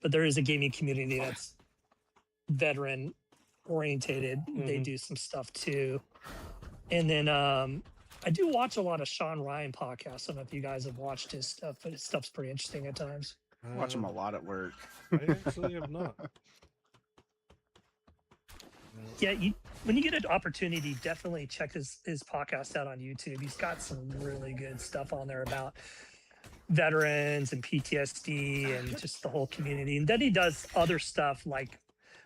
but there is a gaming community that's veteran orientated. They do some stuff too, and then I do watch a lot of Sean Ryan podcasts. I don't know if you guys have watched his stuff, but his stuff's pretty interesting at times. Watch him a lot at work. I actually have not. Yeah, when you get an opportunity, definitely check his podcast out on YouTube. He's got some really good stuff on there about veterans and PTSD and just the whole community. And then he does other stuff like,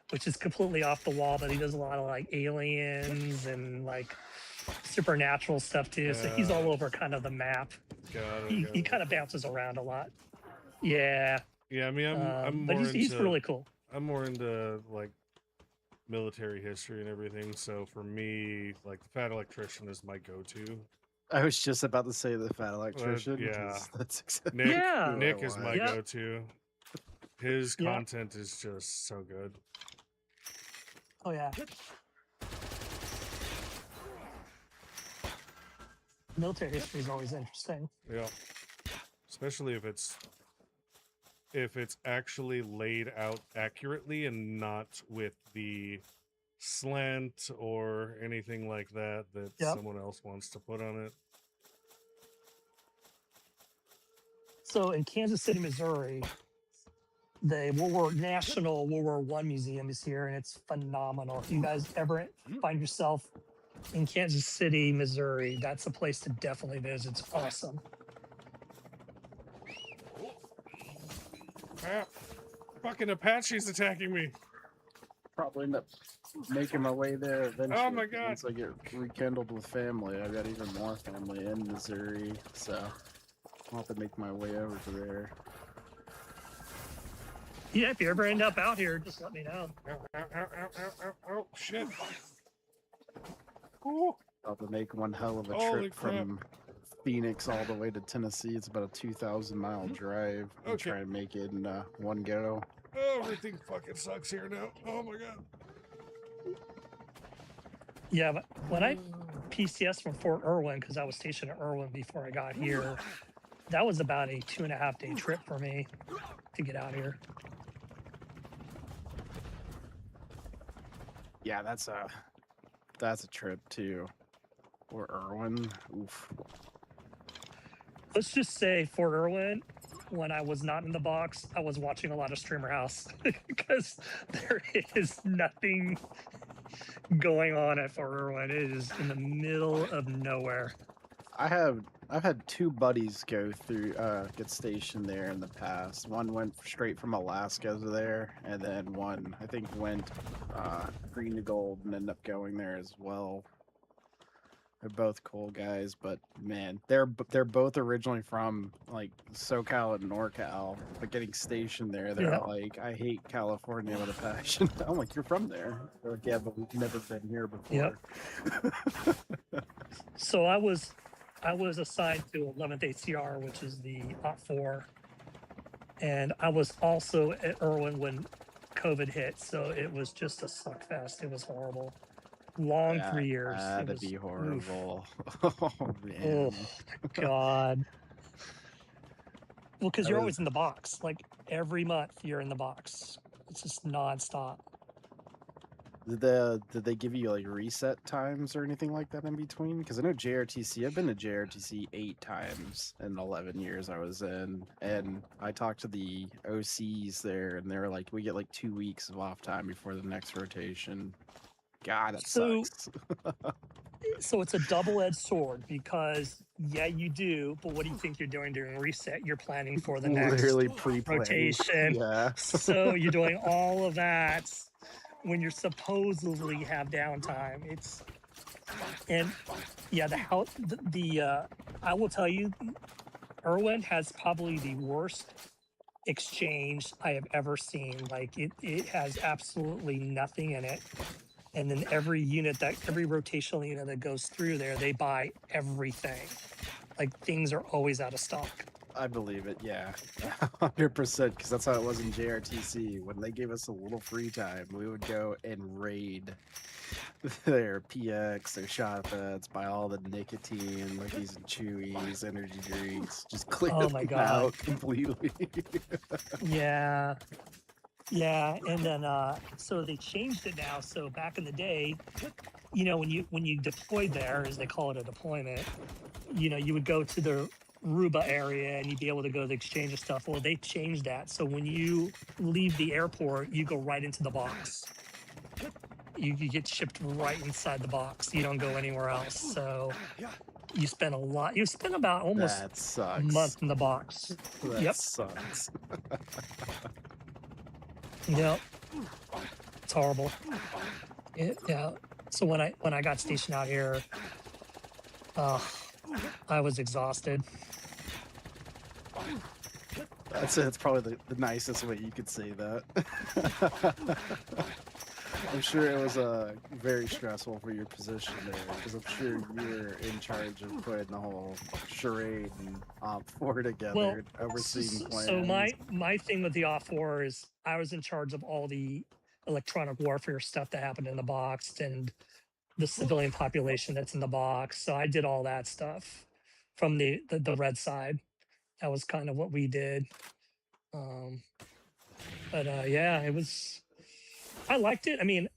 which is completely off the wall, but he does a lot of like aliens and like supernatural stuff too. So he's all over kind of the map. He kind of bounces around a lot. Yeah. Yeah, I mean, I'm but more he's into, really cool. I'm more into like military history and everything. So for me, like the Fat Electrician is my go-to. I was just about to say the Fat Electrician. Yeah. 'cause that's exactly Nick, Yeah. Nick is my Yeah. go-to. His Yeah. content is just so good. Oh yeah. Military history is always interesting. Yeah. Especially if it's actually laid out accurately and not with the slant or anything like that someone else wants to put on it. So in Kansas City, Missouri, the National World War I Museum is here, and it's phenomenal. If you guys ever find yourself in Kansas City, Missouri, that's a place to definitely visit. It's awesome. Ah, fucking Apache's attacking me. probably end up making my way there eventually. Oh my God. Once I get rekindled with family, I've got even more family in Missouri, so I'll have to make my way over to there. Yeah, if you ever end up out here, just let me know. Oh, shit. Ooh. I'll have to make one hell of a Holy trip from Phoenix all the way to Tennessee. It's about a 2,000-mile drive. I'm Okay. trying to make it in one go. Oh, everything fucking sucks here now. Oh my God. Yeah, but when I PCS from Fort Irwin, because I was stationed at Irwin before I got here, that was about a 2.5-day trip for me to get out here. Yeah, that's a trip too. Or Irwin. Oof. Let's just say Fort Irwin, when I was not in the box, I was watching a lot of Streamer House because there is nothing going on at Fort Irwin. It is in the middle of nowhere. I've had two buddies go through get stationed there in the past. One went straight from Alaska to there, and then one I think went green to gold and ended up going there as well. They're both cool guys, but man, they're both originally from like SoCal and NorCal, but getting stationed there, they're like, I hate California with a passion. I'm like, you're from there? They're like, yeah, but we've never been here before. Yep. So I was assigned to 11th ACR, which is the OP4, and I was also at Irwin when COVID hit, so it was just a suck fest. It was horrible. Long 3 years. That'd be horrible. Oh man. Oh God. Well, because That you're was- always in the box. Like every month, you're in the box. It's just nonstop. Did they give you like reset times or anything like that in between? Because I know JRTC, I've been to JRTC 8 times in 11 years I was in, and I talked to the OCs there, and they were like, we get like 2 weeks of off time before the next rotation. God, that So- sucks. So it's a double-edged sword because yeah, you do. But what do you think you're doing during reset? You're planning for the next Literally pre-planned. rotation. Yeah. So you're doing all of that when you're supposedly have downtime. And yeah, I will tell you, Irwin has probably the worst exchange I have ever seen. Like it has absolutely nothing in it. And then every rotational unit that goes through there, they buy everything. Like things are always out of stock. I believe it. Yeah, 100%. Because that's how it was in JRTC. When they gave us a little free time, we would go and raid their PX, their shot pads, buy all the nicotine, Luckies and Chewies, energy drinks, just clear Oh my them God. out completely. Yeah. Yeah. And then so they changed it now. So back in the day, when you deployed there, as they call it, a deployment, you would go to the Ruba area and you'd be able to go to the exchange of stuff. Well, they changed that. So when you leave the airport, you go right into the box. You get shipped right inside the box. You don't go anywhere else. So you spend a lot. You spend about almost That a sucks. month in the box. That Yep. sucks. Yep. It's horrible. Yeah. So when I got stationed out here, I was exhausted. That's probably the nicest way you could say that. I'm sure it was very stressful for your position there, because I'm sure you were in charge of putting the whole charade and Op4 together, overseeing plans. So my thing with the Op4 is I was in charge of all the electronic warfare stuff that happened in the box and the civilian population that's in the box. So I did all that stuff from the red side. That was kind of what we did. But yeah, it was. I liked it. I mean,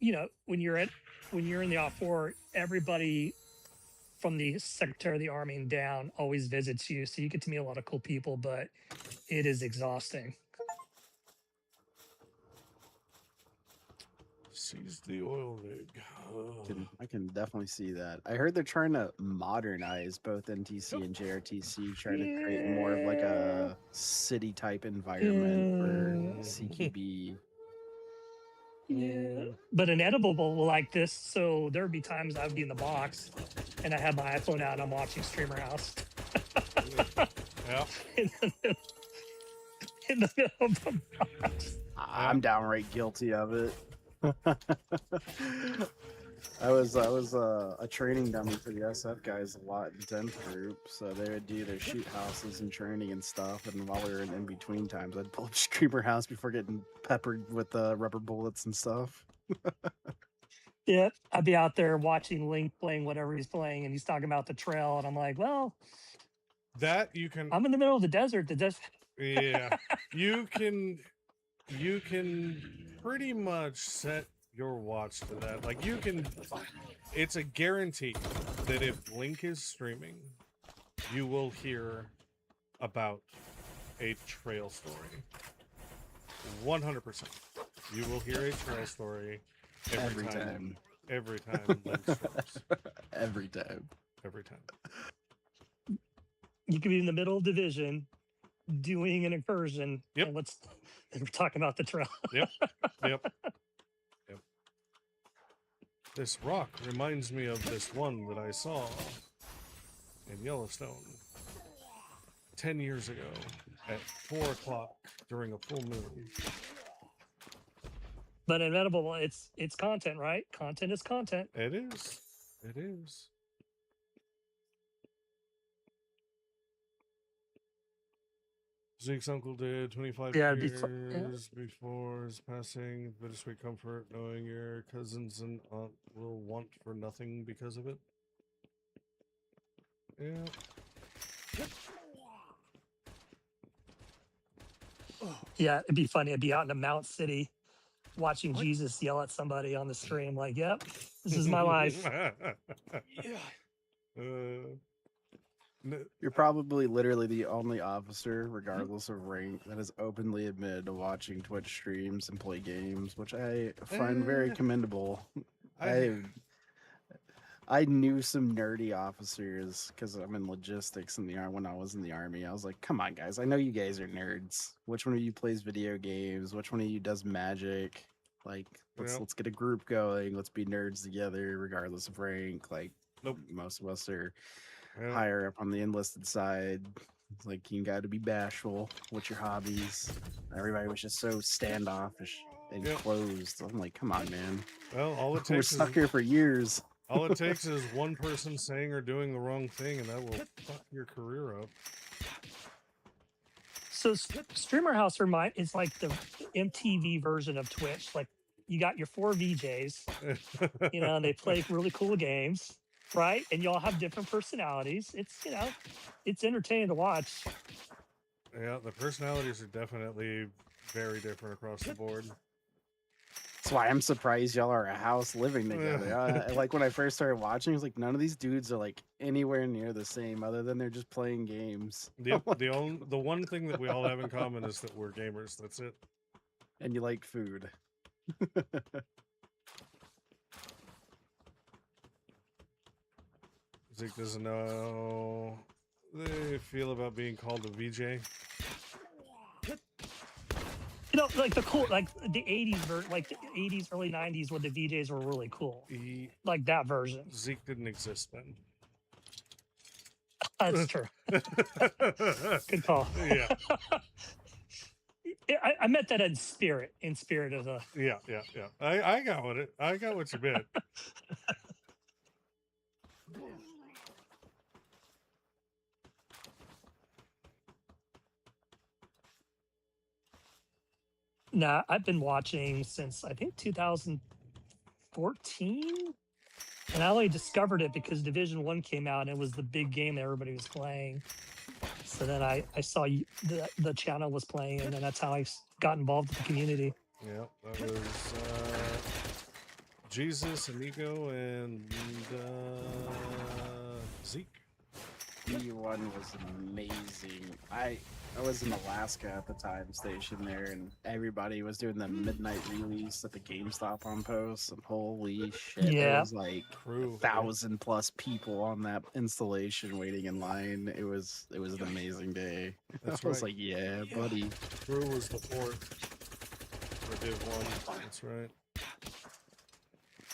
when you're in the Op4, everybody from the Secretary of the Army and down always visits you, so you get to meet a lot of cool people. But it is exhausting. Seize the oil rig. I can definitely see that. I heard they're trying to modernize both NTC and JRTC, trying to create more of like a city type environment for CQB. Yeah. But an edible like this, so there would be times I would be in the box and I have my iPhone out and I'm watching Streamer House. Yeah. in the middle of the box. I'm downright guilty of it. I was a training dummy for the SF guys a lot in 10th group, so they would do their shoot houses and training and stuff, and while we were in between times, I'd pull up Streamer House before getting peppered with rubber bullets and stuff. Yeah, I'd be out there watching Link playing whatever he's playing, and he's talking about the trail, and I'm like, well, that you can. I'm in the middle of the desert. Yeah, you can pretty much set your watch to that. Like it's a guarantee that if Link is streaming, you will hear about a trail story. 100%. You will hear a trail story every time. Every time Link streams. Every time. Every time. You could be in the middle of division doing an incursion. Yep. And we're talking about the trail. Yep. This rock reminds me of this one that I saw in Yellowstone 10 years ago at 4 o'clock during a full moon. But inevitable, it's content, right? Content is content. It is. It is. Zeke's uncle did 25 years before his passing. Bittersweet comfort knowing your cousins and aunt will want for nothing because of it. Yeah. Yeah, it'd be funny. I'd be out in a Mount City watching Jesus yell at somebody on the stream, like, yep, this is my life. You're probably literally the only officer, regardless of rank, that is openly admitted to watching Twitch streams and play games, which I find very commendable. I knew some nerdy officers because I'm in logistics in the when I was in the Army. I was like, come on, guys. I know you guys are nerds. Which one of you plays video games? Which one of you does magic? Like, let's get a group going. Let's be nerds together, regardless of rank. Like, most of us are higher up on the enlisted side. It's like, you got to be bashful. What's your hobbies? Everybody was just so standoffish and closed. I'm like, come on, man. Well, all it takes we're stuck here for years. All it takes is one person saying or doing the wrong thing, and that will fuck your career up. So Streamer House is like the MTV version of Twitch. Like you got your 4 VJs, you know, and they play really cool games, right? And y'all have different personalities. It's, you know, it's entertaining to watch. Yeah, the personalities are definitely very different across the board. That's why I'm surprised y'all are a house living together. Like when I first started watching, I was like, none of these dudes are like anywhere near the same, other than they're just playing games. The one thing that we all have in common is that we're gamers. That's it. And you like food. Zeke doesn't know how they feel about being called a VJ. You know, like the cool, like the 80s, like the 80s, early 90s, when the VJs were really cool. Like that version. Zeke didn't exist then. That's true. Good call. Yeah. I meant that in spirit of the. Yeah. I got what you meant. Nah, I've been watching since I think 2014, and I only discovered it because Division 1 came out and it was the big game that everybody was playing. So then I saw the channel was playing, and then that's how I got involved with the community. Yeah, that was Jesus, Amigo, and Zeke. D1 was amazing. I was in Alaska at the time, stationed there, and everybody was doing the midnight release at the GameStop on post, and holy shit, there Yeah. was like 1,000+ people on that installation waiting in line. It was an amazing day. That's I was right. like, yeah, buddy. Crew was the fort for Div 1. That's right.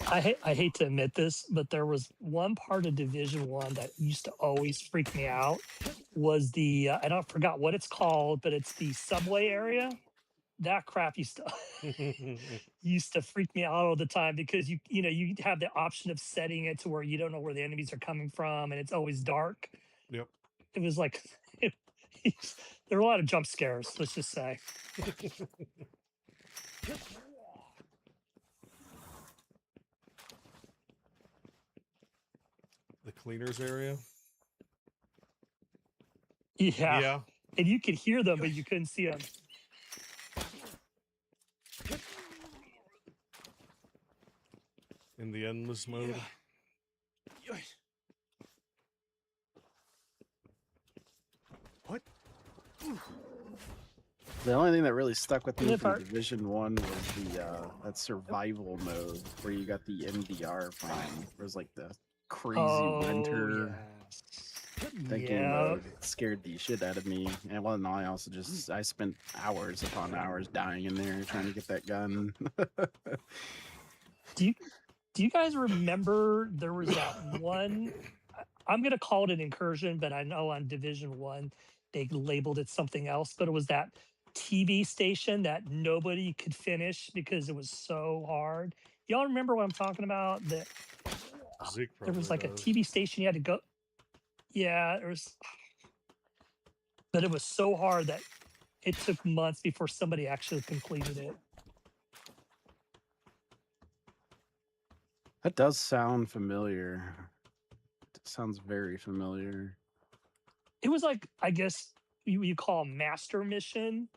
I hate to admit this, but there was one part of Division 1 that used to always freak me out. Was the I don't forgot what it's called, but it's the subway area. That crap used to freak me out all the time, because you have the option of setting it to where you don't know where the enemies are coming from, and it's always dark. Yep. It was like there were a lot of jump scares, let's just say. The cleaners area. Yeah. And you could hear them, but you couldn't see them. In the endless mode. What? The only thing that really stuck with me Good from part. Division 1 was that survival mode where you got the NDR from. It was like the crazy winter thinking mode. It scared the shit out of me. And well, no, I spent hours upon hours dying in there trying to get that gun. Do you guys remember there was that one? I'm gonna call it an incursion, but I know on Division 1 they labeled it something else. But it was that TV station that nobody could finish because it was so hard. Y'all remember what I'm talking about? That Zeke there was probably like a does. TV station you had to go. Yeah, there was, but it was so hard that it took months before somebody actually completed it. That does sound familiar. It sounds very familiar. It was like, I guess you call a master mission,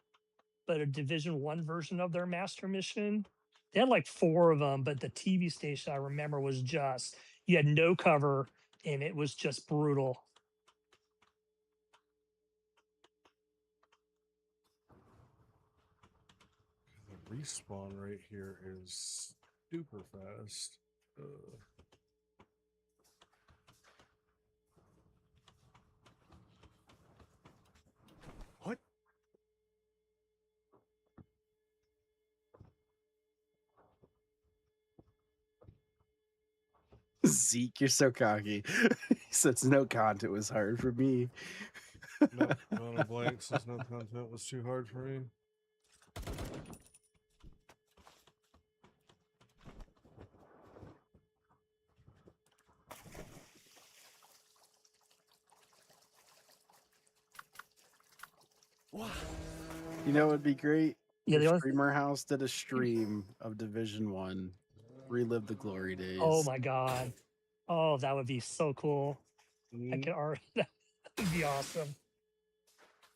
but a Division 1 version of their master mission. They had like 4 of them, but the TV station I remember was just, you had no cover and it was just brutal. The respawn rate here is super fast. What? Zeke, you're so cocky. He says no content was hard for me. No, amount of blanks since no content was too hard for me. You know, it would be great. Yeah, If the only Streamer House did a stream of Division 1, relive the glory days. oh my god. Oh, that would be so cool. I Mm, could already that would be awesome.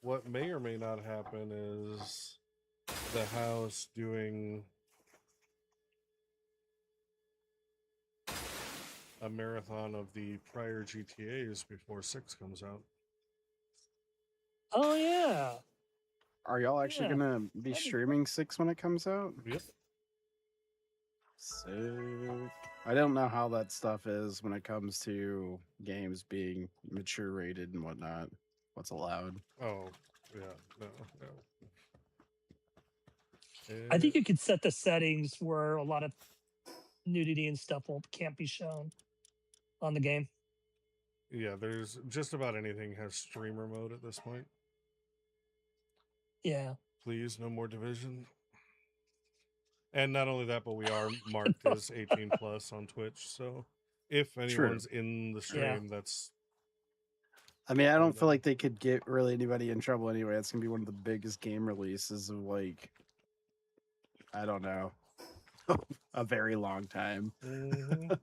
what may or may not happen is the house doing a marathon of the prior GTAs before 6 comes out. Oh yeah. Are y'all actually Yeah, gonna be that'd be streaming 6 when it comes out? Yep. Sick. I don't know how that stuff is when it comes to games being mature rated and whatnot. What's allowed? Oh, yeah. No. I think you could set the settings where a lot of nudity and stuff can't be shown on the game. Yeah, there's just about anything has streamer mode at this point. Yeah. Please, no more Division. And not only that, but we are marked as 18 plus on Twitch. So if anyone's in the stream, that's. I mean, I don't feel like they could get really anybody in trouble anyway. It's gonna be one of the biggest game releases of like, I don't know, a very long time. Mhm.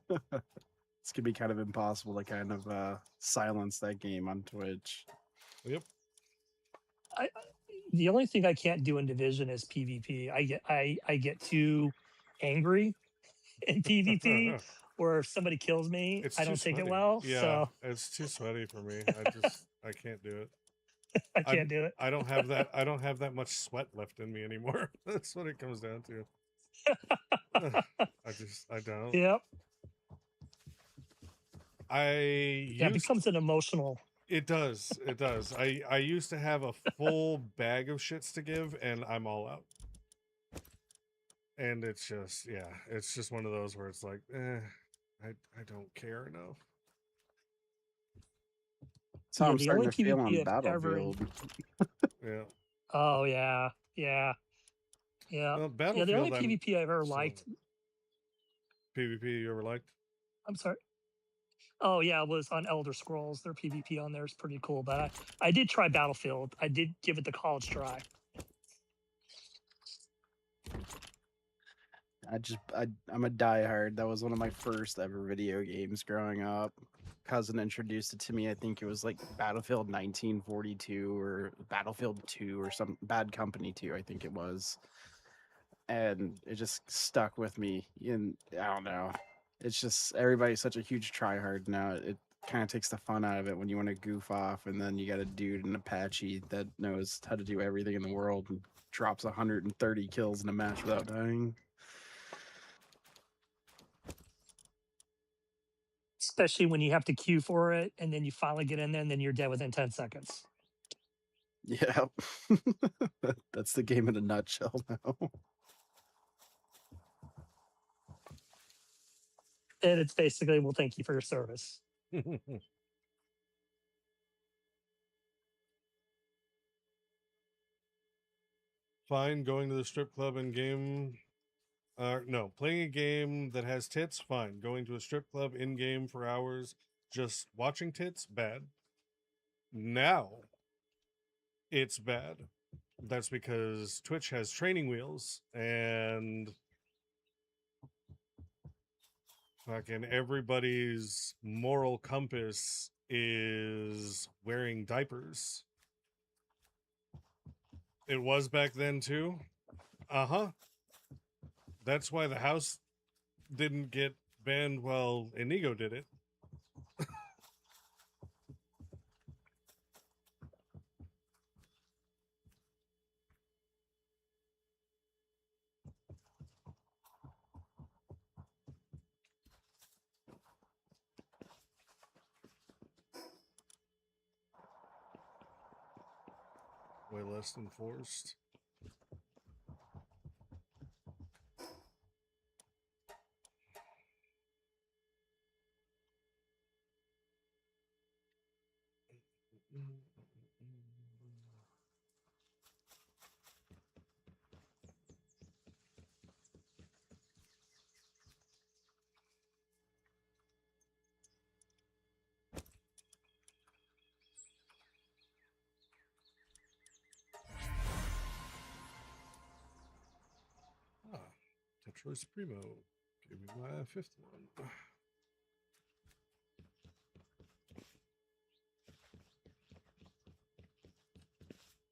It's gonna be kind of impossible to kind of silence that game on Twitch. Yep. The only thing I can't do in Division is PvP. I get too angry in PvP, or if somebody kills me, It's I too don't take it sweaty. well. Yeah, So it's too sweaty for me. I can't do it. I can't do it. I don't have that. I don't have that much sweat left in me anymore. That's what it comes down to. I don't. Yep. It becomes an emotional. It does. It does. I used to have a full bag of shits to give, and I'm all out. And it's just, it's just one of those where it's like, I don't care enough. That's how I'm the starting only to feel on PvP I've ever. Battlefield. Yeah. Oh yeah. Well, The Battlefield, only PvP I've ever liked. PvP you ever liked? I'm sorry. Oh yeah, it was on Elder Scrolls. Their PvP on there is pretty cool. But I did try Battlefield. I did give it the college try. I'm a diehard. That was one of my first ever video games growing up. Cousin introduced it to me. I think it was like Battlefield 1942 or Battlefield 2 or some Bad Company 2, I think it was. And it just stuck with me. And I don't know. It's just everybody's such a huge tryhard now. It kind of takes the fun out of it when you want to goof off, and then you got a dude in Apache that knows how to do everything in the world and drops 130 kills in a match without dying. Especially when you have to queue for it, and then you finally get in there, and then you're dead within 10 seconds. Yeah, that's the game in a nutshell now. And it's basically, well, thank you for your service. Fine, going to the strip club in game. No, playing a game that has tits, fine. Going to a strip club in game for hours, just watching tits, bad. Now, it's bad. That's because Twitch has training wheels and fucking everybody's moral compass is wearing diapers. It was back then too. That's why the house didn't get banned while Inigo did it. Way less enforced. Choice Primo. Give me my 5th one.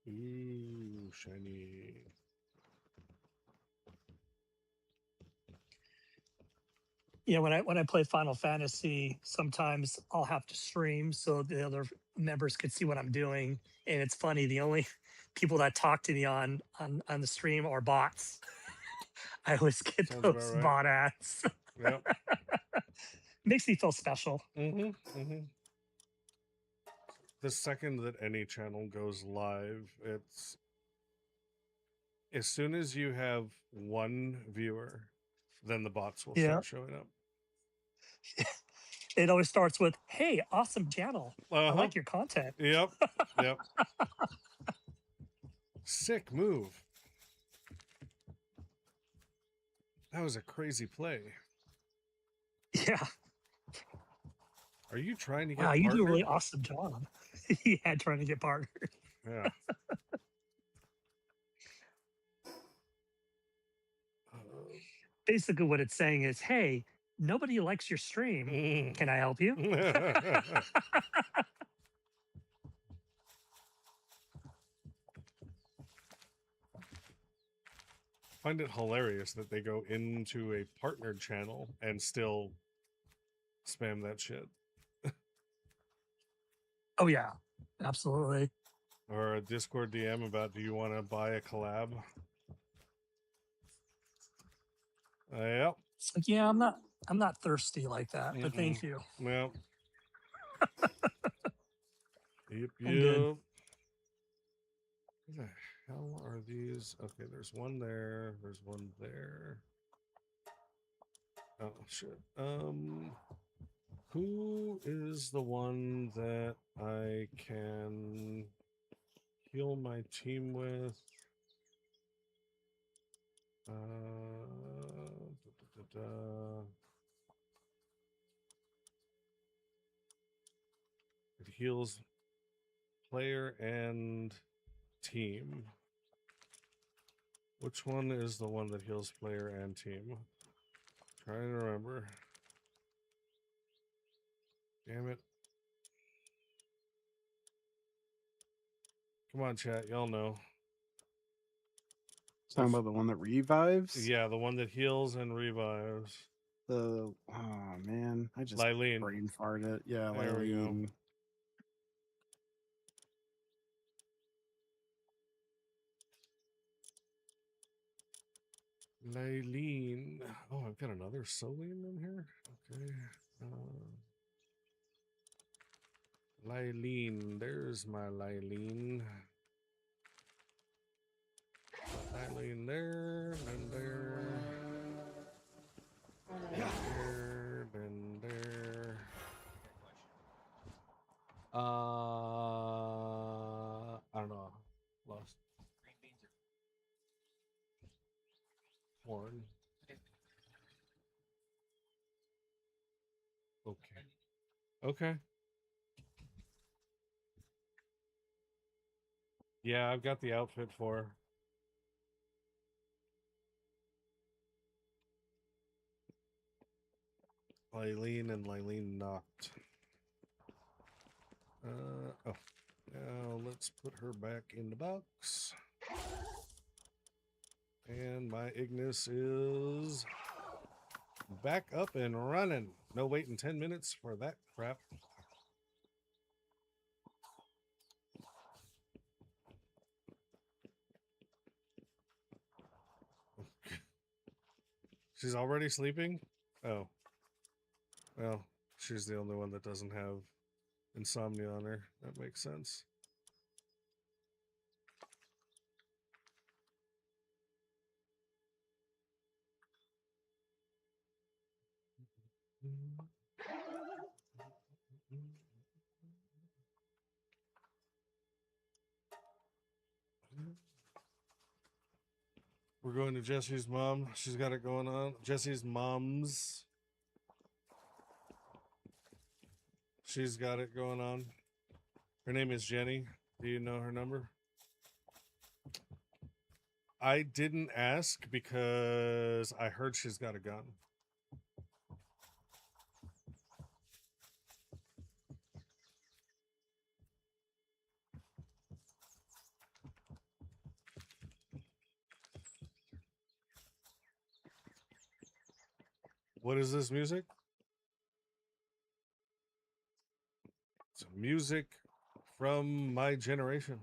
Ooh, shiny. Yeah, when I play Final Fantasy, sometimes I'll have to stream so the other members can see what I'm doing. And it's funny, the only people that talk to me on the stream are bots. I always get Sounds those about right. bot ads. Yep. Makes me feel special. The second that any channel goes live, it's as soon as you have one viewer, then the bots will Yeah. start showing up. It always starts with, "Hey, awesome channel. I like your content." Yep. Yep. Sick move. That was a crazy play. Yeah. Are you trying to get Wow, you do a really partnered? awesome job. Yeah, trying to get partnered. Yeah. Basically, what it's saying is, "Hey, nobody likes your stream. Can I help you?" Find it hilarious that they go into a partnered channel and still spam that shit. Oh yeah, absolutely. Or a Discord DM about, do you want to buy a collab? Yep. It's like, yeah, I'm not thirsty like that, but thank you. Well. Yep. I'm good. Where the hell are these? Okay, there's one there. There's one there. Oh shit. Who is the one that I can heal my team with? It heals player and team. Which one is the one that heals player and team? Trying to remember. Damn it. Come on, chat. Y'all know. Talking about the one that revives? Yeah, the one that heals and revives. Oh man, I just Lyleen. brain farted. Yeah, There we go. Lyleen. Lyleen. Oh, I've got another Soline in here. Okay. Lyleen. There's my Lyleen. Lyleen there, and there. There, and there. I don't know. Lost. Green beans are Corn. Okay. Okay. Yeah, I've got the outfit for her. Lyleen and Lyleen knocked. Oh. Now let's put her back in the box. And my Ignis is back up and running. No waiting 10 minutes for that crap. She's already sleeping? Oh. Well, she's the only one that doesn't have insomnia on her. That makes sense. We're going to Jesse's mom. She's got it going on. Jesse's mom's. She's got it going on. Her name is Jenny. Do you know her number? I didn't ask because I heard she's got a gun. What is this music? It's music from my generation.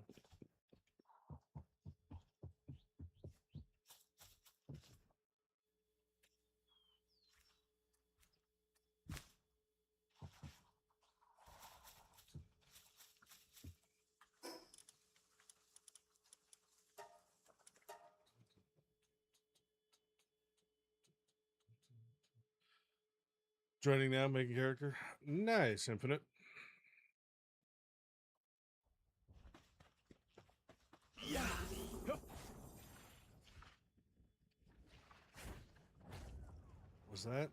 Joining now, making character. Nice, Infinite. Was that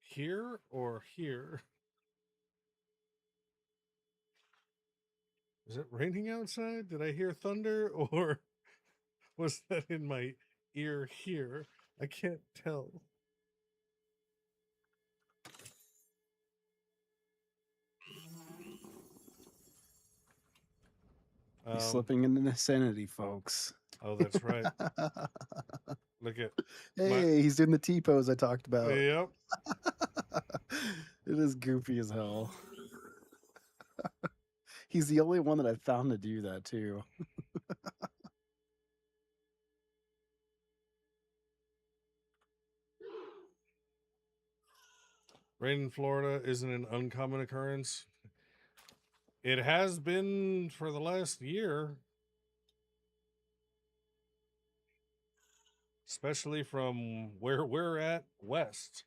here or here? Is it raining outside? Did I hear thunder or was that in my ear here? I can't tell. He's slipping into the Sanity, folks. Oh, that's right. Look at. Hey, he's doing the T pose I talked about. Yep. It is goofy as hell. He's the only one that I've found to do that too. Rain in Florida isn't an uncommon occurrence. It has been for the last year. Especially from where we're at west.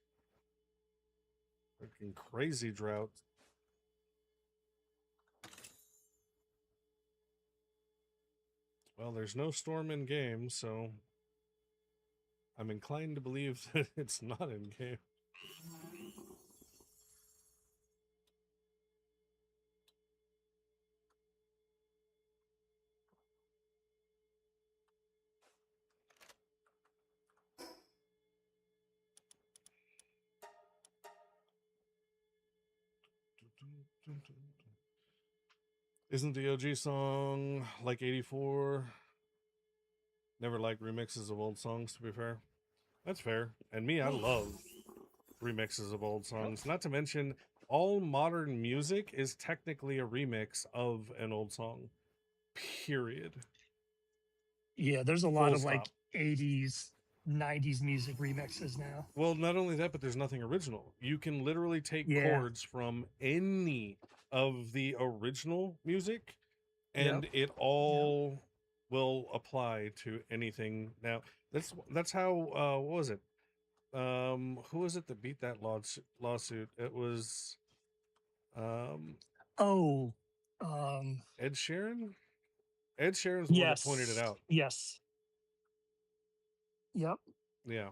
Freaking crazy drought. Well, there's no storm in game, so I'm inclined to believe that it's not in game. Isn't the OG song like 84? Never liked remixes of old songs, to be fair. That's fair. And me, I love remixes of old songs. Not to mention, all modern music is technically a remix of an old song. Period. Yeah, there's a lot Full of like stop. 80s, 90s music remixes now. Well, not only that, but there's nothing original. You can literally take Yeah. chords from any of the original music, and it all will apply to anything. Now, that's how. What was it? Who was it that beat that lawsuit? It was Oh, Ed Sheeran. Ed Sheeran's the one that pointed it yes. out. Yes. Yep. Yeah.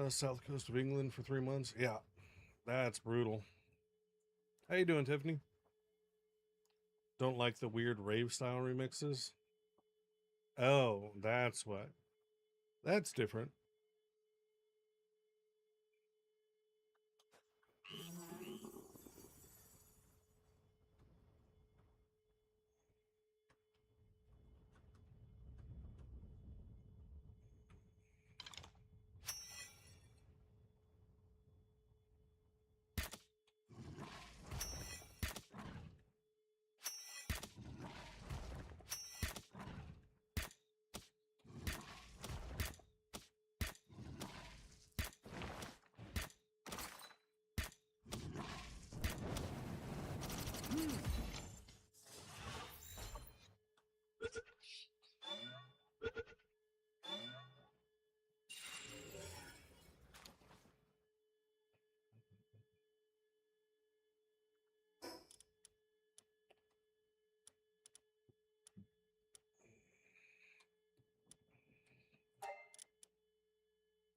South coast of England for 3 months. Yeah, that's brutal. How you doing, Tiffany? Don't like the weird rave style remixes? Oh, that's what. That's different.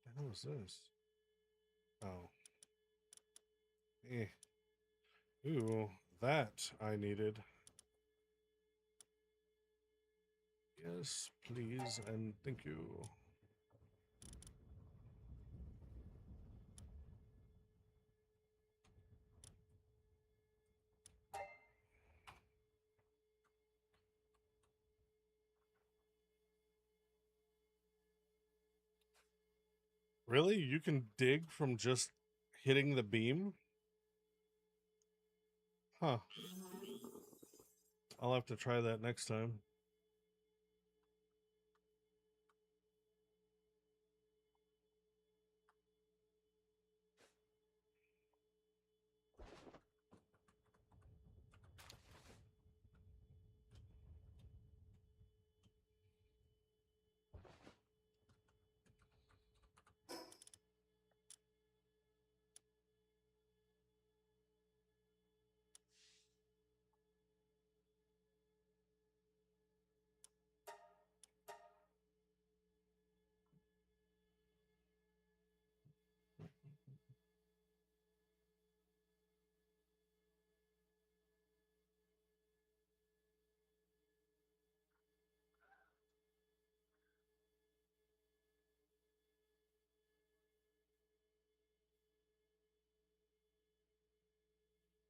The hell is this? Oh. Eh. Ooh, that I needed. Yes, please, and thank you. Really? You can dig from just hitting the beam? Huh. I'll have to try that next time.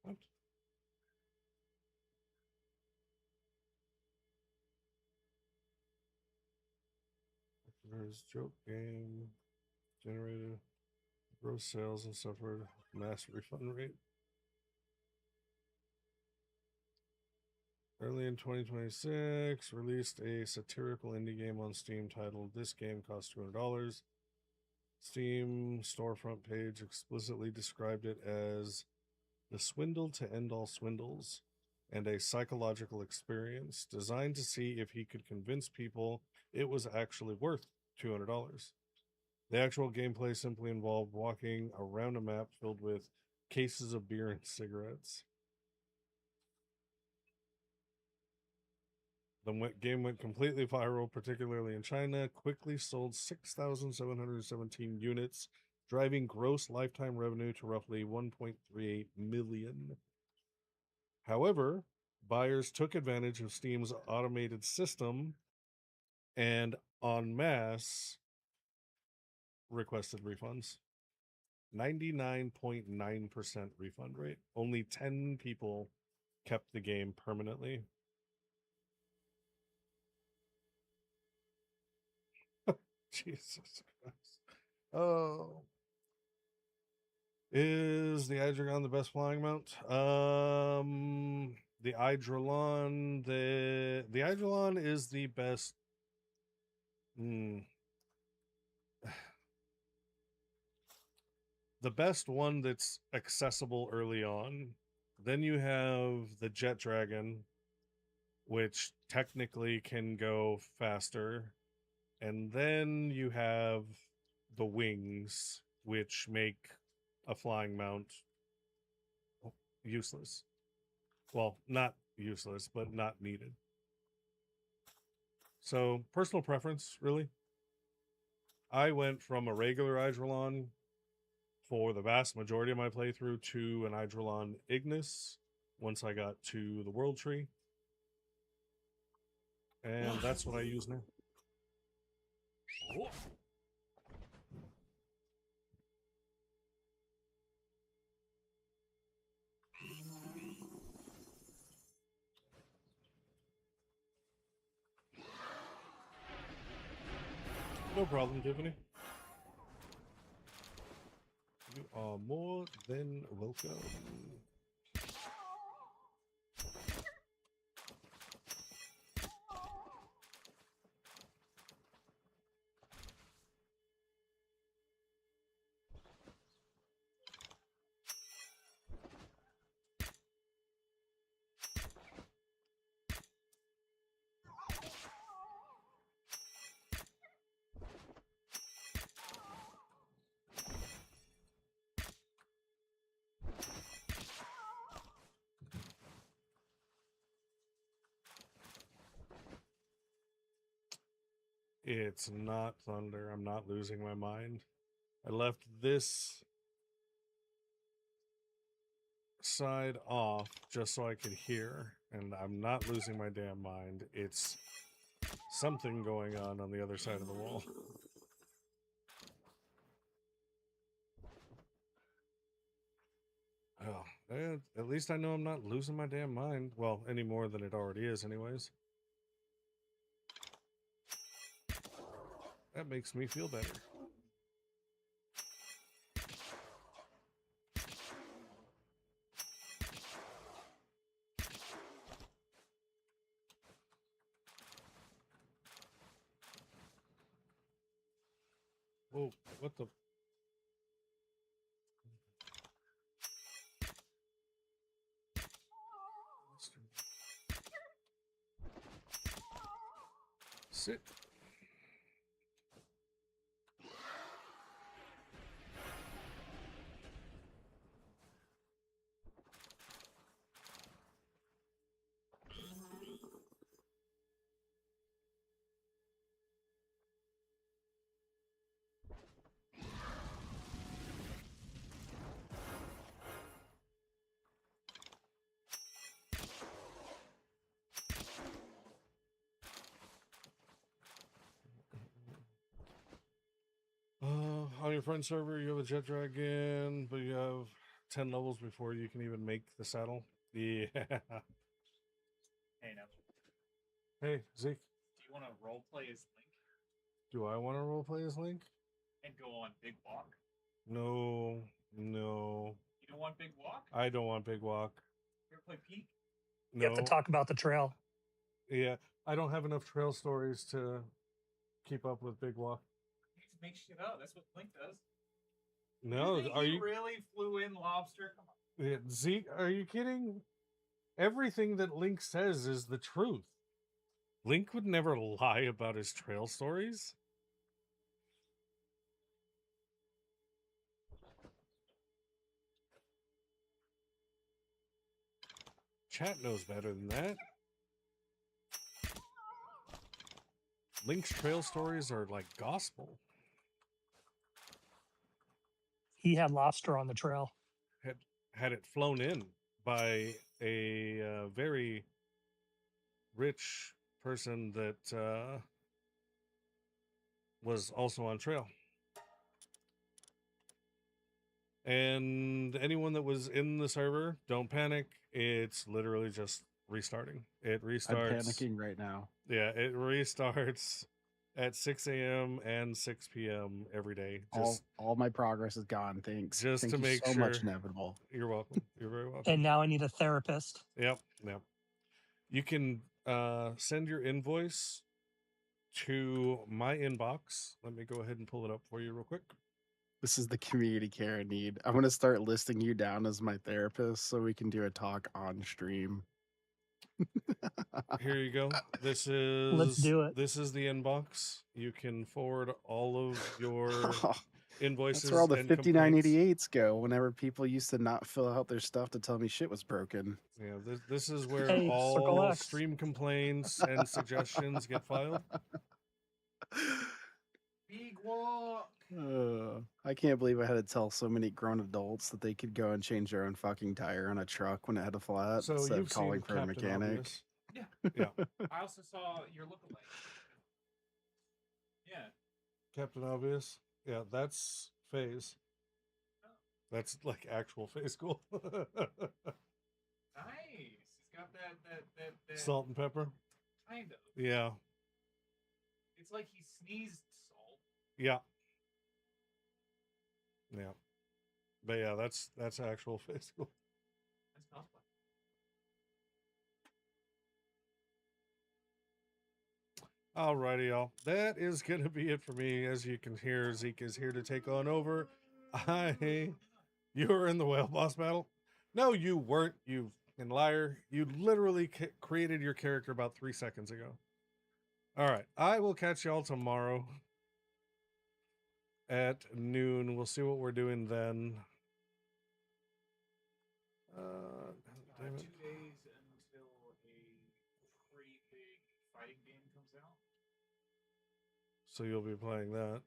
What? There's joke game generated gross sales and suffered mass refund rate. Early in 2026, released a satirical indie game on Steam titled "This Game Costs $200." Steam storefront page explicitly described it as the swindle to end all swindles and a psychological experience designed to see if he could convince people it was actually worth $200. The actual gameplay simply involved walking around a map filled with cases of beer and cigarettes. The game went completely viral, particularly in China, quickly sold 6,717 units, driving gross lifetime revenue to roughly 1.38 million. However, buyers took advantage of Steam's automated system and en masse requested refunds. 99.9% refund rate. Only 10 people kept the game permanently. Jesus Christ. Oh. Is the Hydreigon the best flying mount? The Hydrolon, the Hydrolon is the best. The best one that's accessible early on. Then you have the Jet Dragon, which technically can go faster. And then you have the wings, which make a flying mount useless. Well, not useless, but not needed. So, personal preference, really. I went from a regular Hydrolon for the vast majority of my playthrough to an Hydrolon Ignis once I got to the World Tree. And that's what I use now. No problem, Tiffany. You are more than welcome. It's not thunder. I'm not losing my mind. I left this side off just so I could hear, and I'm not losing my damn mind. It's something going on the other side of the wall. Oh, at least I know I'm not losing my damn mind. Well, any more than it already is, anyways. That makes me feel better. Whoa, what the? Sit. On your friend server, you have a jet dragon, but you have 10 levels before you can even make the saddle. Yeah. Hey, now, Hey, Zeke, do you want to roleplay as Link do I want to roleplay as Link? and go on Big Walk? No, no. You don't want Big Walk? I don't want Big Walk. You ever play Peak? You have to No. talk about the trail. Yeah, I don't have enough trail stories to keep up with Big Walk. You just make shit up. That's what Link does. No, think are he you really flew in lobster? Come on. Yeah, Zeke? Are you kidding? Everything that Link says is the truth. Link would never lie about his trail stories. Chat knows better than that. Link's trail stories are like gospel. He had lobster on the trail. Had it flown in by a very rich person that was also on trail. And anyone that was in the server, don't panic. It's literally just restarting. It restarts. I'm panicking right now. Yeah, it restarts at 6 a.m. and 6 p.m. every day. All my progress is gone. Thanks. Just Thank to you make so sure. much, Inevitable. You're welcome. You're very welcome. And now I need a therapist. Yep. You can send your invoice to my inbox. Let me go ahead and pull it up for you real quick. This is the community care I need. I'm gonna start listing you down as my therapist so we can do a talk on stream. Here you go. This is Let's do it. This is the inbox. You can forward all of your invoices. That's where all the and complaints. 5988s go. Whenever people used to not fill out their stuff to tell me shit was broken. Yeah, this is where Hey, Circle all X. stream complaints and suggestions get filed. Big Walk. I can't believe I had to tell so many grown adults that they could go and change their own fucking tire on a truck when it had a flat So instead you've of calling seen for a Captain mechanic. Obvious. Yeah. I also saw your lookalike. Yeah. Captain Obvious. Yeah, that's Phase. That's like actual Phase school. Nice. It's got that Salt and pepper. kind of. Yeah. It's like he sneezed salt. Yeah. Yeah. But yeah, that's actual Phase school. That's cosplay. Alrighty, y'all. That is going to be it for me. As you can hear, Zeke is here to take on over. You were in the whale boss battle? No, you weren't, you fucking liar. You literally created your character about 3 seconds ago. All right. I will catch y'all tomorrow at noon. We'll see what we're doing then. Damn it. 2 days until a pretty big fighting game comes out. So you'll be playing that.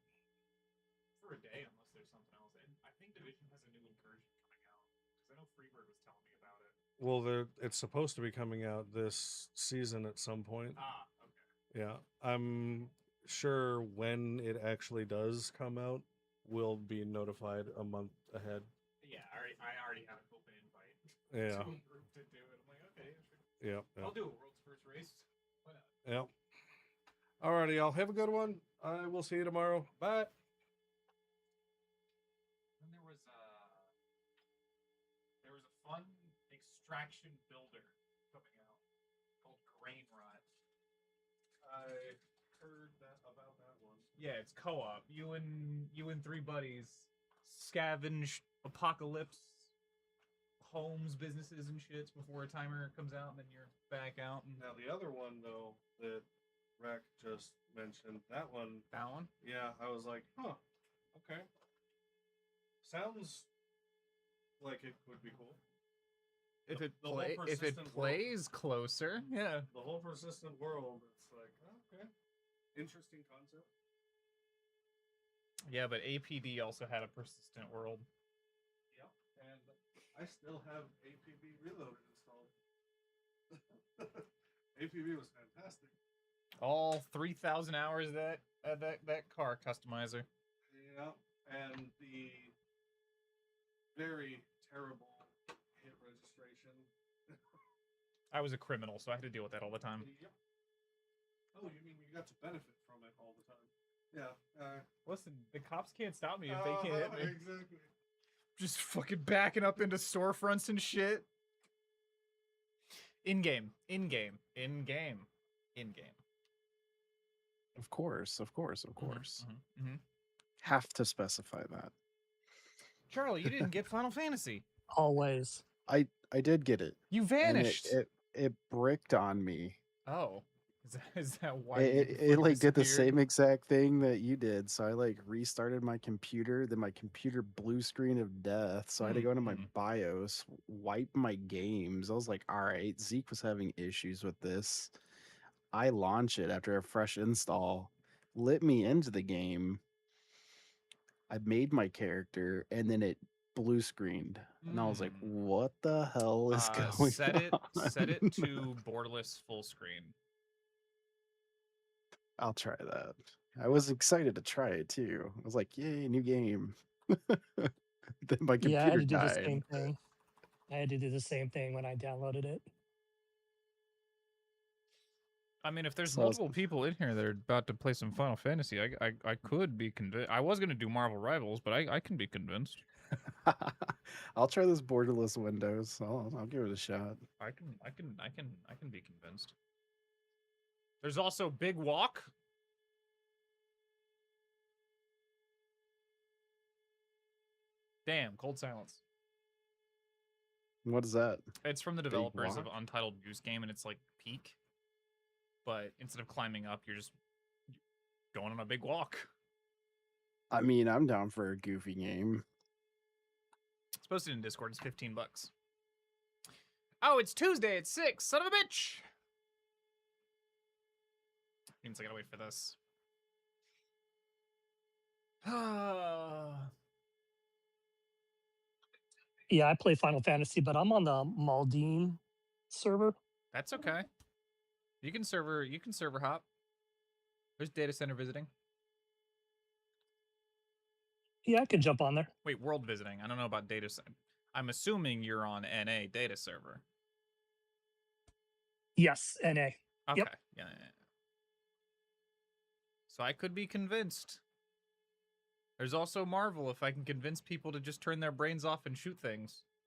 For a day, unless there's something else. And I think Division has a new incursion coming out. Because I know Freebird was telling me about it. Well, it's supposed to be coming out this season at some point. Ah, okay. Yeah, I'm sure when it actually does come out, we'll be notified a month ahead. Yeah, I already have an open invite Yeah, to a group to do it. I'm like, okay, sure. yeah, I'll do a world's first race. Why not? yeah. Alrighty, y'all have a good one. I will see you tomorrow. Bye. Then there was a fun extraction builder coming out called Grain Rot. I heard that about that one. Yeah, it's co-op. You and three buddies scavenge apocalypse homes, businesses, and shits before a timer comes out, and then you're back out. And Now the other one though that Rack just mentioned, that one, that one. yeah, I was like, huh, okay. Sounds like it would be cool. If The- it the whole if it persistent world. plays closer, yeah. The whole persistent world, it's like, okay, interesting concept. Yeah, but APB also had a persistent world. Yep, and I still have APB Reloaded installed. APB was fantastic. All 3,000 hours that that car customizer. Yeah, and the very terrible hit registration. I was a criminal, so I had to deal with that all the time. Yep. Oh, you mean you got to benefit from it all the time? Yeah. Listen, the cops can't stop me if they can't hit me. Exactly. Just fucking backing up into storefronts and shit. In game. Of course. Mm-hmm. Have to specify that. Charlie, you didn't get Final Fantasy. Always. I did get it. You And vanished. it bricked on me. Oh, is that why? It like did the same exact thing that you did. So I like restarted my computer. Then my computer blue screen of death. So I had to go into my BIOS, wipe my games. I was like, all right, Zeke was having issues with this. I launch it after a fresh install, lit me into the game. I made my character, and then it blue screened, and I was like, "What the hell is going set on?" Set it to borderless full screen. I'll try that. I was excited to try it too. I was like, "Yay, new game!" Then my Yeah, I had computer to do the died. same thing. I had to do the same thing when I downloaded it. I mean, if there's So I was- multiple people in here that are about to play some Final Fantasy, I could be convinced. I was gonna do Marvel Rivals, but I can be convinced. I'll try this borderless Windows. I'll give it a shot. I can be convinced. There's also Big Walk. Damn, cold silence. What is that? It's from the developers of Walk? Untitled Goose Game, and it's like Peak. But instead of climbing up, you're just going on a big walk. I mean, I'm down for a goofy game. It's posted in Discord. It's $15. Oh, it's Tuesday at 6. Son of a bitch. Means I gotta wait for this. Yeah, I play Final Fantasy, but I'm on the Maldine server. That's okay. You can server hop. There's data center visiting. Yeah, I could jump on there. Wait, world visiting. I don't know about data center. I'm assuming you're on NA data server. Yes, NA. Okay. Yep. Yeah. So I could be convinced. There's also Marvel if I can convince people to just turn their brains off and shoot things.